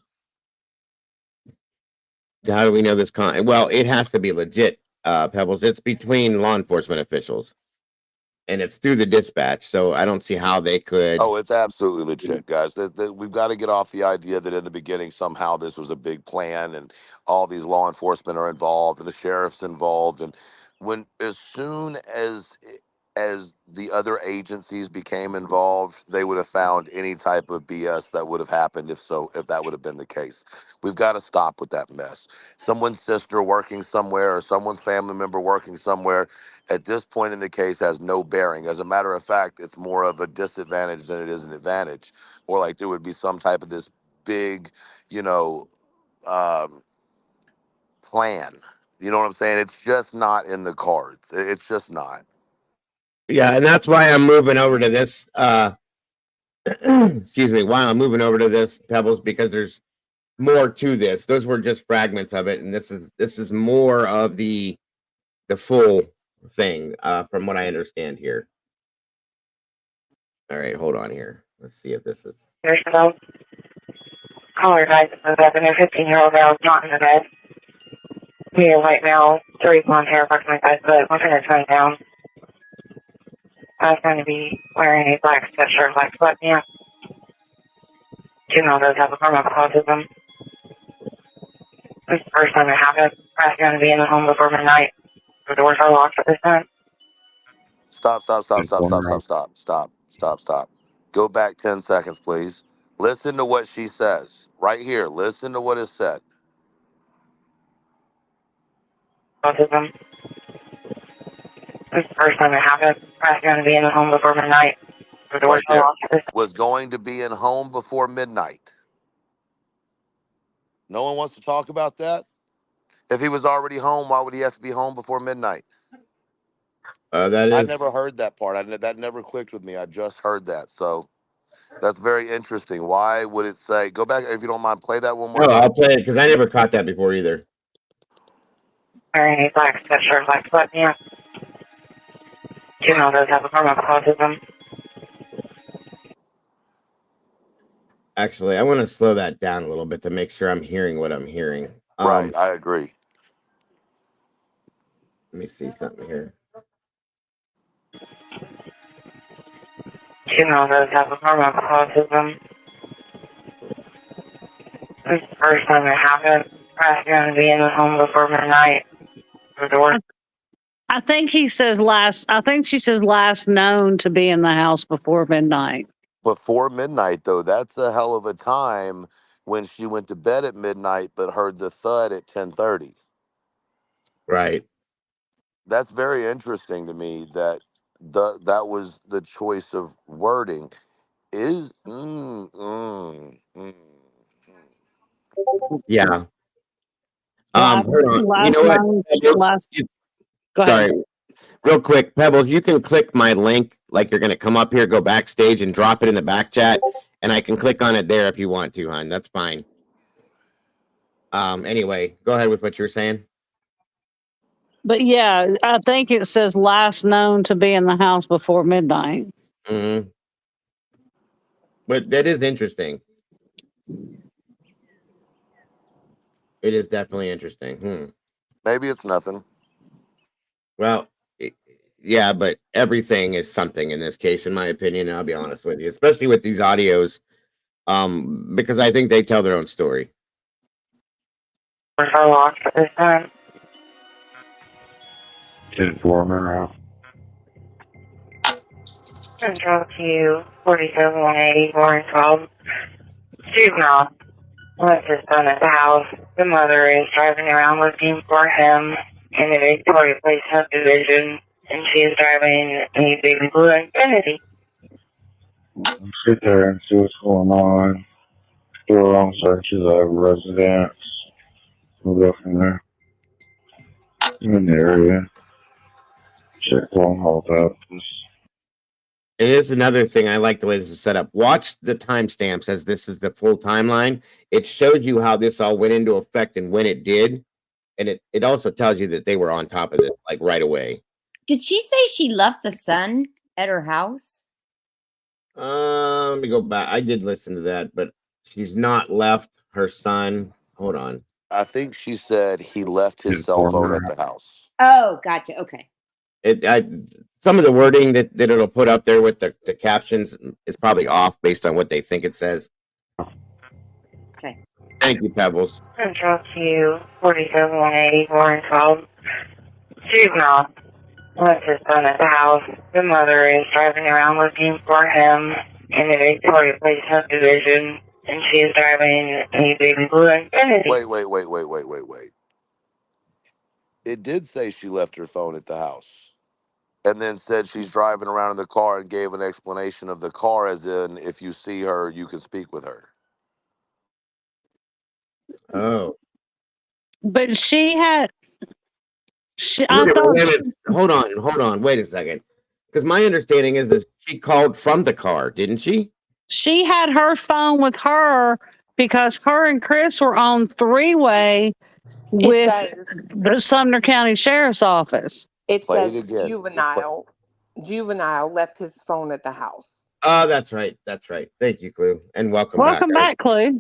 How do we know this well, it has to be legit, Pebbles. It's between law enforcement officials. And it's through the dispatch, so I don't see how they could. Oh, it's absolutely legit, guys. We've got to get off the idea that in the beginning somehow this was a big plan and all these law enforcement are involved and the sheriff's involved. And as soon as the other agencies became involved, they would have found any type of BS that would have happened if that would have been the case. We've got to stop with that mess. Someone's sister working somewhere or someone's family member working somewhere at this point in the case has no bearing. As a matter of fact, it's more of a disadvantage than it is an advantage. Or like there would be some type of this big, plan. You know what I'm saying? It's just not in the cards. It's just not. Yeah, and that's why I'm moving over to this. Excuse me. Why I'm moving over to this, Pebbles, because there's more to this. Those were just fragments of it, and this is more of the full thing, from what I understand here. All right, hold on here. Let's see if this is. Caller advised of a 15-year-old male is not in the bed. Medium white male, 30 blonde hair, approximately 5 foot, 120 pounds. I was going to be wearing a black sweatshirt, black sweatpants. Two males have a form of autism. This is the first time it happened. I was going to be in the home before midnight. The doors are locked at this time. Stop. Go back 10 seconds, please. Listen to what she says. Right here. Listen to what is said. Autism. This is the first time it happened. I was going to be in the home before midnight. The doors Right are there. locked at this time. Was going to be in home before midnight. No one wants to talk about that? If he was already home, why would he have to be home before midnight? I never heard that part. That never clicked with me. I just heard that. So that's very interesting. Why would it say, go back, if you don't mind, play that one more No, time. I'll play it because I never caught that before either. Wearing a black sweatshirt, black sweatpants. Two males have a form of autism. Actually, I want to slow that down a little bit to make sure I'm hearing what I'm hearing. Right, I agree. Let me see something here. Two males have a form of autism. This is the first time it happened. I was going to be in the home before midnight. The door. I think he says last. I think she says last known to be in the house before midnight. Before midnight, though, that's a hell of a time when she went to bed at midnight but heard the thud at 10:30. Right. That's very interesting to me that that was the choice of wording. Is Yeah. Last, Hold on. You last know what? known, Pebbles, last. Go ahead. sorry, real quick, Pebbles. You can click my link, like you're gonna come up here, go backstage, and drop it in the back chat, and I can click on it there if you want to, hon. That's fine. Anyway, go ahead with what you were saying. But yeah, I think it says last known to be in the house before midnight. Mm-hmm. But that is interesting. It is definitely interesting. maybe it's nothing. Well, yeah, but everything is something in this case, in my opinion. I'll be honest with you, especially with these audios, because I think they tell their own story. How long for this time? Informer. Central to 47-180 Lawrence Hall. Juvenile. Left his son at the house. The mother is driving around looking for him in the Victoria Place subdivision, and she is driving a baby blue Infiniti. Sit there and see what's going on. Do our own searches of residents. We'll go from there. In the area. Check long haul up. It is another thing. I like the way this is set up. Watch the timestamps as this is the full timeline. It shows you how this all went into effect and when it did. And it also tells you that they were on top of this, like right away. Did she say she left the son at her house? Let me go back. I did listen to that, but she's not left her son. Hold on. I think she said he left his cell phone at the house. Oh, gotcha. Okay. Some of the wording that it'll put up there with the captions is probably off based on what they think it says. Okay. Thank you, Pebbles. Central to 47-180 Lawrence Hall. Juvenile. Left his son at the house. The mother is driving around looking for him in the Victoria Place subdivision, and she is driving a baby blue Infiniti. Wait. It did say she left her phone at the house. And then said she's driving around in the car and gave an explanation of the car, as in, if you see her, you can speak with her. Oh. But she had. Wait a minute. Hold on. Wait a second. Because my understanding is that she called from the car, didn't she? She had her phone with her because her and Chris were on three-way with the Sumner County Sheriff's Office. It Play it says again. juvenile left his phone at the house. Oh, that's right. Thank you, Clue. And welcome back. Welcome back, Clue.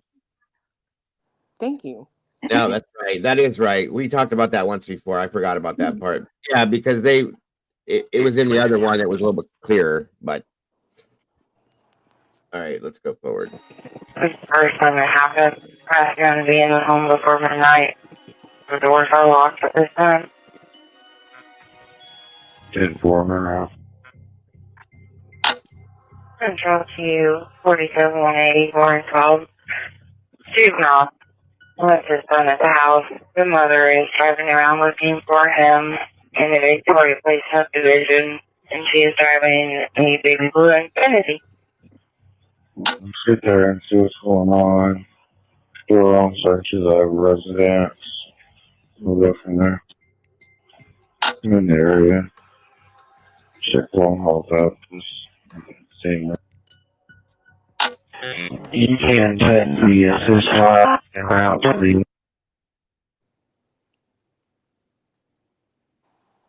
Thank you. No, that's right. That is right. We talked about that once before. I forgot about that part. Yeah, because it was in the other one that was a little bit clearer, but all right, let's go forward. This first time it happened, I was going to be in the home before midnight. The doors are locked at this time. Informer. Central to 47-180 Lawrence Hall. Juvenile. Left his son at the house. The mother is driving around looking for him in the Victoria Place subdivision, and she is driving a baby blue Infiniti. Sit there and see what's going on. Do our own searches of residents. We'll go from there. In the area. Check long haul up. Seeing her. You can text the assist line and route to the.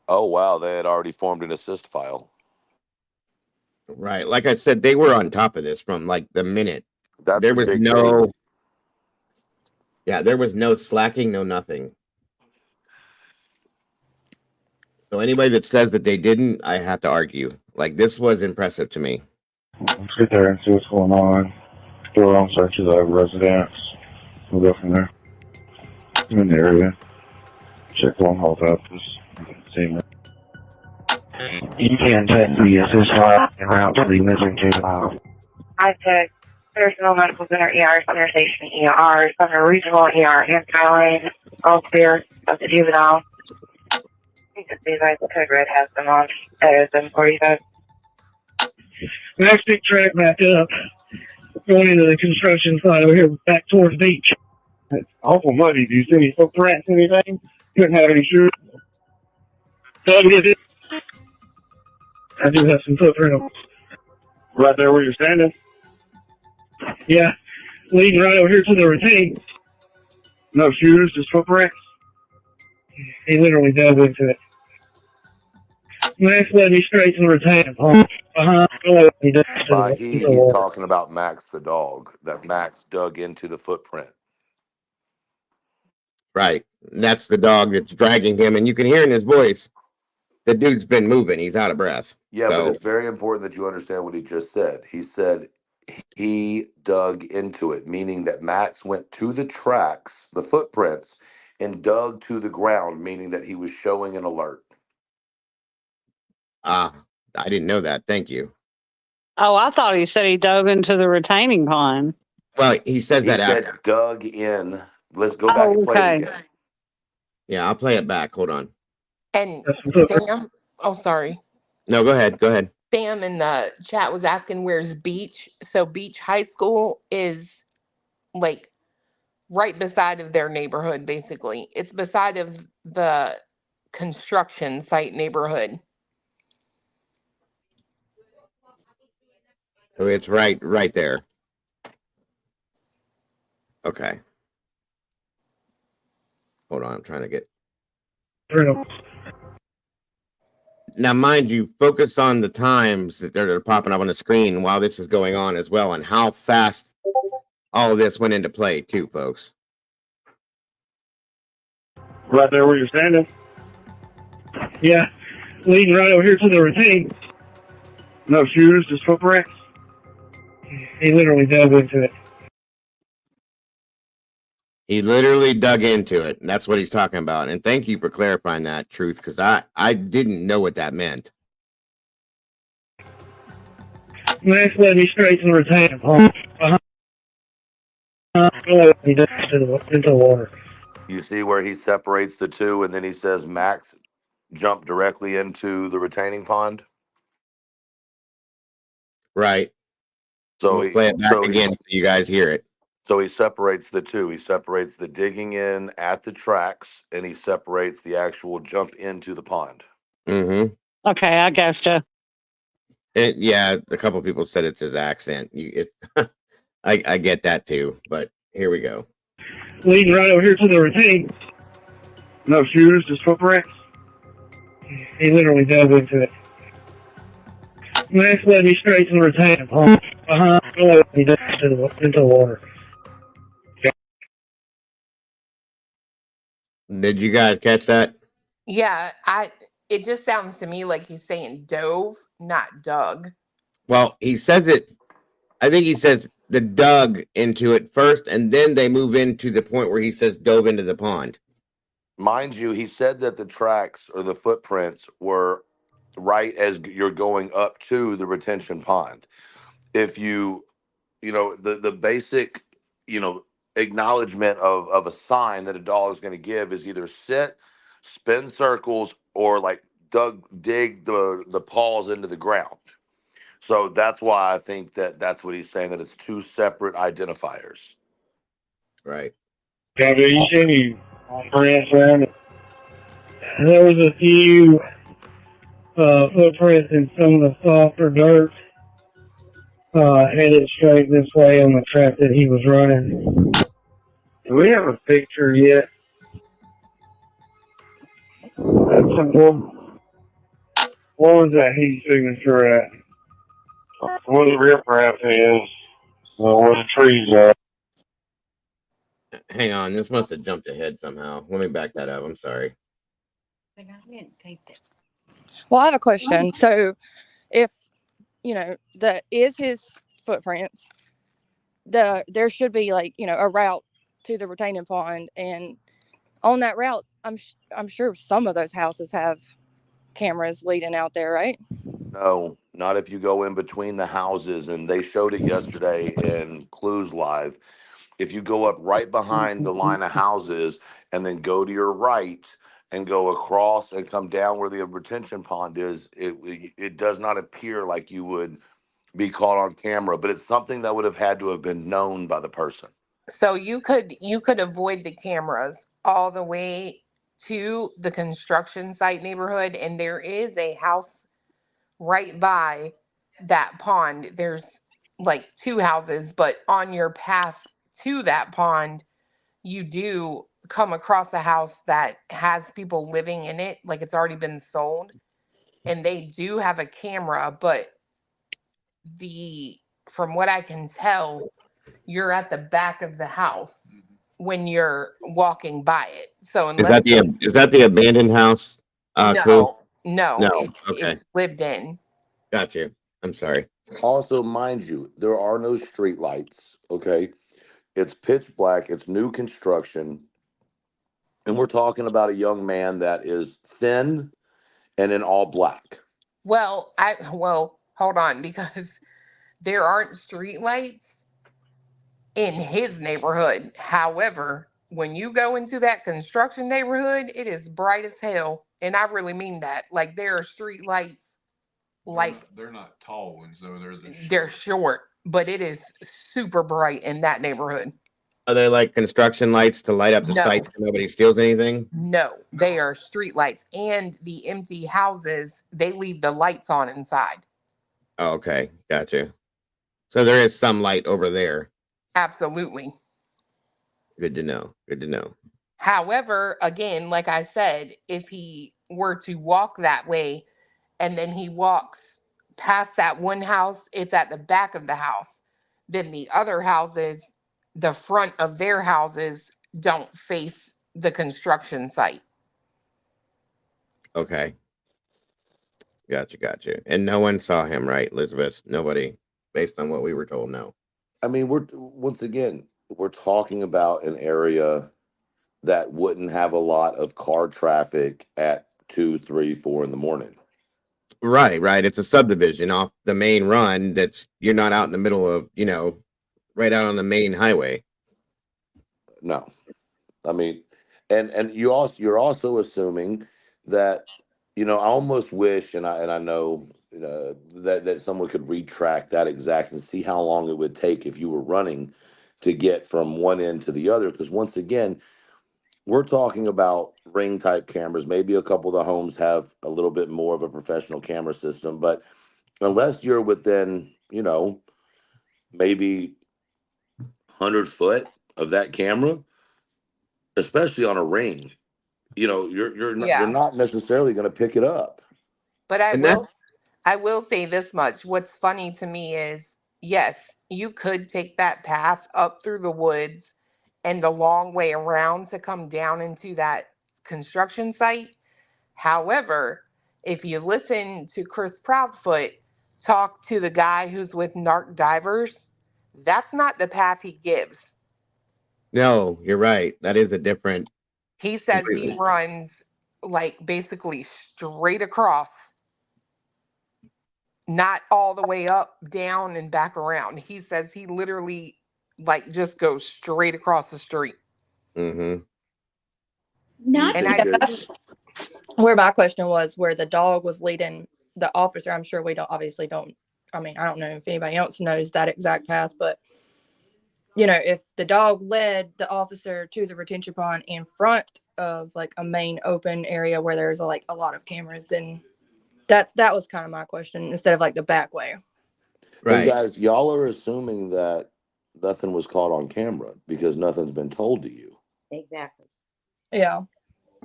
Oh, wow. They had already formed an assist file. Right. Like I said, they were on top of this from like the minute. That's there a was big no case. Yeah, there was no slacking, no nothing. So anybody that says that they didn't, I have to argue. Like, this was impressive to me. Sit there and see what's going on. Do our own searches of residents. We'll go from there. In the area. Check long haul up. Seeing her. You can text the assist line and route to the missing juvenile. I took personal medical center ER, Center Station ER, Center Regional ER, and Skyline, all clear of the juvenile. You can see like the code red has them on at 7:45. Next big track back up, going into the construction site over here, back towards the beach. It's awful muddy. Do you see any footprints, anything? Couldn't have any shoes. Doug, is it? I do have some footprints. Right there where you're standing? Yeah, leading right over here to the retaining. No shoes, just footprints? He literally dug into it. Max led me straight to the retaining pond. By he's talking about Max the dog, that Max dug into the footprint. Right. And that's the dog that's dragging him, and you can hear in his voice, the dude's been moving. He's out of breath. Yeah, but it's very important that you understand what he just said. He said he dug into it, meaning that Max went to the tracks, the footprints, and dug to the ground, meaning that he was showing an alert. I didn't know that. Thank you. Oh, I thought he said he dug into the retaining pond. Well, he says He that said after. dug in. Let's go back and play it again. Yeah, I'll play it back. Hold on. And Sam, oh, sorry. No, go ahead. Go ahead. Sam in the chat was asking where's Beach. So Beach High School is like right beside of their neighborhood, basically. It's beside of the construction site neighborhood. Oh, it's right there. Okay. Hold on, I'm trying to get. Now, mind you, focus on the times that they're popping up on the screen while this is going on as well, and how fast all of this went into play, too, folks. Right there where you're standing? Yeah, leading right over here to the retaining. No shoes, just footprints? He literally dug into it. He literally dug into it, and that's what he's talking about. And thank you for clarifying that, Truth, because I didn't know what that meant. Max led me straight to the retaining pond. Into the water. You see where he separates the two, and then he says Max jumped directly into the retaining pond? Right. So we'll play it back again so you guys hear it. So he separates the two. He separates the digging in at the tracks, and he separates the actual jump into the pond. Mm-hmm. Okay, I gotcha. Yeah, a couple people said it's his accent. I get that too, but here we go. Leading right over here to the retaining. No shoes, just footprints? He literally dug into it. Max led me straight to the retaining pond. Into the water. Did you guys catch that? Yeah, it just sounds to me like he's saying dove, not dug. Well, he says it. I think he says the dug into it first, and then they move into the point where he says dove into the pond. Mind you, he said that the tracks or the footprints were right as you're going up to the retention pond. If you know, the basic, acknowledgement of a sign that a dog is going to give is either sit, spin circles, or like dig the paws into the ground. So that's why I think that's what he's saying, that it's two separate identifiers. Right. Have you seen any prints around it? There was a few footprints in some of the softer dirt headed straight this way on the track that he was running. Do we have a picture yet? That's simple. What was that heat signature at? Where the riprap is, where the trees are. Hang on, this must have jumped ahead somehow. Let me back that up. I'm sorry. Well, I have a question. So, if that is his footprints, there should be a route to the retaining pond, and on that route, I'm sure some of those houses have cameras leading out there, right? No, not if you go in between the houses, and they showed it yesterday in Clues Live. If you go up right behind the line of houses and then go to your right, and go across and come down where the retention pond is, it does not appear like you would be caught on camera, but it's something that would have had to have been known by the person. So you could avoid the cameras all the way to the construction site neighborhood, and there is a house right by that pond. There's like two houses, but on your path to that pond, you do come across a house that has people living in it, like it's already been sold, and they do have a camera, but from what I can tell, you're at the back of the house when you're walking by it. So Is unless that the abandoned house? Cool. no, No. Okay. it's lived in. Got you. I'm sorry. Also, mind you, there are no street lights. Okay, it's pitch black. It's new construction, and we're talking about a young man that is thin and in all black. Well, hold on, because there aren't street lights in his neighborhood. However, when you go into that construction neighborhood, it is bright as hell, and I really mean that. Like there are street lights, like they're not tall ones though. they're short, but it is super bright in that neighborhood. Are they like construction lights to light up the No. site so nobody steals anything? No, they are street lights, and the empty houses, they leave the lights on inside. Oh, okay. Gotcha. So there is some light over there. Absolutely. Good to know. Good to know. However, again, like I said, if he were to walk that way and then he walks past that one house, it's at the back of the house. Then the other houses, the front of their houses don't face the construction site. Okay. Gotcha. And no one saw him, right, Elizabeth? Nobody, based on what we were told, no. I mean, we're talking about an area that wouldn't have a lot of car traffic at 2, 3, 4 in the morning. Right. It's a subdivision off the main run. You're not out in the middle of, right out on the main highway. No, I mean, and you're also assuming that, I almost wish, and I know, that someone could retract that exact and see how long it would take if you were running to get from one end to the other. Because once again, we're talking about ring type cameras. Maybe a couple of the homes have a little bit more of a professional camera system, but unless you're within, maybe 100 foot of that camera, especially on a ring, you're not necessarily going to pick it up. But I will say this much. What's funny to me is, yes, you could take that path up through the woods and the long way around to come down into that construction site. However, if you listen to Chris Proudfoot talk to the guy who's with Narc Divers, that's not the path he gives. No, you're right. That is a different. He says he runs like basically straight across, not all the way up, down, and back around. He says he literally like just goes straight across the street. Mm-hmm. That's where my question was, where the dog was leading the officer. I'm sure we don't. I mean, I don't know if anybody else knows that exact path, but if the dog led the officer to the retention pond in front of like a main open area where there's like a lot of cameras, then that was kind of my question, instead of like the back way. Right. And guys, y'all are assuming that nothing was caught on camera because nothing's been told to you. Exactly. Yeah.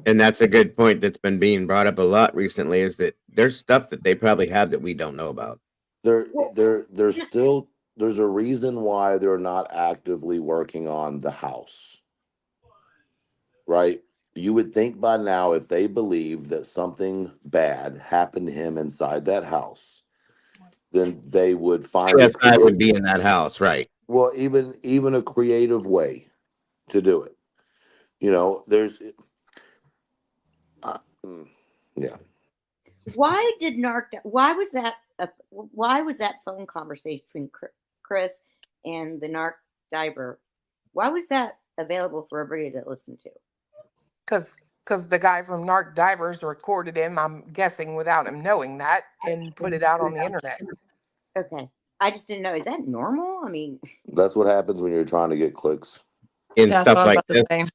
And that's a good point that's been being brought up a lot recently, is that there's stuff that they probably have that we don't know about. There's a reason why they're not actively working on the house. Right? You would think by now, if they believe that something bad happened to him inside that house, then they would find Yes, I would be in that house, right? Well, even a creative way to do it. There's yeah. Why was that phone conversation between Chris and the narc diver? Why was that available for everybody to listen to? Because because the guy from Narc Divers recorded him, I'm guessing without him knowing that, and put it out on the internet. Okay. I just didn't know. Is that normal? I mean, That's what happens when you're trying to get clicks. In That's stuff what I was like about to this, say.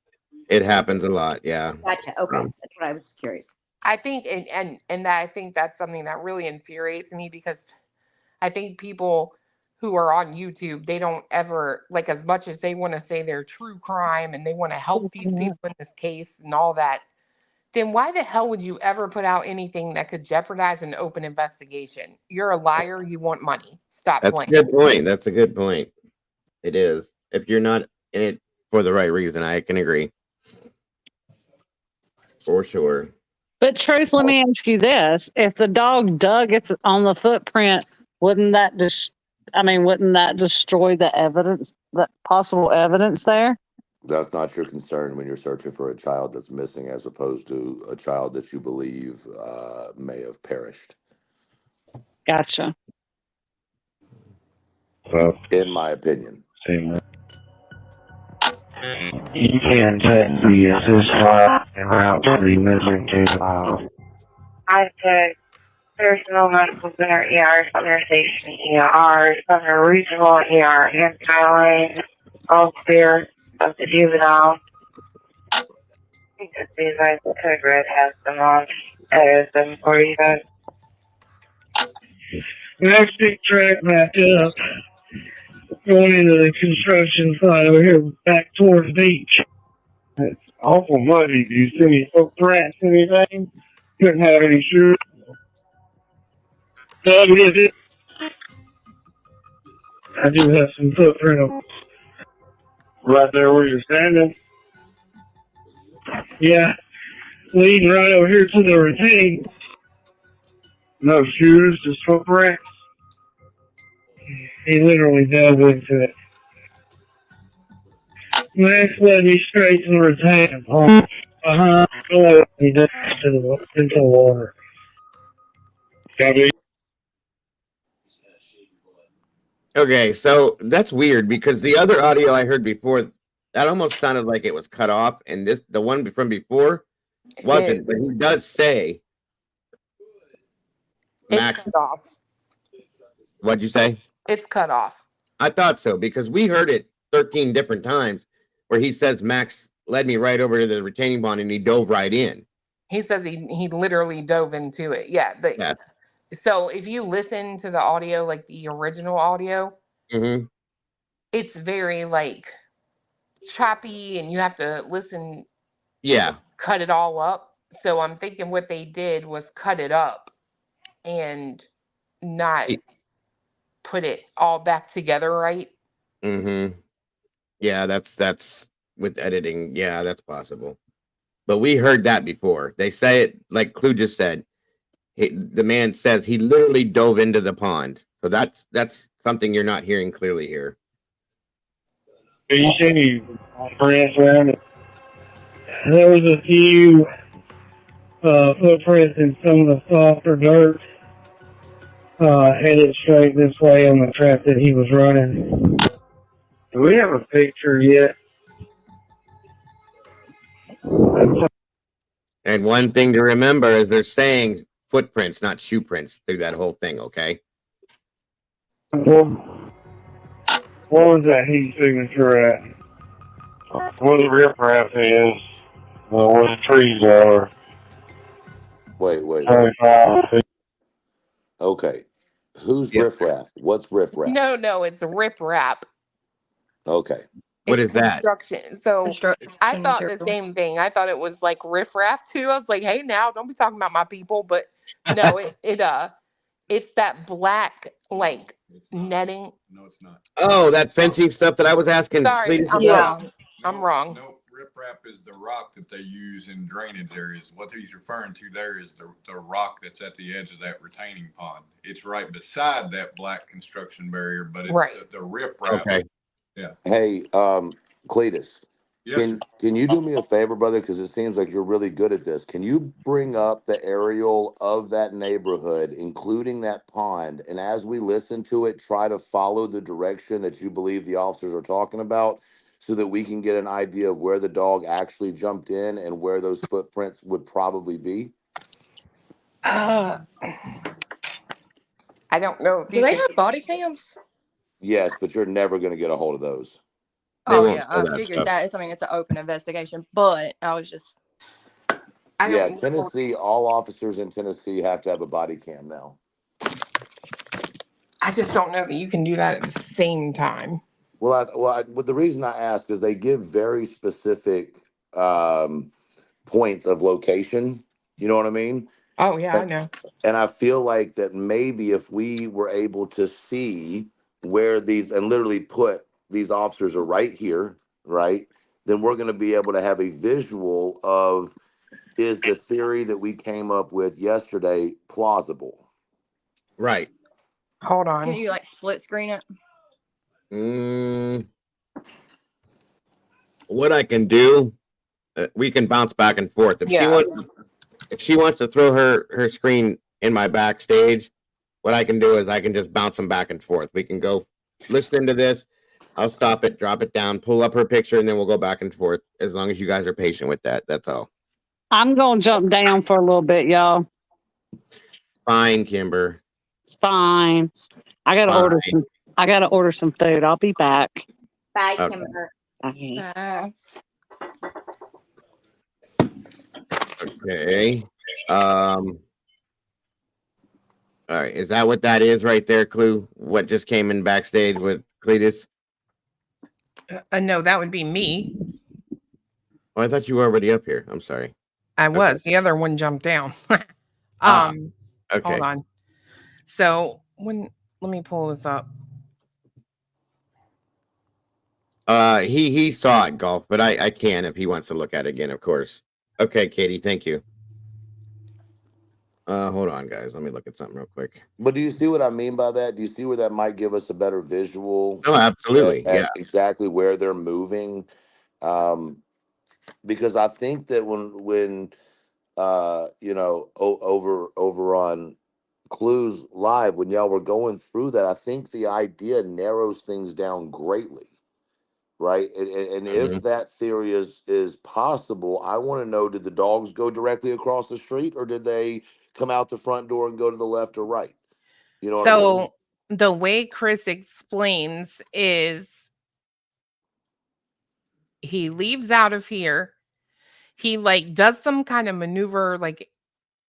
it happens a lot. Yeah. gotcha. Okay. That's what I was curious. I think, and that I think that's something that really infuriates me, because I think people who are on YouTube, they don't ever, like, as much as they want to say they're true crime and they want to help these people in this case and all that, then why the hell would you ever put out anything that could jeopardize an open investigation? You're a liar. You want money. Stop That's a playing. good point. That's a good point. It is. If you're not in it for the right reason, I can agree. For sure. But Truth, let me ask you this: if the dog dug it on the footprint, wouldn't that wouldn't that destroy the evidence, the possible evidence there? That's not your concern when you're searching for a child that's missing, as opposed to a child that you believe may have perished. Gotcha. In my opinion. You can text the assist file and route to the missing file. I took personal medical center ER, Southern Station ER, Southern Regional ER, and Skyline, all clear of the juvenile. Because these guys, the code red has them on. Edit them for you guys. Next big track back up. Going into the construction site over here back towards the beach. It's awful muddy. Do you see any footprints, anything? Couldn't have any shoes. Doug, is it? I do have some footprints right there where you're standing. Yeah, leading right over here to the retaining. No shoes, just footprints. He literally dove into it. Next, led me straight to the retaining pond. He dove into the water. Copy. Okay, so that's weird because the other audio I heard before, that almost sounded like it was cut off, and the one from before wasn't. But he does say Max. It's cut off. What'd you say? It's cut off. I thought so because we heard it 13 different times where he says Max led me right over to the retaining pond and he dove right in. He says he literally dove into it. Yeah. Yes. So if you listen to the audio, like the original audio, it's very like choppy and you have to listen. Yeah. Cut it all up. So I'm thinking what they did was cut it up and not put it all back together right. Yeah, that's with editing. Yeah, that's possible. But we heard that before. They say it like Clue just said. The man says he literally dove into the pond. So that's something you're not hearing clearly here. Do you see any footprints around it? There was a few footprints in some of the softer dirt headed straight this way on the track that he was running. Do we have a picture yet? And one thing to remember is they're saying footprints, not shoe prints through that whole thing, okay? What was that heat signature at? Where the riprap is, where the trees are. Wait. Okay. Who's riffraff? What's riffraff? No, it's a riprap. Okay. What is that? Construction. So I thought the same thing. I thought it was like riffraff too. I was like, hey, now don't be talking about my people. But no, it's that black like netting. No, it's not. Oh, that fencing stuff that I was asking. Sorry, I'm wrong. No, riprap is the rock that they use in drainage areas. What he's referring to there is the rock that's at the edge of that retaining pond. It's right beside that black construction barrier, but it's the riprap. Okay. Yeah. Hey, Cletus. Yes, Can you do me a favor, brother? Because it seems like you're really good at this. Can you bring up the aerial of that neighborhood, including that pond, and as we listen to it, try to follow the direction that you believe the officers are talking about, so that we can get an idea of where the dog actually jumped in and where those footprints would probably be? I don't know if Do you they can. have body cams? Yes, but you're never going to get a hold of those. Oh yeah, I figured that. I mean, it's an open investigation, but I was just. Yeah, Tennessee, all officers in Tennessee have to have a body cam now. I just don't know that you can do that at the same time. Well, the reason I ask is they give very specific points of location. You know what I mean? Oh yeah, I know. And I feel like that maybe if we were able to see where these and literally put these officers are right here, right? Then we're going to be able to have a visual of, is the theory that we came up with yesterday plausible? Right. Hold on. Can you like split screen it? What I can do, we can bounce back and forth. If she wants to throw her screen in my backstage, what I can do is I can just bounce them back and forth. We can go listen to this. I'll stop it, drop it down, pull up her picture, and then we'll go back and forth. As long as you guys are patient with that, that's all. I'm gonna jump down for a little bit, y'all. Fine, Kimber. Fine. I gotta order some food. I'll be back. Bye, Okay. Kimber. Bye. Okay. All right. Is that what that is right there, Clue? What just came in backstage with Cletus? No, that would be me. Oh, I thought you were already up here. I'm sorry. I was. The other one jumped down. Okay. Hold on. So let me pull this up. He saw it, Golf, but I can if he wants to look at it again, of course. Okay, Katie, thank you. Hold on, guys. Let me look at something real quick. But do you see what I mean by that? Do you see where that might give us a better visual? Oh, absolutely. At Yeah. exactly where they're moving. Because I think that when over on Clues Live, when y'all were going through that, I think the idea narrows things down greatly. Right. And if that theory is possible, I want to know, did the dogs go directly across the street or did they come out the front door and go to the left or right? You know what I mean? So the way Chris explains is he leaves out of here. He like does some kind of maneuver, like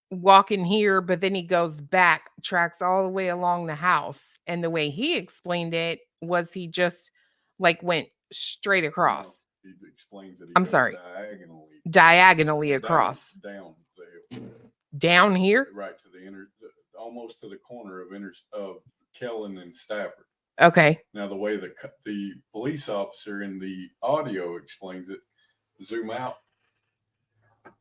walk in here, but then he goes back, tracks all the way along the house. And the way he explained it was he just like went straight across. He explains that he I'm goes sorry. diagonally across. down the hill. Down here? Right to the almost to the corner of Kellen and Stafford. Okay. Now the way the police officer in the audio explains it, zoom out,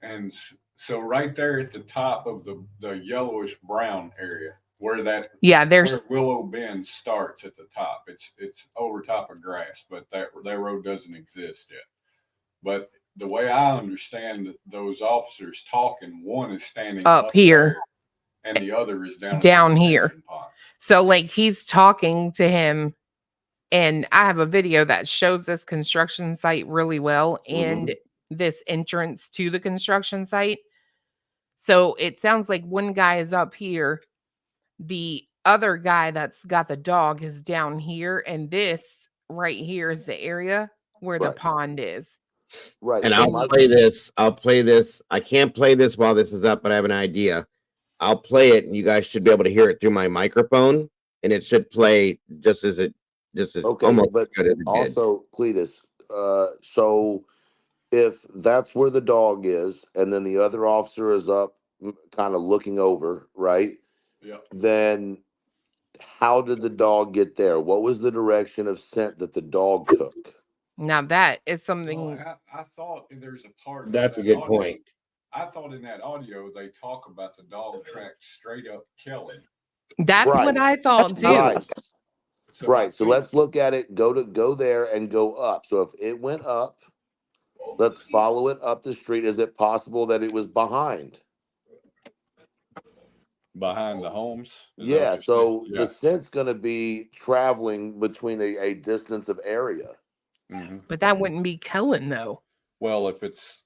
and so right there at the top of the yellowish brown area where there's where Willow Bend starts at the top. It's over top of grass, but that road doesn't exist yet. But the way I understand those officers talking, one is standing up here there, and the other is down here. So like he's talking to him, and I have a video that shows this construction site really well and this entrance to the construction site. So it sounds like one guy is up here, the other guy that's got the dog is down here, and this right here is the area where the pond is. Right. And I'll play this. I can't play this while this is up, but I have an idea. I'll play it, and you guys should be able to hear it through my microphone, and it should play just as almost but good as it did. Also, Cletus, so if that's where the dog is, and then the other officer is up, kind of looking over, right? Yeah. Then how did the dog get there? What was the direction of scent that the dog took? Now that is something. Well, I thought there's a part. That's a good point. I thought in that audio they talk about the dog tracked straight up Kelly. That's what I thought too. Right. So let's look at it. Go there and go up. So if it went up, let's follow it up the street. Is it possible that it was behind the homes? Yeah. So the scent's going to be traveling between a distance of area. But that wouldn't be Kellen, though. Well, if it's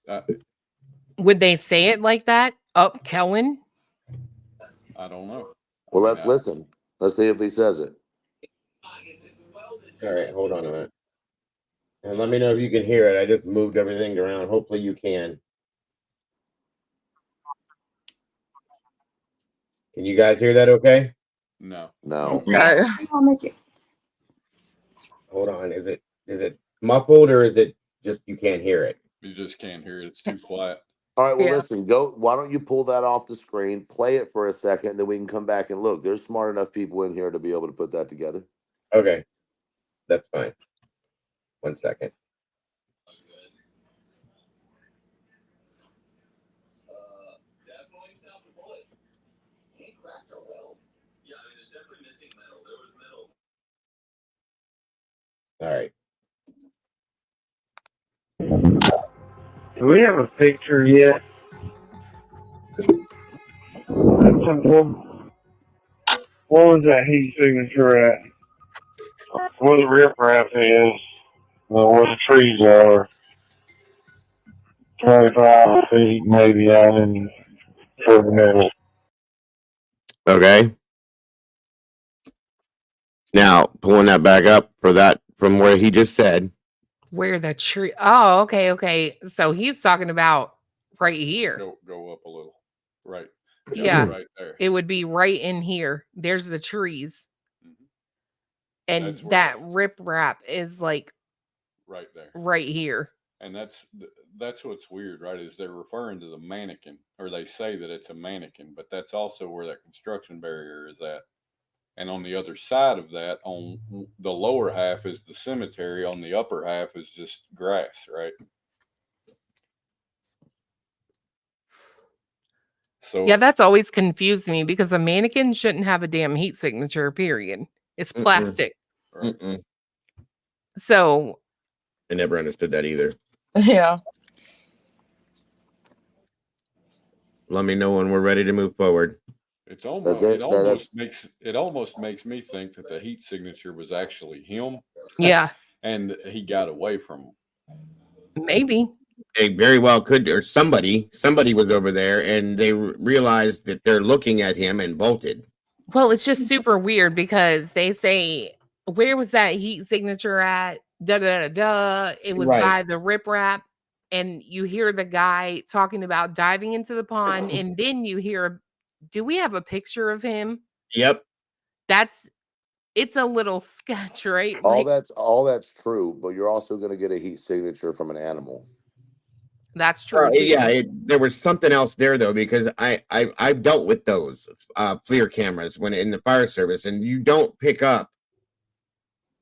would they say it like that? Up Kellen? I don't know. Well, let's listen. Let's see if he says it. All right, hold on a minute. And let me know if you can hear it. I just moved everything around. Hopefully you can. Can you guys hear that okay? No. No. No. Hold on. Is it muffled or is it just you can't hear it? You just can't hear it. It's too quiet. All right, well, listen, go. Why don't you pull that off the screen, play it for a second, then we can come back and look. There's smart enough people in here to be able to put that together. Okay. That's fine. 1 second. All right. Do we have a picture yet? That's simple. What was that heat signature at? Where the riprap is, where the trees are. 25 feet maybe out in the middle. Okay. Now, pulling that back up for that from where he just said. Where the tree? Oh, okay. So he's talking about right here. Go up a little. Right. Yeah. Right there. It would be right in here. There's the trees. And that riprap is like right there. Right here. And that's what's weird, right? Is they're referring to the mannequin, or they say that it's a mannequin, but that's also where that construction barrier is at. And on the other side of that, on the lower half is the cemetery. On the upper half is just grass, right? So yeah, that's always confused me because a mannequin shouldn't have a damn heat signature, period. It's plastic. So I never understood that either. Yeah. Let me know when we're ready to move forward. It's almost it almost makes me think that the heat signature was actually him. Yeah. And he got away from him. Maybe. It very well could, or somebody was over there and they realized that they're looking at him and bolted. Well, it's just super weird because they say, where was that heat signature at? It was by the riprap. And you hear the guy talking about diving into the pond. And then you hear, do we have a picture of him? Yep. It's a little sketch, right? All that's true, but you're also going to get a heat signature from an animal. That's true too. Yeah, there was something else there though, because I've dealt with those FLIR cameras when in the fire service, and you don't pick up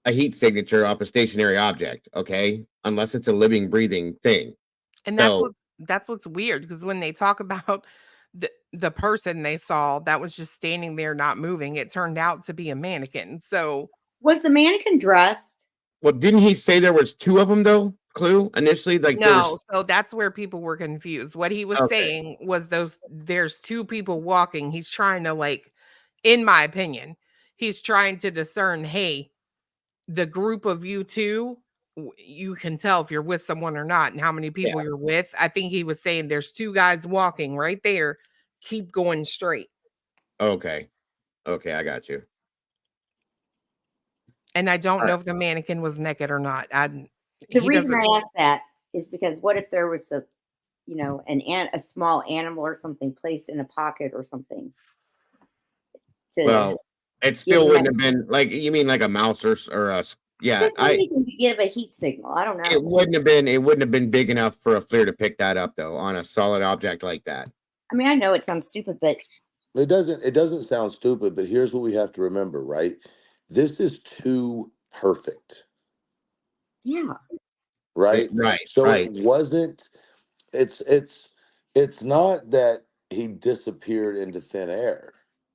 a heat signature off a stationary object, okay, unless it's a living, breathing thing. And that's what's weird, because when they talk about the person they saw that was just standing there not moving, it turned out to be a mannequin. So was the mannequin dressed? Well, didn't he say there was two of them though? Clue initially, like no, so that's where people were confused. What he was Okay. saying was there's two people walking. He's trying to, like, in my opinion, he's trying to discern, hey, the group of you two, you can tell if you're with someone or not and how many people you're with. I think he was saying there's two guys walking right there. Keep going straight. Okay, I got you. And I don't know if the mannequin was naked or not. The reason I asked that is because what if there was a small animal or something placed in a pocket or something? Well, it still wouldn't have been like, you mean like a mouse or a just anything to give a heat signal. I don't know. It wouldn't have been big enough for a FLIR to pick that up though on a solid object like that. I mean, I know it sounds stupid, but it doesn't sound stupid, but here's what we have to remember, right? This is too perfect. Yeah. Right? So it wasn't it's not that he disappeared into thin air,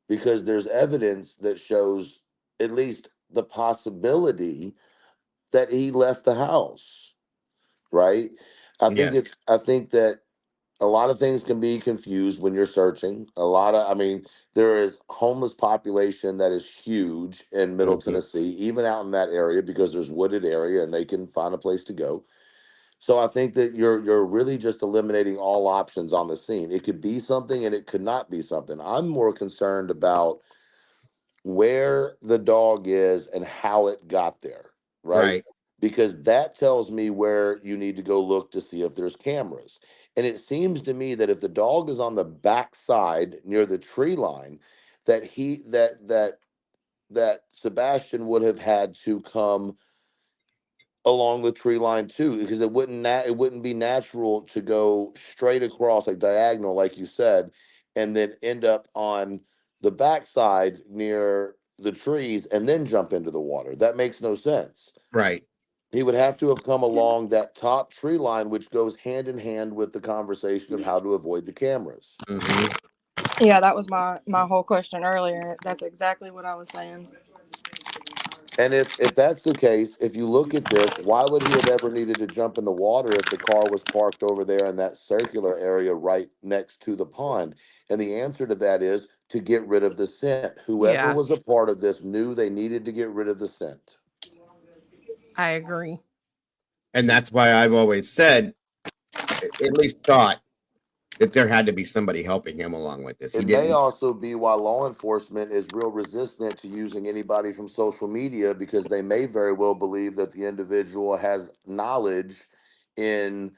because there's evidence that shows at least the possibility that he left the house. Right? I think that a lot of things can be confused when you're searching. I mean, there is homeless population that is huge in Middle Tennessee, even out in that area, because there's wooded area and they can find a place to go. So I think that you're really just eliminating all options on the scene. It could be something and it could not be something. I'm more concerned about where the dog is and how it got there, right? Right. Because that tells me where you need to go look to see if there's cameras. And it seems to me that if the dog is on the back side near the tree line, that Sebastian would have had to come along the tree line too, because it wouldn't be natural to go straight across like diagonal, like you said, and then end up on the backside near the trees and then jump into the water. That makes no sense. Right. He would have to have come along that top tree line, which goes hand in hand with the conversation of how to avoid the cameras. Yeah, that was my whole question earlier. That's exactly what I was saying. And if that's the case, if you look at this, why would he have ever needed to jump in the water if the car was parked over there in that circular area right next to the pond? And the answer to that is to get rid of the scent. Whoever Yeah, was a part of this knew they needed to get rid of the scent. I agree. And that's why I've always said, at least thought, that there had to be somebody helping him along with this. He It may didn't. also be why law enforcement is real resistant to using anybody from social media, because they may very well believe that the individual has knowledge in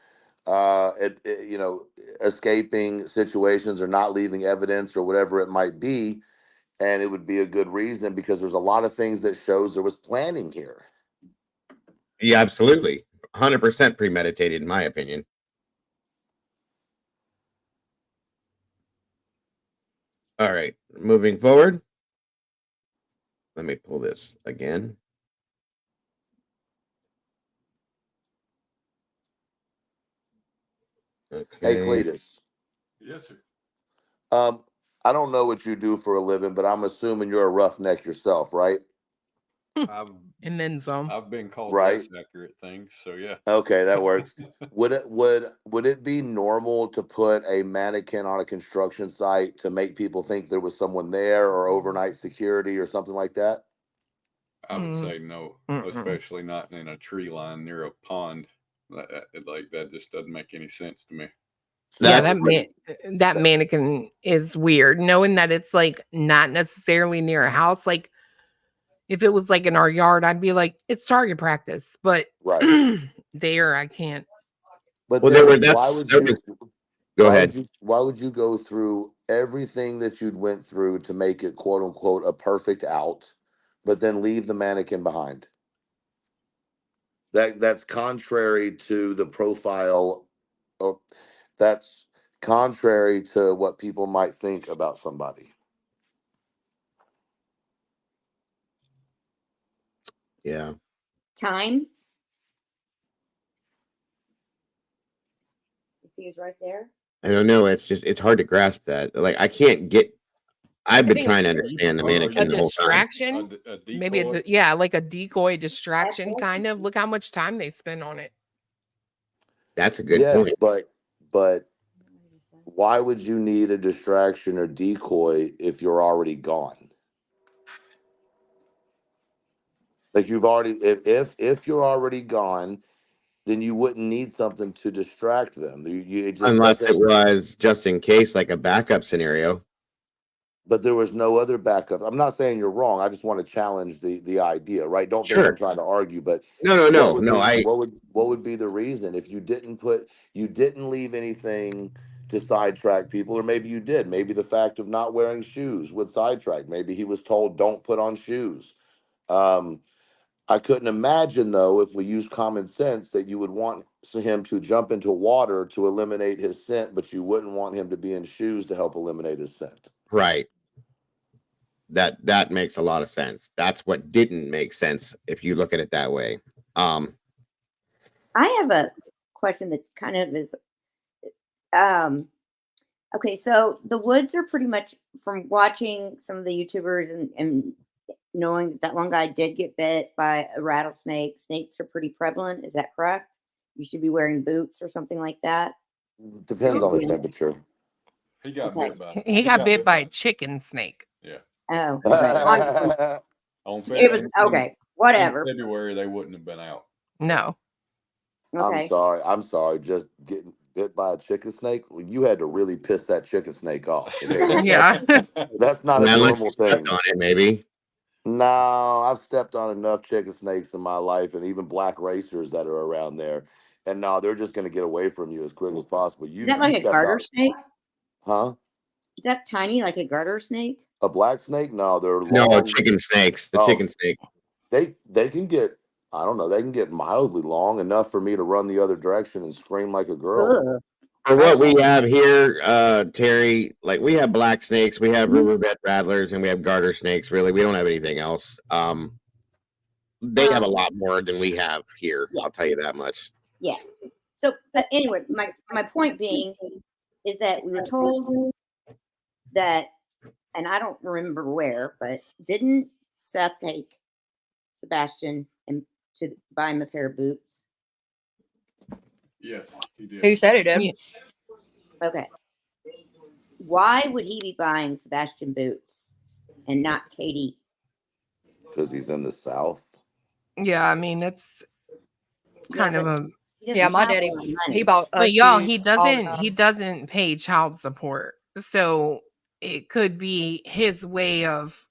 escaping situations or not leaving evidence or whatever it might be. And it would be a good reason, because there's a lot of things that shows there was planning here. Yeah, absolutely. 100% premeditated, in my opinion. All right, moving forward. Let me pull this again. Okay. Hey, Cletus. Yes, sir. I don't know what you do for a living, but I'm assuming you're a roughneck yourself, right? And then some. I've been called Right. less accurate things, so yeah. Okay, that works. Would it be normal to put a mannequin on a construction site to make people think there was someone there, or overnight security or something like that? I would say no, especially not in a tree line near a pond. Like that just doesn't make any sense to me. Yeah, that mannequin is weird. Knowing that it's like not necessarily near a house. Like if it was like in our yard, I'd be like, it's target practice. But there, I can't. But Well, then why would you go ahead. Why would you go through everything that you'd went through to make it quote unquote a perfect out, but then leave the mannequin behind? That's contrary to the profile. Or that's contrary to what people might think about somebody. Yeah. Time. He was right there. I don't know. It's hard to grasp that. Like, I can't get. I've been trying to understand the mannequin A the whole time. distraction. Maybe like a decoy distraction kind of. Look how much time they spend on it. That's a good Yes, point. but why would you need a distraction or decoy if you're already gone? Like you've already, if you're already gone, then you wouldn't need something to distract them. It just Unless doesn't. it was just in case, like a backup scenario. But there was no other backup. I'm not saying you're wrong. I just want to challenge the idea, right? Don't think I'm trying to argue, but No. what would be the reason if you didn't leave anything to sidetrack people, or maybe you did. Maybe the fact of not wearing shoes would sidetrack. Maybe he was told don't put on shoes. I couldn't imagine, though, if we use common sense, that you would want him to jump into water to eliminate his scent, but you wouldn't want him to be in shoes to help eliminate his scent. Right. That makes a lot of sense. That's what didn't make sense if you look at it that way. I have a question that kind of is okay, so the woods are pretty much, from watching some of the YouTubers and knowing that one guy did get bit by a rattlesnake. Snakes are pretty prevalent. Is that correct? You should be wearing boots or something like that. Depends on the temperature. He got bit by. He got bit by a chicken snake. Yeah. Oh, okay. It was okay. Whatever. In February, they wouldn't have been out. No. Okay. I'm sorry. Just getting bit by a chicken snake. You had to really piss that chicken snake off. Okay? Yeah. That's not a Unless normal you stepped thing. on it, maybe. No, I've stepped on enough chicken snakes in my life, and even black racers that are around there. And no, they're just going to get away from you as quick as possible. Is that like a garter snake? Huh? Is that tiny, like a garter snake? A black snake? No, they're long. No, chicken snakes. The chicken snake. They can get, I don't know, they can get mildly long enough for me to run the other direction and scream like a girl. For what we have here, Terry, like we have black snakes, we have riverbed rattlers, and we have garter snakes. Really, we don't have anything else. They have a lot more than we have here. I'll tell you that much. Yeah. So, but anyway, my point being is that we were told that, and I don't remember where, but didn't Seth take Sebastian and to buy him a pair of boots? Yes, he did. He said he did. Okay. Why would he be buying Sebastian boots and not Katie? Because he's in the South. Yeah, I mean it's kind of a Yeah, my daddy, he bought us but y'all, shoes he all the doesn't time. pay child support. So it could be his way of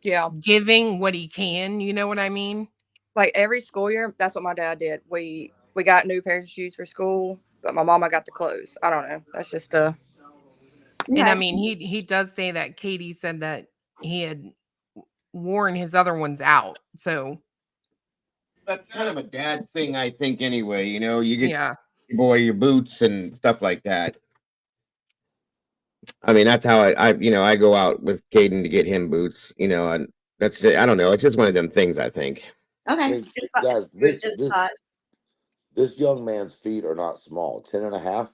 giving what he can, you know what I mean? Like every school year, that's what my dad did. We got new pairs of shoes for school, but my mama got the clothes. I don't know. That's just And I mean he does say that Katie said that he had worn his other ones out. So that's kind of a dad thing, I think. Anyway, you know, you get your boy your boots and stuff like that. I mean, that's how I go out with Caden to get him boots. You know, and that's I don't know. It's just one of them things. I think. Okay. I mean, guys, this young man's feet are not small. 10 and a half.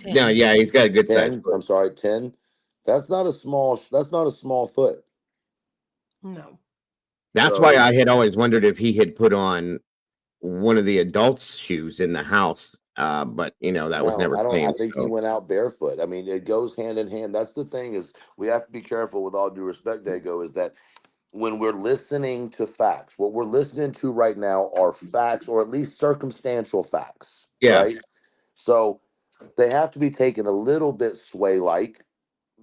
No, yeah, he's got a good 10, size foot. I'm sorry, 10. That's not a small foot. No. That's why I had always wondered if he had put on one of the adults' shoes in the house. But you know, that was never I claimed. think he went out barefoot. I mean, it goes hand in hand. That's the thing, is we have to be careful, with all due respect, Dago, is that when we're listening to facts, what we're listening to right now are facts, or at least circumstantial facts. Yeah. Right. So they have to be taken a little bit sway-like,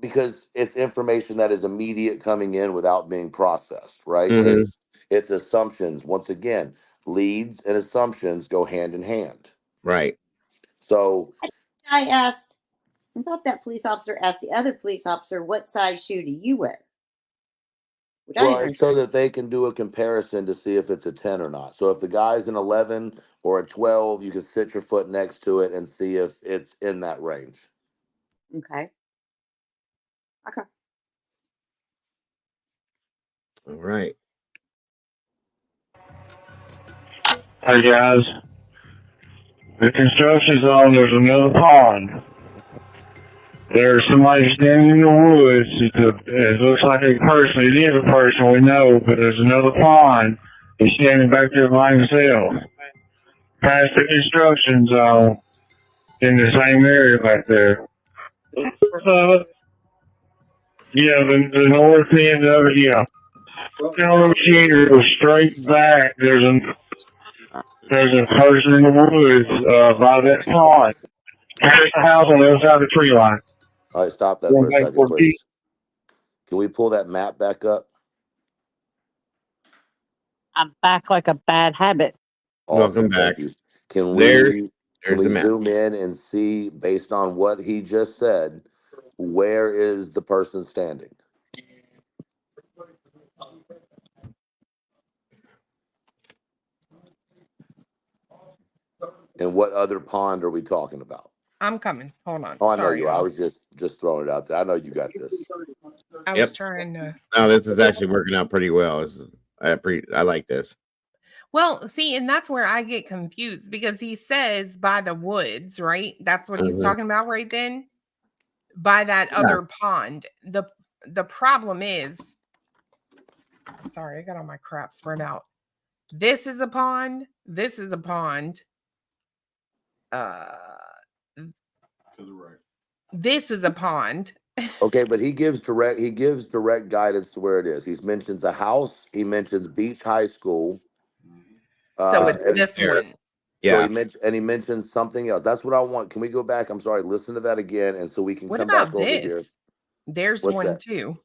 because it's information that is immediate coming in without being processed. Right. Mhm. It's assumptions. Once again, leads and assumptions go hand in hand. Right. So I thought that police officer asked the other police officer, what size shoe do you wear? well, it's so that they can do a comparison to see if it's a 10 or not. So if the guy's an 11 or a 12, you can sit your foot next to it and see if it's in that range. Okay. All right. Hey guys, the construction zone, there's another pond. There's somebody standing in the woods. It looks like a person. It is a person, we know, but there's another pond. He's standing back there by himself. Past the construction zone, in the same area back there. Yeah, the north end of it, yeah. Looking over here, go straight back. There's a person in the woods by that pond. There's the house on the other side of the tree line. All right, stop that for a second, please. Can we pull that map back up? I'm back like a bad habit. Welcome back. Thank you. Can There's we the map. zoom in and see, based on what he just said, where is the person standing? And what other pond are we talking about? I'm coming. Hold on. Oh, I know Sorry, you are. I y'all. was just throwing it out there. I know you got this. I was trying to. No, this is actually working out pretty well. I like this. Well, see, and that's where I get confused, because he says by the woods, right? That's what he's talking about right then. By that other pond. The problem is, sorry, I got all my crap spread out. This is a pond. This is a pond. This is a pond. Okay, but he gives direct guidance to where it is. He mentions a house. He mentions Beach High School. So it's this one. So he mentions something else. That's what I want. Can we go back? I'm sorry. Listen to that again, and so we can What come back about over this? here. There's What's one that? too.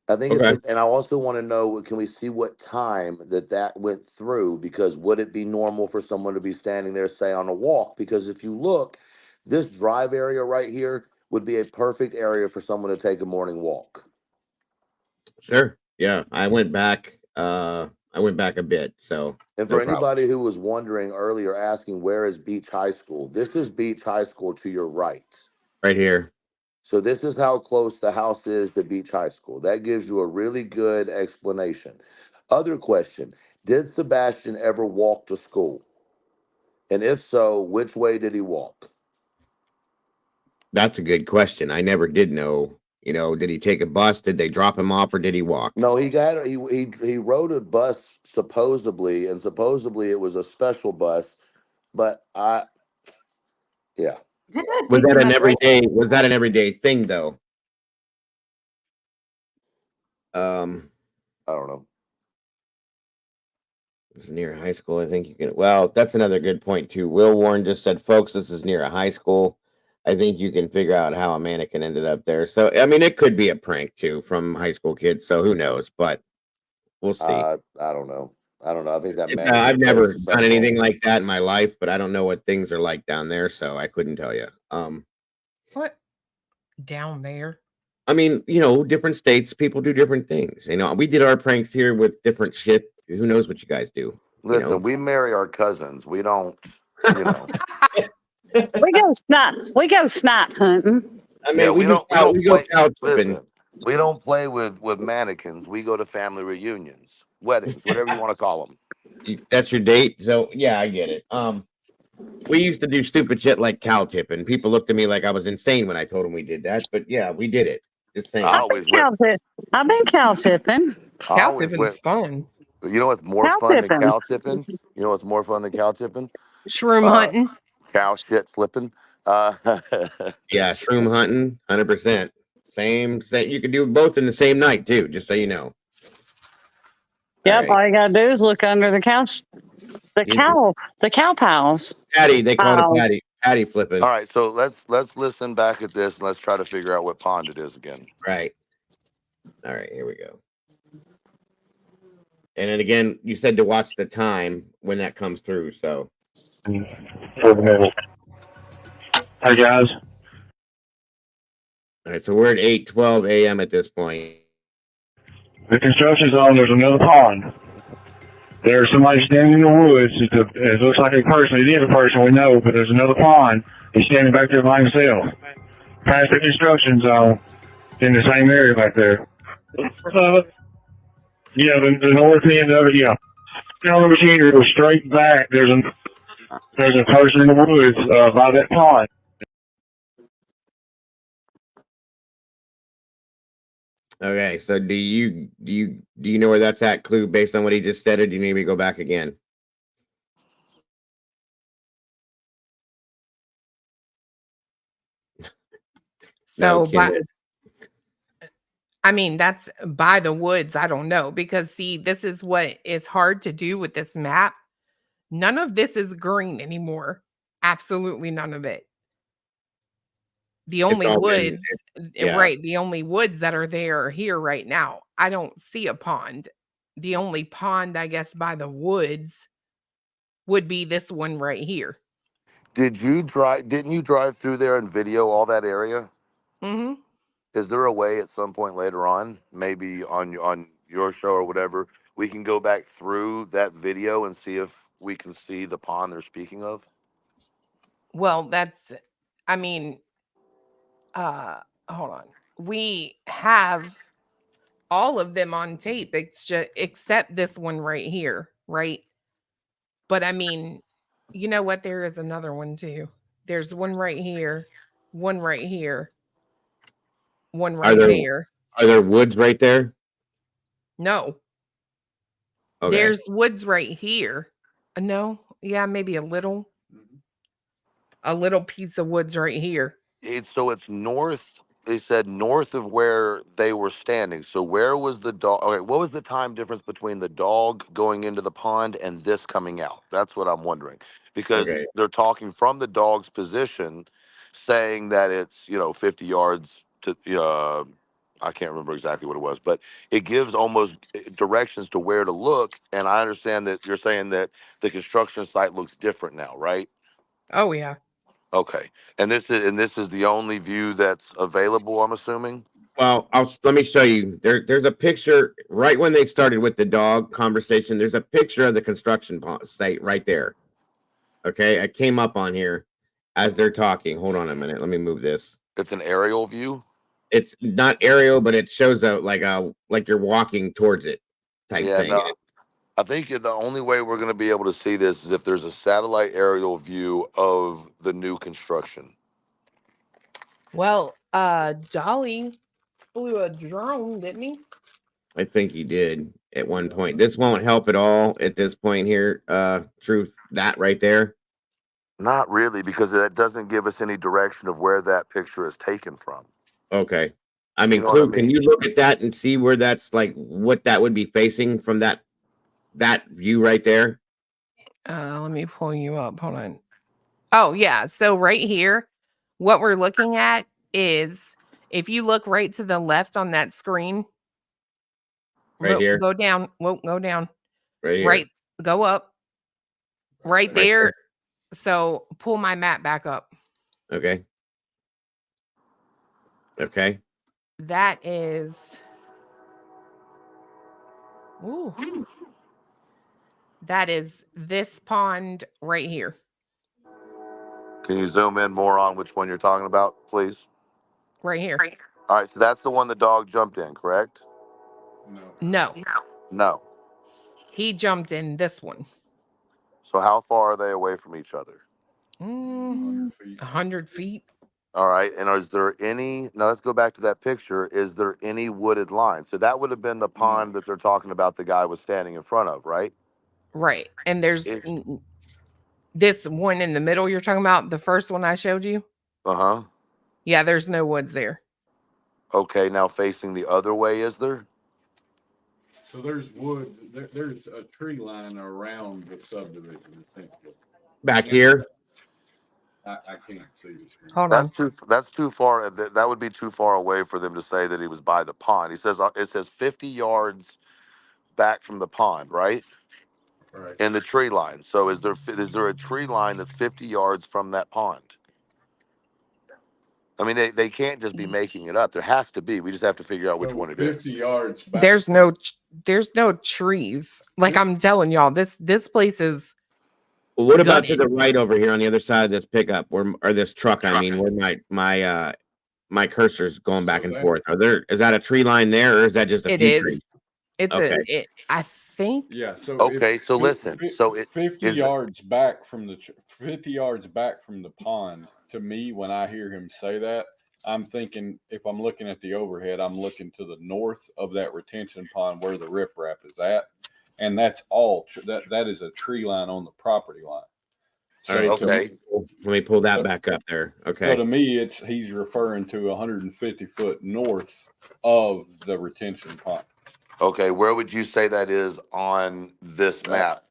I think it's, and I also want to know, can we see what time that went through? Because would it be normal for someone to be standing there, say, on a walk? Because if you look, this drive area right here would be a perfect area for someone to take a morning walk. Sure. Yeah, I went back a bit, so And for anybody who was wondering earlier, asking where is Beach High School, this is Beach High School to your right. Right here. So this is how close the house is to Beach High School. That gives you a really good explanation. Other question, did Sebastian ever walk to school? And if so, which way did he walk? That's a good question. I never did know. Did he take a bus? Did they drop him off, or did he walk? No, he rode a bus supposedly, and supposedly it was a special bus, but yeah. Was that an everyday thing though? I don't know. This is near a high school. I think you can. Well, that's another good point too. Will Warren just said, "Folks, this is near a high school. I think you can figure out how a mannequin ended up there." So, I mean, it could be a prank too from high school kids. So, who knows? But we'll see. I don't know. I think that I've never done anything like that in my life, but I don't know what things are like down there, so I couldn't tell you. What down there? I mean, different states, people do different things. We did our pranks here with different shit. Who knows what you guys do? Listen, we marry our cousins. We don't, We go snipe hunting. I mean, we don't go couch listen, we don't play with mannequins. We go to family reunions, weddings, whatever you want to call them. That's your date. So yeah, I get it. We used to do stupid shit like cow tipping. People looked at me like I was insane when I told them we did that. But yeah, we did it. Just saying. I've been cow tipping. Cow tipping is fun. You know what's more fun than cow tipping? You know what's more fun than cow tipping? Shroom hunting. Cow shit flipping. Yeah, shroom hunting, 100%. Same. You could do both in the same night too. Just so you know. Yep, all you gotta do is look under the couch. The cow piles. Patty, they call it patty flipping. All right, so let's listen back at this and let's try to figure out what pond it is again. Right. All right, here we go. And then again, you said to watch the time when that comes through. So. Hi guys. All right, so we're at 8:12 a.m. at this point. The construction zone, there's another pond. There's somebody standing in the woods. It looks like a person. It is a person we know, but there's another pond. He's standing back there by himself. Past the construction zone, in the same area back there. Yeah, the north end of it, yeah. Now over here, go straight back. There's a person in the woods by that pond. Okay, so do you know where that's at, Clue, based on what he just said, or do you need me to go back again? So, I mean, that's by the woods. I don't know, because see, this is what is hard to do with this map. None of this is green anymore. Absolutely none of it. The only woods, right? The only woods that are there are here right now. I don't see a pond. The only pond, I guess, by the woods would be this one right here. Didn't you drive through there and video all that area? Mm-hmm. Is there a way at some point later on, maybe on your show or whatever, we can go back through that video and see if we can see the pond they're speaking of? Well, I mean, hold on. We have all of them on tape, except this one right here, right? But I mean, you know what? There is another one too. There's one right here, one right here, one right there. Are there woods right there? No. Okay. There's woods right here. No, yeah, maybe a little. a little piece of woods right here. So it's north. They said north of where they were standing. So where was the dog? Okay, what was the time difference between the dog going into the pond and this coming out? That's what I'm wondering. Because Okay. they're talking from the dog's position, saying that it's 50 yards to I can't remember exactly what it was, but it gives almost directions to where to look. And I understand that you're saying that the construction site looks different now, right? Oh yeah. Okay. And this is the only view that's available, I'm assuming? Well, let me show you. There's a picture right when they started with the dog conversation. There's a picture of the construction site right there. Okay, I came up on here as they're talking. Hold on a minute. Let me move this. It's an aerial view? It's not aerial, but it shows like you're walking towards it type Yeah, thing. no. I think the only way we're going to be able to see this is if there's a satellite aerial view of the new construction. Well, Dolly flew a drone, didn't he? I think he did at one point. This won't help at all at this point here. Truth, that right there. Not really, because that doesn't give us any direction of where that picture is taken from. Okay. I mean, You know what I Clue, can mean? you look at that and see where that's like what that would be facing from that view right there? Let me pull you up. Hold on. Oh, yeah. So right here, what we're looking at is if you look right to the left on that screen, Right here? go down. Whoa, go down. Right here. Right. Go up. Right Right there. there. So pull my map back up. Okay. Okay. That is. Ooh. That is this pond right here. Can you zoom in more on which one you're talking about, please? Right here. All right, so that's the one the dog jumped in, correct? No. No. He jumped in this one. So how far are they away from each other? 100 feet. All right, and is there any, now let's go back to that picture, is there any wooded line? So that would have been the pond that they're talking about the guy was standing in front of, right? Right. And there's this one in the middle you're talking about, the first one I showed you. Uh-huh. Yeah, there's no woods there. Okay, now facing the other way, is there? So there's wood, there's a tree line around the subdivision, essentially. Back here? I can't see the screen. Hold on. That's too far. That would be too far away for them to say that he was by the pond. He says it says 50 yards back from the pond, right? Right. In the tree line. So is there a tree line that's 50 yards from that pond? I mean, they can't just be making it up. There has to be. We just have to figure out which one it is. 50 yards back. There's no trees. Like I'm telling y'all, this place is. Well, what about to the right over here on the other side of this pickup or this truck? I mean, where my cursor's going back and forth. Is that a tree line there, or is that just a few trees? It's okay. I think. Yeah. So okay. So listen. So 50 yards back from the 50 yards back from the pond. To me, when I hear him say that, I'm thinking if I'm looking at the overhead, I'm looking to the north of that retention pond where the riprap is at, and that's all. That is a tree line on the property line. So all right, okay. Let me pull that back up there. Okay. So to me, he's referring to 150 foot north of the retention pond. Okay, where would you say that is on this map?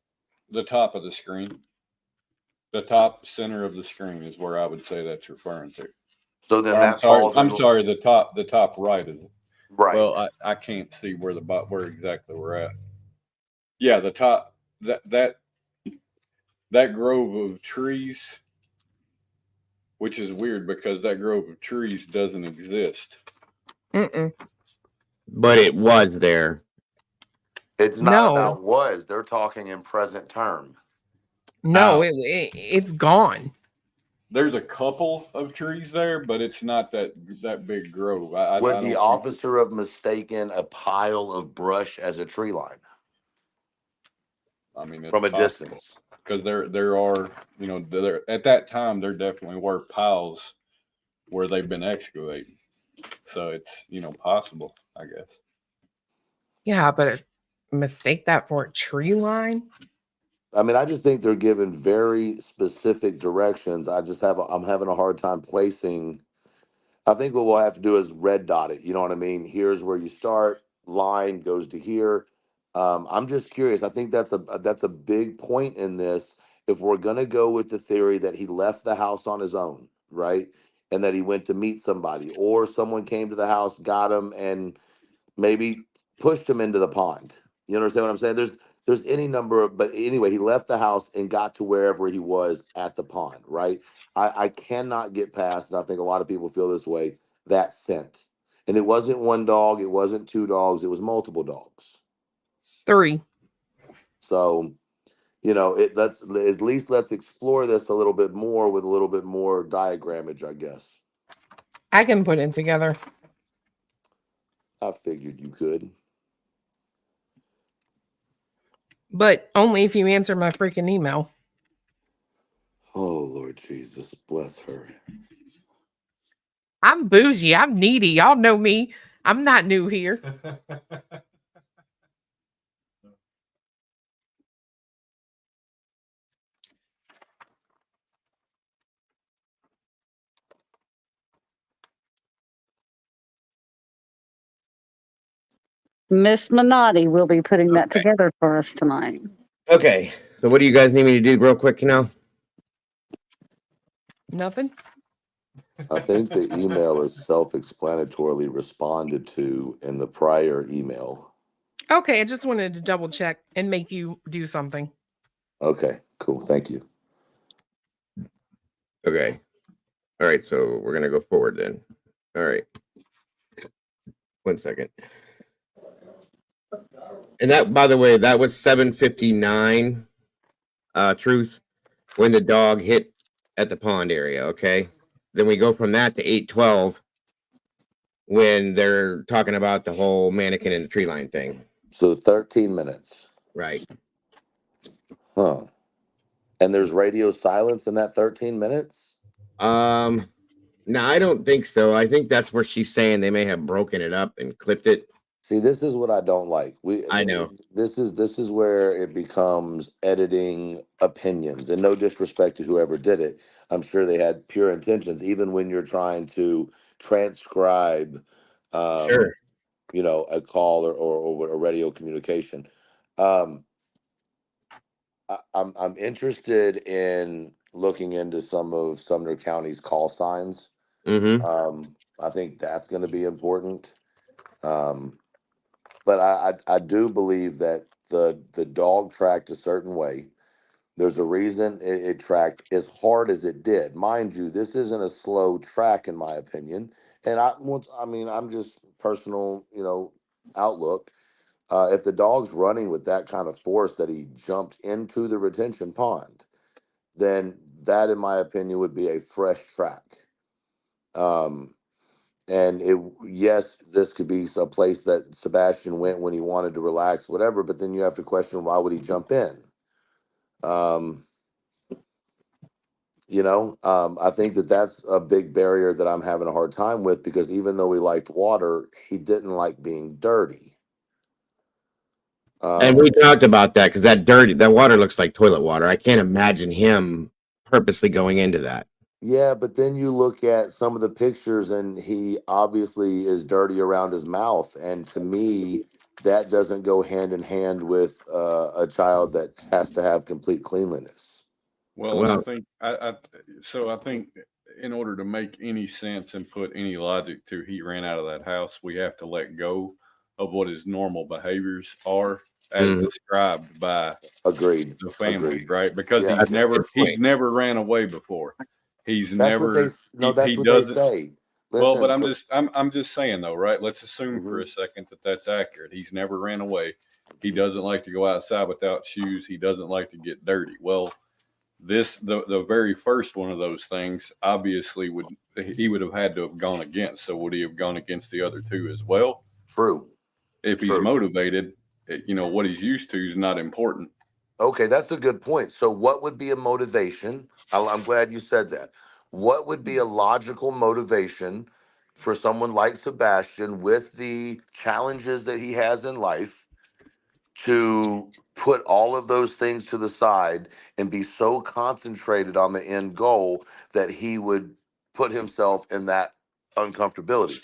The top of the screen. The top center of the screen is where I would say that's referring to. So then I'm sorry. The top right is right. Well, I can't see where exactly we're at. Yeah, the top that grove of trees, which is weird because that grove of trees doesn't exist. But it was there. It's not about was. They're talking in present term. No, it's gone. There's a couple of trees there, but it's not that big grove. Would the officer have mistaken a pile of brush as a tree line? I mean, it's from a possible, distance, because there are, at that time there definitely were piles where they've been excavating, so it's possible, I guess. Yeah, but mistake that for a tree line. I mean, I just think they're given very specific directions. I'm having a hard time placing. I think what we'll have to do is red dot it. You know what I mean? Here's where you start. Line goes to here. I'm just curious. I think that's a big point in this. If we're gonna go with the theory that he left the house on his own, right, and that he went to meet somebody, or someone came to the house, got him, and maybe pushed him into the pond. You understand what I'm saying? There's any number of, but anyway, he left the house and got to wherever he was at the pond, right? I cannot get past, and I think a lot of people feel this way, that scent. And it wasn't one dog, it wasn't two dogs, it was multiple dogs. 3. So, let's at least let's explore this a little bit more with a little bit more diagrammage, I guess. I can put it together. I figured you could. But only if you answer my freaking email. Oh, Lord Jesus, bless her. I'm bougie. I'm needy. Y'all know me. I'm not new here. Miss Minotti will be putting that together for us tonight. Okay. So what do you guys need me to do real quick, Nothing. I think the email is self-explanatorily responded to in the prior email. Okay, I just wanted to double check and make you do something. Okay, cool. Thank you. Okay. All right, so we're gonna go forward then. All right. 1 second. And that, by the way, that was 7:59, truth, when the dog hit at the pond area. Okay. Then we go from that to 8:12 when they're talking about the whole mannequin and the tree line thing. So 13 minutes. Right. Huh. And there's radio silence in that 13 minutes? No, I don't think so. I think that's where she's saying they may have broken it up and clipped it. See, this is what I don't like. I know. This is where it becomes editing opinions, and no disrespect to whoever did it. I'm sure they had pure intentions, even when you're trying to transcribe, Sure. a call or a radio communication. Um, I'm interested in looking into some of Sumner County's call signs. Mm-hmm. I think that's going to be important. But I do believe that the dog tracked a certain way. There's a reason it tracked as hard as it did. Mind you, this isn't a slow track in my opinion. And I'm just personal, outlook. If the dog's running with that kind of force that he jumped into the retention pond, then that, in my opinion, would be a fresh track. Um, and yes, this could be a place that Sebastian went when he wanted to relax, whatever. But then you have to question, why would he jump in? I think that's a big barrier that I'm having a hard time with, because even though he liked water, he didn't like being dirty. And we talked about that because that water looks like toilet water. I can't imagine him purposely going into that. Yeah, but then you look at some of the pictures and he obviously is dirty around his mouth. And to me, that doesn't go hand in hand with a child that has to have complete cleanliness. Well, and I think I think in order to make any sense and put any logic to he ran out of that house, we have to let go of what his normal behaviors are as described by the family, right? Because Yeah. he's never ran away before. He's That's never what they that's he what doesn't they say. well, but Listen, I'm just saying though, right? Let's assume for a second that that's accurate. He's never ran away. He doesn't like to go outside without shoes. He doesn't like to get dirty. Well, the very first one of those things obviously he would have had to have gone against. So would he have gone against the other two as well? True. If he's motivated, what he's used to is not important. Okay, that's a good point. So what would be a motivation? I'm glad you said that. What would be a logical motivation for someone like Sebastian, with the challenges that he has in life, to put all of those things to the side and be so concentrated on the end goal that he would put himself in that uncomfortability.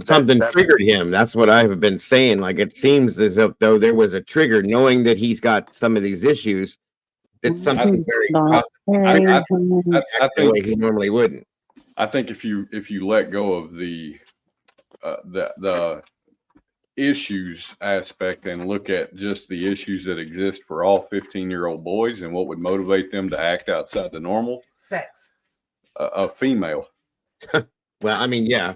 Something triggered him. That's what I've been saying. Like, it seems as if though there was a trigger, knowing that he's got some of these issues, that something very possibly triggered him to act the way he normally wouldn't. I think if you let go of the issues aspect and look at just the issues that exist for all 15-year-old boys and what would motivate them to act outside the normal, Sex. A female. Well, I mean, yeah.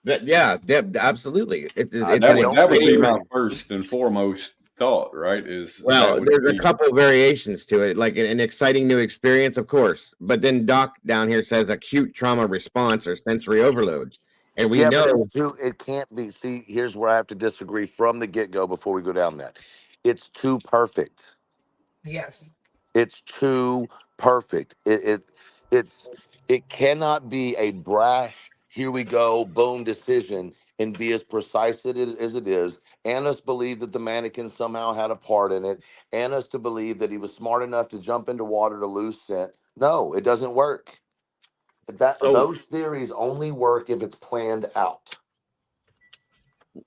But yeah, absolutely. That would be my first and foremost thought, right? Well, there's a couple variations to it, like an exciting new experience, of course. But then Doc down here says acute trauma response or sensory overload. And we know but it's too, it can't be. See, here's where I have to disagree from the get-go before we go down that. It's too perfect. Yes. It's too perfect. It cannot be a brash, here we go, boom decision and be as precise as it is. And us believe that the mannequin somehow had a part in it. And us to believe that he was smart enough to jump into water to lose scent. No, it doesn't work. Those theories only work if it's planned out.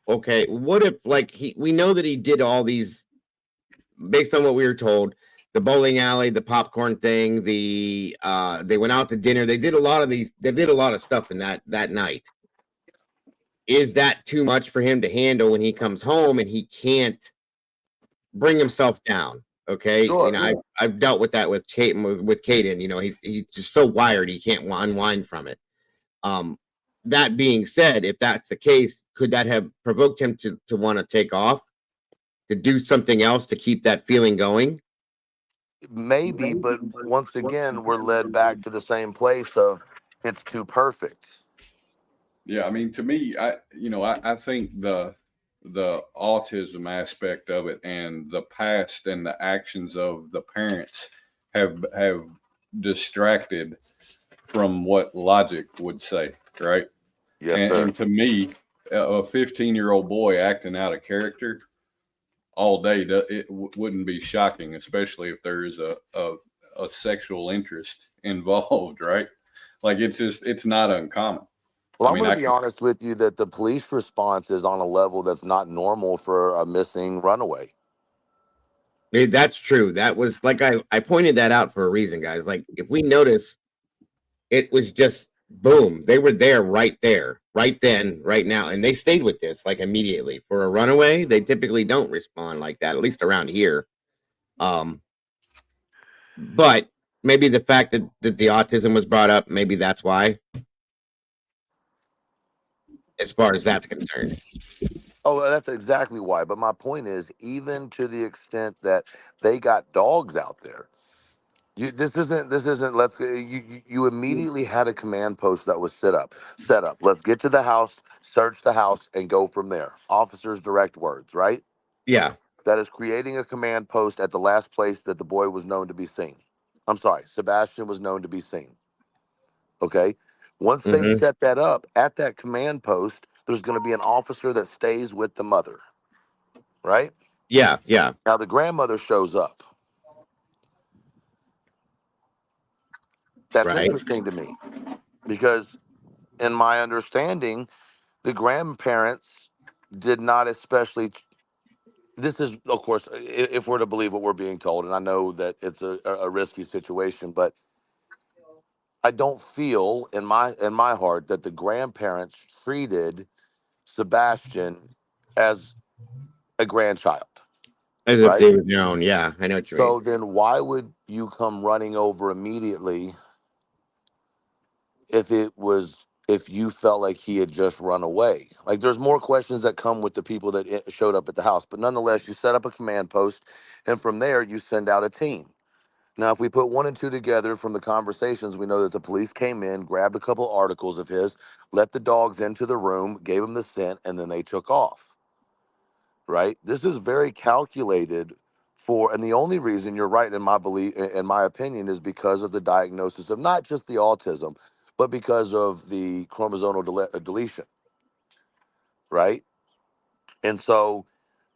Okay, what if, like, we know that he did all these based on what we were told, the bowling alley, the popcorn thing, they went out to dinner, they did a lot of stuff in that night. Is that too much for him to handle when he comes home and he can't bring himself down? Okay, Sure. You know, I've dealt with that with Caden. You know, he's just so wired he can't unwind from it. That being said, if that's the case, could that have provoked him to want to take off, to do something else to keep that feeling going? Maybe, but once again, we're led back to the same place of it's too perfect. Yeah, I mean, to me, I think the autism aspect of it and the past and the actions of the parents have distracted from what logic would say, right? Yes, sir. And to me, a 15-year-old boy acting out of character all day, wouldn't be shocking, especially if there is a sexual interest involved, right? Like, it's not uncommon. Well, I'm going to be honest with you that the police response is on a level that's not normal for a missing runaway. That's true. That was like I pointed that out for a reason, guys. Like, if we notice, it was just boom. They were there, right then, right now, and they stayed with this like immediately. For a runaway, they typically don't respond like that, at least around here. But maybe the fact that the autism was brought up, maybe that's why. As far as that's concerned. Oh, well, that's exactly why. But my point is, even to the extent that they got dogs out there, this isn't. You immediately had a command post that was set up. Let's get to the house, search the house, and go from there. Officers' direct words, right? Yeah. That is creating a command post at the last place that the boy was known to be seen. I'm sorry, Sebastian was known to be seen. Okay. Once they set that up at that command post, there's going to be an officer that stays with the mother. Right? Yeah. Now the grandmother shows up. That's interesting to me because, in my understanding, the grandparents did not especially. This is, of course, if we're to believe what we're being told, and I know that it's a risky situation, but I don't feel in my heart that the grandparents treated Sebastian as a grandchild. As if they were their own. Yeah, I know what you mean. So then why would you come running over immediately if you felt like he had just run away? Like, there's more questions that come with the people that showed up at the house, but nonetheless, you set up a command post, and from there you send out a team. Now, if we put one and two together from the conversations, we know that the police came in, grabbed a couple articles of his, let the dogs into the room, gave them the scent, and then they took off. Right? This is very calculated for, and the only reason you're right in my opinion, is because of the diagnosis of not just the autism, but because of the chromosomal deletion. Right? And so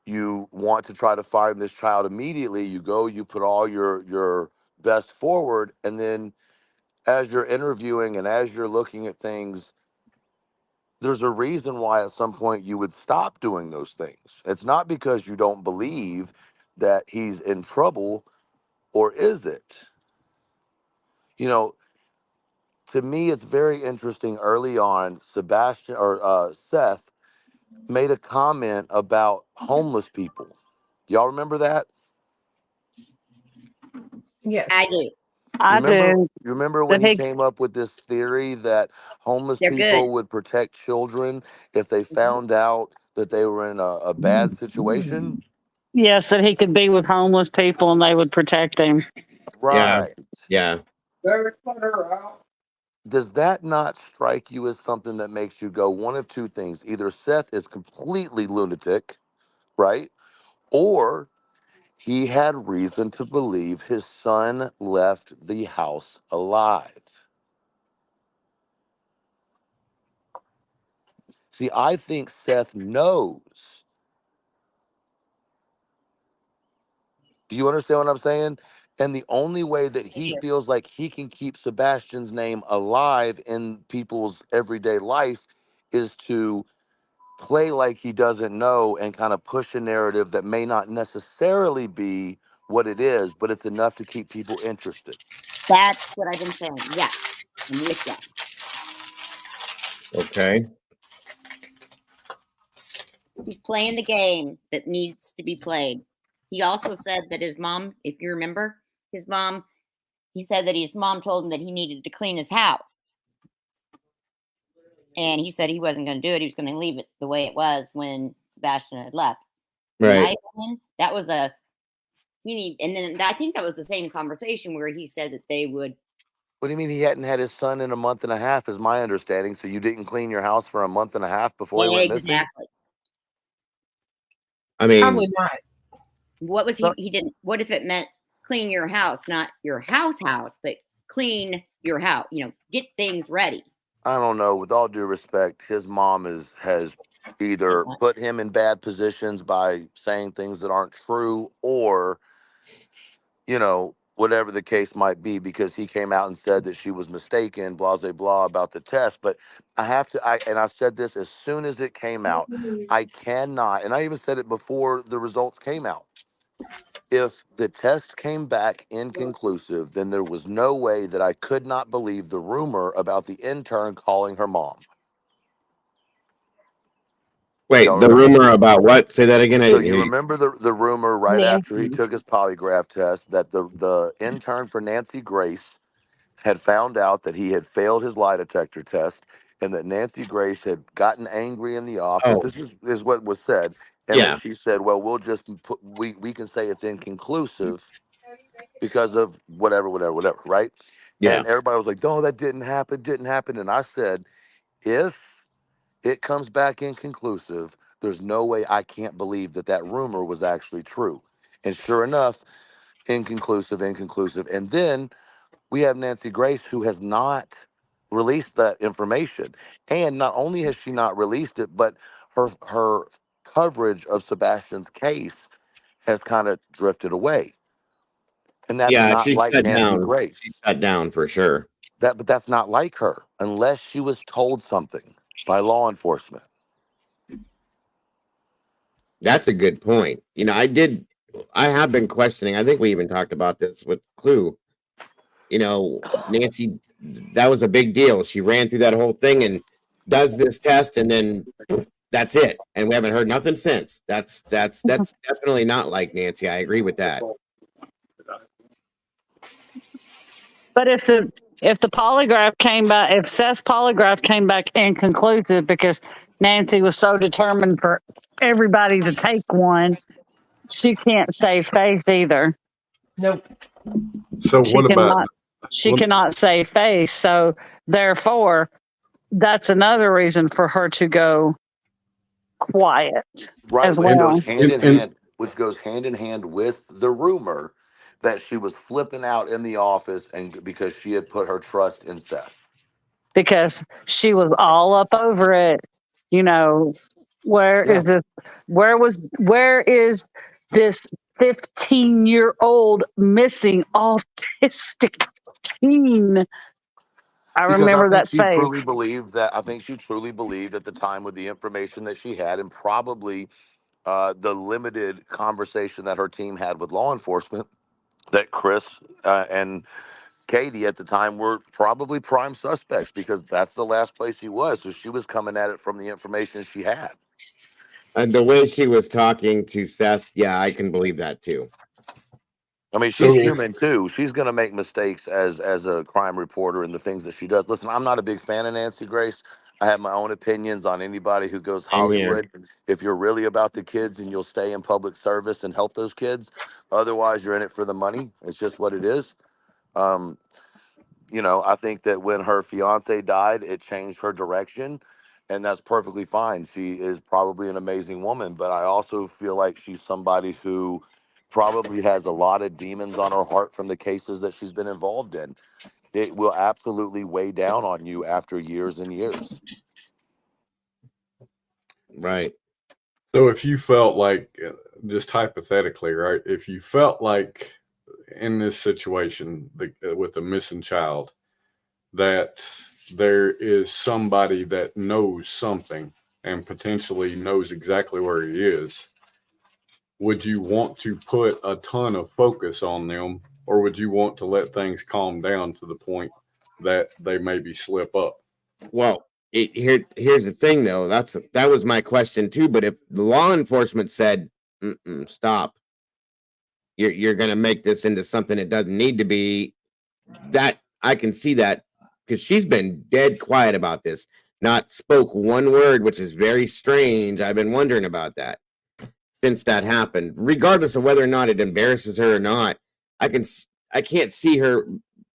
you want to try to find this child immediately. You go, you put all your best forward, and then as you're interviewing and as you're looking at things, there's a reason why at some point you would stop doing those things. It's not because you don't believe that he's in trouble, or is it? You know, to me, it's very interesting. Early on, Sebastian or Seth made a comment about homeless people. Y'all remember that? Yes. I do. I do. You remember when That he he, came up with this theory that homeless They're good. people would protect children if they found out that they were in a bad situation? yes, that he could be with homeless people and they would protect him. Yeah. Right. Yeah. Does that not strike you as something that makes you go one of two things? Either Seth is completely lunatic, right? Or he had reason to believe his son left the house alive. See, I think Seth knows. Do you understand what I'm saying? And the only way that he feels like he can keep Sebastian's name alive in people's everyday life is to play like he doesn't know and kind of push a narrative that may not necessarily be what it is, but it's enough to keep people interested. That's what I've been saying. Yeah, I'm with you. Okay. He's playing the game that needs to be played. He also said that his mom, if you remember, he said that his mom told him that he needed to clean his house. And he said he wasn't going to do it. He was going to leave it the way it was when Sebastian had left. In Right. my opinion, that was and then I think that was the same conversation where he said that they would. What do you mean he hadn't had his son in a month and a half, is my understanding. So you didn't clean your house for a month and a half before he went missing? Exactly. I mean, Probably not. What was he didn't, what if it meant clean your house, not your house, but clean your house, get things ready. I don't know. With all due respect, his mom has either put him in bad positions by saying things that aren't true, or, whatever the case might be, because he came out and said that she was mistaken, blah, blah, blah, about the test. But I've said this as soon as it came out, I cannot, and I even said it before the results came out. If the test came back inconclusive, then there was no way that I could not believe the rumor about the intern calling her mom. wait, Y'all the remember? rumor about what? Say that again. I So didn't you hear you. remember the rumor right after he took his polygraph test that the intern for Nancy Grace had found out that he had failed his lie detector test, and that Nancy Grace had gotten angry in the office. Oh, This is what was said, and that yeah. she said, "Well, we'll just we can say it's inconclusive because of whatever, right?" Yeah. And everybody was like, "No, that didn't happen." And I said, if it comes back inconclusive, there's no way I can't believe that rumor was actually true. And sure enough, inconclusive. And then we have Nancy Grace, who has not released that information. And not only has she not released it, but her coverage of Sebastian's case has kind of drifted away. And that's Yeah. not She like shut Nancy down. She Grace. shut down for sure. But that's not like her, unless she was told something by law enforcement. That's a good point. I have been questioning. I think we even talked about this with Clue. Nancy, that was a big deal. She ran through that whole thing and does this test, and then that's it. And we haven't heard nothing since. That's definitely not like Nancy. I agree with that. But if the polygraph came back, if Seth's polygraph came back inconclusive because Nancy was so determined for everybody to take one, she can't save face either. Nope. So She what about? cannot save face. So therefore, that's another reason for her to go quiet Right, as which goes well. hand in hand, with the rumor that she was flipping out in the office, and because she had put her trust in Seth. Because she was all up over it, Where is this? Where is this 15-year-old missing autistic teen? I Because I remember think that she truly face. believed that. I think she truly believed at the time with the information that she had, and probably the limited conversation that her team had with law enforcement, that Chris and Katie at the time were probably prime suspects because that's the last place he was. So she was coming at it from the information she had. And the way she was talking to Seth, yeah, I can believe that too. I mean, she's human too. She's going to make mistakes as a crime reporter and the things that she does. Listen, I'm not a big fan of Nancy Grace. I have my own opinions on anybody who goes Same here. Hollywood. If you're really about the kids and you'll stay in public service and help those kids, otherwise you're in it for the money. It's just what it is. I think that when her fiance died, it changed her direction, and that's perfectly fine. She is probably an amazing woman, but I also feel like she's somebody who probably has a lot of demons on her heart from the cases that she's been involved in. It will absolutely weigh down on you after years and years. Right. So if you felt like, just hypothetically, right, if you felt like in this situation with the missing child, that there is somebody that knows something and potentially knows exactly where he is, would you want to put a ton of focus on them, or would you want to let things calm down to the point that they maybe slip up? Well, here's the thing though. That was my question too. But if the law enforcement said, "Stop," you're going to make this into something it doesn't need to be, that I can see that, because she's been dead quiet about this, not spoke one word, which is very strange. I've been wondering about that since that happened, regardless of whether or not it embarrasses her or not. I can't see her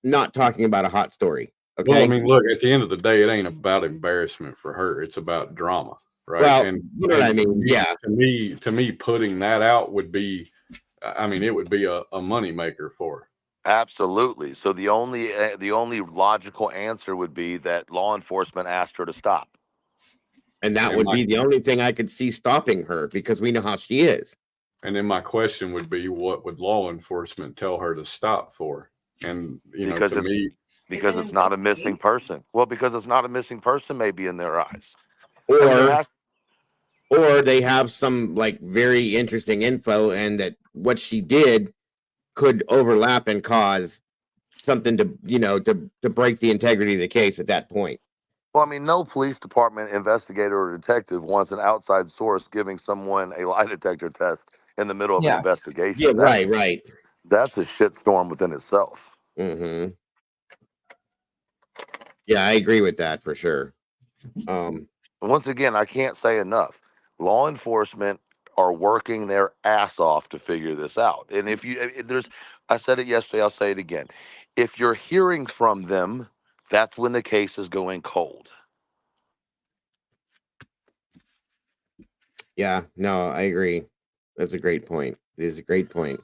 not talking about a hot story. Okay. Well, I mean, look, at the end of the day, it ain't about embarrassment for her. It's about drama, right? Well, and you know what I mean? To me, putting that out would be, I mean, it would be a moneymaker for her. Absolutely. So the only logical answer would be that law enforcement asked her to stop. And that would be the only thing I could see stopping her, because we know how she is. And then my question would be, what would law enforcement tell her to stop for? And, Because it's not a missing person. Well, because it's not a missing person, maybe in their eyes. Or they have some like very interesting info, and that what she did could overlap and cause something to break the integrity of the case at that point. Well, I mean, no police department investigator or detective wants an outside source giving someone a lie detector test in the middle of an investigation. Yeah, right. That's a shitstorm within itself. Mm-hmm. Yeah, I agree with that for sure. Once again, I can't say enough. Law enforcement are working their ass off to figure this out. And if I said it yesterday, I'll say it again. If you're hearing from them, that's when the case is going cold. Yeah, no, I agree. That's a great point. It is a great point.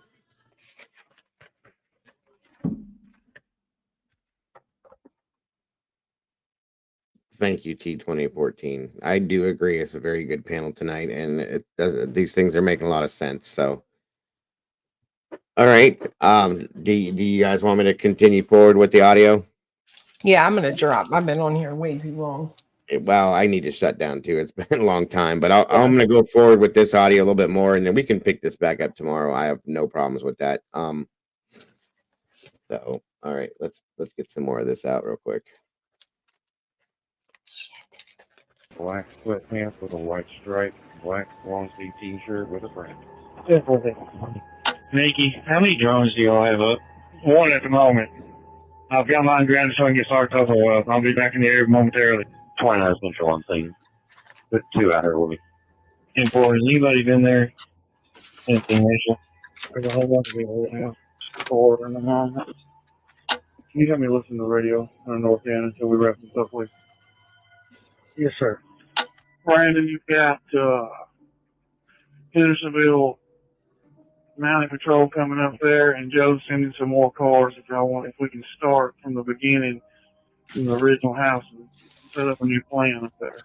Thank you, T2014. I do agree. It's a very good panel tonight, and these things are making a lot of sense. So, all right. Do you guys want me to continue forward with the audio? Yeah, I'm gonna drop. I've been on here way too long. Well, I need to shut down too. It's been a long time, but I'm going to go forward with this audio a little bit more, and then we can pick this back up tomorrow. I have no problems with that. So, all right, let's get some more of this out real quick. Black sweatpants with a white stripe, black long sleeve t-shirt with a print. Nikki, how many drones do y'all have up? One at the moment. I've got mine grounded so I can get started over well. I'll be back in the area momentarily. 29 Central on scene. Put 2 out here with me. 10-4, has anybody been there since the initial? There's a whole bunch of people right now. 4 and 9. Can you help me listen to the radio on the north end until we wrap this up, please? Yes, sir. Brandon, you've got Hendersonville Mountain Patrol coming up there, and Joe's sending some more cars if we can start from the beginning in the original house and set up a new plan up there.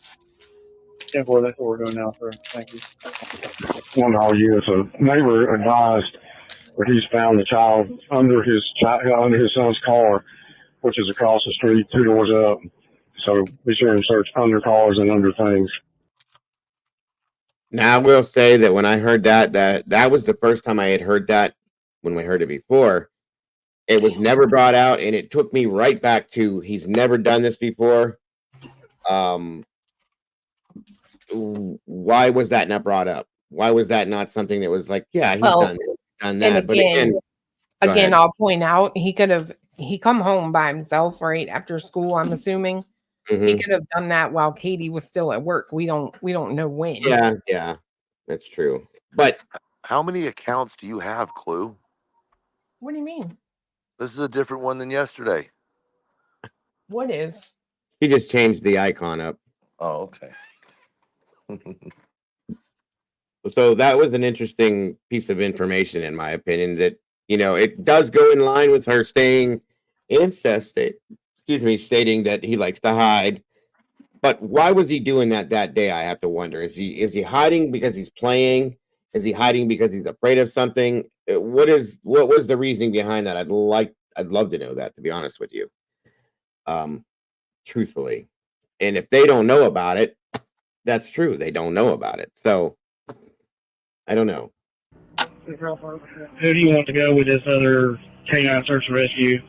10-4, that's what we're doing now, sir. Thank you. One all you, so neighbor advised where he's found the child under his son's car, which is across the street, 2 doors up. So be sure and search under cars and under things. Now I will say that when I heard that was the first time I had heard that. When we heard it before, it was never brought out, and it took me right back to he's never done this before. Why was that not brought up? Why was that not something that was like, yeah, he's Well, done this, done and that? But again, go ahead. I'll point out he come home by himself right after school. I'm assuming he could have done that while Katie was still at work. We don't know when. Yeah, that's true. But how many accounts do you have, Clue? What do you mean? This is a different one than yesterday. What is? He just changed the icon up. Oh, okay. So that was an interesting piece of information, in my opinion, that, it does go in line with her stating that he likes to hide. But why was he doing that day? I have to wonder. Is he hiding because he's playing? Is he hiding because he's afraid of something? What was the reasoning behind that? I'd love to know that, to be honest with you. Truthfully. And if they don't know about it, that's true. They don't know about it. So I don't know. Who do you want to go with this other canine search and rescue?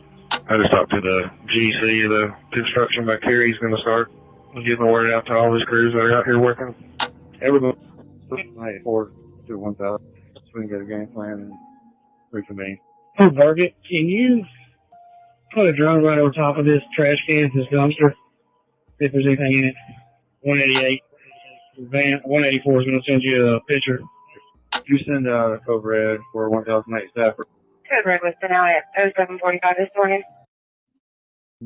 I just talked to the GC of the construction back here. He's going to start getting the word out to all his crews that are out here working. Everybody, 94 to 1,000, so we can get a game plan and reconvene. Hey, Target, can you put a drone right over top of this trash can, this dumpster, if there's anything in it? 188. Van 184 is going to send you a picture. You send a code red for 1008 Stafford. Code red was sent out at 0745 this morning.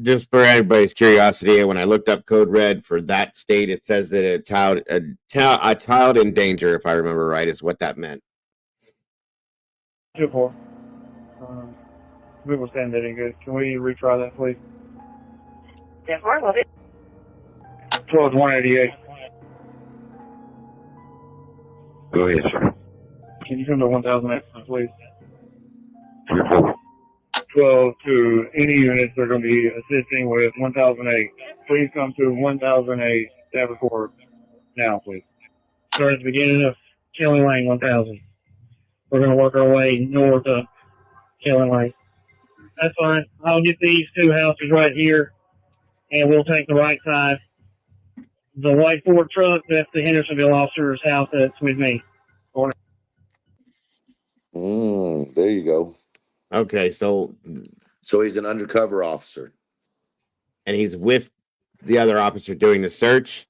Just for everybody's curiosity, when I looked up code red for that state, it says that a child in danger, if I remember right, is what that meant. 2-4. We will stand that in good. Can we retry that, please? 10-4, love it. 188. Go ahead, sir. Can you come to 1008, please? 12 to any units that are going to be assisting with 1008. Please come to 1008 Stafford Court now, please. Start at the beginning of Kelly Lane, 1000. We're going to work our way north of Kelly Lane. That's fine. I'll get these 2 houses right here, and we'll take the right side. The white Ford truck, that's the Hendersonville officer's house that's with me. There you go. Okay, so he's an undercover officer, and he's with the other officer doing the search,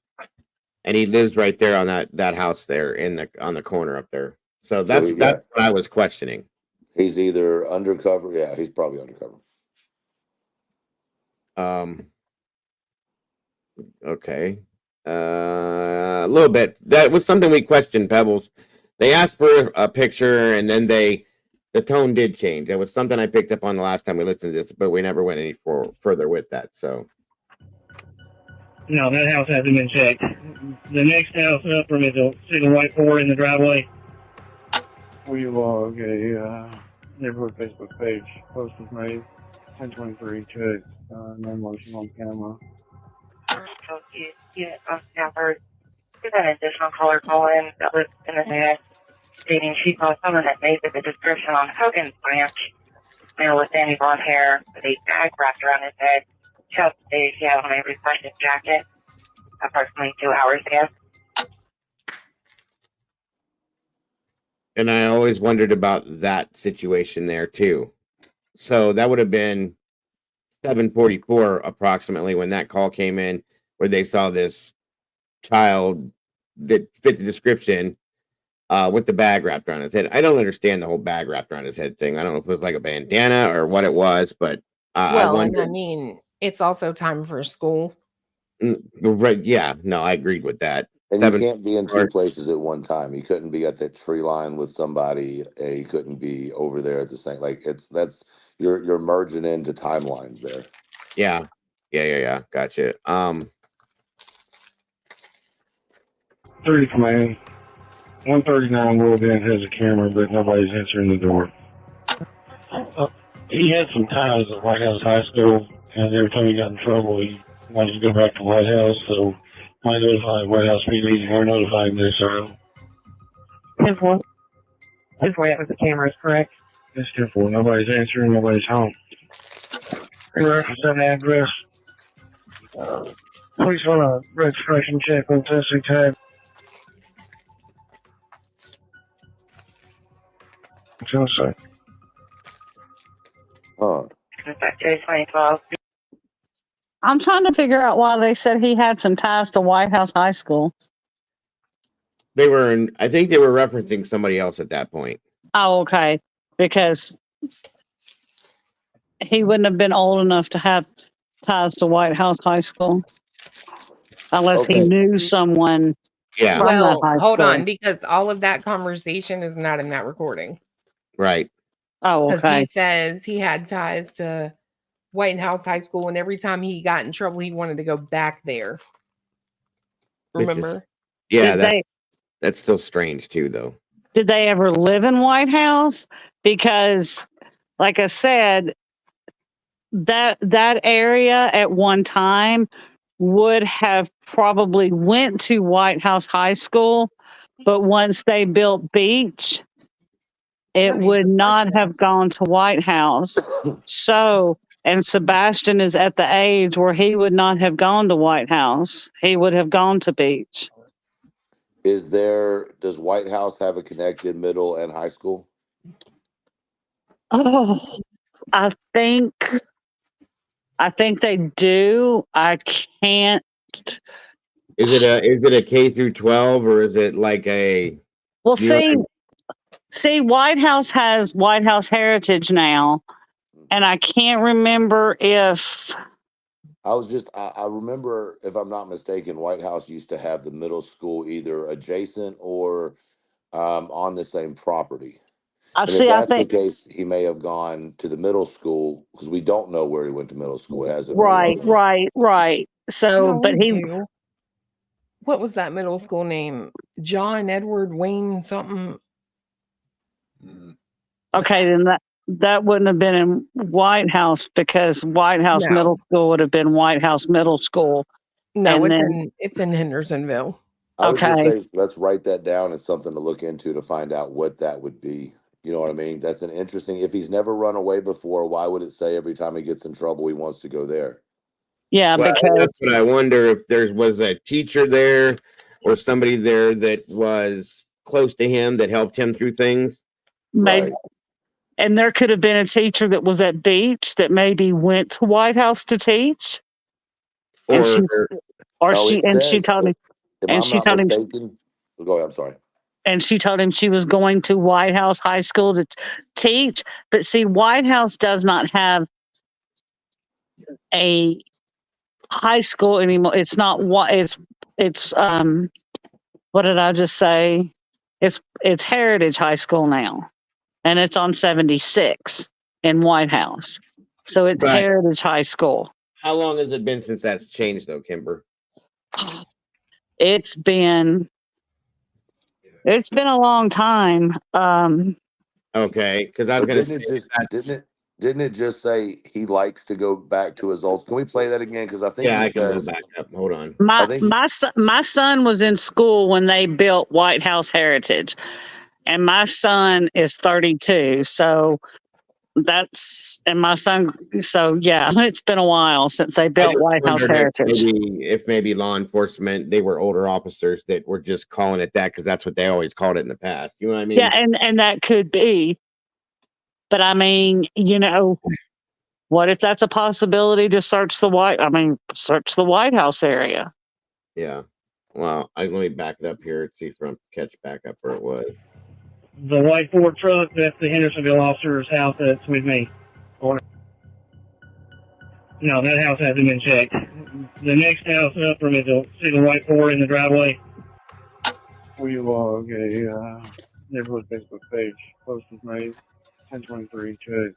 and he lives right there on that house there on the corner up there. So that's what I was questioning. He's either undercover. Yeah, he's probably undercover. Okay. A little bit. That was something we questioned, Pebbles. They asked for a picture, and then the tone did change. That was something I picked up on the last time we listened to this, but we never went any further with that. So. No, that house hasn't been checked. The next house up from is a single white Ford in the driveway. We log a neighborhood Facebook page. Post was made 1023 check. No motion on camera. Unit on Stafford. We've had an additional caller call in that was in the net stating she saw someone that made the description on Hogan's Branch. Male with sandy blonde hair with a bag wrapped around his head. She also stated he had on a reflective jacket approximately 2 hours ago. And I always wondered about that situation there too. So that would have been 7:44 approximately when that call came in, where they saw this child that fit the description with the bag wrapped around his head. I don't understand the whole bag wrapped around his head thing. I don't know if it was like a bandana or what it was, but I wondered. I mean, it's also time for school. Right? Yeah. No, I agreed with that. And you can't be in 2 places at one time. He couldn't be at that tree line with somebody. He couldn't be over there at the same. You're merging into timelines there. Yeah. Gotcha. 30 command. 139 World End has a camera, but nobody's answering the door. He had some ties at White House High School, and every time he got in trouble, he wanted to go back to White House, so I notified White House PD, we're notifying this, so. 10-4. 10-4, that was the camera, is correct? Yes, 10-4. Nobody's answering, nobody's home. Reference that address. Please run a registration check on testing tag. Suicide. Huh. 2012. I'm trying to figure out why they said he had some ties to White House High School. They were I think they were referencing somebody else at that point. Oh, okay. Because he wouldn't have been old enough to have ties to White House High School unless he knew someone Yeah. from that Well, high hold school. on, because all of that conversation is not in that recording. Right. Oh, Because okay. he says he had ties to White House High School, and every time he got in trouble, he wanted to go back there. Remember? Yeah, that's still strange too, though. Did they ever live in White House? Because, like I said, that area at one time would have probably went to White House High School, but once they built Beach, it would not have gone to White House. So, and Sebastian is at the age where he would not have gone to White House. He would have gone to Beach. Does White House have a connected middle and high school? Oh, I think they do. I can't. Is it a K through 12 or is it like a? Well, you know what I mean? see, White House has White House Heritage now, and I can't remember if. I remember, if I'm not mistaken, White House used to have the middle school either adjacent or on the same property. And if See, I that's the think case, he may have gone to the middle school because we don't know where he went to middle school. It hasn't right. So, No, but we he. do. What was that middle school name? John Edward Wayne something. Okay, then that wouldn't have been in White House because White House No. Middle School would have been White House Middle School. No, And it's in Hendersonville. I would just say, let's write that down as something to look into to find out what that would be. You know what I mean? That's an interesting. If he's never run away before, why would it say every time he gets in trouble he wants to go there? Yeah, Well, because that's what I wonder, if there was a teacher there or somebody there that was close to him that helped him through things. maybe, and there could have been a teacher that was at Beach that maybe went to White House to teach, and she told him, if and I'm she not told him, mistaken, go ahead, I'm sorry. and she told him she was going to White House High School to teach. But see, White House does not have a high school anymore. It's not what it's what did I just say? It's Heritage High School now, and it's on 76 in White House. So it's Right. Heritage High School. How long has it been since that's changed, though, Kimber? It's been a long time. Okay, because I was going to say, didn't it just say he likes to go back to his old? Can we play that again? Because I think yeah, he I can go says, back up. Hold on. My son was in school when they built White House Heritage, and my son is 32. So my son. So yeah, it's been a while since they I built just White House wondered Heritage. if maybe law enforcement, they were older officers that were just calling it that because that's what they always called it in the past. You know what I mean? Yeah, and that could be. But I mean, what if that's a possibility to search the White House area? Yeah. Well, let me back it up here and see if I can catch back up where it was. The white Ford truck, that's the Hendersonville officer's house that's with me. No, that house hasn't been checked. The next house up from it, you'll see the white Ford in the driveway. Where you are, okay, neighborhood Facebook page, post was made, 1023, check,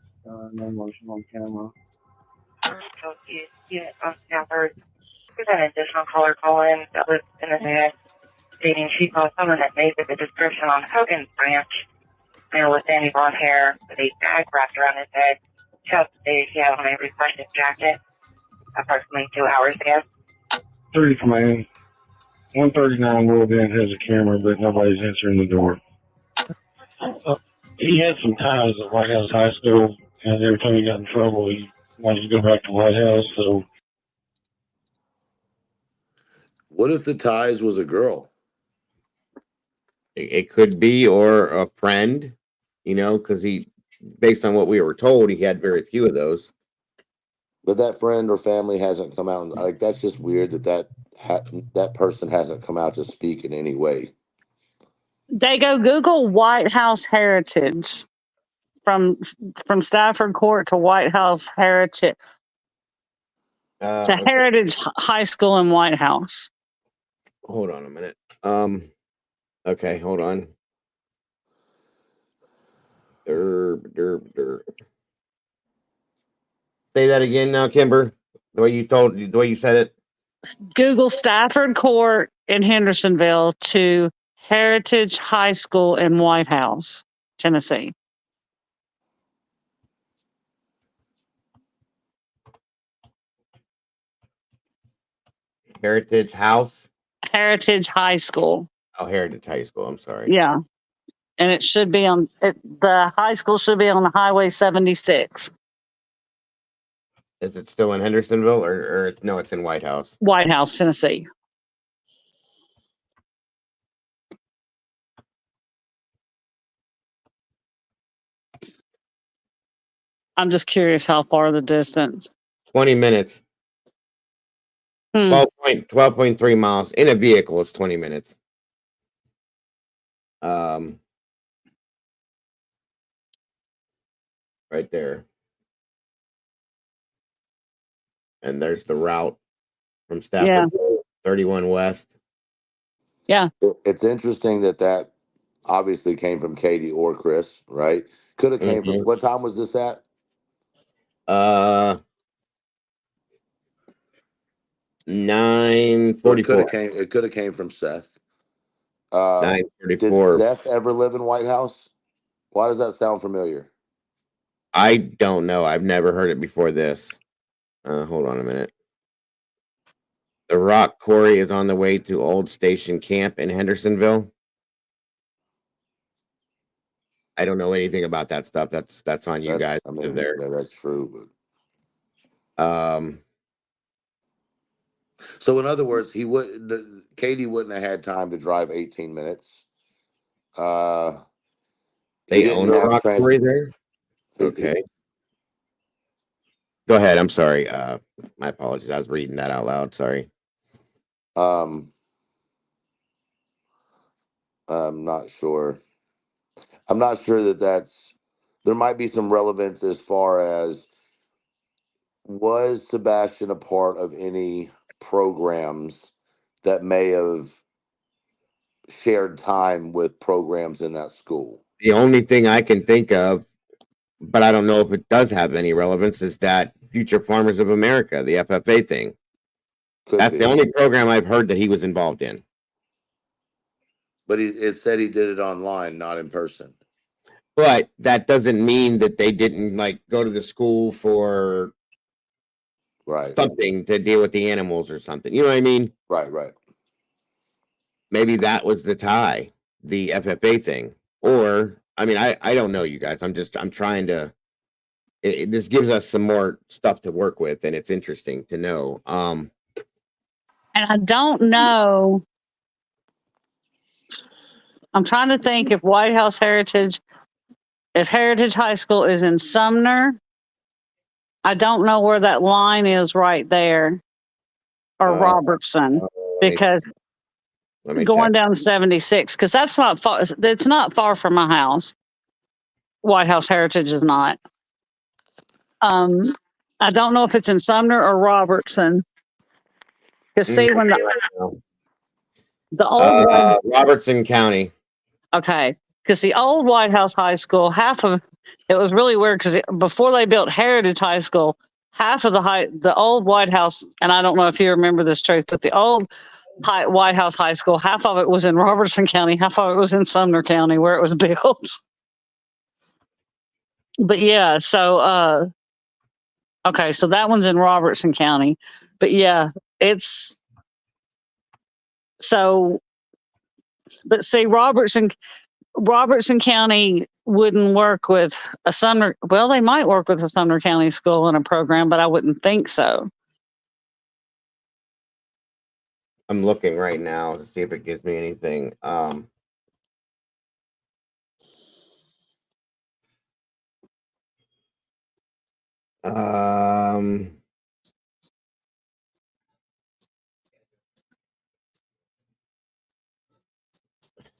no motion on camera. Yeah, now there's an additional caller call in that was in the next stating she saw someone that made the description on Hogan's branch. Male with sandy blonde hair with a bag wrapped around his head. Chest stated he had on a reflective jacket. Approximately 2 hours ago. 3 Command. 139 World End has a camera, but nobody's answering the door. He had some ties at White House High School, and every time he got in trouble, he wanted to go back to White House, so. What if the ties was a girl? It could be, or a friend, you know, because he, based on what we were told, he had very few of those. But that friend or family hasn't come out, and like that's just weird that person hasn't come out to speak in any way. They go Google White House Heritage from Stafford Court to White House Heritage to Okay. Heritage High School in White House. Hold on a minute. Okay, hold on. Say that again now, Kimber. The way you said it. Google Stafford Court in Hendersonville to Heritage High School in White House, Tennessee. Heritage House? Heritage High School. Oh, Heritage High School. I'm sorry. Yeah. And it should be on the high school should be on Highway 76. Is it still in Hendersonville or no, it's in White House? White House, Tennessee. I'm just curious how far the distance. 20 minutes. 12.3 miles. In a vehicle, it's 20 minutes. Right there. And there's the route from Stafford 31 West. Yeah. It's interesting that obviously came from Katie or Chris, right? Could have came from, what time was this at? 9:44. It could have came from Seth. 9:44. Did Seth ever live in White House? Why does that sound familiar? I don't know. I've never heard it before this. Hold on a minute. The rock quarry is on the way to Old Station Camp in Hendersonville. I don't know anything about that stuff. That's on you guys. I mean, that's true, but so in other words, Katie wouldn't have had time to drive 18 minutes. They own the rock quarry there? Okay. Go ahead. I'm sorry. My apologies. I was reading that out loud. Sorry. I'm not sure. I'm not sure there might be some relevance as far as, was Sebastian a part of any programs that may have shared time with programs in that school? The only thing I can think of, but I don't know if it does have any relevance, is that Future Farmers of America, the FFA thing. That's the only program I've heard that he was involved in. But it said he did it online, not in person. But that doesn't mean that they didn't go to the school for something to deal with the animals or something. You know what I mean? Right. Maybe that was the tie, the FFA thing. Or, I mean, I don't know, you guys. I'm trying to, this gives us some more stuff to work with, and it's interesting to know. And I don't know. I'm trying to think if White House Heritage, if Heritage High School is in Sumner. I don't know where that line is right there, or Robertson, because going down 76, because that's not far. It's not far from my house. White House Heritage is not. I don't know if it's in Sumner or Robertson. Because see, when the old Robertson County. Okay, because the old White House High School, half of it was really weird because before they built Heritage High School, half of the old White House, and I don't know if you remember this truth, but the old White House High School. Half of it was in Robertson County. Half of it was in Sumner County, where it was built. But yeah, so okay, so that one's in Robertson County. But yeah, it's so. But see, Robertson County wouldn't work with a Sumner. Well, they might work with a Sumner County school in a program, but I wouldn't think so. I'm looking right now to see if it gives me anything.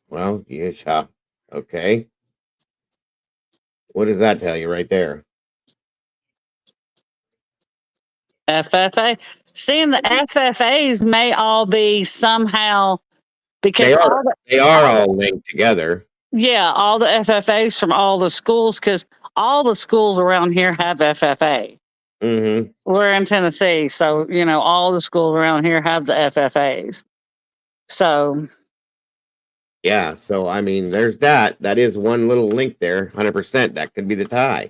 Well, yeah, okay. What does that tell you right there? FFA. Seeing the FFAs may all be somehow because they are all linked together. Yeah, all the FFAs from all the schools, because all the schools around here have FFA. Mm-hmm. We're in Tennessee, so all the schools around here have the FFAs. So yeah, so I mean, there's that. That is one little link there. 100%. That could be the tie.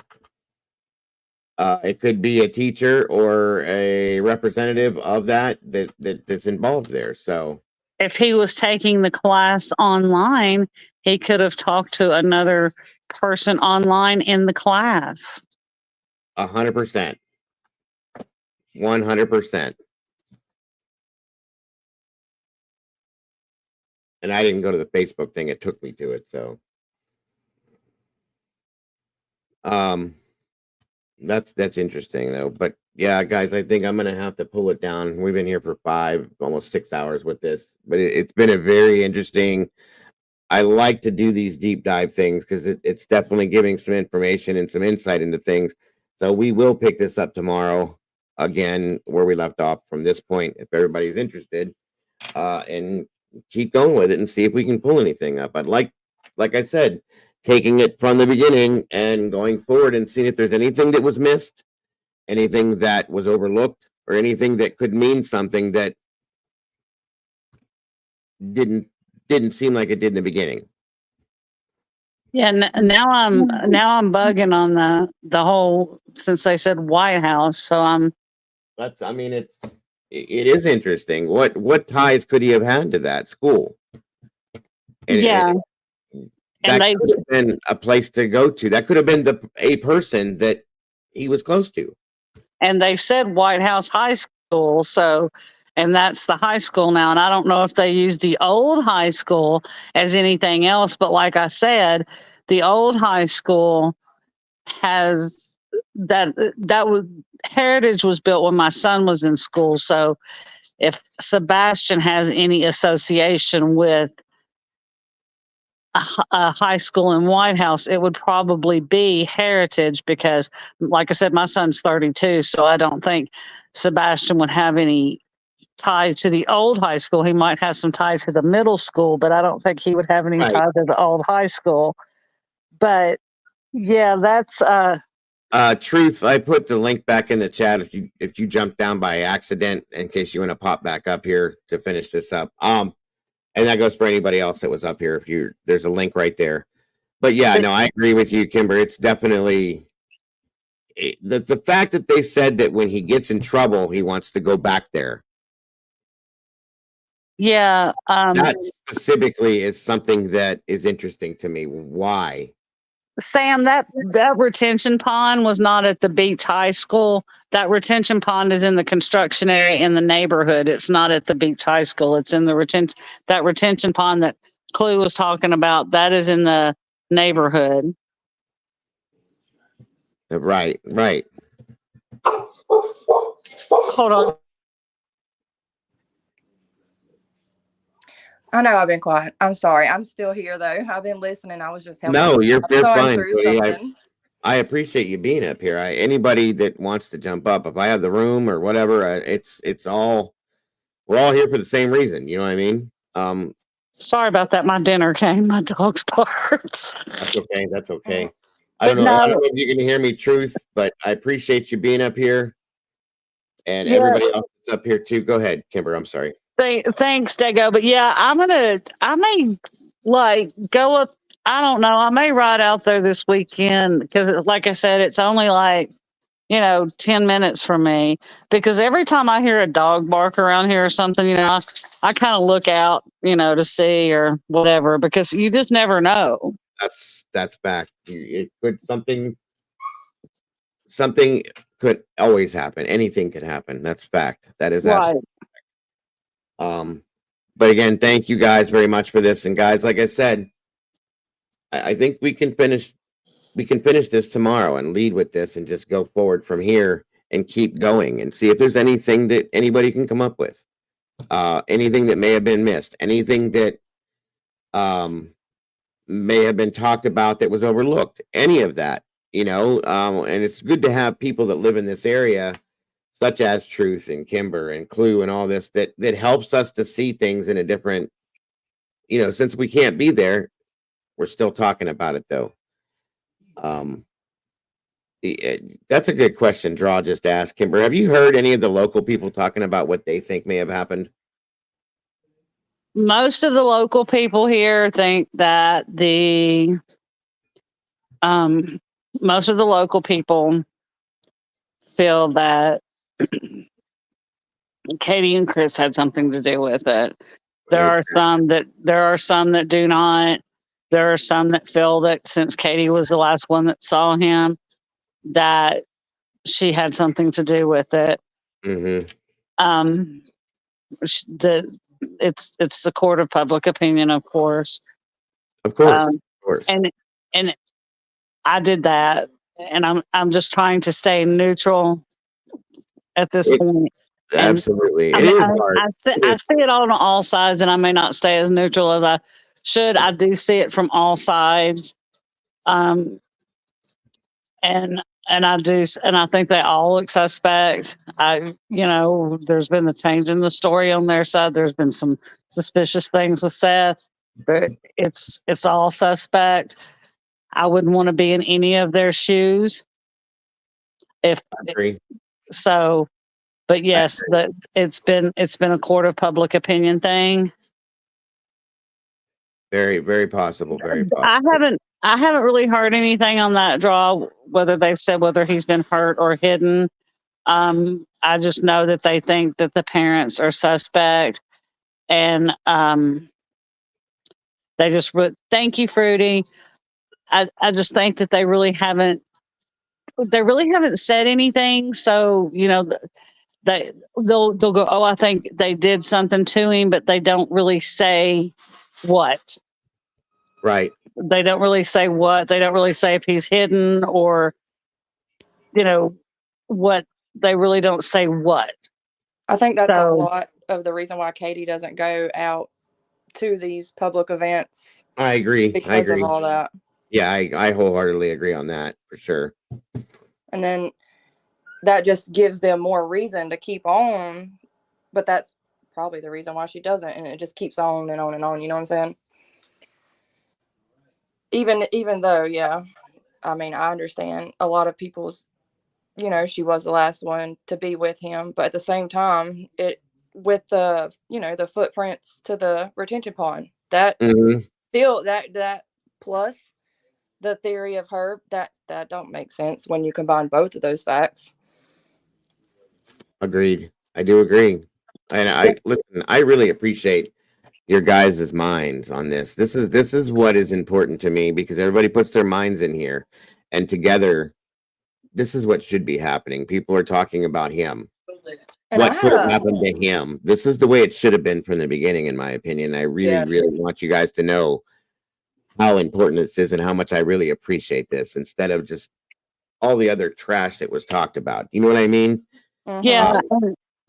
It could be a teacher or a representative of that's involved there. So if he was taking the class online, he could have talked to another person online in the class. 100%. 100%. And I didn't go to the Facebook thing. It took me to it. So, that's interesting though. But yeah, guys, I think I'm going to have to pull it down. We've been here for almost 6 hours with this, but it's been a very interesting. I like to do these deep dive things because it's definitely giving some information and some insight into things. So we will pick this up tomorrow again, where we left off from this point, if everybody's interested, and keep going with it and see if we can pull anything up. I'd like I said, taking it from the beginning and going forward and seeing if there's anything that was missed, anything that was overlooked, or anything that could mean something that didn't seem like it did in the beginning. Yeah, now I'm bugging on the whole, since they said White House, so I'm. I mean, it is interesting. What ties could he have had to that school? Yeah. That could have been a place to go to. That could have been a person that he was close to. And they said White House High School, and that's the high school now. And I don't know if they use the old high school as anything else, but like I said, the old high school has that was Heritage was built when my son was in school. So if Sebastian has any association with a high school in White House, it would probably be Heritage because, like I said, my son's 32, so I don't think Sebastian would have any tie to the old high school. He might have some ties to the middle school, but I don't think he would have any tie to the old high school. But yeah, that's Truth. I put the link back in the chat if you jump down by accident, in case you want to pop back up here to finish this up. And that goes for anybody else that was up here. There's a link right there. But yeah, no, I agree with you, Kimber. It's definitely the fact that they said that when he gets in trouble, he wants to go back there. Yeah. That specifically is something that is interesting to me. Why? Sam, that retention pond was not at the beach high school. That retention pond is in the construction area in the neighborhood. It's not at the beach high school. It's in the retention pond that Clue was talking about. That is in the neighborhood. Right. Hold on. I know I've been quiet. I'm sorry. I'm still here though. I've been listening. I was just helping. No, you're fine. Something. I appreciate you being up here. Anybody that wants to jump up, if I have the room or whatever, it's all, we're all here for the same reason. You know what I mean? Sorry about that. My dinner came. My dog's barks. That's okay. I don't know if you can hear me, Truth, but I appreciate you being up here. And everybody else that's up here too. Go ahead, Kimber. I'm sorry. Thanks, Dago. But yeah, I may like go up. I don't know. I may ride out there this weekend because, like I said, it's only like 10 minutes from me. Because every time I hear a dog bark around here or something, I kind of look out, to see or whatever because you just never know. That's fact. It could something could always happen. Anything could happen. That's fact. That is Right. absolutely. But again, thank you guys very much for this. And guys, like I said, I think we can finish this tomorrow and lead with this and just go forward from here and keep going and see if there's anything that anybody can come up with. Anything that may have been missed, anything that may have been talked about that was overlooked, any of that, and it's good to have people that live in this area, such as Truth and Kimber and Clue and all this, that helps us to see things in a different, since we can't be there, we're still talking about it though. That's a good question. Draw just asked. Kimber, have you heard any of the local people talking about what they think may have happened? Most of the local people here think that most of the local people feel that Katie and Chris had something to do with it. There are some that do not. There are some that feel that since Katie was the last one that saw him, that she had something to do with it. Mm-hmm. It's the court of public opinion, of course. Of course. And I did that, and I'm just trying to stay neutral at this point. Absolutely. I It mean, is hard. I see it on all sides, and I may not stay as neutral as I should. I do see it from all sides. And I think they all look suspect. There's been the change in the story on their side. There's been some suspicious things with Seth, but it's all suspect. I wouldn't want to be in any of their shoes. I agree. But yes, it's been a court of public opinion thing. Very, very possible. Very possible. I haven't really heard anything on that draw, whether they've said whether he's been hurt or hidden. I just know that they think that the parents are suspect, and they just thank you, Fruity. I just think that they really haven't said anything. So they'll go, oh, I think they did something to him, but they don't really say what. Right. They don't really say what. They don't really say if he's hidden or, what. They really don't say what. I think that's a lot of the reason why Katie doesn't go out to these public events. I agree. Because of all that. Yeah, I wholeheartedly agree on that for sure. And then that just gives them more reason to keep on. But that's probably the reason why she doesn't. And it just keeps on and on and on. You know what I'm saying? Even though, yeah, I mean, I understand a lot of people's, she was the last one to be with him. But at the same time, with the, the footprints to the retention pond, that still, that plus the theory of her, that don't make sense when you combine both of those facts. Agreed. I do agree. And listen, I really appreciate your guys' minds on this. This is what is important to me because everybody puts their minds in here and together, this is what should be happening. People are talking about him. And what could have happened to him? This is the way it should have been from the beginning, in my opinion. I really, really want you guys to know how important this is and how much I really appreciate this instead of just all the other trash that was talked about. You know what I mean? Yeah.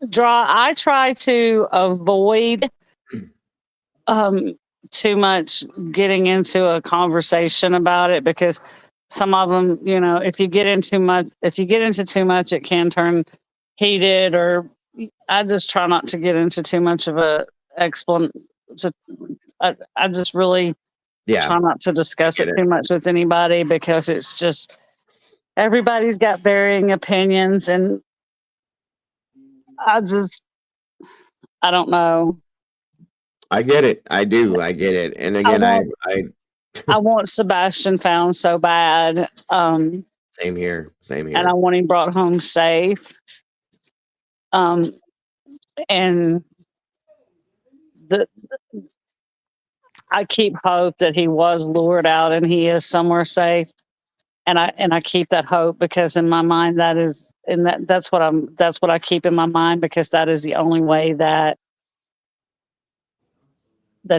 I try to avoid too much getting into a conversation about it because some of them, if you get into too much, it can turn heated, or I just try not to get into too much of a explanation. I just really try not to discuss it too much with anybody because it's just everybody's got varying opinions, and I don't know. I get it. I do. I get it. And again, I want Sebastian found so bad. Same here. Same here. And I want him brought home safe. And I keep hope that he was lured out and he is somewhere safe. And I keep that hope because in my mind that's what I keep in my mind, because that is the only way that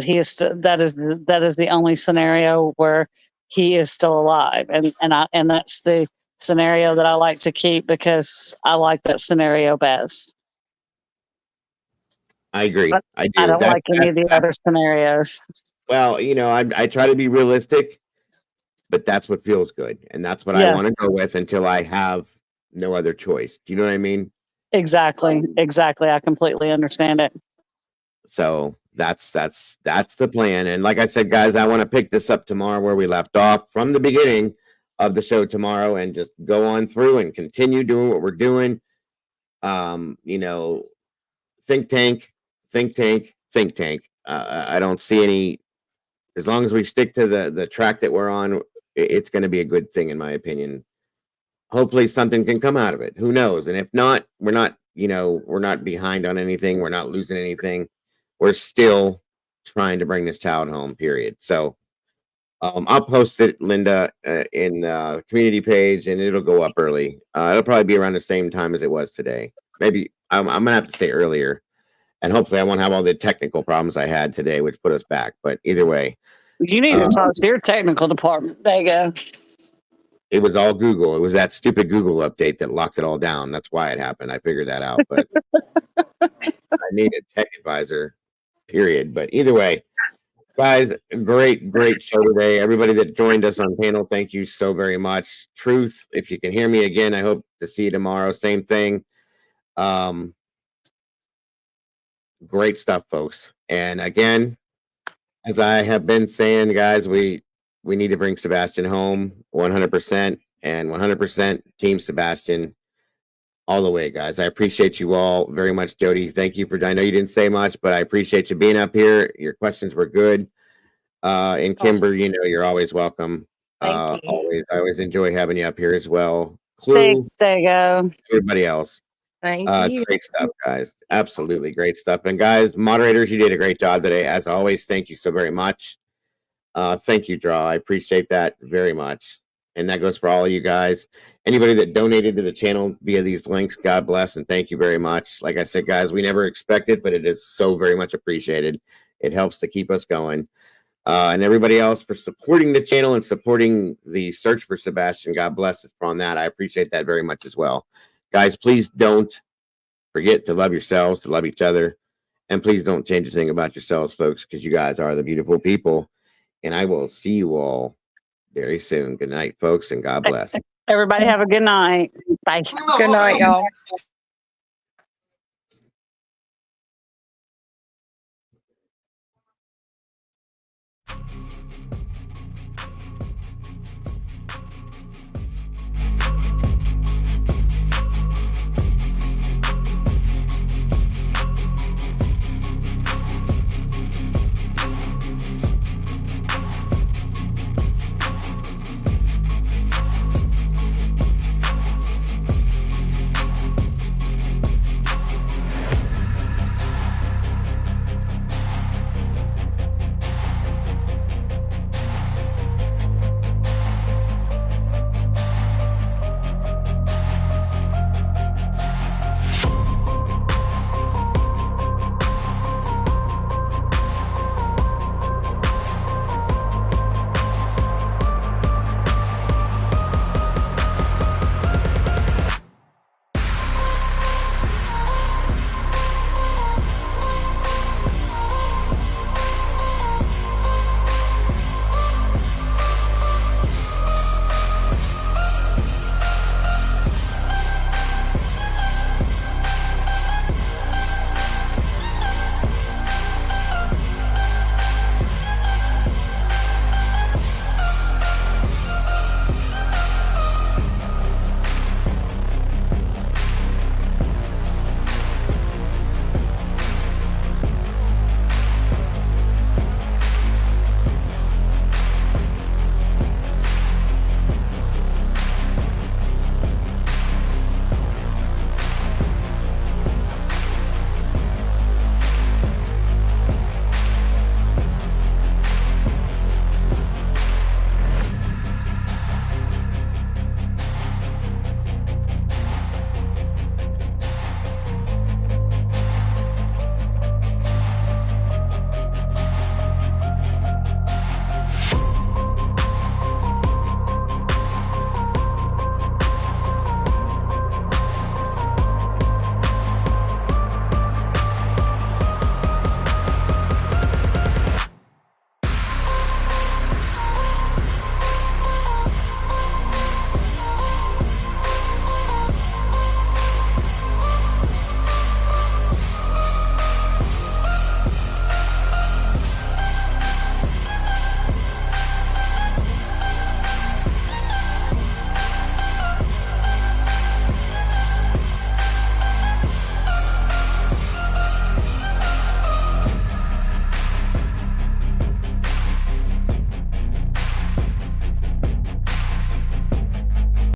he is that is the only scenario where he is still alive, and that's the scenario that I like to keep because I like that scenario best. I agree. I do. I don't like any of the other scenarios. Well, I try to be realistic, but that's what feels good, and that's what I want to go with until I have no other choice. Do you know what I mean? Exactly. I completely understand it. So that's the plan. And like I said, guys, I want to pick this up tomorrow where we left off from the beginning of the show tomorrow, and just go on through and continue doing what we're doing. Think tank. I don't see any. As long as we stick to the track that we're on, it's going to be a good thing, in my opinion. Hopefully something can come out of it. Who knows? And if not, we're not behind on anything. We're not losing anything. We're still trying to bring this child home, period. So I'll post it, Linda, in the community page, and it'll go up early. It'll probably be around the same time as it was today. Maybe I'm going to have to say earlier. And hopefully I won't have all the technical problems I had today, which put us back. But either way. You need to talk to your technical department. There you go. It was all Google. It was that stupid Google update that locked it all down. That's why it happened. I figured that out. But I need a tech advisor, period. But either way, guys, great show today. Everybody that joined us on panel, thank you so very much. Truth, if you can hear me again, I hope to see you tomorrow. Same thing. Great stuff, folks. And again, as I have been saying, guys, we need to bring Sebastian home 100%, and 100% Team Sebastian all the way, guys. I appreciate you all very much. Jody, thank you I know you didn't say much, but I appreciate you being up here. Your questions were good. And Kimber, you're always welcome. Thank you. I always enjoy having you up here as well. Clue, thanks, Dago. everybody else. Thank you. Great stuff, guys. Absolutely great stuff. And guys, moderators, you did a great job today. As always, thank you so very much. Thank you, Draw. I appreciate that very much. And that goes for all of you guys. Anybody that donated to the channel via these links, God bless and thank you very much. Like I said, guys, we never expected, but it is so very much appreciated. It helps to keep us going. And everybody else for supporting the channel and supporting the search for Sebastian. God bless us on that. I appreciate that very much as well. Guys, please don't forget to love yourselves, to love each other. And please don't change a thing about yourselves, folks, because you guys are the beautiful people. And I will see you all very soon. Good night, folks, and God bless. Everybody have a good night. Bye. Good night, y'all.